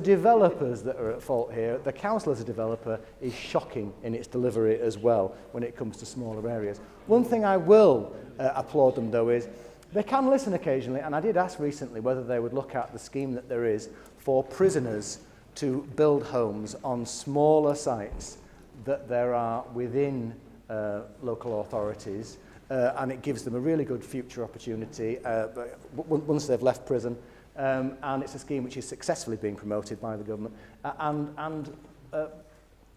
developers that are at fault here. The council as a developer is shocking in its delivery as well when it comes to smaller areas. One thing I will applaud them, though, is they can listen occasionally, and I did ask recently whether they would look at the scheme that there is for prisoners to build homes on smaller sites that there are within local authorities, and it gives them a really good future opportunity once they've left prison. And it's a scheme which is successfully being promoted by the government.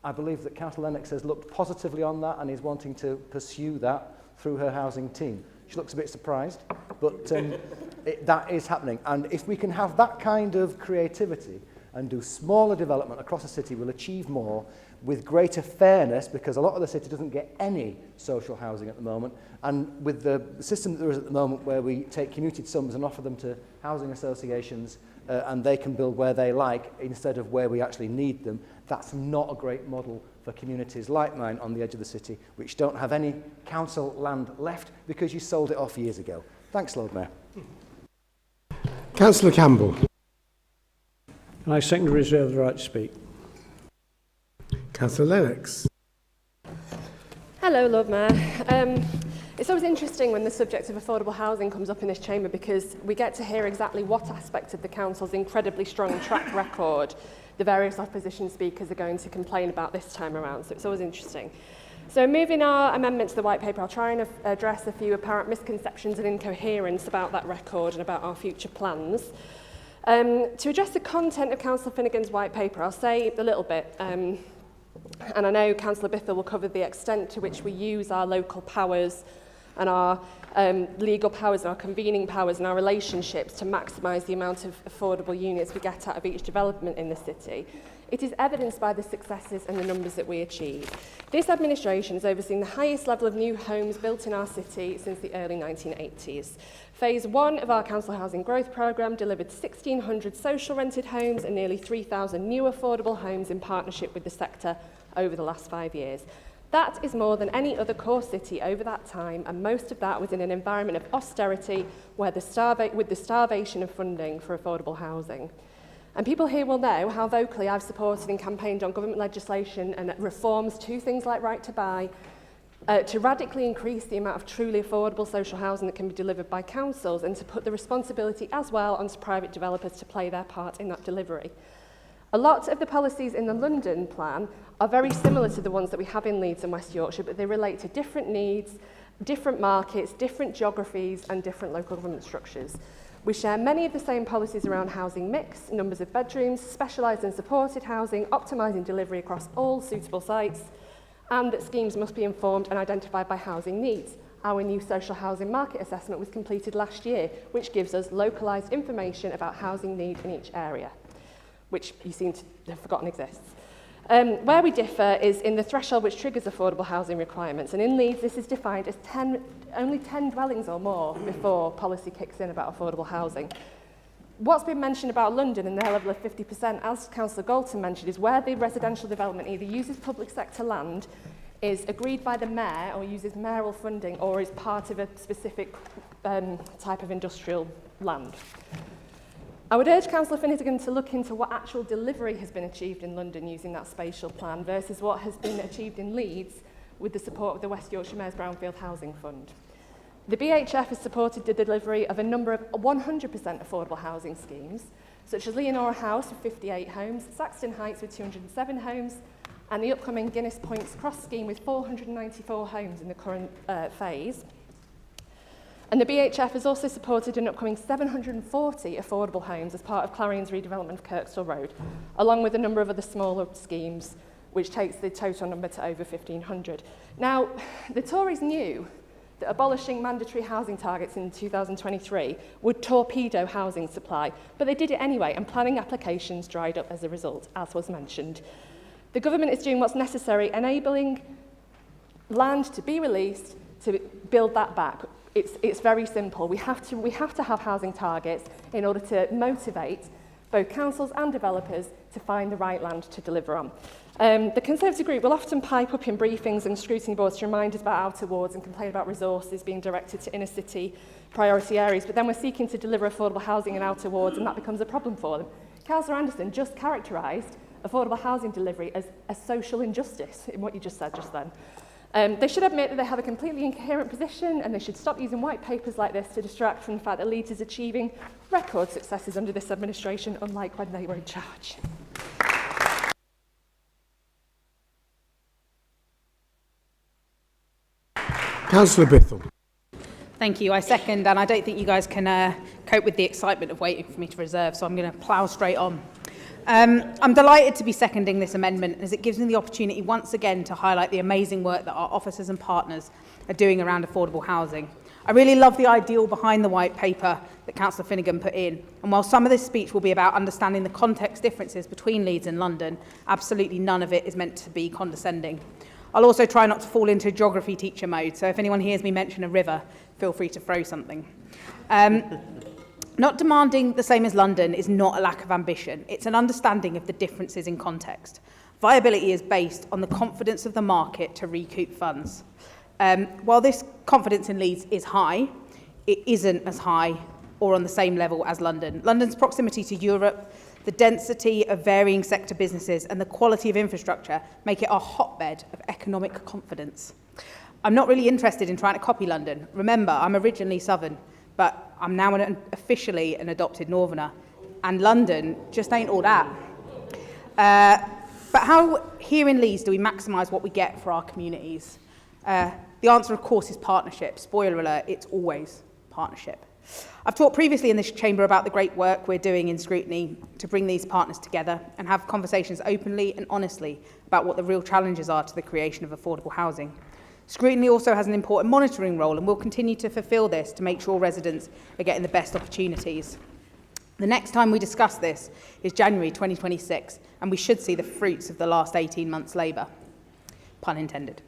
I believe that Councillor Lennox has looked positively on that and is wanting to pursue that through her housing team. She looks a bit surprised, but that is happening. And if we can have that kind of creativity and do smaller development across the city, we'll achieve more with greater fairness, because a lot of the city doesn't get any social housing at the moment. And with the system that there is at the moment, where we take commuted sums and offer them to housing associations and they can build where they like instead of where we actually need them, that's not a great model for communities like mine on the edge of the city, which don't have any council land left because you sold it off years ago. Thanks, Lord Mayor. Councillor Campbell. And I second to reserve the right to speak. Councillor Lennox. Hello, Lord Mayor. It's always interesting when the subject of affordable housing comes up in this chamber, because we get to hear exactly what aspect of the council's incredibly strong track record the various opposition speakers are going to complain about this time around. So it's always interesting. So moving our amendment to the white paper, I'll try and address a few apparent misconceptions and incoherence about that record and about our future plans. To address the content of Councillor Finnegan's white paper, I'll say a little bit. And I know Councillor Bithell will cover the extent to which we use our local powers and our legal powers and our convening powers and our relationships to maximise the amount of affordable units we get out of each development in the city. It is evidenced by the successes and the numbers that we achieve. This administration has overseen the highest level of new homes built in our city since the early 1980s. Phase 1 of our council housing growth programme delivered 1,600 social rented homes and nearly 3,000 new affordable homes in partnership with the sector over the last 5 years. That is more than any other core city over that time, and most of that was in an environment of austerity with the starvation of funding for affordable housing. And people here will know how vocally I've supported and campaigned on government legislation and reforms to things like right to buy, to radically increase the amount of truly affordable social housing that can be delivered by councils, and to put the responsibility as well onto private developers to play their part in that delivery. A lot of the policies in the London plan are very similar to the ones that we have in Leeds and West Yorkshire, but they relate to different needs, different markets, different geographies and different local government structures. We share many of the same policies around housing mix, numbers of bedrooms, specialised and supported housing, optimising delivery across all suitable sites, and that schemes must be informed and identified by housing needs. Our new social housing market assessment was completed last year, which gives us localised information about housing need in each area, which you seem to have forgotten exists. Where we differ is in the threshold which triggers affordable housing requirements, and in Leeds this is defined as only 10 dwellings or more before policy kicks in about affordable housing. What's been mentioned about London and their level of 50%, as Councillor Galton mentioned, is where the residential development either uses public sector land, is agreed by the mayor or uses mayoral funding, or is part of a specific type of industrial land. I would urge Councillor Finnegan to look into what actual delivery has been achieved in London using that spatial plan versus what has been achieved in Leeds with the support of the West Yorkshire Mayor's Brownfield Housing Fund. The BHF has supported the delivery of a number of 100% affordable housing schemes, such as Leonora House with 58 homes, Saxton Heights with 207 homes, and the upcoming Guinness Points Cross scheme with 494 homes in the current phase. And the BHF has also supported an upcoming 740 affordable homes as part of Clarion's redevelopment of Kirkstall Road, along with a number of other smaller schemes, which takes the total number to over 1,500. Now, the Tories knew that abolishing mandatory housing targets in 2023 would torpedo housing supply, but they did it anyway, and planning applications dried up as a result, as was mentioned. The government is doing what's necessary, enabling land to be released to build that back. It's very simple. We have to have housing targets in order to motivate both councils and developers to find the right land to deliver on. The Conservative group will often pipe up in briefings and scrutiny boards to remind us about outer wards and complain about resources being directed to inner city priority areas, but then we're seeking to deliver affordable housing in outer wards and that becomes a problem for them. Councillor Anderson just characterised affordable housing delivery as a social injustice in what you just said just then. They should admit that they have a completely incoherent position, and they should stop using white papers like this to distract from the fact that Leeds is achieving record successes under this administration, unlike when they were in charge. Councillor Bithell. Thank you. I second, and I don't think you guys can cope with the excitement of waiting for me to reserve, so I'm going to plough straight on. I'm delighted to be seconding this amendment as it gives me the opportunity once again to highlight the amazing work that our officers and partners are doing around affordable housing. I really love the ideal behind the white paper that Councillor Finnegan put in, and while some of this speech will be about understanding the context differences between Leeds and London, absolutely none of it is meant to be condescending. I'll also try not to fall into geography teacher mode, so if anyone hears me mention a river, feel free to throw something. Not demanding the same as London is not a lack of ambition. It's an understanding of the differences in context. Viability is based on the confidence of the market to recoup funds. While this confidence in Leeds is high, it isn't as high or on the same level as London. London's proximity to Europe, the density of varying sector businesses and the quality of infrastructure make it a hotbed of economic confidence. I'm not really interested in trying to copy London. Remember, I'm originally Southern, but I'm now officially an adopted Northerner, and London just ain't all that. But how here in Leeds do we maximise what we get for our communities? The answer, of course, is partnership. Spoiler alert, it's always partnership. I've talked previously in this chamber about the great work we're doing in scrutiny to bring these partners together and have conversations openly and honestly about what the real challenges are to the creation of affordable housing. Scrutiny also has an important monitoring role and will continue to fulfil this to make sure residents are getting the best opportunities. The next time we discuss this is January 2026, and we should see the fruits of the last 18 months' labour. Pun intended.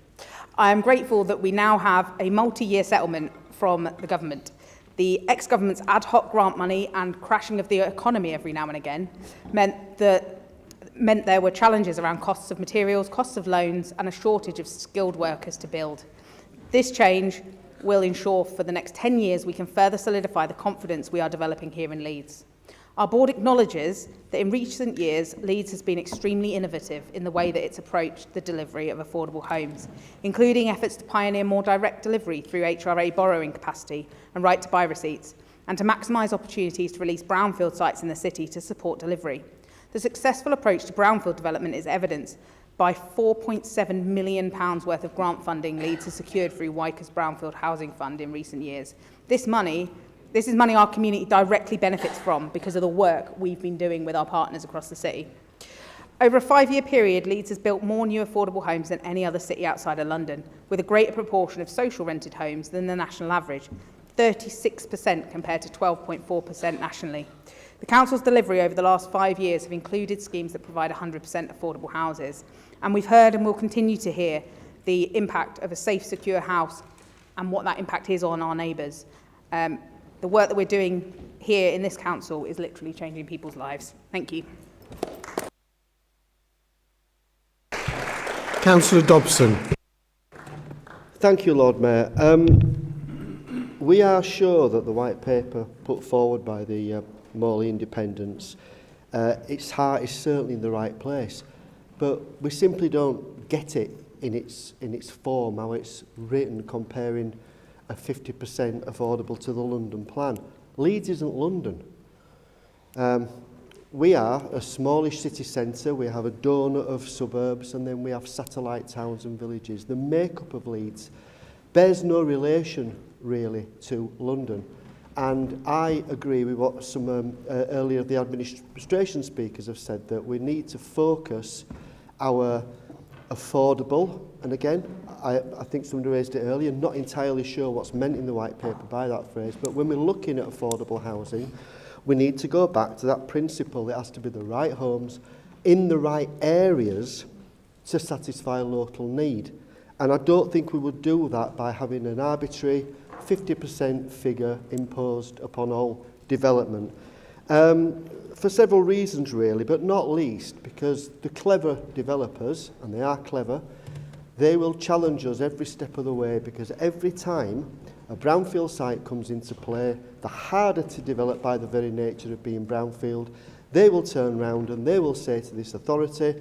I am grateful that we now have a multi-year settlement from the government. The ex-government's ad hoc grant money and crashing of the economy every now and again meant there were challenges around costs of materials, costs of loans and a shortage of skilled workers to build. This change will ensure for the next 10 years we can further solidify the confidence we are developing here in Leeds. Our board acknowledges that in recent years, Leeds has been extremely innovative in the way that it's approached the delivery of affordable homes, including efforts to pioneer more direct delivery through HRA borrowing capacity and right-to-buy receipts, and to maximise opportunities to release brownfield sites in the city to support delivery. The successful approach to brownfield development is evidenced by £4.7 million worth of grant funding Leeds has secured through Wyker's Brownfield Housing Fund in recent years. This is money our community directly benefits from because of the work we've been doing with our partners across the city. Over a 5-year period, Leeds has built more new affordable homes than any other city outside of London, with a greater proportion of social rented homes than the national average, 36% compared to 12.4% nationally. The Council's delivery over the last 5 years have included schemes that provide 100% affordable houses, and we've heard and will continue to hear the impact of a safe, secure house and what that impact is on our neighbours. The work that we're doing here in this council is literally changing people's lives. Thank you. Councillor Dobson. Thank you, Lord Mayor. We are sure that the white paper put forward by the Morley Independents, its heart is certainly in the right place, but we simply don't get it in its form, how it's written, comparing a 50% affordable to the London plan. Leeds isn't London. We are a smallish city centre, we have a donut of suburbs, and then we have satellite towns and villages. The makeup of Leeds bears no relation really to London. And I agree with what some earlier the administration speakers have said, that we need to focus our affordable, and again, I think somebody raised it earlier, not entirely sure what's meant in the white paper by that phrase, but when we're looking at affordable housing, we need to go back to that principle. It has to be the right homes in the right areas to satisfy local need. And I don't think we would do that by having an arbitrary 50% figure imposed upon all development. For several reasons really, but not least because the clever developers, and they are clever, they will challenge us every step of the way, because every time a brownfield site comes into play, the harder to develop by the very nature of being brownfield, they will turn round and they will say to this authority,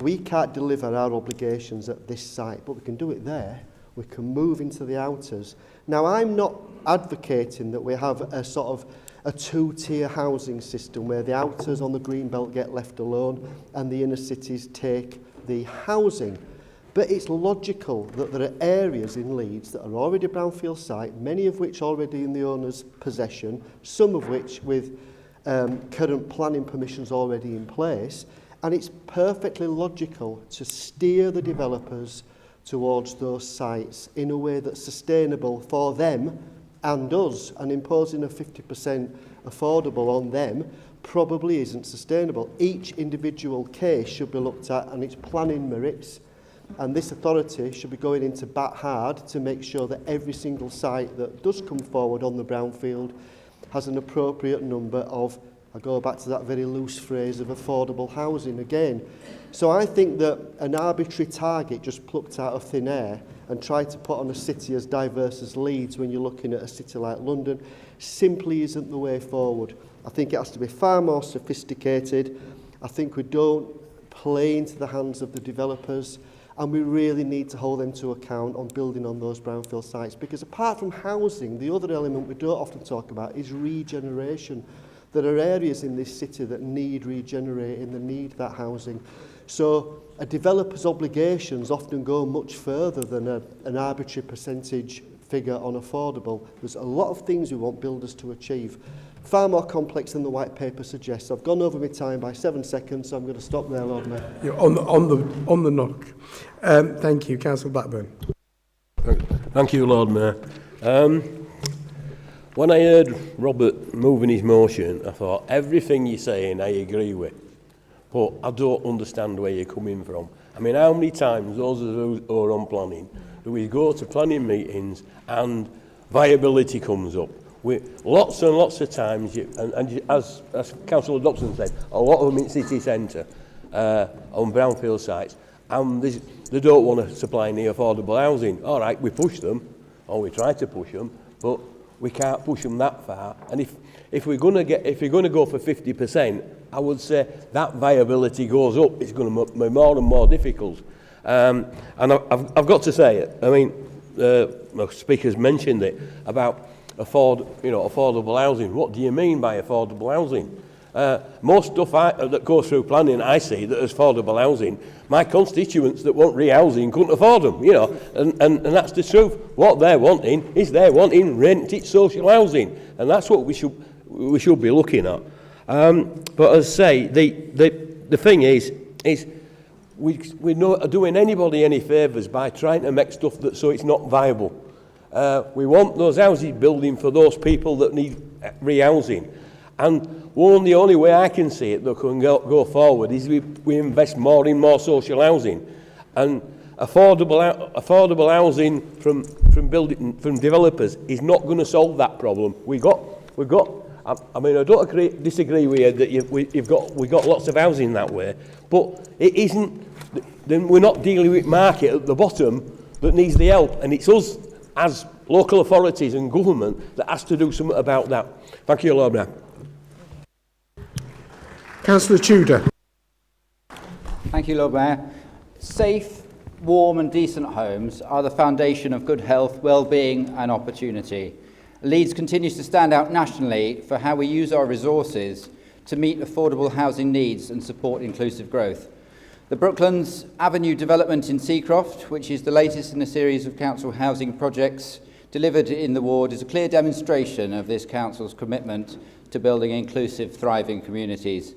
we can't deliver our obligations at this site, but we can do it there. We can move into the outers. Now, I'm not advocating that we have a sort of a two-tier housing system where the outers on the greenbelt get left alone and the inner cities take the housing. But it's logical that there are areas in Leeds that are already a brownfield site, many of which already in the owner's possession, some of which with current planning permissions already in place, and it's perfectly logical to steer the developers towards those sites in a way that's sustainable for them and us, and imposing a 50% affordable on them probably isn't sustainable. Each individual case should be looked at and its planning merits, and this authority should be going into bat hard to make sure that every single site that does come forward on the brownfield has an appropriate number of, I go back to that very loose phrase, of affordable housing again. So I think that an arbitrary target just plucked out of thin air and tried to put on a city as diverse as Leeds when you're looking at a city like London simply isn't the way forward. I think it has to be far more sophisticated. I think we don't play into the hands of the developers, and we really need to hold them to account on building on those brownfield sites, because apart from housing, the other element we don't often talk about is regeneration. There are areas in this city that need regenerating, that need that housing. So a developer's obligations often go much further than an arbitrary percentage figure on affordable. There's a lot of things we want builders to achieve. Far more complex than the white paper suggests. I've gone over my time by 7 seconds, so I'm going to stop there, Lord Mayor. You're on the knock. Thank you, Councillor Blackburn. Thank you, Lord Mayor. When I heard Robert moving his motion, I thought, everything you're saying I agree with, but I don't understand where you're coming from. I mean, how many times, those who are on planning, do we go to planning meetings and viability comes up? Lots and lots of times, as Councillor Dobson said, a lot of them in city centre, on brownfield sites, and they don't want to supply any affordable housing. All right, we push them, or we try to push them, but we can't push them that far. And if you're going to go for 50%, I would say that viability goes up. It's going to be more and more difficult. And I've got to say it. I mean, the speakers mentioned it about affordable housing. What do you mean by affordable housing? Most stuff that goes through planning, I see that as affordable housing. My constituents that want rehousing couldn't afford them, and that's the truth. What they're wanting is rented social housing, and that's what we should be looking at. But as I say, the thing is we're not doing anybody any favours by trying to make stuff so it's not viable. We want those houses building for those people that need rehousing. And the only way I can see it that can go forward is we invest more in more social housing. And affordable housing from developers is not going to solve that problem. I don't disagree with you that we've got lots of housing that way, but it isn't. Then we're not dealing with market at the bottom that needs the help, and it's us as local authorities and government that has to do something about that. Thank you, Lord Mayor. Councillor Tudor. Thank you, Lord Mayor. Safe, warm and decent homes are the foundation of good health, well-being and opportunity. Leeds continues to stand out nationally for how we use our resources to meet affordable housing needs and support inclusive growth. The Brooklands Avenue development in Seacroft, which is the latest in a series of council housing projects delivered in the ward, is a clear demonstration of this council's commitment to building inclusive, thriving communities.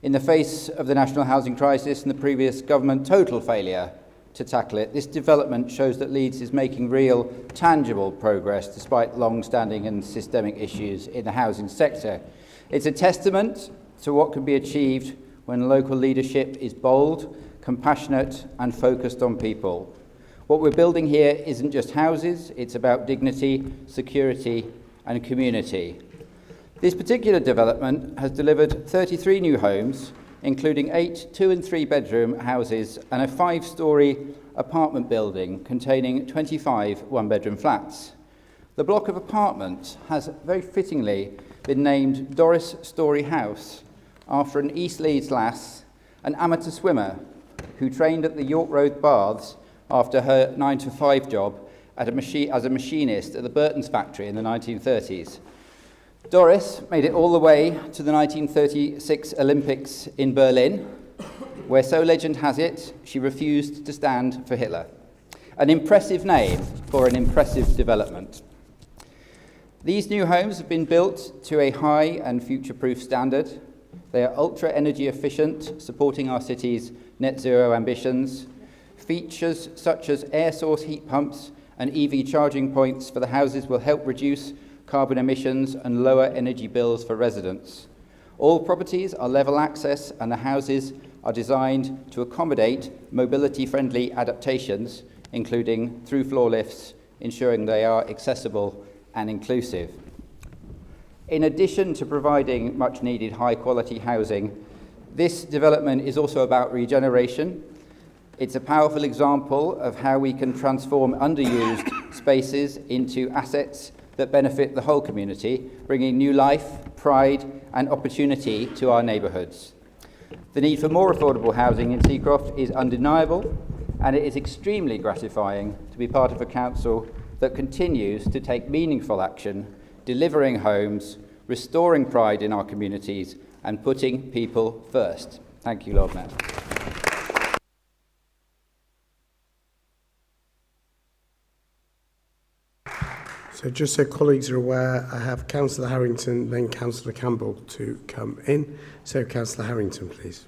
In the face of the national housing crisis and the previous government total failure to tackle it, this development shows that Leeds is making real, tangible progress despite long-standing and systemic issues in the housing sector. It's a testament to what can be achieved when local leadership is bold, compassionate and focused on people. What we're building here isn't just houses, it's about dignity, security and community. This particular development has delivered 33 new homes, including 8 2- and 3-bedroom houses and a 5-storey apartment building containing 25 one-bedroom flats. The block of apartments has very fittingly been named Doris Storey House after an East Leeds lass, an amateur swimmer who trained at the York Road Baths after her 9-to-5 job as a machinist at the Burton's factory in the 1930s. Doris made it all the way to the 1936 Olympics in Berlin, where, so legend has it, she refused to stand for Hitler. An impressive name for an impressive development. These new homes have been built to a high and future-proof standard. They are ultra energy efficient, supporting our city's net zero ambitions. Features such as air source heat pumps and EV charging points for the houses will help reduce carbon emissions and lower energy bills for residents. All properties are level access and the houses are designed to accommodate mobility-friendly adaptations, including through-floor lifts, ensuring they are accessible and inclusive. In addition to providing much-needed high-quality housing, this development is also about regeneration. It's a powerful example of how we can transform underused spaces into assets that benefit the whole community, bringing new life, pride and opportunity to our neighbourhoods. The need for more affordable housing in Seacroft is undeniable, and it is extremely gratifying to be part of a council that continues to take meaningful action, delivering homes, restoring pride in our communities and putting people first. Thank you, Lord Mayor. So just so colleagues are aware, I have Councillor Harrington, then Councillor Campbell to come in. So Councillor Harrington, please.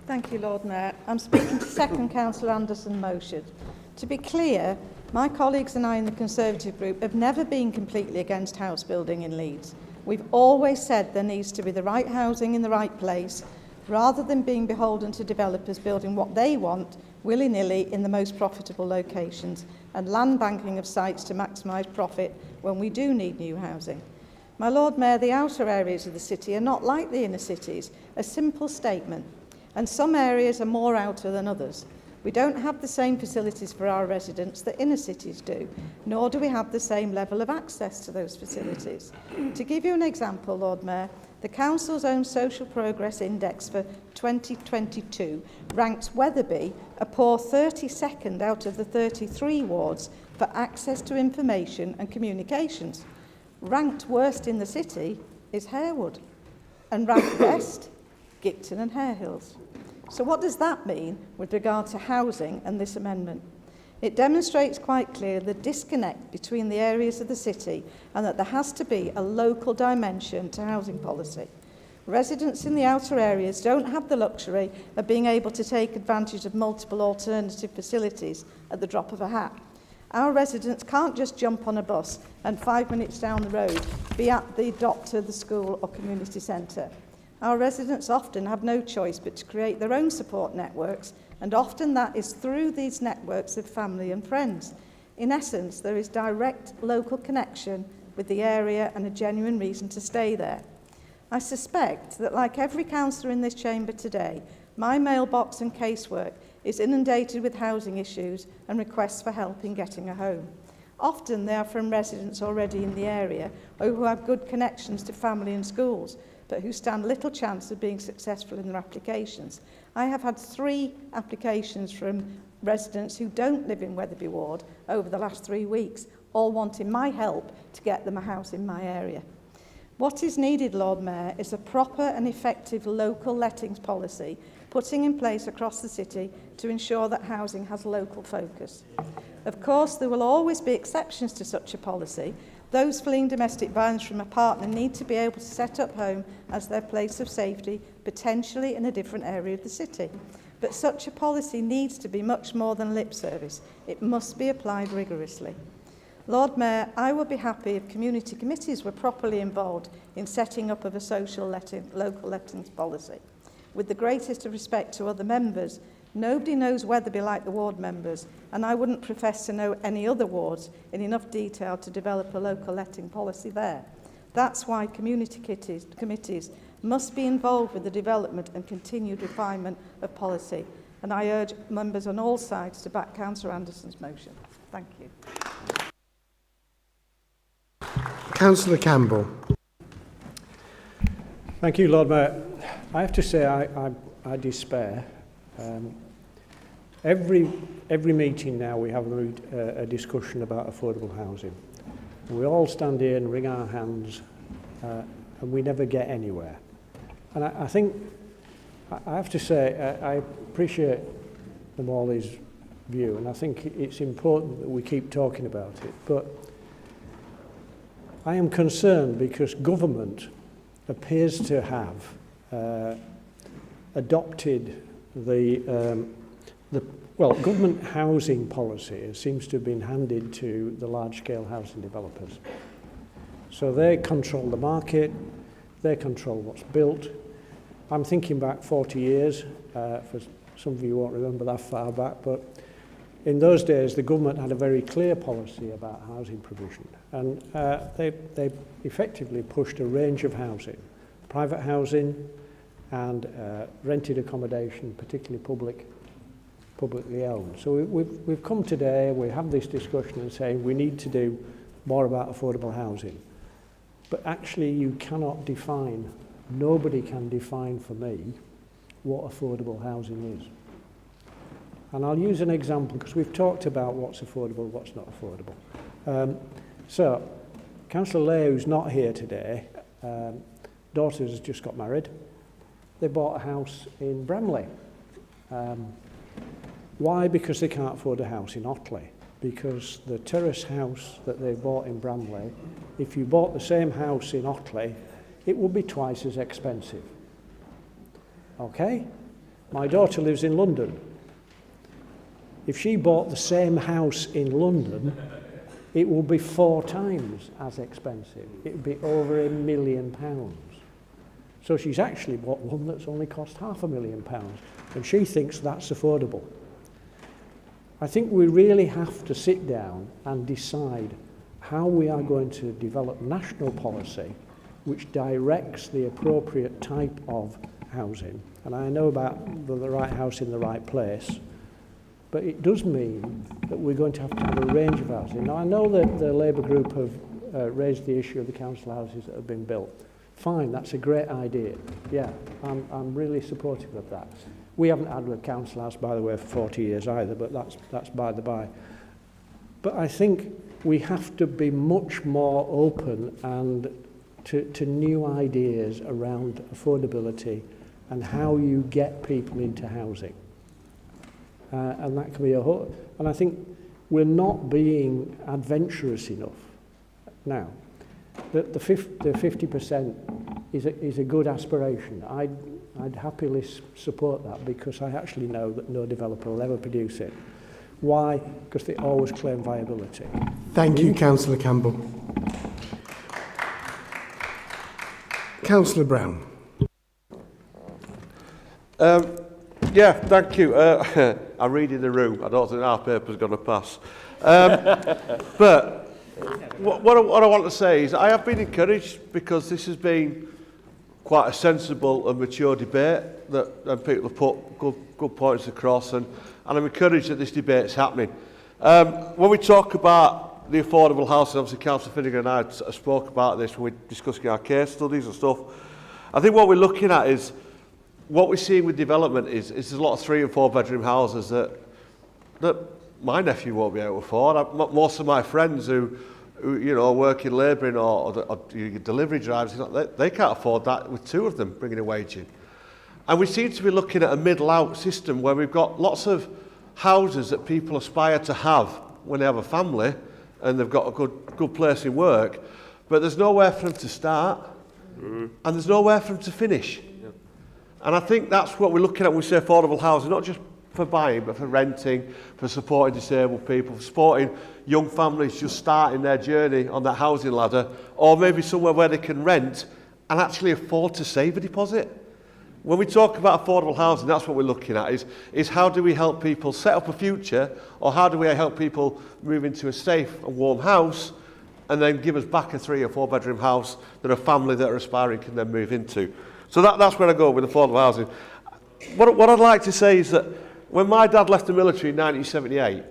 Thank you, Lord Mayor. I'm speaking to second Councillor Anderson's motion. To be clear, my colleagues and I in the Conservative group have never been completely against house building in Leeds. We've always said there needs to be the right housing in the right place, rather than being beholden to developers building what they want willy-nilly in the most profitable locations and land banking of sites to maximise profit when we do need new housing. My Lord Mayor, the outer areas of the city are not like the inner cities, a simple statement, and some areas are more outer than others. We don't have the same facilities for our residents that inner cities do, nor do we have the same level of access to those facilities. To give you an example, Lord Mayor, the Council's own Social Progress Index for 2022 ranks Wetherby a poor 32nd out of the 33 wards for access to information and communications. Ranked worst in the city is Harewood, and ranked best, Gicton and Harehills. So what does that mean with regard to housing and this amendment? It demonstrates quite clearly the disconnect between the areas of the city and that there has to be a local dimension to housing policy. Residents in the outer areas don't have the luxury of being able to take advantage of multiple alternative facilities at the drop of a hat. Our residents can't just jump on a bus and 5 minutes down the road be at the doctor, the school or community centre. Our residents often have no choice but to create their own support networks, and often that is through these networks of family and friends. In essence, there is direct local connection with the area and a genuine reason to stay there. I suspect that, like every councillor in this chamber today, my mailbox and casework is inundated with housing issues and requests for help in getting a home. Often they are from residents already in the area or who have good connections to family and schools, but who stand little chance of being successful in their applications. I have had 3 applications from residents who don't live in Wetherby Ward over the last 3 weeks, all wanting my help to get them a house in my area. What is needed, Lord Mayor, is a proper and effective local lettings policy putting in place across the city to ensure that housing has local focus. Of course, there will always be exceptions to such a policy. Those fleeing domestic violence from a partner need to be able to set up home as their place of safety, potentially in a different area of the city. But such a policy needs to be much more than lip service. It must be applied rigorously. Lord Mayor, I would be happy if community committees were properly involved in setting up of a local lettings policy. With the greatest of respect to other members, nobody knows Wetherby like the ward members, and I wouldn't profess to know any other wards in enough detail to develop a local letting policy there. That's why community committees must be involved with the development and continued refinement of policy, and I urge members on all sides to back Councillor Anderson's motion. Thank you. Councillor Campbell. Thank you, Lord Mayor. I have to say I despair. Every meeting now we have a discussion about affordable housing. And we all stand here and wring our hands and we never get anywhere. And I think, I have to say, I appreciate the Morley's view, and I think it's important that we keep talking about it. But I am concerned because government appears to have adopted government housing policy seems to have been handed to the large-scale housing developers. So they control the market, they control what's built. I'm thinking back 40 years, for some of you won't remember that far back, but in those days the government had a very clear policy about housing provision, and they effectively pushed a range of housing, private housing and rented accommodation, particularly publicly owned. So we've come today, we have this discussion and saying we need to do more about affordable housing. But actually you cannot define, nobody can define for me what affordable housing is. And I'll use an example because we've talked about what's affordable, what's not affordable. So Councillor Leigh, who's not here today, daughter has just got married. They bought a house in Bramley. Why? Because they can't afford a house in Otley. Because the terrace house that they bought in Bramley, if you bought the same house in Otley, it would be twice as expensive. Okay? My daughter lives in London. If she bought the same house in London, it will be 4 times as expensive. It would be over £1 million. So she's actually bought one that's only cost £500,000, and she thinks that's affordable. I think we really have to sit down and decide how we are going to develop national policy which directs the appropriate type of housing. And I know about the right house in the right place, but it does mean that we're going to have a range of housing. Now, I know that the Labour group have raised the issue of the council houses that have been built. Fine, that's a great idea. Yeah, I'm really supportive of that. We haven't had a council house, by the way, for 40 years either, but that's by the by. But I think we have to be much more open and to new ideas around affordability and how you get people into housing. And that can be a whole... And I think we're not being adventurous enough. Now, the 50% is a good aspiration. I'd happily support that because I actually know that no developer will ever produce it. Why? Because they always claim viability. Thank you, Councillor Campbell. Councillor Brown. Yeah, thank you. I read in the room. I don't think our paper's going to pass. But what I want to say is I have been encouraged because this has been quite a sensible and mature debate that people have put good points across, and I'm encouraged that this debate is happening. When we talk about the affordable housing, obviously Councillor Finnegan and I spoke about this when we were discussing our case studies and stuff. I think what we're looking at is, what we're seeing with development is there's a lot of 3 and 4 bedroom houses that my nephew won't be able to afford. Most of my friends who you know, working labouring or delivery drivers, they can't afford that with 2 of them bringing a wage in. And we seem to be looking at a middle-out system where we've got lots of houses that people aspire to have when they have a family and they've got a good place in work, but there's nowhere for them to start and there's nowhere for them to finish. And I think that's what we're looking at when we say affordable housing, not just for buying, but for renting, for supporting disabled people, for supporting young families just starting their journey on that housing ladder, or maybe somewhere where they can rent and actually afford to save a deposit. When we talk about affordable housing, that's what we're looking at, is how do we help people set up a future, or how do we help people move into a safe and warm house, and then give us back a 3 or 4 bedroom house that a family that are aspiring can then move into. So that's where I go with affordable housing. What I'd like to say is that when my dad left the military in 1978,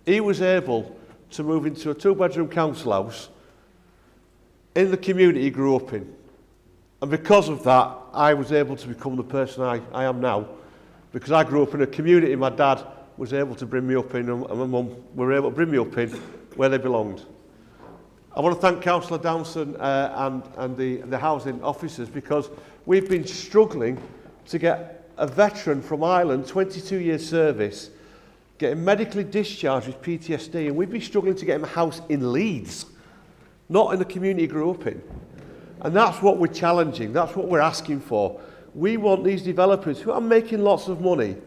he was able to move into a 2-bedroom council house in the community he grew up in. And because of that, I was able to become the person I am now. Because I grew up in a community my dad was able to bring me up in, and my mum were able to bring me up in where they belonged. I want to thank Councillor Downson and the housing officers, because we've been struggling to get a veteran from Ireland, 22 years service, getting medically discharged with PTSD, and we've been struggling to get him a house in Leeds, not in the community he grew up in. And that's what we're challenging, that's what we're asking for. We want these developers who are making lots of money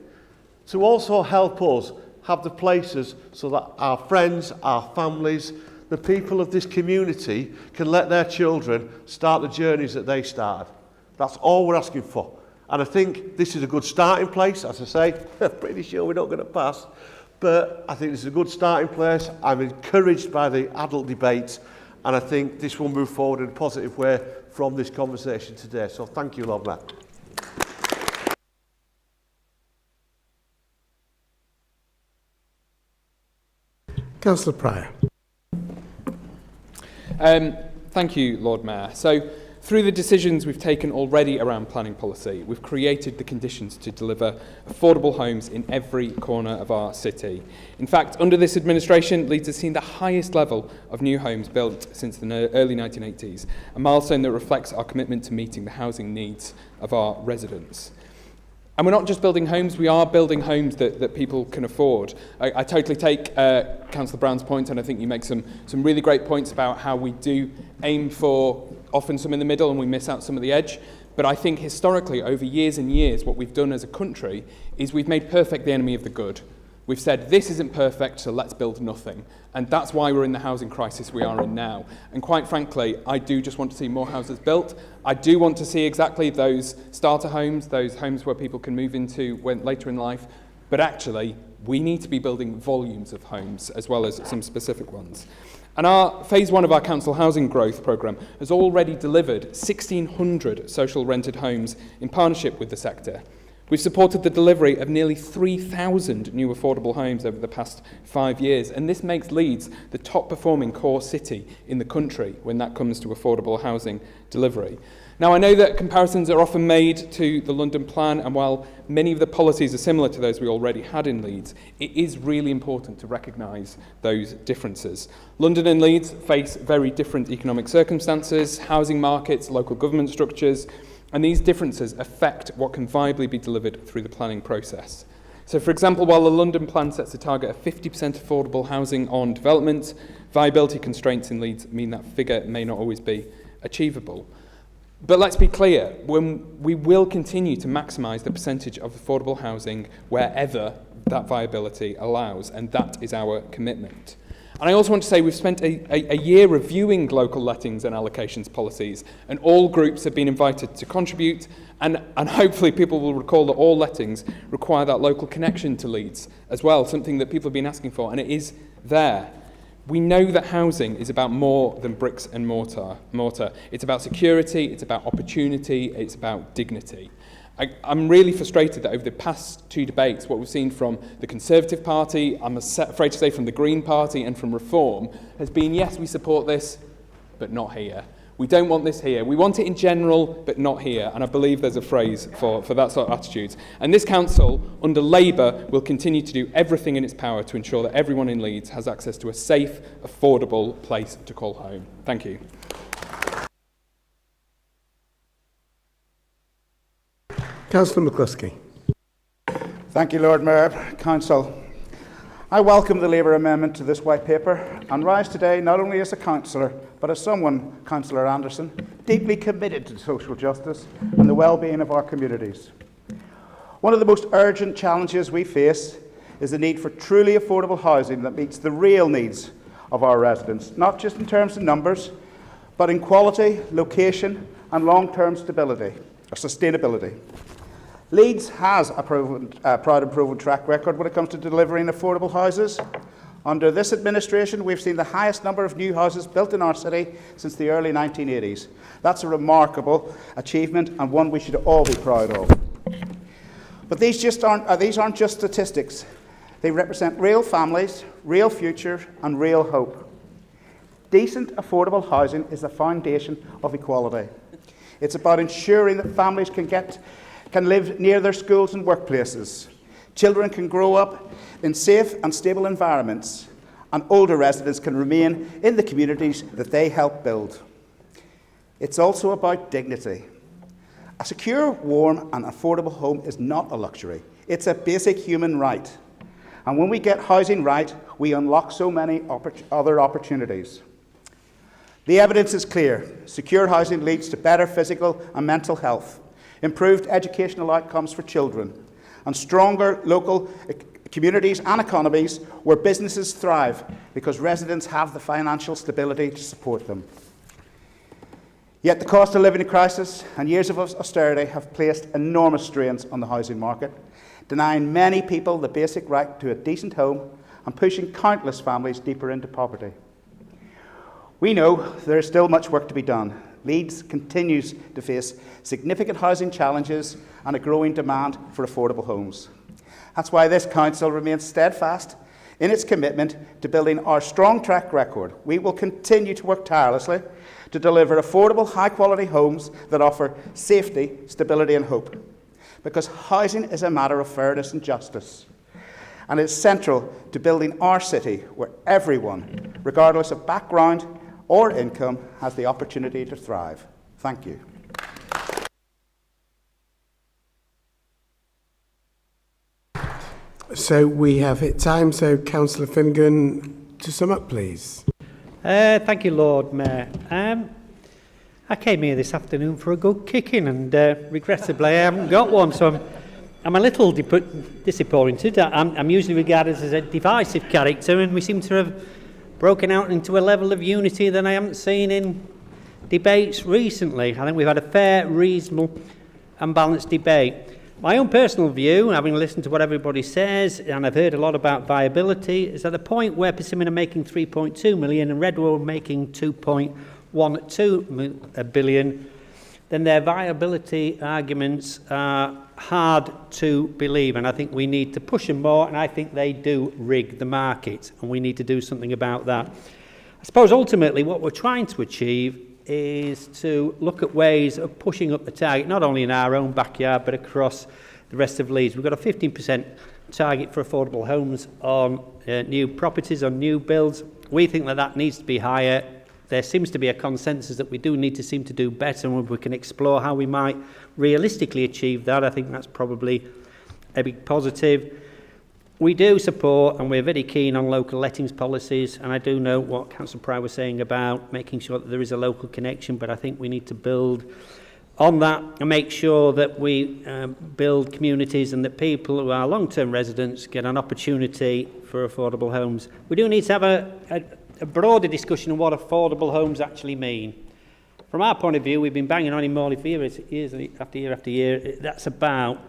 to also help us have the places so that our friends, our families, the people of this community can let their children start the journeys that they started. That's all we're asking for. And I think this is a good starting place. As I say, I'm pretty sure we're not going to pass, but I think this is a good starting place. I'm encouraged by the adult debate, and I think this will move forward in a positive way from this conversation today. So thank you, Lord Mayor. Councillor Pryor. Thank you, Lord Mayor. So, through the decisions we've taken already around planning policy, we've created the conditions to deliver affordable homes in every corner of our city. In fact, under this administration, Leeds has seen the highest level of new homes built since the early 1980s, a milestone that reflects our commitment to meeting the housing needs of our residents. And we're not just building homes, we are building homes that people can afford. I totally take Councillor Brown's point, and I think you make some really great points about how we do aim for often some in the middle and we miss out some of the edge. But I think historically, over years and years, what we've done as a country is we've made perfect the enemy of the good. We've said, this isn't perfect, so let's build nothing. And that's why we're in the housing crisis we are in now. And quite frankly, I do just want to see more houses built. I do want to see exactly those starter homes, those homes where people can move into later in life. But actually, we need to be building volumes of homes as well as some specific ones. And our phase 1 of our council housing growth programme has already delivered 1,600 social rented homes in partnership with the sector. We've supported the delivery of nearly 3,000 new affordable homes over the past 5 years, and this makes Leeds the top performing core city in the country when that comes to affordable housing delivery. Now, I know that comparisons are often made to the London plan, and while many of the policies are similar to those we already had in Leeds, it is really important to recognise those differences. London and Leeds face very different economic circumstances, housing markets, local government structures, and these differences affect what can viably be delivered through the planning process. So, for example, while the London plan sets a target of 50% affordable housing on development, viability constraints in Leeds mean that figure may not always be achievable. But let's be clear, we will continue to maximise the percentage of affordable housing wherever that viability allows, and that is our commitment. And I also want to say we've spent a year reviewing local lettings and allocations policies, and all groups have been invited to contribute, and hopefully people will recall that all lettings require that local connection to Leeds as well, something that people have been asking for, and it is there. We know that housing is about more than bricks and mortar. It's about security, it's about opportunity, it's about dignity. I'm really frustrated that over the past 2 debates, what we've seen from the Conservative Party, I'm afraid to say from the Green Party and from Reform, has been, yes, we support this, but not here. We don't want this here. We want it in general, but not here. And I believe there's a phrase for that sort of attitude. And this council, under Labour, will continue to do everything in its power to ensure that everyone in Leeds has access to a safe, affordable place to call home. Thank you. Councillor McCluskey. Thank you, Lord Mayor. Council, I welcome the Labour amendment to this white paper and rise today not only as a councillor, but as someone, Councillor Anderson, deeply committed to social justice and the well-being of our communities. One of the most urgent challenges we face is the need for truly affordable housing that meets the real needs of our residents, not just in terms of numbers, but in quality, location and long-term stability or sustainability. Leeds has a proud and proven track record when it comes to delivering affordable houses. Under this administration, we've seen the highest number of new houses built in our city since the early 1980s. That's a remarkable achievement and one we should all be proud of. But these aren't just statistics. They represent real families, real future, and real hope. Decent, affordable housing is the foundation of equality. It's about ensuring that families can live near their schools and workplaces. Children can grow up in safe and stable environments, and older residents can remain in the communities that they help build. It's also about dignity. A secure, warm and affordable home is not a luxury. It's a basic human right. And when we get housing right, we unlock so many other opportunities. The evidence is clear. Secure housing leads to better physical and mental health, improved educational outcomes for children, and stronger local communities and economies where businesses thrive because residents have the financial stability to support them. Yet the cost of living crisis and years of austerity have placed enormous strains on the housing market, denying many people the basic right to a decent home and pushing countless families deeper into poverty. We know there is still much work to be done. Leeds continues to face significant housing challenges and a growing demand for affordable homes. That's why this council remains steadfast in its commitment to building our strong track record. We will continue to work tirelessly to deliver affordable, high-quality homes that offer safety, stability and hope. Because housing is a matter of fairness and justice. And it's central to building our city where everyone, regardless of background or income, has the opportunity to thrive. Thank you. So we have hit time, so Councillor Finnegan, to sum up, please. Thank you, Lord Mayor. I came here this afternoon for a good kicking and regrettably I haven't got one, so I'm a little disappointed. I'm usually regarded as a divisive character and we seem to have broken out into a level of unity that I haven't seen in debates recently. I think we've had a fair, reasonable and balanced debate. My own personal view, having listened to what everybody says, and I've heard a lot about viability, is at the point where Persimmon are making 3.2 million and Redwood making 2.12 billion, then their viability arguments are hard to believe, and I think we need to push them more, and I think they do rig the market, and we need to do something about that. I suppose ultimately what we're trying to achieve is to look at ways of pushing up the target, not only in our own backyard, but across the rest of Leeds. We've got a 15% target for affordable homes on new properties, on new builds. We think that that needs to be higher. There seems to be a consensus that we do need to seem to do better, and we can explore how we might realistically achieve that. I think that's probably a big positive. We do support and we're very keen on local lettings policies, and I do know what Councillor Pryor was saying about making sure that there is a local connection, but I think we need to build on that and make sure that we build communities and that people who are long-term residents get an opportunity for affordable homes. We do need to have a broader discussion on what affordable homes actually mean. From our point of view, we've been banging on in Morley for years after year after year. That's about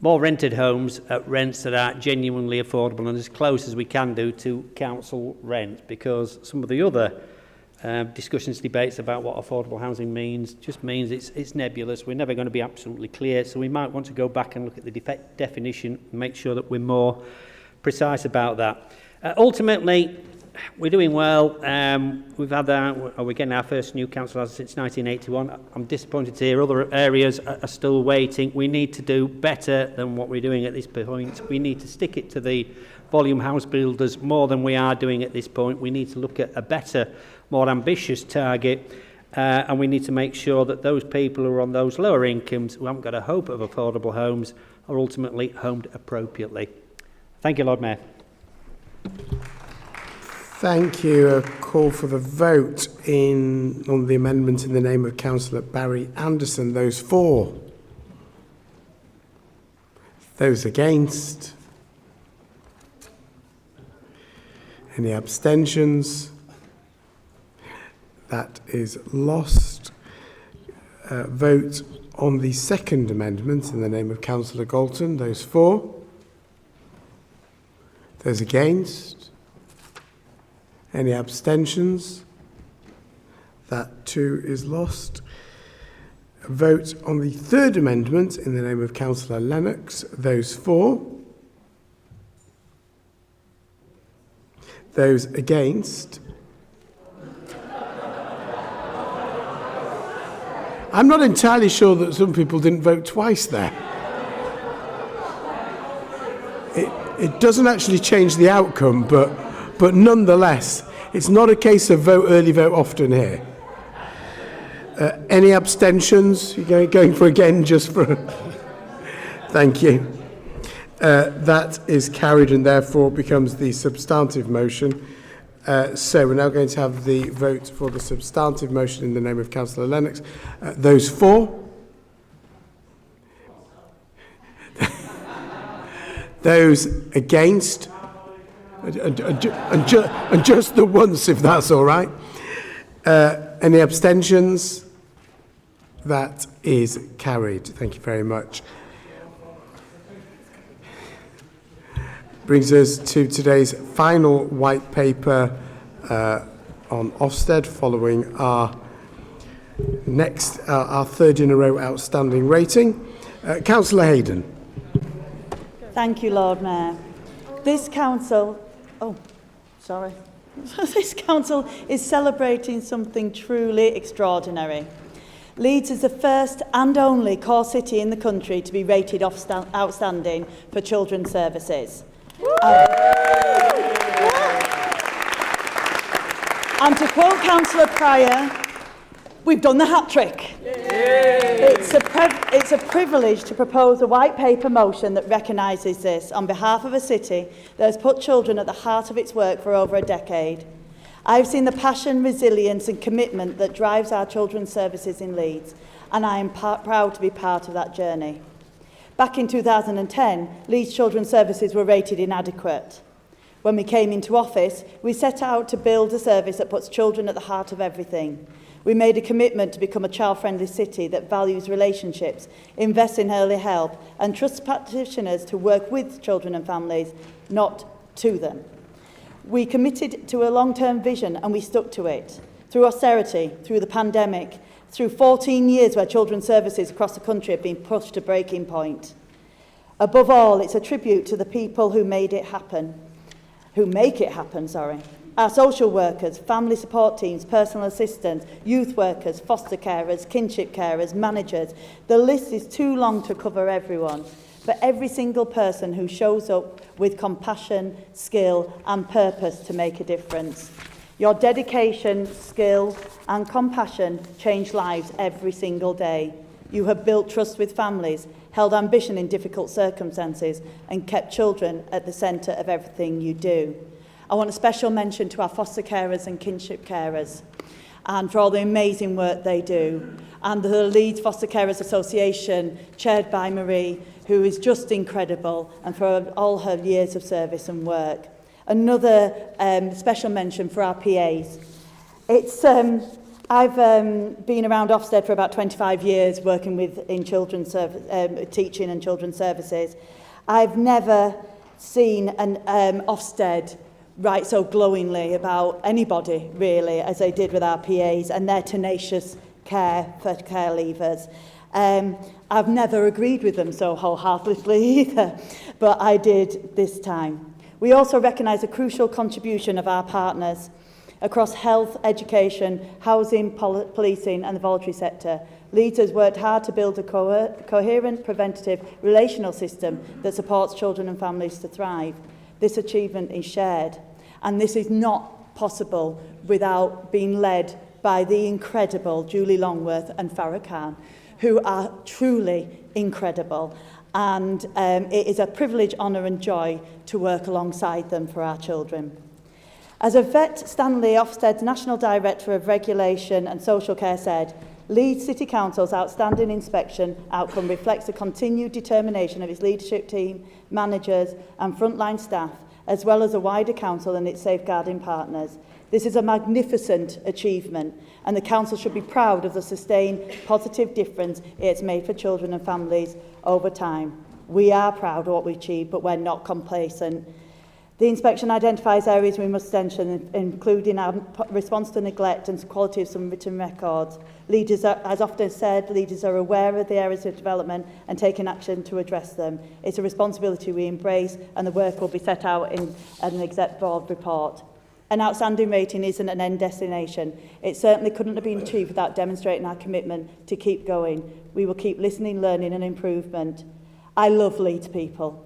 more rented homes at rents that are genuinely affordable and as close as we can do to council rent, because some of the other discussions, debates about what affordable housing means just means it's nebulous. We're never going to be absolutely clear, so we might want to go back and look at the definition and make sure that we're more precise about that. Ultimately, we're doing well. We're getting our first new council since 1981. I'm disappointed to hear other areas are still waiting. We need to do better than what we're doing at this point. We need to stick it to the volume house builders more than we are doing at this point. We need to look at a better, more ambitious target, and we need to make sure that those people who are on those lower incomes, who haven't got a hope of affordable homes, are ultimately homed appropriately. Thank you, Lord Mayor. Thank you. A call for the vote on the amendment in the name of Councillor Barry Anderson. Those for? Those against? Any abstentions? That is lost. Vote on the second amendment in the name of Councillor Galton. Those for? Those against? Any abstentions? That too is lost. Vote on the third amendment in the name of Councillor Lennox. Those for? Those against? I'm not entirely sure that some people didn't vote twice there. It doesn't actually change the outcome, but nonetheless, it's not a case of vote early, vote often here. Any abstentions? You're going for again just for... Thank you. That is carried and therefore becomes the substantive motion. So we're now going to have the vote for the substantive motion in the name of Councillor Lennox. Those for? Those against? And just the once, if that's all right. Any abstentions? That is carried. Thank you very much. Brings us to today's final white paper on Ofsted, following our third in a row outstanding rating. Councillor Hayden. Thank you, Lord Mayor. This council is celebrating something truly extraordinary. Leeds is the first and only core city in the country to be rated outstanding for children's services. And to quote Councillor Pryor, we've done the hat trick. It's a privilege to propose a white paper motion that recognises this on behalf of a city that has put children at the heart of its work for over a decade. I've seen the passion, resilience and commitment that drives our children's services in Leeds, and I am proud to be part of that journey. Back in 2010, Leeds Children's Services were rated inadequate. When we came into office, we set out to build a service that puts children at the heart of everything. We made a commitment to become a child-friendly city that values relationships, invests in early help and trusts practitioners to work with children and families, not to them. We committed to a long-term vision and we stuck to it. Through austerity, through the pandemic, through 14 years where children's services across the country have been pushed to breaking point. Above all, it's a tribute to the people who make it happen. Our social workers, family support teams, personal assistants, youth workers, foster carers, kinship carers, managers. The list is too long to cover everyone. But every single person who shows up with compassion, skill and purpose to make a difference. Your dedication, skill and compassion change lives every single day. You have built trust with families, held ambition in difficult circumstances and kept children at the centre of everything you do. I want a special mention to our foster carers and kinship carers and for all the amazing work they do. And the Leeds Foster Carers Association, chaired by Marie, who is just incredible, and for all her years of service and work. Another special mention for our PAs. I've been around Ofsted for about 25 years, working in children's teaching and children's services. I've never seen an Ofsted write so glowingly about anybody, really, as they did with our PAs and their tenacious care for care leavers. I've never agreed with them so wholeheartedly either, but I did this time. We also recognise the crucial contribution of our partners across health, education, housing, policing and the voluntary sector. Leeds has worked hard to build a coherent, preventative, relational system that supports children and families to thrive. This achievement is shared, and this is not possible without being led by the incredible Julie Longworth and Farah Khan, who are truly incredible. And it is a privilege, honour and joy to work alongside them for our children. As Yvette Stanley, Ofsted's National Director of Regulation and Social Care said, Leeds City Council's outstanding inspection outcome reflects the continued determination of its leadership team, managers and frontline staff, as well as the wider council and its safeguarding partners. This is a magnificent achievement, and the council should be proud of the sustained positive difference it's made for children and families over time. We are proud of what we achieved, but we're not complacent. The inspection identifies areas we must strengthen, including our response to neglect and quality of some written records. Leaders are, as often said, leaders are aware of the areas of development and taking action to address them. It's a responsibility we embrace, and the work will be set out in an exec board report. An outstanding rating isn't an end destination. It certainly couldn't have been achieved without demonstrating our commitment to keep going. We will keep listening, learning and improvement. I love Leeds people.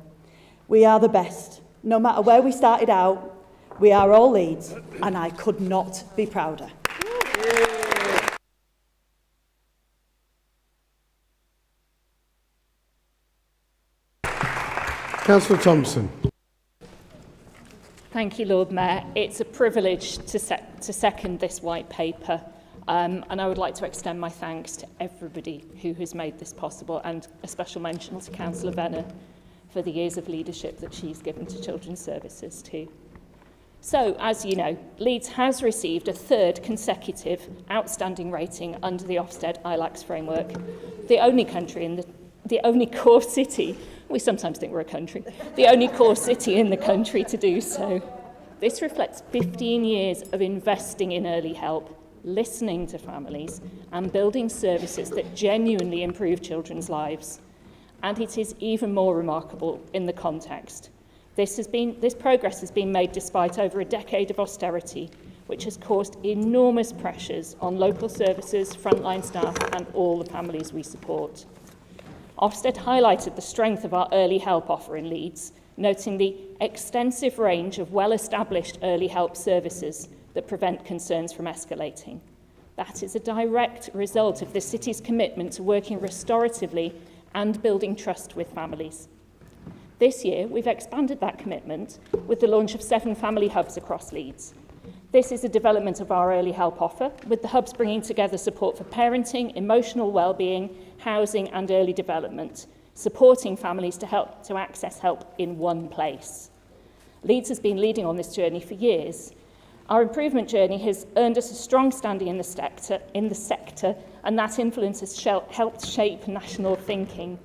We are the best. No matter where we started out, we are all Leeds, and I could not be prouder. Councillor Thompson. Thank you, Lord Mayor. It's a privilege to second this white paper, and I would like to extend my thanks to everybody who has made this possible, and a special mention to Councillor Venner for the years of leadership that she's given to children's services too. So, as you know, Leeds has received a third consecutive outstanding rating under the Ofsted ILACS framework, the only core city, we sometimes think we're a country, the only core city in the country to do so. This reflects 15 years of investing in early help, listening to families, and building services that genuinely improve children's lives. And it is even more remarkable in the context. This progress has been made despite over a decade of austerity, which has caused enormous pressures on local services, frontline staff, and all the families we support. Ofsted highlighted the strength of our early help offer in Leeds, noting the extensive range of well-established early help services that prevent concerns from escalating. That is a direct result of the city's commitment to working restoratively and building trust with families. This year, we've expanded that commitment with the launch of 7 family hubs across Leeds. This is a development of our early help offer, with the hubs bringing together support for parenting, emotional well-being, housing and early development, supporting families to access help in one place. Leeds has been leading on this journey for years. Our improvement journey has earned us a strong standing in the sector, and that influence has helped shape national thinking.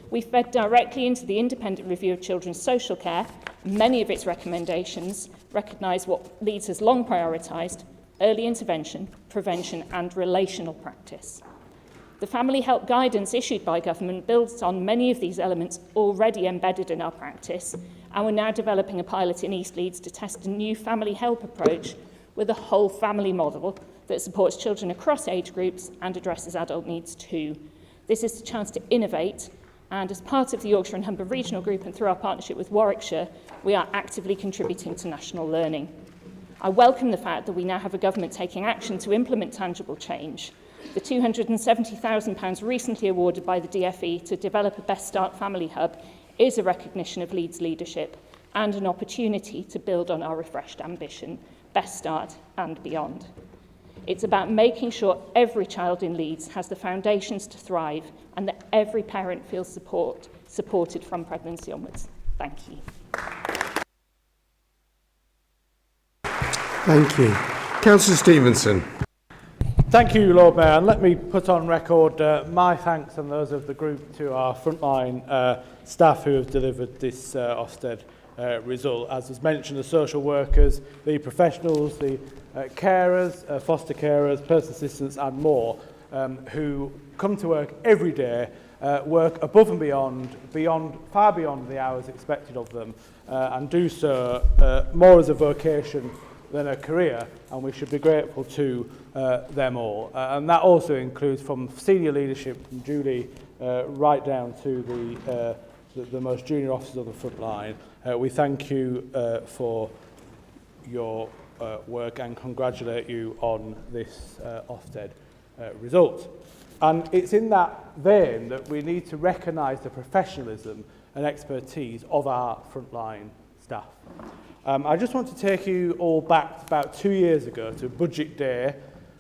We fed directly into the independent review of children's social care. Many of its recommendations recognise what Leeds has long prioritised: early intervention, prevention and relational practice. The family help guidance issued by government builds on many of these elements already embedded in our practice, and we're now developing a pilot in East Leeds to test a new family help approach with a whole family model that supports children across age groups and addresses adult needs too. This is a chance to innovate, and as part of the Yorkshire and Humber Regional Group and through our partnership with Warwickshire, we are actively contributing to national learning. I welcome the fact that we now have a government taking action to implement tangible change. The £270,000 recently awarded by the DFE to develop a Best Start family hub is a recognition of Leeds' leadership and an opportunity to build on our refreshed ambition, Best Start and beyond. It's about making sure every child in Leeds has the foundations to thrive and that every parent feels supported from pregnancy onwards. Thank you. Thank you. Councillor Stevenson. Thank you, Lord Mayor. And let me put on record my thanks and those of the group to our frontline staff who have delivered this Ofsted result. As was mentioned, the social workers, the professionals, the carers, foster carers, personal assistants and more who come to work every day, work above and far beyond the hours expected of them, and do so more as a vocation than a career, and we should be grateful to them all. And that also includes from senior leadership, from Julie right down to the most junior officers on the front line. We thank you for your work and congratulate you on this Ofsted result. And it's in that vein that we need to recognise the professionalism and expertise of our frontline staff. I just want to take you all back about 2 years ago to Budget Day,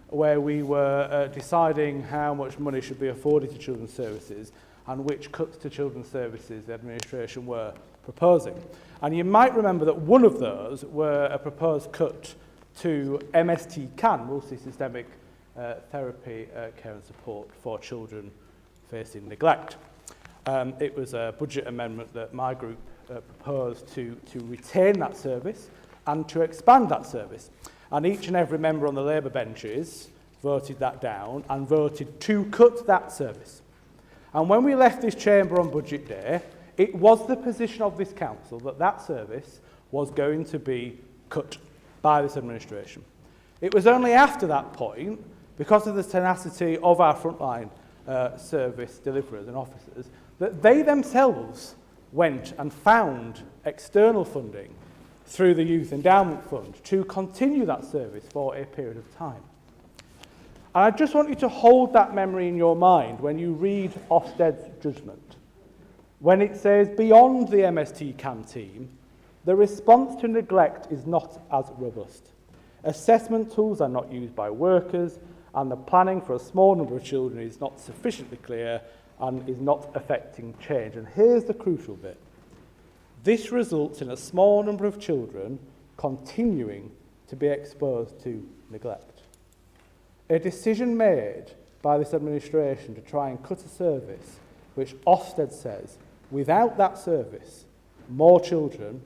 where we were deciding how much money should be afforded to children's services and which cuts to children's services the administration were proposing. And you might remember that one of those were a proposed cut to MST CAN, multi-systemic therapy, care and support for children facing neglect. It was a budget amendment that my group proposed to retain that service and to expand that service. And each and every member on the Labour benches voted that down and voted to cut that service. And when we left this chamber on Budget Day, it was the position of this council that that service was going to be cut by this administration. It was only after that point, because of the tenacity of our frontline service deliverers and officers, that they themselves went and found external funding through the Youth Endowment Fund to continue that service for a period of time. And I just want you to hold that memory in your mind when you read Ofsted's judgment. When it says, beyond the MST CAN team, The response to neglect is not as robust. Assessment tools are not used by workers, and the planning for a small number of children is not sufficiently clear and is not affecting change. And here's the crucial bit. This results in a small number of children continuing to be exposed to neglect. A decision made by this administration to try and cut a service, which Ofsted says, without that service, more children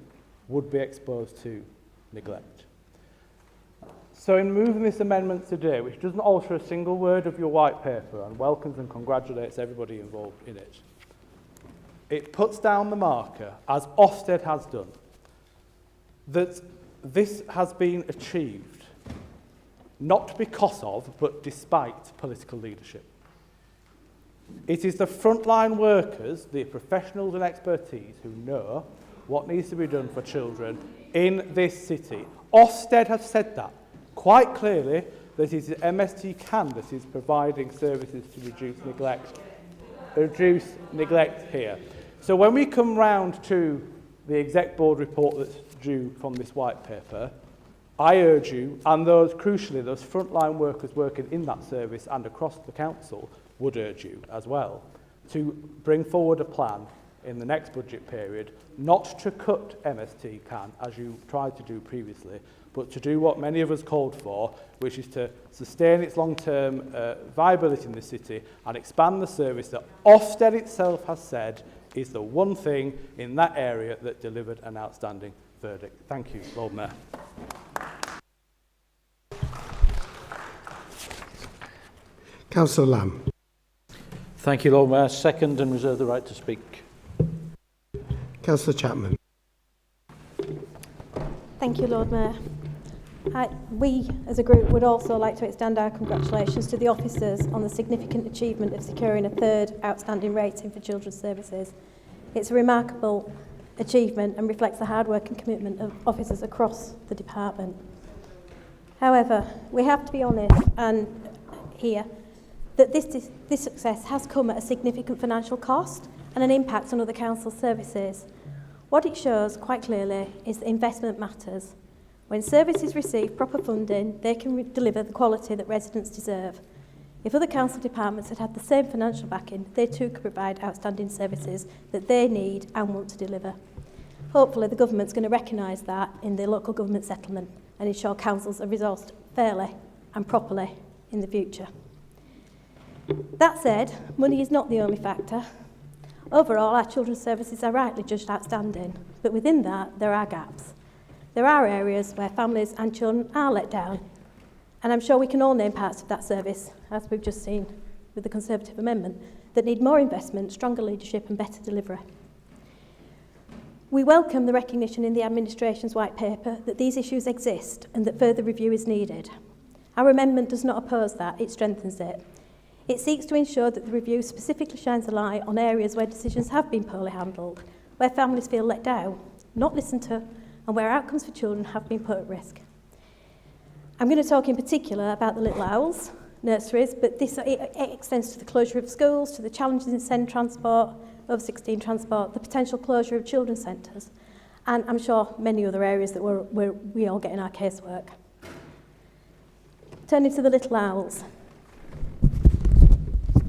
would be exposed to neglect. So in moving this amendment today, which doesn't alter a single word of your white paper and welcomes and congratulates everybody involved in it, it puts down the marker, as Ofsted has done, that this has been achieved not because of, but despite political leadership. It is the frontline workers, the professionals and expertise who know what needs to be done for children in this city. Ofsted have said that quite clearly, that it is MST Can that is providing services to reduce neglect here. So when we come round to the exec board report that's due from this white paper, I urge you, and those crucially, those frontline workers working in that service and across the council would urge you as well, to bring forward a plan in the next budget period, not to cut MST Can, as you tried to do previously, but to do what many of us called for, which is to sustain its long-term viability in the city and expand the service that Ofsted itself has said is the one thing in that area that delivered an outstanding verdict. Thank you, Lord Mayor. Councillor Lamb. Thank you, Lord Mayor. Second, and reserve the right to speak. Councillor Chapman. Thank you, Lord Mayor. We, as a group, would also like to extend our congratulations to the officers on the significant achievement of securing a third outstanding rating for children's services. It's a remarkable achievement and reflects the hard work and commitment of officers across the department. However, we have to be honest and here that this success has come at a significant financial cost and an impact on other council services. What it shows quite clearly is that investment matters. When services receive proper funding, they can deliver the quality that residents deserve. If other council departments had the same financial backing, they too could provide outstanding services that they need and want to deliver. Hopefully the government's going to recognise that in the local government settlement and ensure councils are resourced fairly and properly in the future. That said, money is not the only factor. Overall, our children's services are rightly judged outstanding, but within that, there are gaps. There are areas where families and children are let down, and I'm sure we can all name parts of that service, as we've just seen with the Conservative amendment, that need more investment, stronger leadership and better delivery. We welcome the recognition in the administration's white paper that these issues exist and that further review is needed. Our amendment does not oppose that, it strengthens it. It seeks to ensure that the review specifically shines a light on areas where decisions have been poorly handled, where families feel let down, not listened to, and where outcomes for children have been put at risk. I'm going to talk in particular about the Little Owls nurseries, but this extends to the closure of schools, to the challenges in SEND transport, over 16 transport, the potential closure of children's centres, and I'm sure many other areas that we all get in our casework. Turning to the Little Owls.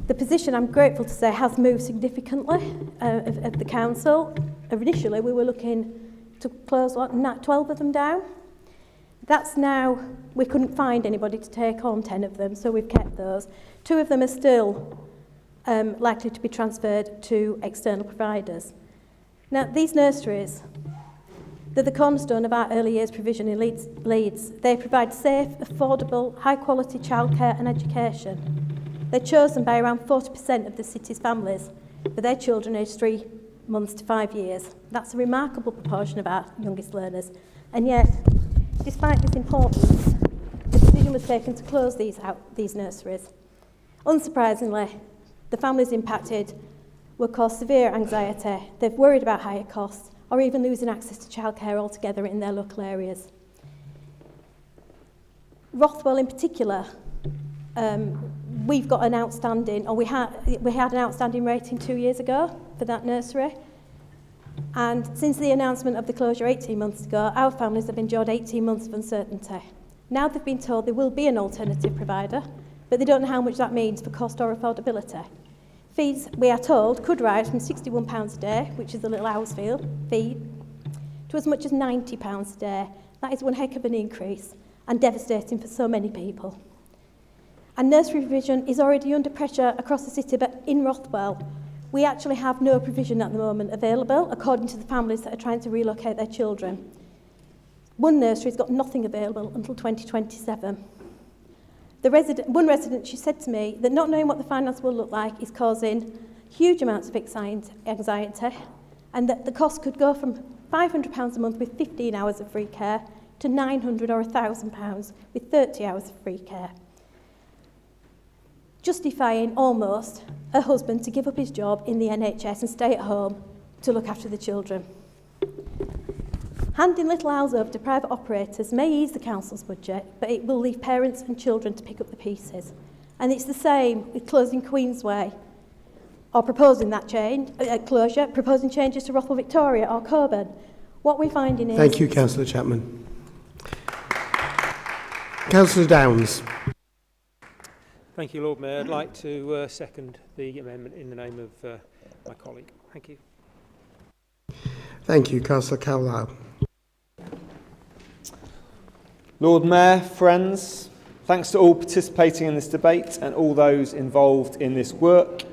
The position, I'm grateful to say, has moved significantly at the council. Initially, we were looking to close 12 of them down. That's now, we couldn't find anybody to take on 10 of them, so we've kept those. 2 of them are still likely to be transferred to external providers. Now, these nurseries, they're the cornerstone of our early years provision in Leeds. They provide safe, affordable, high-quality childcare and education. They're chosen by around 40% of the city's families for their children aged 3 months to 5 years. That's a remarkable proportion of our youngest learners. And yet, despite this importance, the decision was taken to close these nurseries. Unsurprisingly, the families impacted were caused severe anxiety. They've worried about higher costs or even losing access to childcare altogether in their local areas. Rothwell in particular, we've got an outstanding, or we had an outstanding rating 2 years ago for that nursery. And since the announcement of the closure 18 months ago, our families have endured 18 months of uncertainty. Now they've been told there will be an alternative provider, but they don't know how much that means for cost or affordability. Fees, we are told, could rise from £61 a day, which is a little house fee, to as much as £90 a day. That is one heck of an increase and devastating for so many people. And nursery provision is already under pressure across the city, but in Rothwell, we actually have no provision at the moment available, according to the families that are trying to relocate their children. One nursery's got nothing available until 2027. One resident, she said to me that not knowing what the finance will look like is causing huge amounts of anxiety, and that the cost could go from £500 a month with 15 hours of free care to £900 or £1,000 with 30 hours of free care, justifying almost a husband to give up his job in the NHS and stay at home to look after the children. Handing Little Owls over to private operators may ease the council's budget, but it will leave parents and children to pick up the pieces. And it's the same with closing Queensway, or proposing that closure, proposing changes to Rothwell Victoria or Coburn. What we're finding is... Thank you, Councillor Chapman. Councillor Downs. Thank you, Lord Mayor. I'd like to second the amendment in the name of my colleague. Thank you. Thank you, Councillor Cowell. Lord Mayor, friends, thanks to all participating in this debate and all those involved in this work.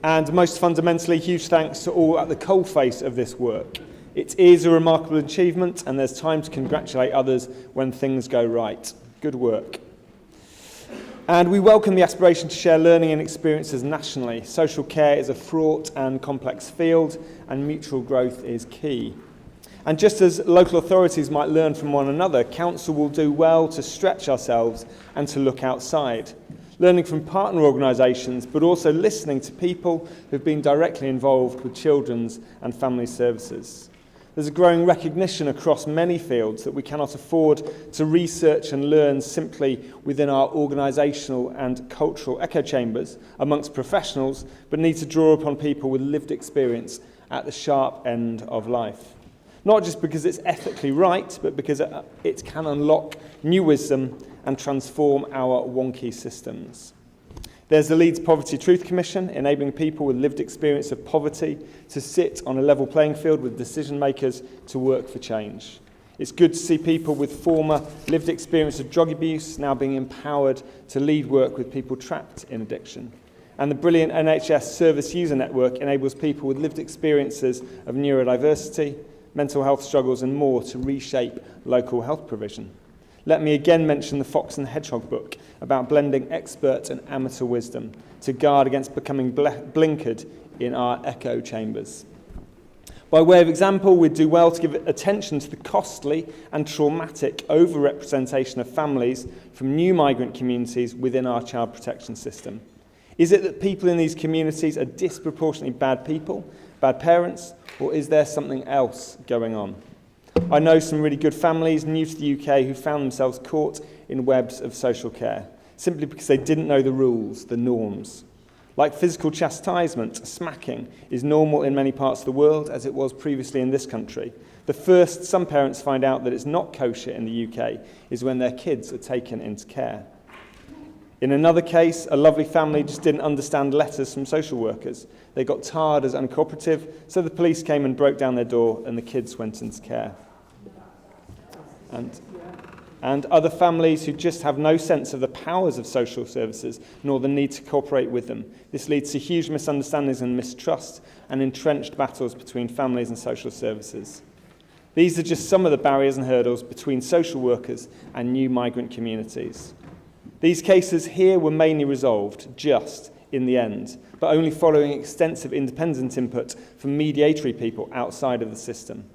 And most fundamentally, huge thanks to all at the coalface of this work. It is a remarkable achievement, and there's time to congratulate others when things go right. Good work. And we welcome the aspiration to share learning and experiences nationally. Social care is a fraught and complex field, and mutual growth is key. And just as local authorities might learn from one another, council will do well to stretch ourselves and to look outside, learning from partner organisations, but also listening to people who've been directly involved with children's and family services. There's a growing recognition across many fields that we cannot afford to research and learn simply within our organisational and cultural echo chambers amongst professionals, but need to draw upon people with lived experience at the sharp end of life. Not just because it's ethically right, but because it can unlock new wisdom and transform our wonky systems. There's the Leeds Poverty Truth Commission, enabling people with lived experience of poverty to sit on a level playing field with decision makers to work for change. It's good to see people with former lived experience of drug abuse now being empowered to lead work with people trapped in addiction. And the brilliant NHS Service User Network enables people with lived experiences of neurodiversity, mental health struggles and more to reshape local health provision. Let me again mention the Fox and the Hedgehog book about blending expert and amateur wisdom to guard against becoming blinkered in our echo chambers. By way of example, we'd do well to give attention to the costly and traumatic overrepresentation of families from new migrant communities within our child protection system. Is it that people in these communities are disproportionately bad people, bad parents, or is there something else going on? I know some really good families new to the UK who found themselves caught in webs of social care, simply because they didn't know the rules, the norms. Like physical chastisement, smacking is normal in many parts of the world, as it was previously in this country. The first some parents find out that it's not kosher in the UK is when their kids are taken into care. In another case, a lovely family just didn't understand letters from social workers. They got tarred as uncooperative, so the police came and broke down their door and the kids went into care. And other families who just have no sense of the powers of social services nor the need to cooperate with them. This leads to huge misunderstandings and mistrust and entrenched battles between families and social services. These are just some of the barriers and hurdles between social workers and new migrant communities. These cases here were mainly resolved, just, in the end, but only following extensive independent input from mediatory people outside of the system.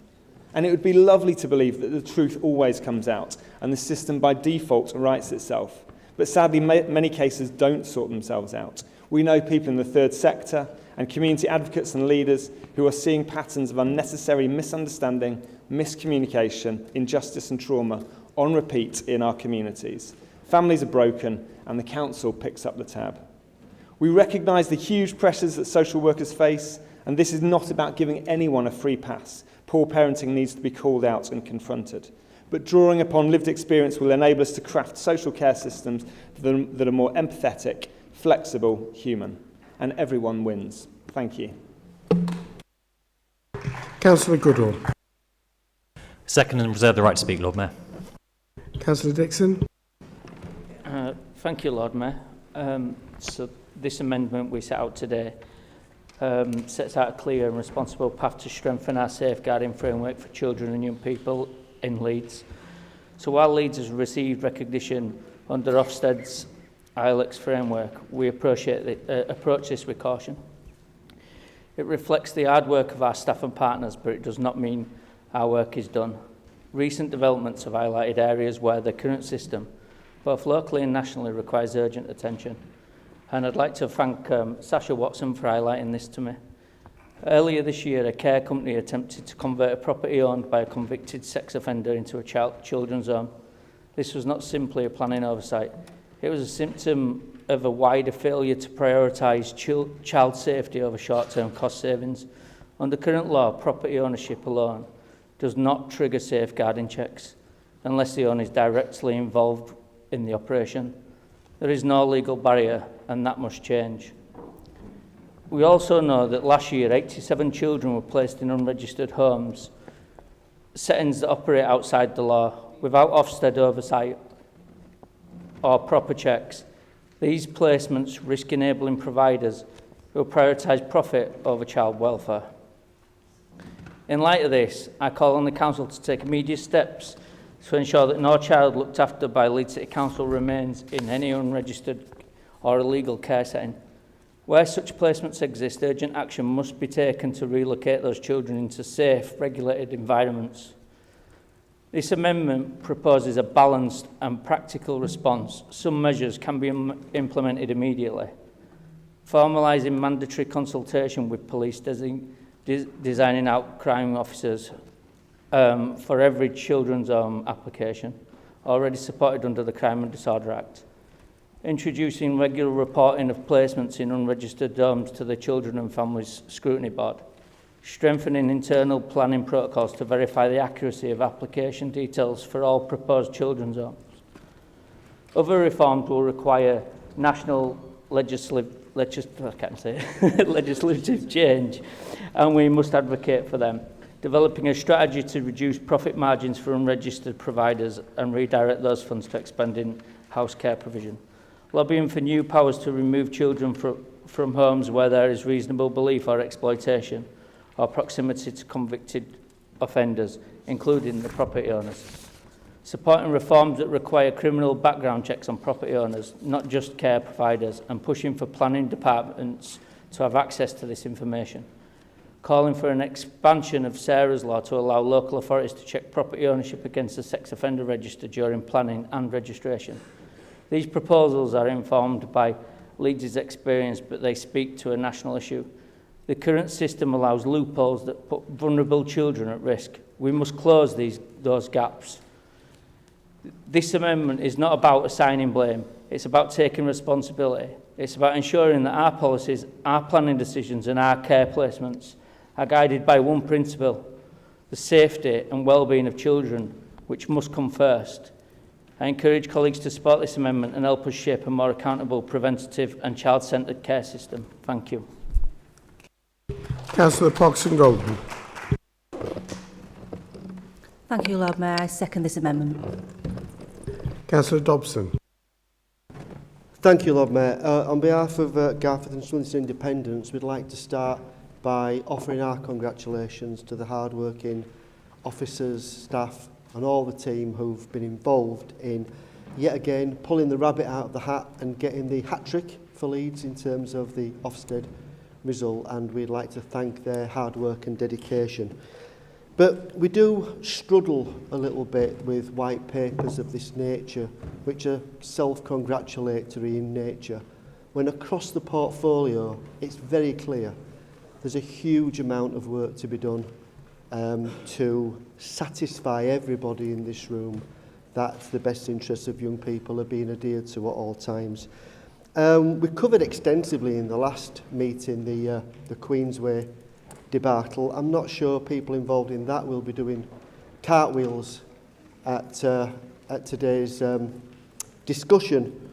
And it would be lovely to believe that the truth always comes out, and the system by default rights itself. But sadly, many cases don't sort themselves out. We know people in the third sector and community advocates and leaders who are seeing patterns of unnecessary misunderstanding, miscommunication, injustice and trauma on repeat in our communities. Families are broken, and the council picks up the tab. We recognise the huge pressures that social workers face And this is not about giving anyone a free pass. Poor parenting needs to be called out and confronted. But drawing upon lived experience will enable us to craft social care systems that are more empathetic, flexible, human. And everyone wins. Thank you. Councillor Goodall. Second and reserve the right to speak, Lord Mayor. Councillor Dixon. Thank you, Lord Mayor. So this amendment we set out today sets out a clear and responsible path to strengthen our safeguarding framework for children and young people in Leeds. So while Leeds has received recognition under Ofsted's ILEX framework, we approach this with caution. It reflects the hard work of our staff and partners, but it does not mean our work is done. Recent developments have highlighted areas where the current system, both locally and nationally, requires urgent attention. And I'd like to thank Sasha Watson for highlighting this to me. Earlier this year, a care company attempted to convert a property owned by a convicted sex offender into a children's home. This was not simply a planning oversight. It was a symptom of a wider failure to prioritise child safety over short-term cost savings. Under current law, property ownership alone does not trigger safeguarding checks unless the owner is directly involved in the operation. There is no legal barrier, and that must change. We also know that last year 87 children were placed in unregistered homes, settings that operate outside the law, without Ofsted oversight or proper checks. These placements risk enabling providers who prioritise profit over child welfare. In light of this, I call on the Council to take immediate steps to ensure that no child looked after by Leeds City Council remains in any unregistered or illegal care setting. Where such placements exist, urgent action must be taken to relocate those children into safe, regulated environments. This amendment proposes a balanced and practical response. Some measures can be implemented immediately. Formalising mandatory consultation with police, designing out crime officers for every children's home application, already supported under the Crime and Disorder Act. Introducing regular reporting of placements in unregistered homes to the Children and Families Scrutiny Board. Strengthening internal planning protocols to verify the accuracy of application details for all proposed children's homes. Other reforms will require national legislative change, and we must advocate for them. Developing a strategy to reduce profit margins for unregistered providers and redirect those funds to expanding house care provision. Lobbying for new powers to remove children from homes where there is reasonable belief or exploitation or proximity to convicted offenders, including the property owners. Supporting reforms that require criminal background checks on property owners, not just care providers, and pushing for planning departments to have access to this information. Calling for an expansion of Sarah's law to allow local authorities to check property ownership against the sex offender register during planning and registration. These proposals are informed by Leeds' experience, but they speak to a national issue. The current system allows loopholes that put vulnerable children at risk. We must close those gaps. This amendment is not about assigning blame. It's about taking responsibility. It's about ensuring that our policies, our planning decisions and our care placements are guided by one principle, the safety and well-being of children, which must come first. I encourage colleagues to support this amendment and help us shape a more accountable, preventative and child-centred care system. Thank you. Councillor Poxon-Golden. Thank you, Lord Mayor. I second this amendment. Councillor Dobson. Thank you, Lord Mayor. On behalf of Garforth and Swindon Independents, we'd like to start by offering our congratulations to the hard-working officers, staff and all the team who've been involved in, yet again, pulling the rabbit out of the hat and getting the hat-trick for Leeds in terms of the Ofsted result, and we'd like to thank their hard work and dedication. But we do struggle a little bit with white papers of this nature, which are self-congratulatory in nature, when across the portfolio it's very clear there's a huge amount of work to be done to satisfy everybody in this room that the best interests of young people are being adhered to at all times. We covered extensively in the last meeting the Queensway debacle. I'm not sure people involved in that will be doing cartwheels at today's discussion.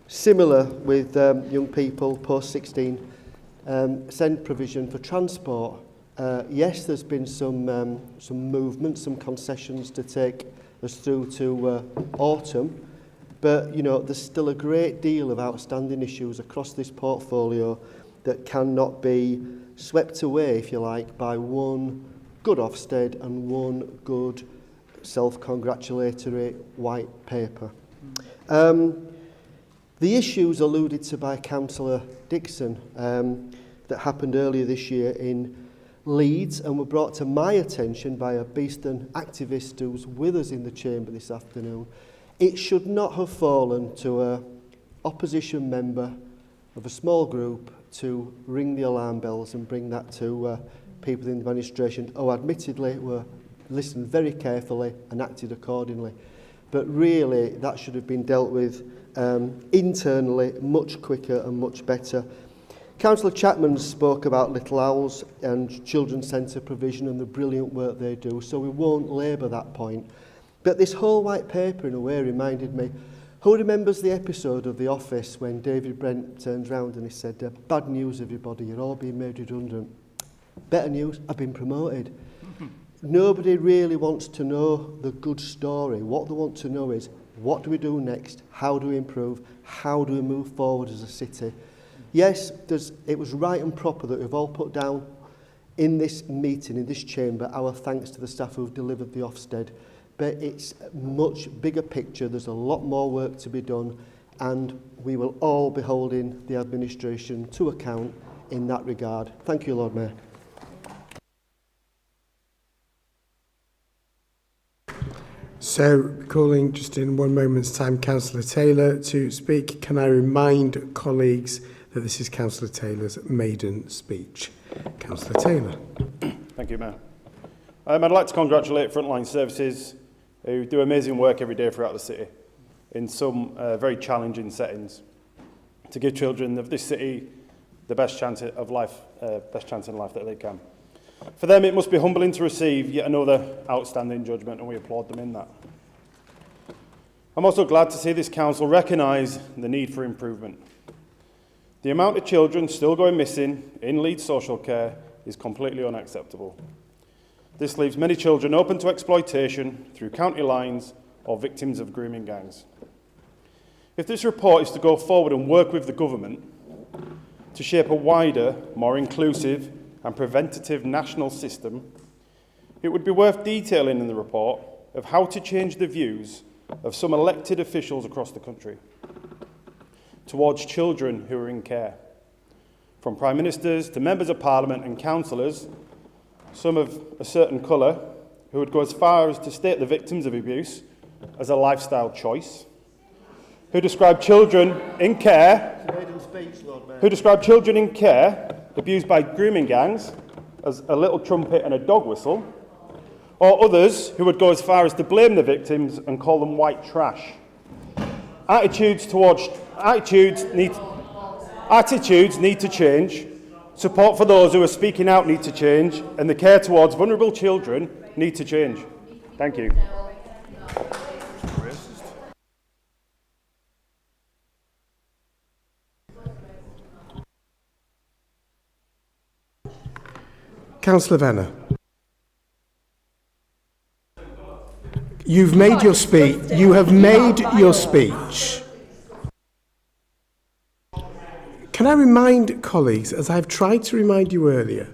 Similar with young people post-16, send provision for transport. Yes, there's been some movement, some concessions to take us through to autumn, but you know there's still a great deal of outstanding issues across this portfolio that cannot be swept away, if you like, by one good Ofsted and one good self-congratulatory white paper. The issues alluded to by Councillor Dixon that happened earlier this year in Leeds and were brought to my attention by a Beeston activist who's with us in the chamber this afternoon, it should not have fallen to an opposition member of a small group to ring the alarm bells and bring that to people in the administration who admittedly were listened very carefully and acted accordingly. But really that should have been dealt with internally much quicker and much better. Councillor Chapman spoke about Little Owls and Children's Centre provision and the brilliant work they do, so we won't labour that point. But this whole white paper in a way reminded me, who remembers the episode of The Office when David Brent turns round and he said, bad news everybody, you're all being made redundant. Better news, I've been promoted. Nobody really wants to know the good story. What they want to know is, what do we do next? How do we improve? How do we move forward as a city? Yes, it was right and proper that we've all put down in this meeting, in this chamber, our thanks to the staff who've delivered the Ofsted. But it's a much bigger picture. There's a lot more work to be done, and we will all be holding the administration to account in that regard. Thank you, Lord Mayor. So, calling just in one moment's time Councillor Taylor to speak. Can I remind colleagues that this is Councillor Taylor's maiden speech. Councillor Taylor. Thank you, Mayor. I'd like to congratulate Frontline Services who do amazing work every day throughout the city in some very challenging settings to give children of this city the best chance of life, best chance in life that they can. For them, it must be humbling to receive yet another outstanding judgment, and we applaud them in that. I'm also glad to see this council recognise the need for improvement. The amount of children still going missing in Leeds social care is completely unacceptable. This leaves many children open to exploitation through county lines or victims of grooming gangs. If this report is to go forward and work with the government to shape a wider, more inclusive and preventative national system, it would be worth detailing in the report of how to change the views of some elected officials across the country towards children who are in care. From Prime Ministers to Members of Parliament and councillors, some of a certain colour, who would go as far as to state the victims of abuse as a lifestyle choice, who describe children in care, abused by grooming gangs as a little trumpet and a dog whistle, or others who would go as far as to blame the victims and call them white trash. Attitudes need to change, support for those who are speaking out need to change, and the care towards vulnerable children need to change. Thank you. Councillor Venner. You've made your speech. You have made your speech. Can I remind colleagues, as I've tried to remind you earlier,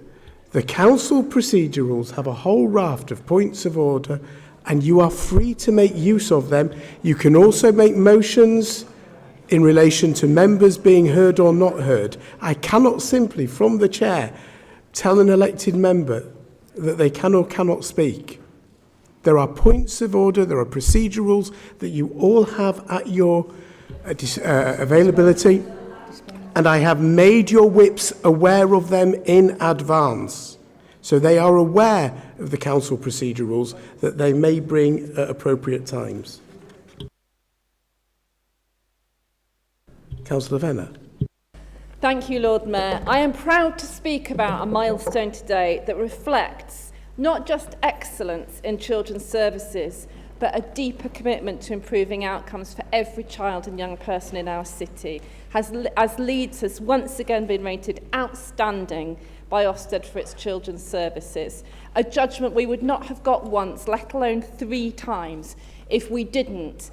the council procedure rules have a whole raft of points of order and you are free to make use of them. You can also make motions in relation to members being heard or not heard. I cannot simply, from the chair, tell an elected member that they can or cannot speak. There are points of order, there are procedure rules that you all have at your availability, and I have made your whips aware of them in advance. So they are aware of the council procedure rules that they may bring at appropriate times. Councillor Venner. Thank you, Lord Mayor. I am proud to speak about a milestone today that reflects not just excellence in children's services, but a deeper commitment to improving outcomes for every child and young person in our city, as Leeds has once again been rated outstanding by Ofsted for its children's services, a judgment we would not have got once, let alone 3 times, if we didn't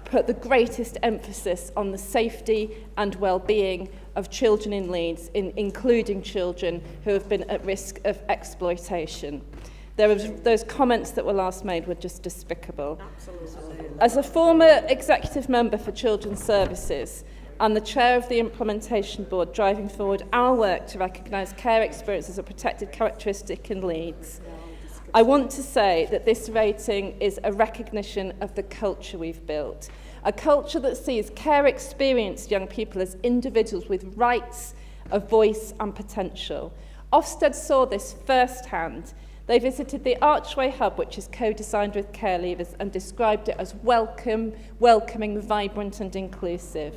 put the greatest emphasis on the safety and well-being of children in Leeds, including children who have been at risk of exploitation. Those comments that were last made were just despicable. Absolutely. As a former executive member for Children's Services and the chair of the Implementation Board driving forward our work to recognise care experience as a protected characteristic in Leeds, I want to say that this rating is a recognition of the culture we've built, a culture that sees care experienced young people as individuals with rights, a voice and potential. Ofsted saw this firsthand. They visited the Archway Hub, which is co-designed with care leavers, and described it as welcoming, vibrant and inclusive.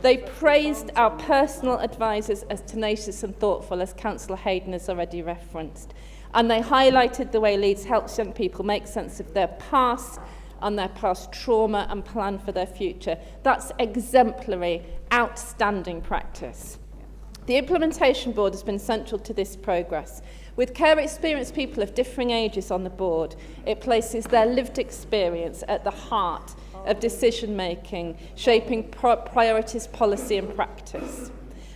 They praised our personal advisors as tenacious and thoughtful, as Councillor Hayden has already referenced. And they highlighted the way Leeds helps young people make sense of their past and their past trauma and plan for their future. That's exemplary, outstanding practice. The Implementation Board has been central to this progress. With care experienced people of differing ages on the board, it places their lived experience at the heart of decision making, shaping priorities, policy and practice.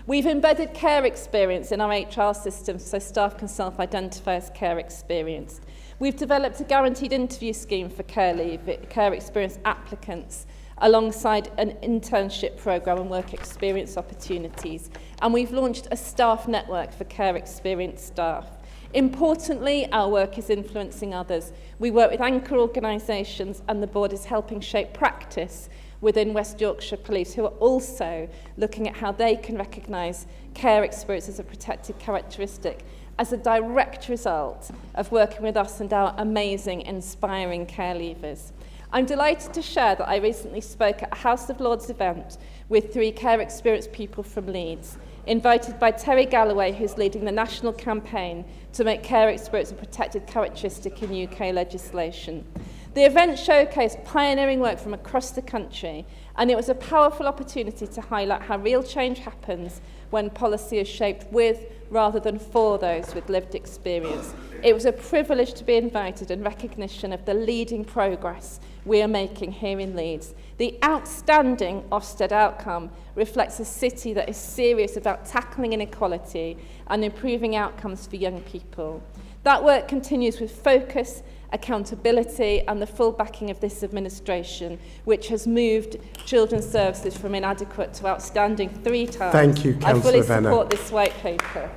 We've embedded care experience in our HR systems so staff can self-identify as care experienced. We've developed a guaranteed interview scheme for care experience applicants alongside an internship programme and work experience opportunities. And we've launched a staff network for care experienced staff. Importantly, our work is influencing others. We work with anchor organisations and the board is helping shape practice within West Yorkshire Police, who are also looking at how they can recognise care experience as a protected characteristic as a direct result of working with us and our amazing, inspiring care leavers. I'm delighted to share that I recently spoke at a House of Lords event with 3 care experienced people from Leeds, invited by Terry Galloway, who's leading the national campaign to make care experience a protected characteristic in UK legislation. The event showcased pioneering work from across the country, and it was a powerful opportunity to highlight how real change happens when policy is shaped with rather than for those with lived experience. It was a privilege to be invited in recognition of the leading progress we are making here in Leeds. The outstanding Ofsted outcome reflects a city that is serious about tackling inequality and improving outcomes for young people. That work continues with focus, accountability and the full backing of this administration, which has moved children's services from inadequate to outstanding 3 times. Thank you, I fully Councillor Venner. support this white paper.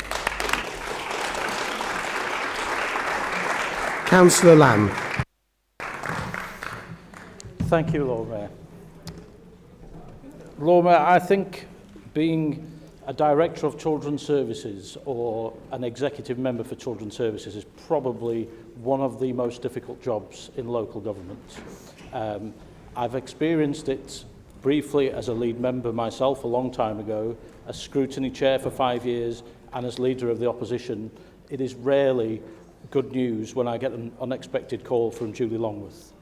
Councillor Lamb. Thank you, Lord Mayor. Lord Mayor, I think being a Director of Children's Services or an Executive Member for Children's Services is probably one of the most difficult jobs in local government. I've experienced it briefly as a lead member myself a long time ago, as scrutiny chair for 5 years, and as leader of the opposition. It is rarely good news when I get an unexpected call from Julie Longworth.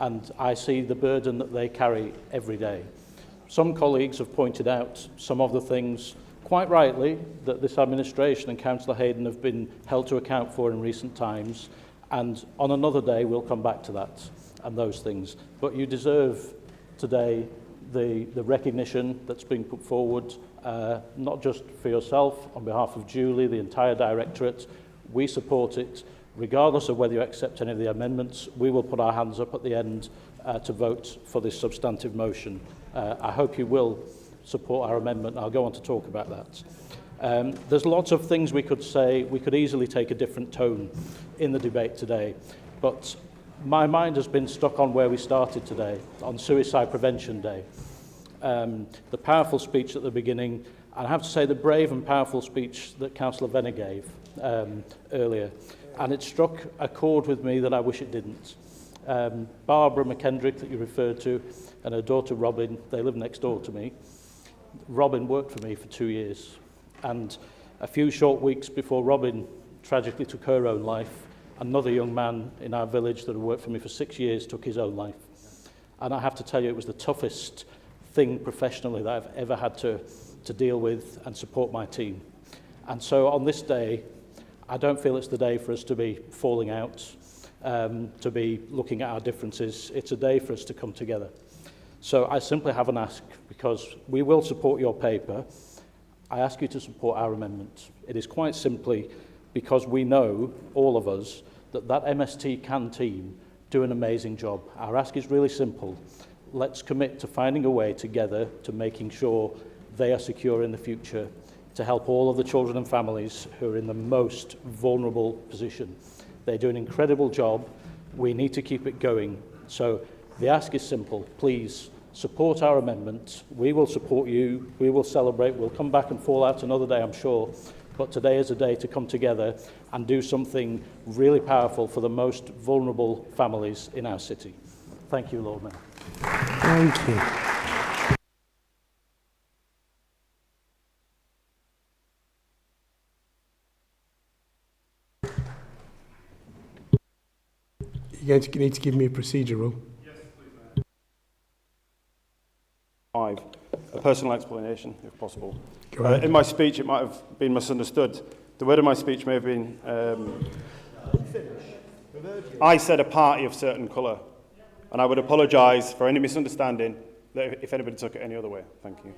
And I see the burden that they carry every day. Some colleagues have pointed out some of the things, quite rightly, that this administration and Councillor Hayden have been held to account for in recent times, and on another day we'll come back to that and those things. But you deserve today the recognition that's been put forward, not just for yourself, on behalf of Julie, the entire Directorate. We support it. Regardless of whether you accept any of the amendments, we will put our hands up at the end to vote for this substantive motion. I hope you will support our amendment. I'll go on to talk about that. There's lots of things we could say. We could easily take a different tone in the debate today, but my mind has been stuck on where we started today, on Suicide Prevention Day. The powerful speech at the beginning, and I have to say the brave and powerful speech that Councillor Venner gave earlier, and it struck a chord with me that I wish it didn't. Barbara McKendrick, that you referred to, and her daughter Robin, they live next door to me. Robin worked for me for 2 years, and a few short weeks before Robin tragically took her own life, another young man in our village that had worked for me for 6 years took his own life. And I have to tell you, it was the toughest thing professionally that I've ever had to deal with and support my team. And so on this day, I don't feel it's the day for us to be falling out, to be looking at our differences. It's a day for us to come together. So I simply have an ask, because we will support your paper. I ask you to support our amendment. It is quite simply because we know, all of us, that MST CAN team do an amazing job. Our ask is really simple. Let's commit to finding a way together to making sure they are secure in the future, to help all of the children and families who are in the most vulnerable position. They do an incredible job. We need to keep it going. So the ask is simple. Please support our amendment. We will support you. We will celebrate. We'll come back and fall out another day, I'm sure. But today is a day to come together and do something really powerful for the most vulnerable families in our city. Thank you, Lord Mayor. Thank you. You're going to need to give me a procedure rule. Yes, please, Mayor. 5. A personal explanation, if possible. Go ahead. In my speech, it might have been misunderstood. The word of my speech may have been... I said a party of certain colour, and I would apologise for any misunderstanding that if anybody took it any other way. Thank you.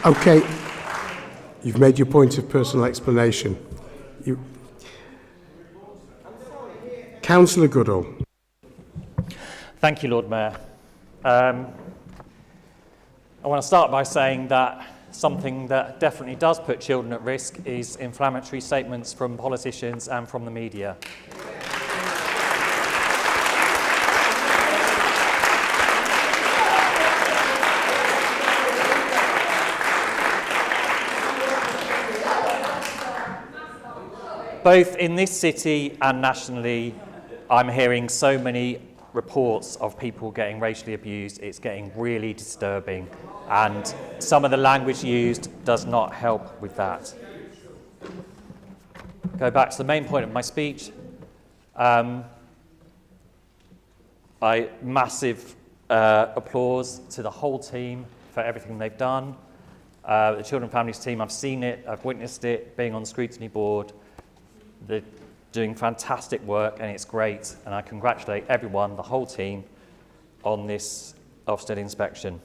Okay, you've made your point of personal explanation. Councillor Goodall. Thank you, Lord Mayor. I want to start by saying that something that definitely does put children at risk is inflammatory statements from politicians and from the media. Both in this city and nationally, I'm hearing so many reports of people getting racially abused. It's getting really disturbing, and some of the language used does not help with that. Go back to the main point of my speech. Massive applause to the whole team for everything they've done. The Children and Families team, I've seen it, I've witnessed it, being on the scrutiny board. They're doing fantastic work, and it's great, and I congratulate everyone, the whole team, on this Ofsted inspection.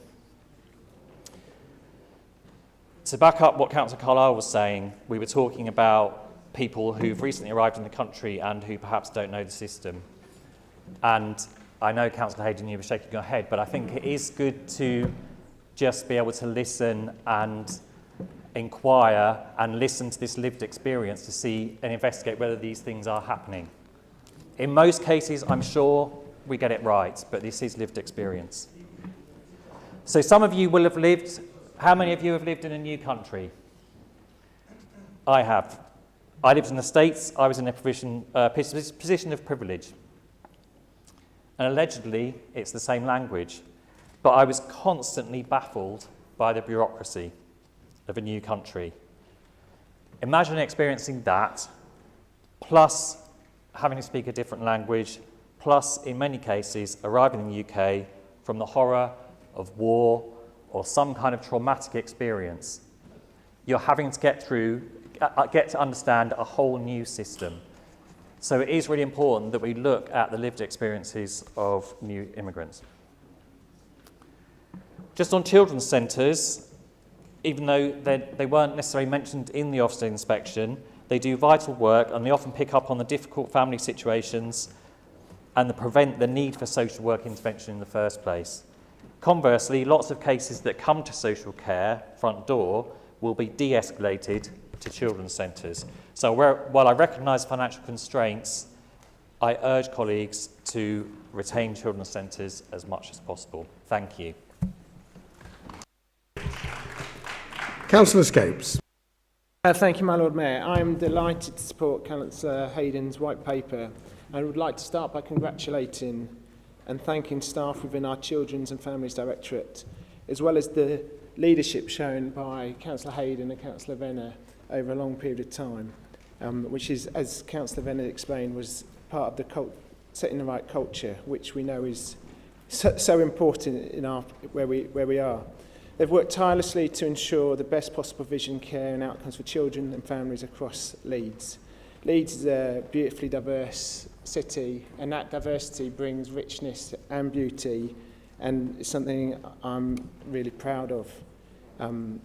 To back up what Councillor Carlisle was saying, we were talking about people who've recently arrived in the country and who perhaps don't know the system. And I know, Councillor Hayden, you were shaking your head, but I think it is good to just be able to listen and inquire and listen to this lived experience to see and investigate whether these things are happening. In most cases, I'm sure we get it right, but this is lived experience. So some of you will have lived, how many of you have lived in a new country? I have. I lived in the States. I was in a position of privilege. And allegedly, it's the same language. But I was constantly baffled by the bureaucracy of a new country. Imagine experiencing that, plus having to speak a different language, plus, in many cases, arriving in the UK from the horror of war or some kind of traumatic experience. You're having to get to understand a whole new system. So it is really important that we look at the lived experiences of new immigrants. Just on children's centres, even though they weren't necessarily mentioned in the Ofsted inspection, they do vital work, and they often pick up on the difficult family situations and prevent the need for social work intervention in the first place. Conversely, lots of cases that come to social care front door will be de-escalated to children's centres. So while I recognise financial constraints, I urge colleagues to retain children's centres as much as possible. Thank you. Councillor Scopes. Thank you, my Lord Mayor. I am delighted to support Councillor Hayden's white paper. I would like to start by congratulating and thanking staff within our Children's and Families Directorate, as well as the leadership shown by Councillor Hayden and Councillor Venner over a long period of time, which is, as Councillor Venner explained, was part of the setting the right culture, which we know is so important in where we are. They've worked tirelessly to ensure the best possible vision, care and outcomes for children and families across Leeds. Leeds is a beautifully diverse city, and that diversity brings richness and beauty, and it's something I'm really proud of. And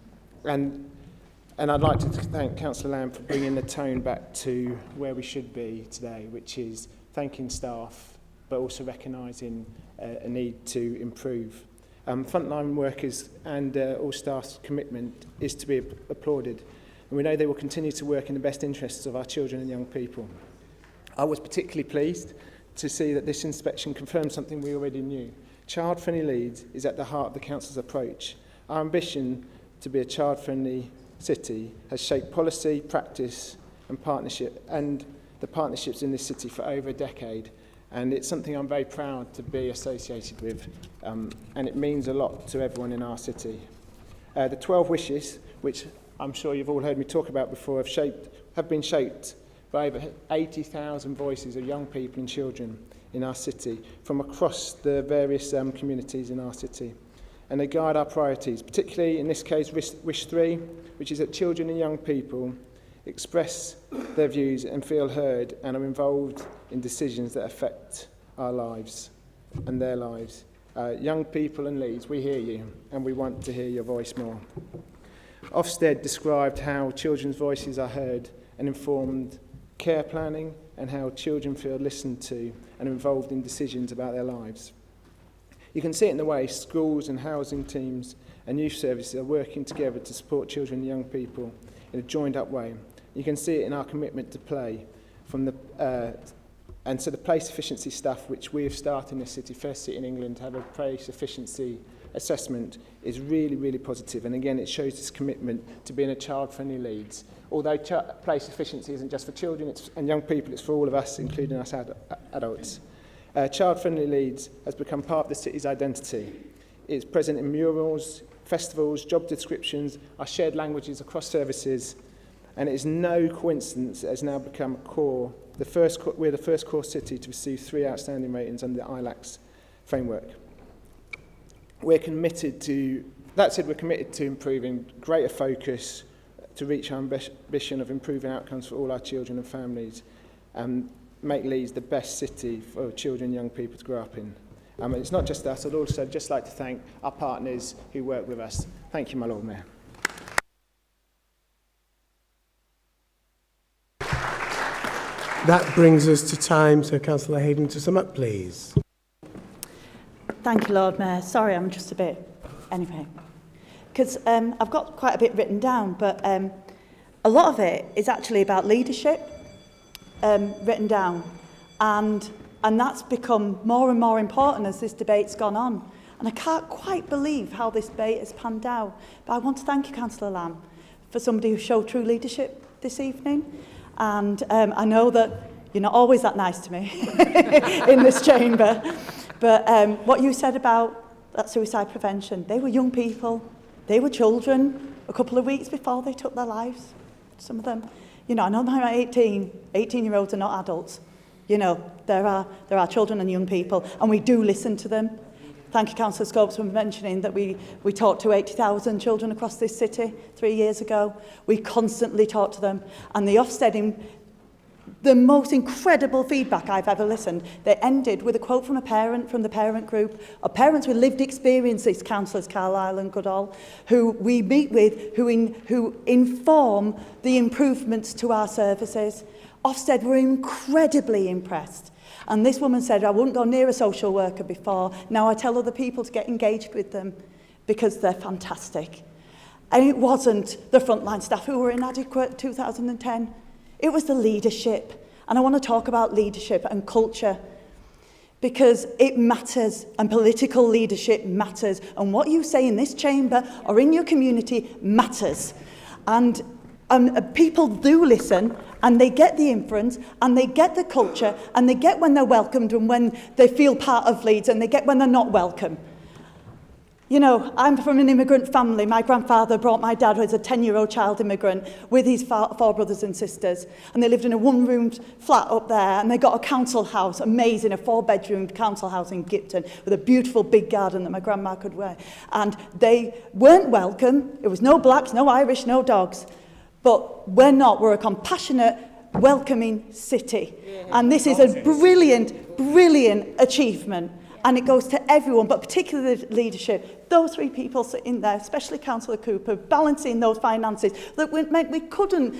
I'd like to thank Councillor Lamb for bringing the tone back to where we should be today, which is thanking staff, but also recognising a need to improve. Frontline workers and all staff's commitment is to be applauded, and we know they will continue to work in the best interests of our children and young people. I was particularly pleased to see that this inspection confirmed something we already knew. Child-friendly Leeds is at the heart of the Council's approach. Our ambition to be a child-friendly city has shaped policy, practice and partnership, and the partnerships in this city for over a decade. And it's something I'm very proud to be associated with, and it means a lot to everyone in our city. The 12 wishes, which I'm sure you've all heard me talk about before, have been shaped by over 80,000 voices of young people and children in our city from across the various communities in our city. And they guide our priorities, particularly in this case, Wish 3, which is that children and young people express their views and feel heard and are involved in decisions that affect our lives and their lives. Young people and Leeds, we hear you and we want to hear your voice more. Ofsted described how children's voices are heard and informed care planning and how children feel listened to and involved in decisions about their lives. You can see it in the way schools and housing teams and youth services are working together to support children and young people in a joined-up way. You can see it in our commitment to play, and so the place efficiency staff, which we have started in the city, first city in England, to have a place efficiency assessment, is really, really positive. And again, it shows this commitment to being a child-friendly Leeds. Although place efficiency isn't just for children and young people, it's for all of us, including us adults. Child-friendly Leeds has become part of the city's identity. It's present in murals, festivals, job descriptions, our shared languages across services, and it is no coincidence that it has now become we're the first core city to receive 3 outstanding ratings under the ILACS framework. We're committed to improving greater focus to reach our ambition of improving outcomes for all our children and families and make Leeds the best city for children and young people to grow up in. It's not just us, I'd also just like to thank our partners who work with us. Thank you, my Lord Mayor. That brings us to time, so Councillor Hayden, to sum up, please. Thank you, Lord Mayor. Sorry, I'm just a bit... Anyway, because I've got quite a bit written down, but a lot of it is actually about leadership written down. And that's become more and more important as this debate's gone on. And I can't quite believe how this debate has panned out. But I want to thank you, Councillor Lamb, for somebody who showed true leadership this evening. And I know that you're not always that nice to me in this chamber. But what you said about that suicide prevention, they were young people, they were children a couple of weeks before they took their lives, some of them. You know, I know they're 18-year-olds are not adults. You know, there are children and young people, and we do listen to them. Thank you, Councillor Scopes, for mentioning that we talked to 80,000 children across this city 3 years ago. We constantly talk to them. And the Ofsted, the most incredible feedback I've ever listened, they ended with a quote from a parent from the parent group, of parents with lived experiences, Councillors Carlisle and Goodall, who we meet with, who inform the improvements to our services. Ofsted were incredibly impressed. And this woman said, I wouldn't go near a social worker before. Now I tell other people to get engaged with them because they're fantastic. And it wasn't the frontline staff who were inadequate in 2010. It was the leadership. And I want to talk about leadership and culture. because it matters and political leadership matters, and what you say in this chamber or in your community matters. And people do listen, and they get the inference, and they get the culture, and they get when they're welcomed and when they feel part of Leeds, and they get when they're not welcome. You know, I'm from an immigrant family. My grandfather brought my dad, who was a 10-year-old child immigrant, with his four brothers and sisters. And they lived in a one-room flat up there, and they got a council house, amazing, a 4-bedroom council house in Gipton, with a beautiful big garden that my grandma could wear. And they weren't welcome. It was no blacks, no Irish, no dogs. But we're not. We're a compassionate, welcoming city. And this is a brilliant, brilliant achievement. And it goes to everyone, but particularly the leadership. Those 3 people sitting there, especially Councillor Cooper, balancing those finances that meant we couldn't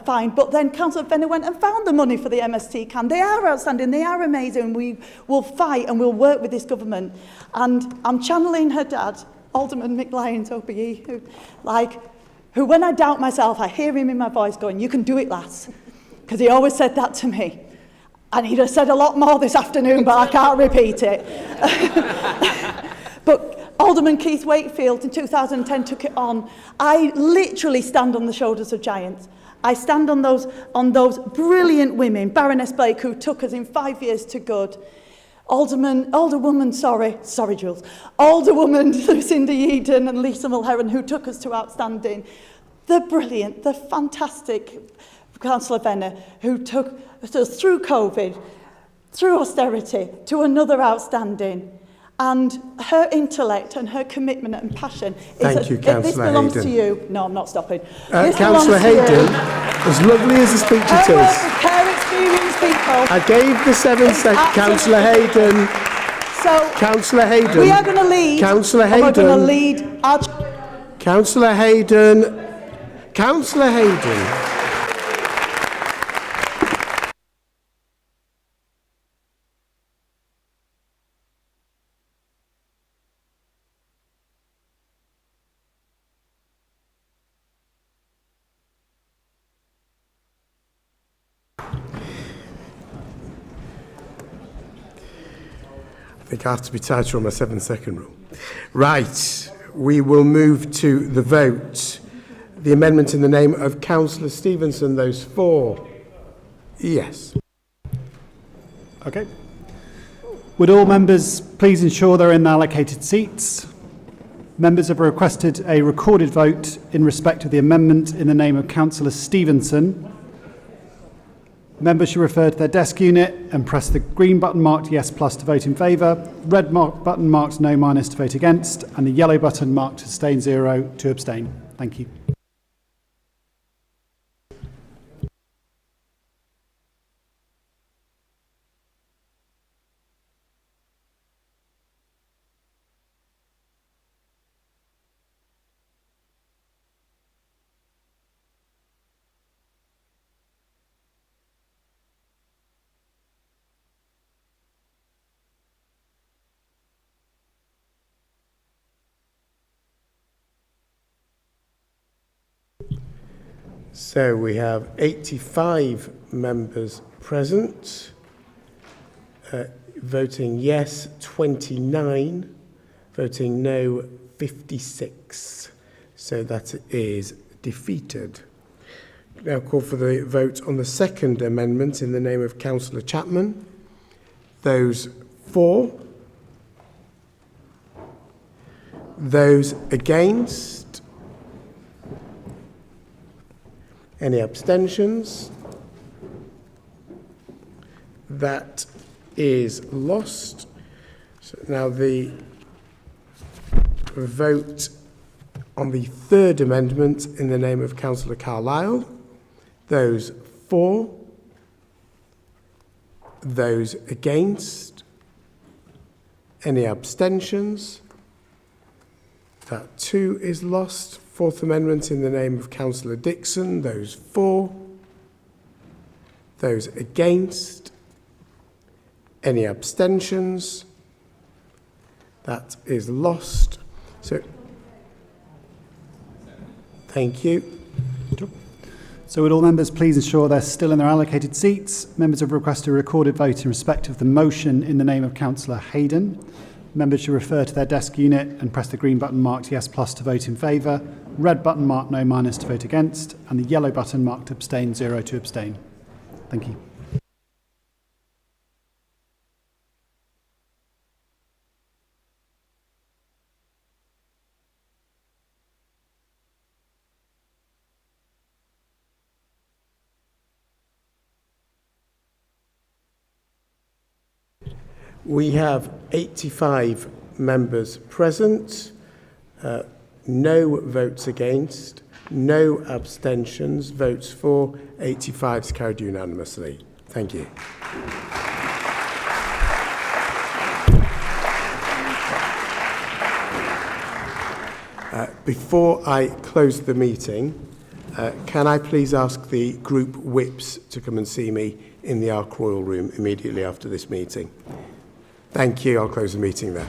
find. But then Councillor Venner went and found the money for the MST can. They are outstanding, they are amazing. We will fight and we'll work with this government. And I'm channeling her dad, Alderman Mick Lyons, OBE, who when I doubt myself, I hear him in my voice going, "You can do it, lass." Because he always said that to me. And he'd have said a lot more this afternoon, but I can't repeat it. But Alderman Keith Wakefield in 2010 took it on. I literally stand on the shoulders of giants. I stand on those brilliant women, Baroness Blake, who took us in 5 years to good. Alderwoman Lucinda Eden and Lisa Mulheron, who took us to outstanding. The brilliant, the fantastic Councillor Venner, who took us through COVID, through austerity, to another outstanding. And her intellect and her commitment and passion. Thank you, Councillor This belongs Hayden. to you. No, I'm not stopping. Councillor Hayden, as lovely as the speech it I work is, with care experienced people. I gave the 7 seconds. Councillor Hayden. So, Councillor Hayden. we are going to lead. Councillor and we're going to Hayden. lead our... Councillor Hayden. Councillor Hayden. I think I have to be tighter on my 7-second rule. Right, we will move to the vote. The amendment in the name of Councillor Stevenson, those 4. Yes. Okay. Would all members please ensure they're in allocated seats? Members have requested a recorded vote in respect of the amendment in the name of Councillor Stevenson. Members should refer to their desk unit and press the green button marked yes plus to vote in favour, red button marked no minus to vote against, and the yellow button marked abstain 0 to abstain. Thank you. So we have 85 members present, voting yes 29, voting no 56. So that is defeated. Now call for the vote on the second amendment in the name of Councillor Chapman. Those 4. Those against. Any abstentions? That is lost. So now the vote on the third amendment in the name of Councillor Carlisle. Those 4. Those against. Any abstentions? That too is lost. Fourth amendment in the name of Councillor Dixon. Those 4. Those against. Any abstentions? That is lost. So, thank you. So would all members please ensure they're still in their allocated seats? Members have requested a recorded vote in respect of the motion in the name of Councillor Hayden. Members should refer to their desk unit and press the green button marked yes plus to vote in favour, red button marked no minus to vote against, and the yellow button marked abstain 0 to abstain. Thank you. We have 85 members present, no votes against, no abstentions, votes for, 85 is carried unanimously. Thank you. Before I close the meeting, can I please ask the group whips to come and see me in the Ark Royal room immediately after this meeting? Thank you. I'll close the meeting there.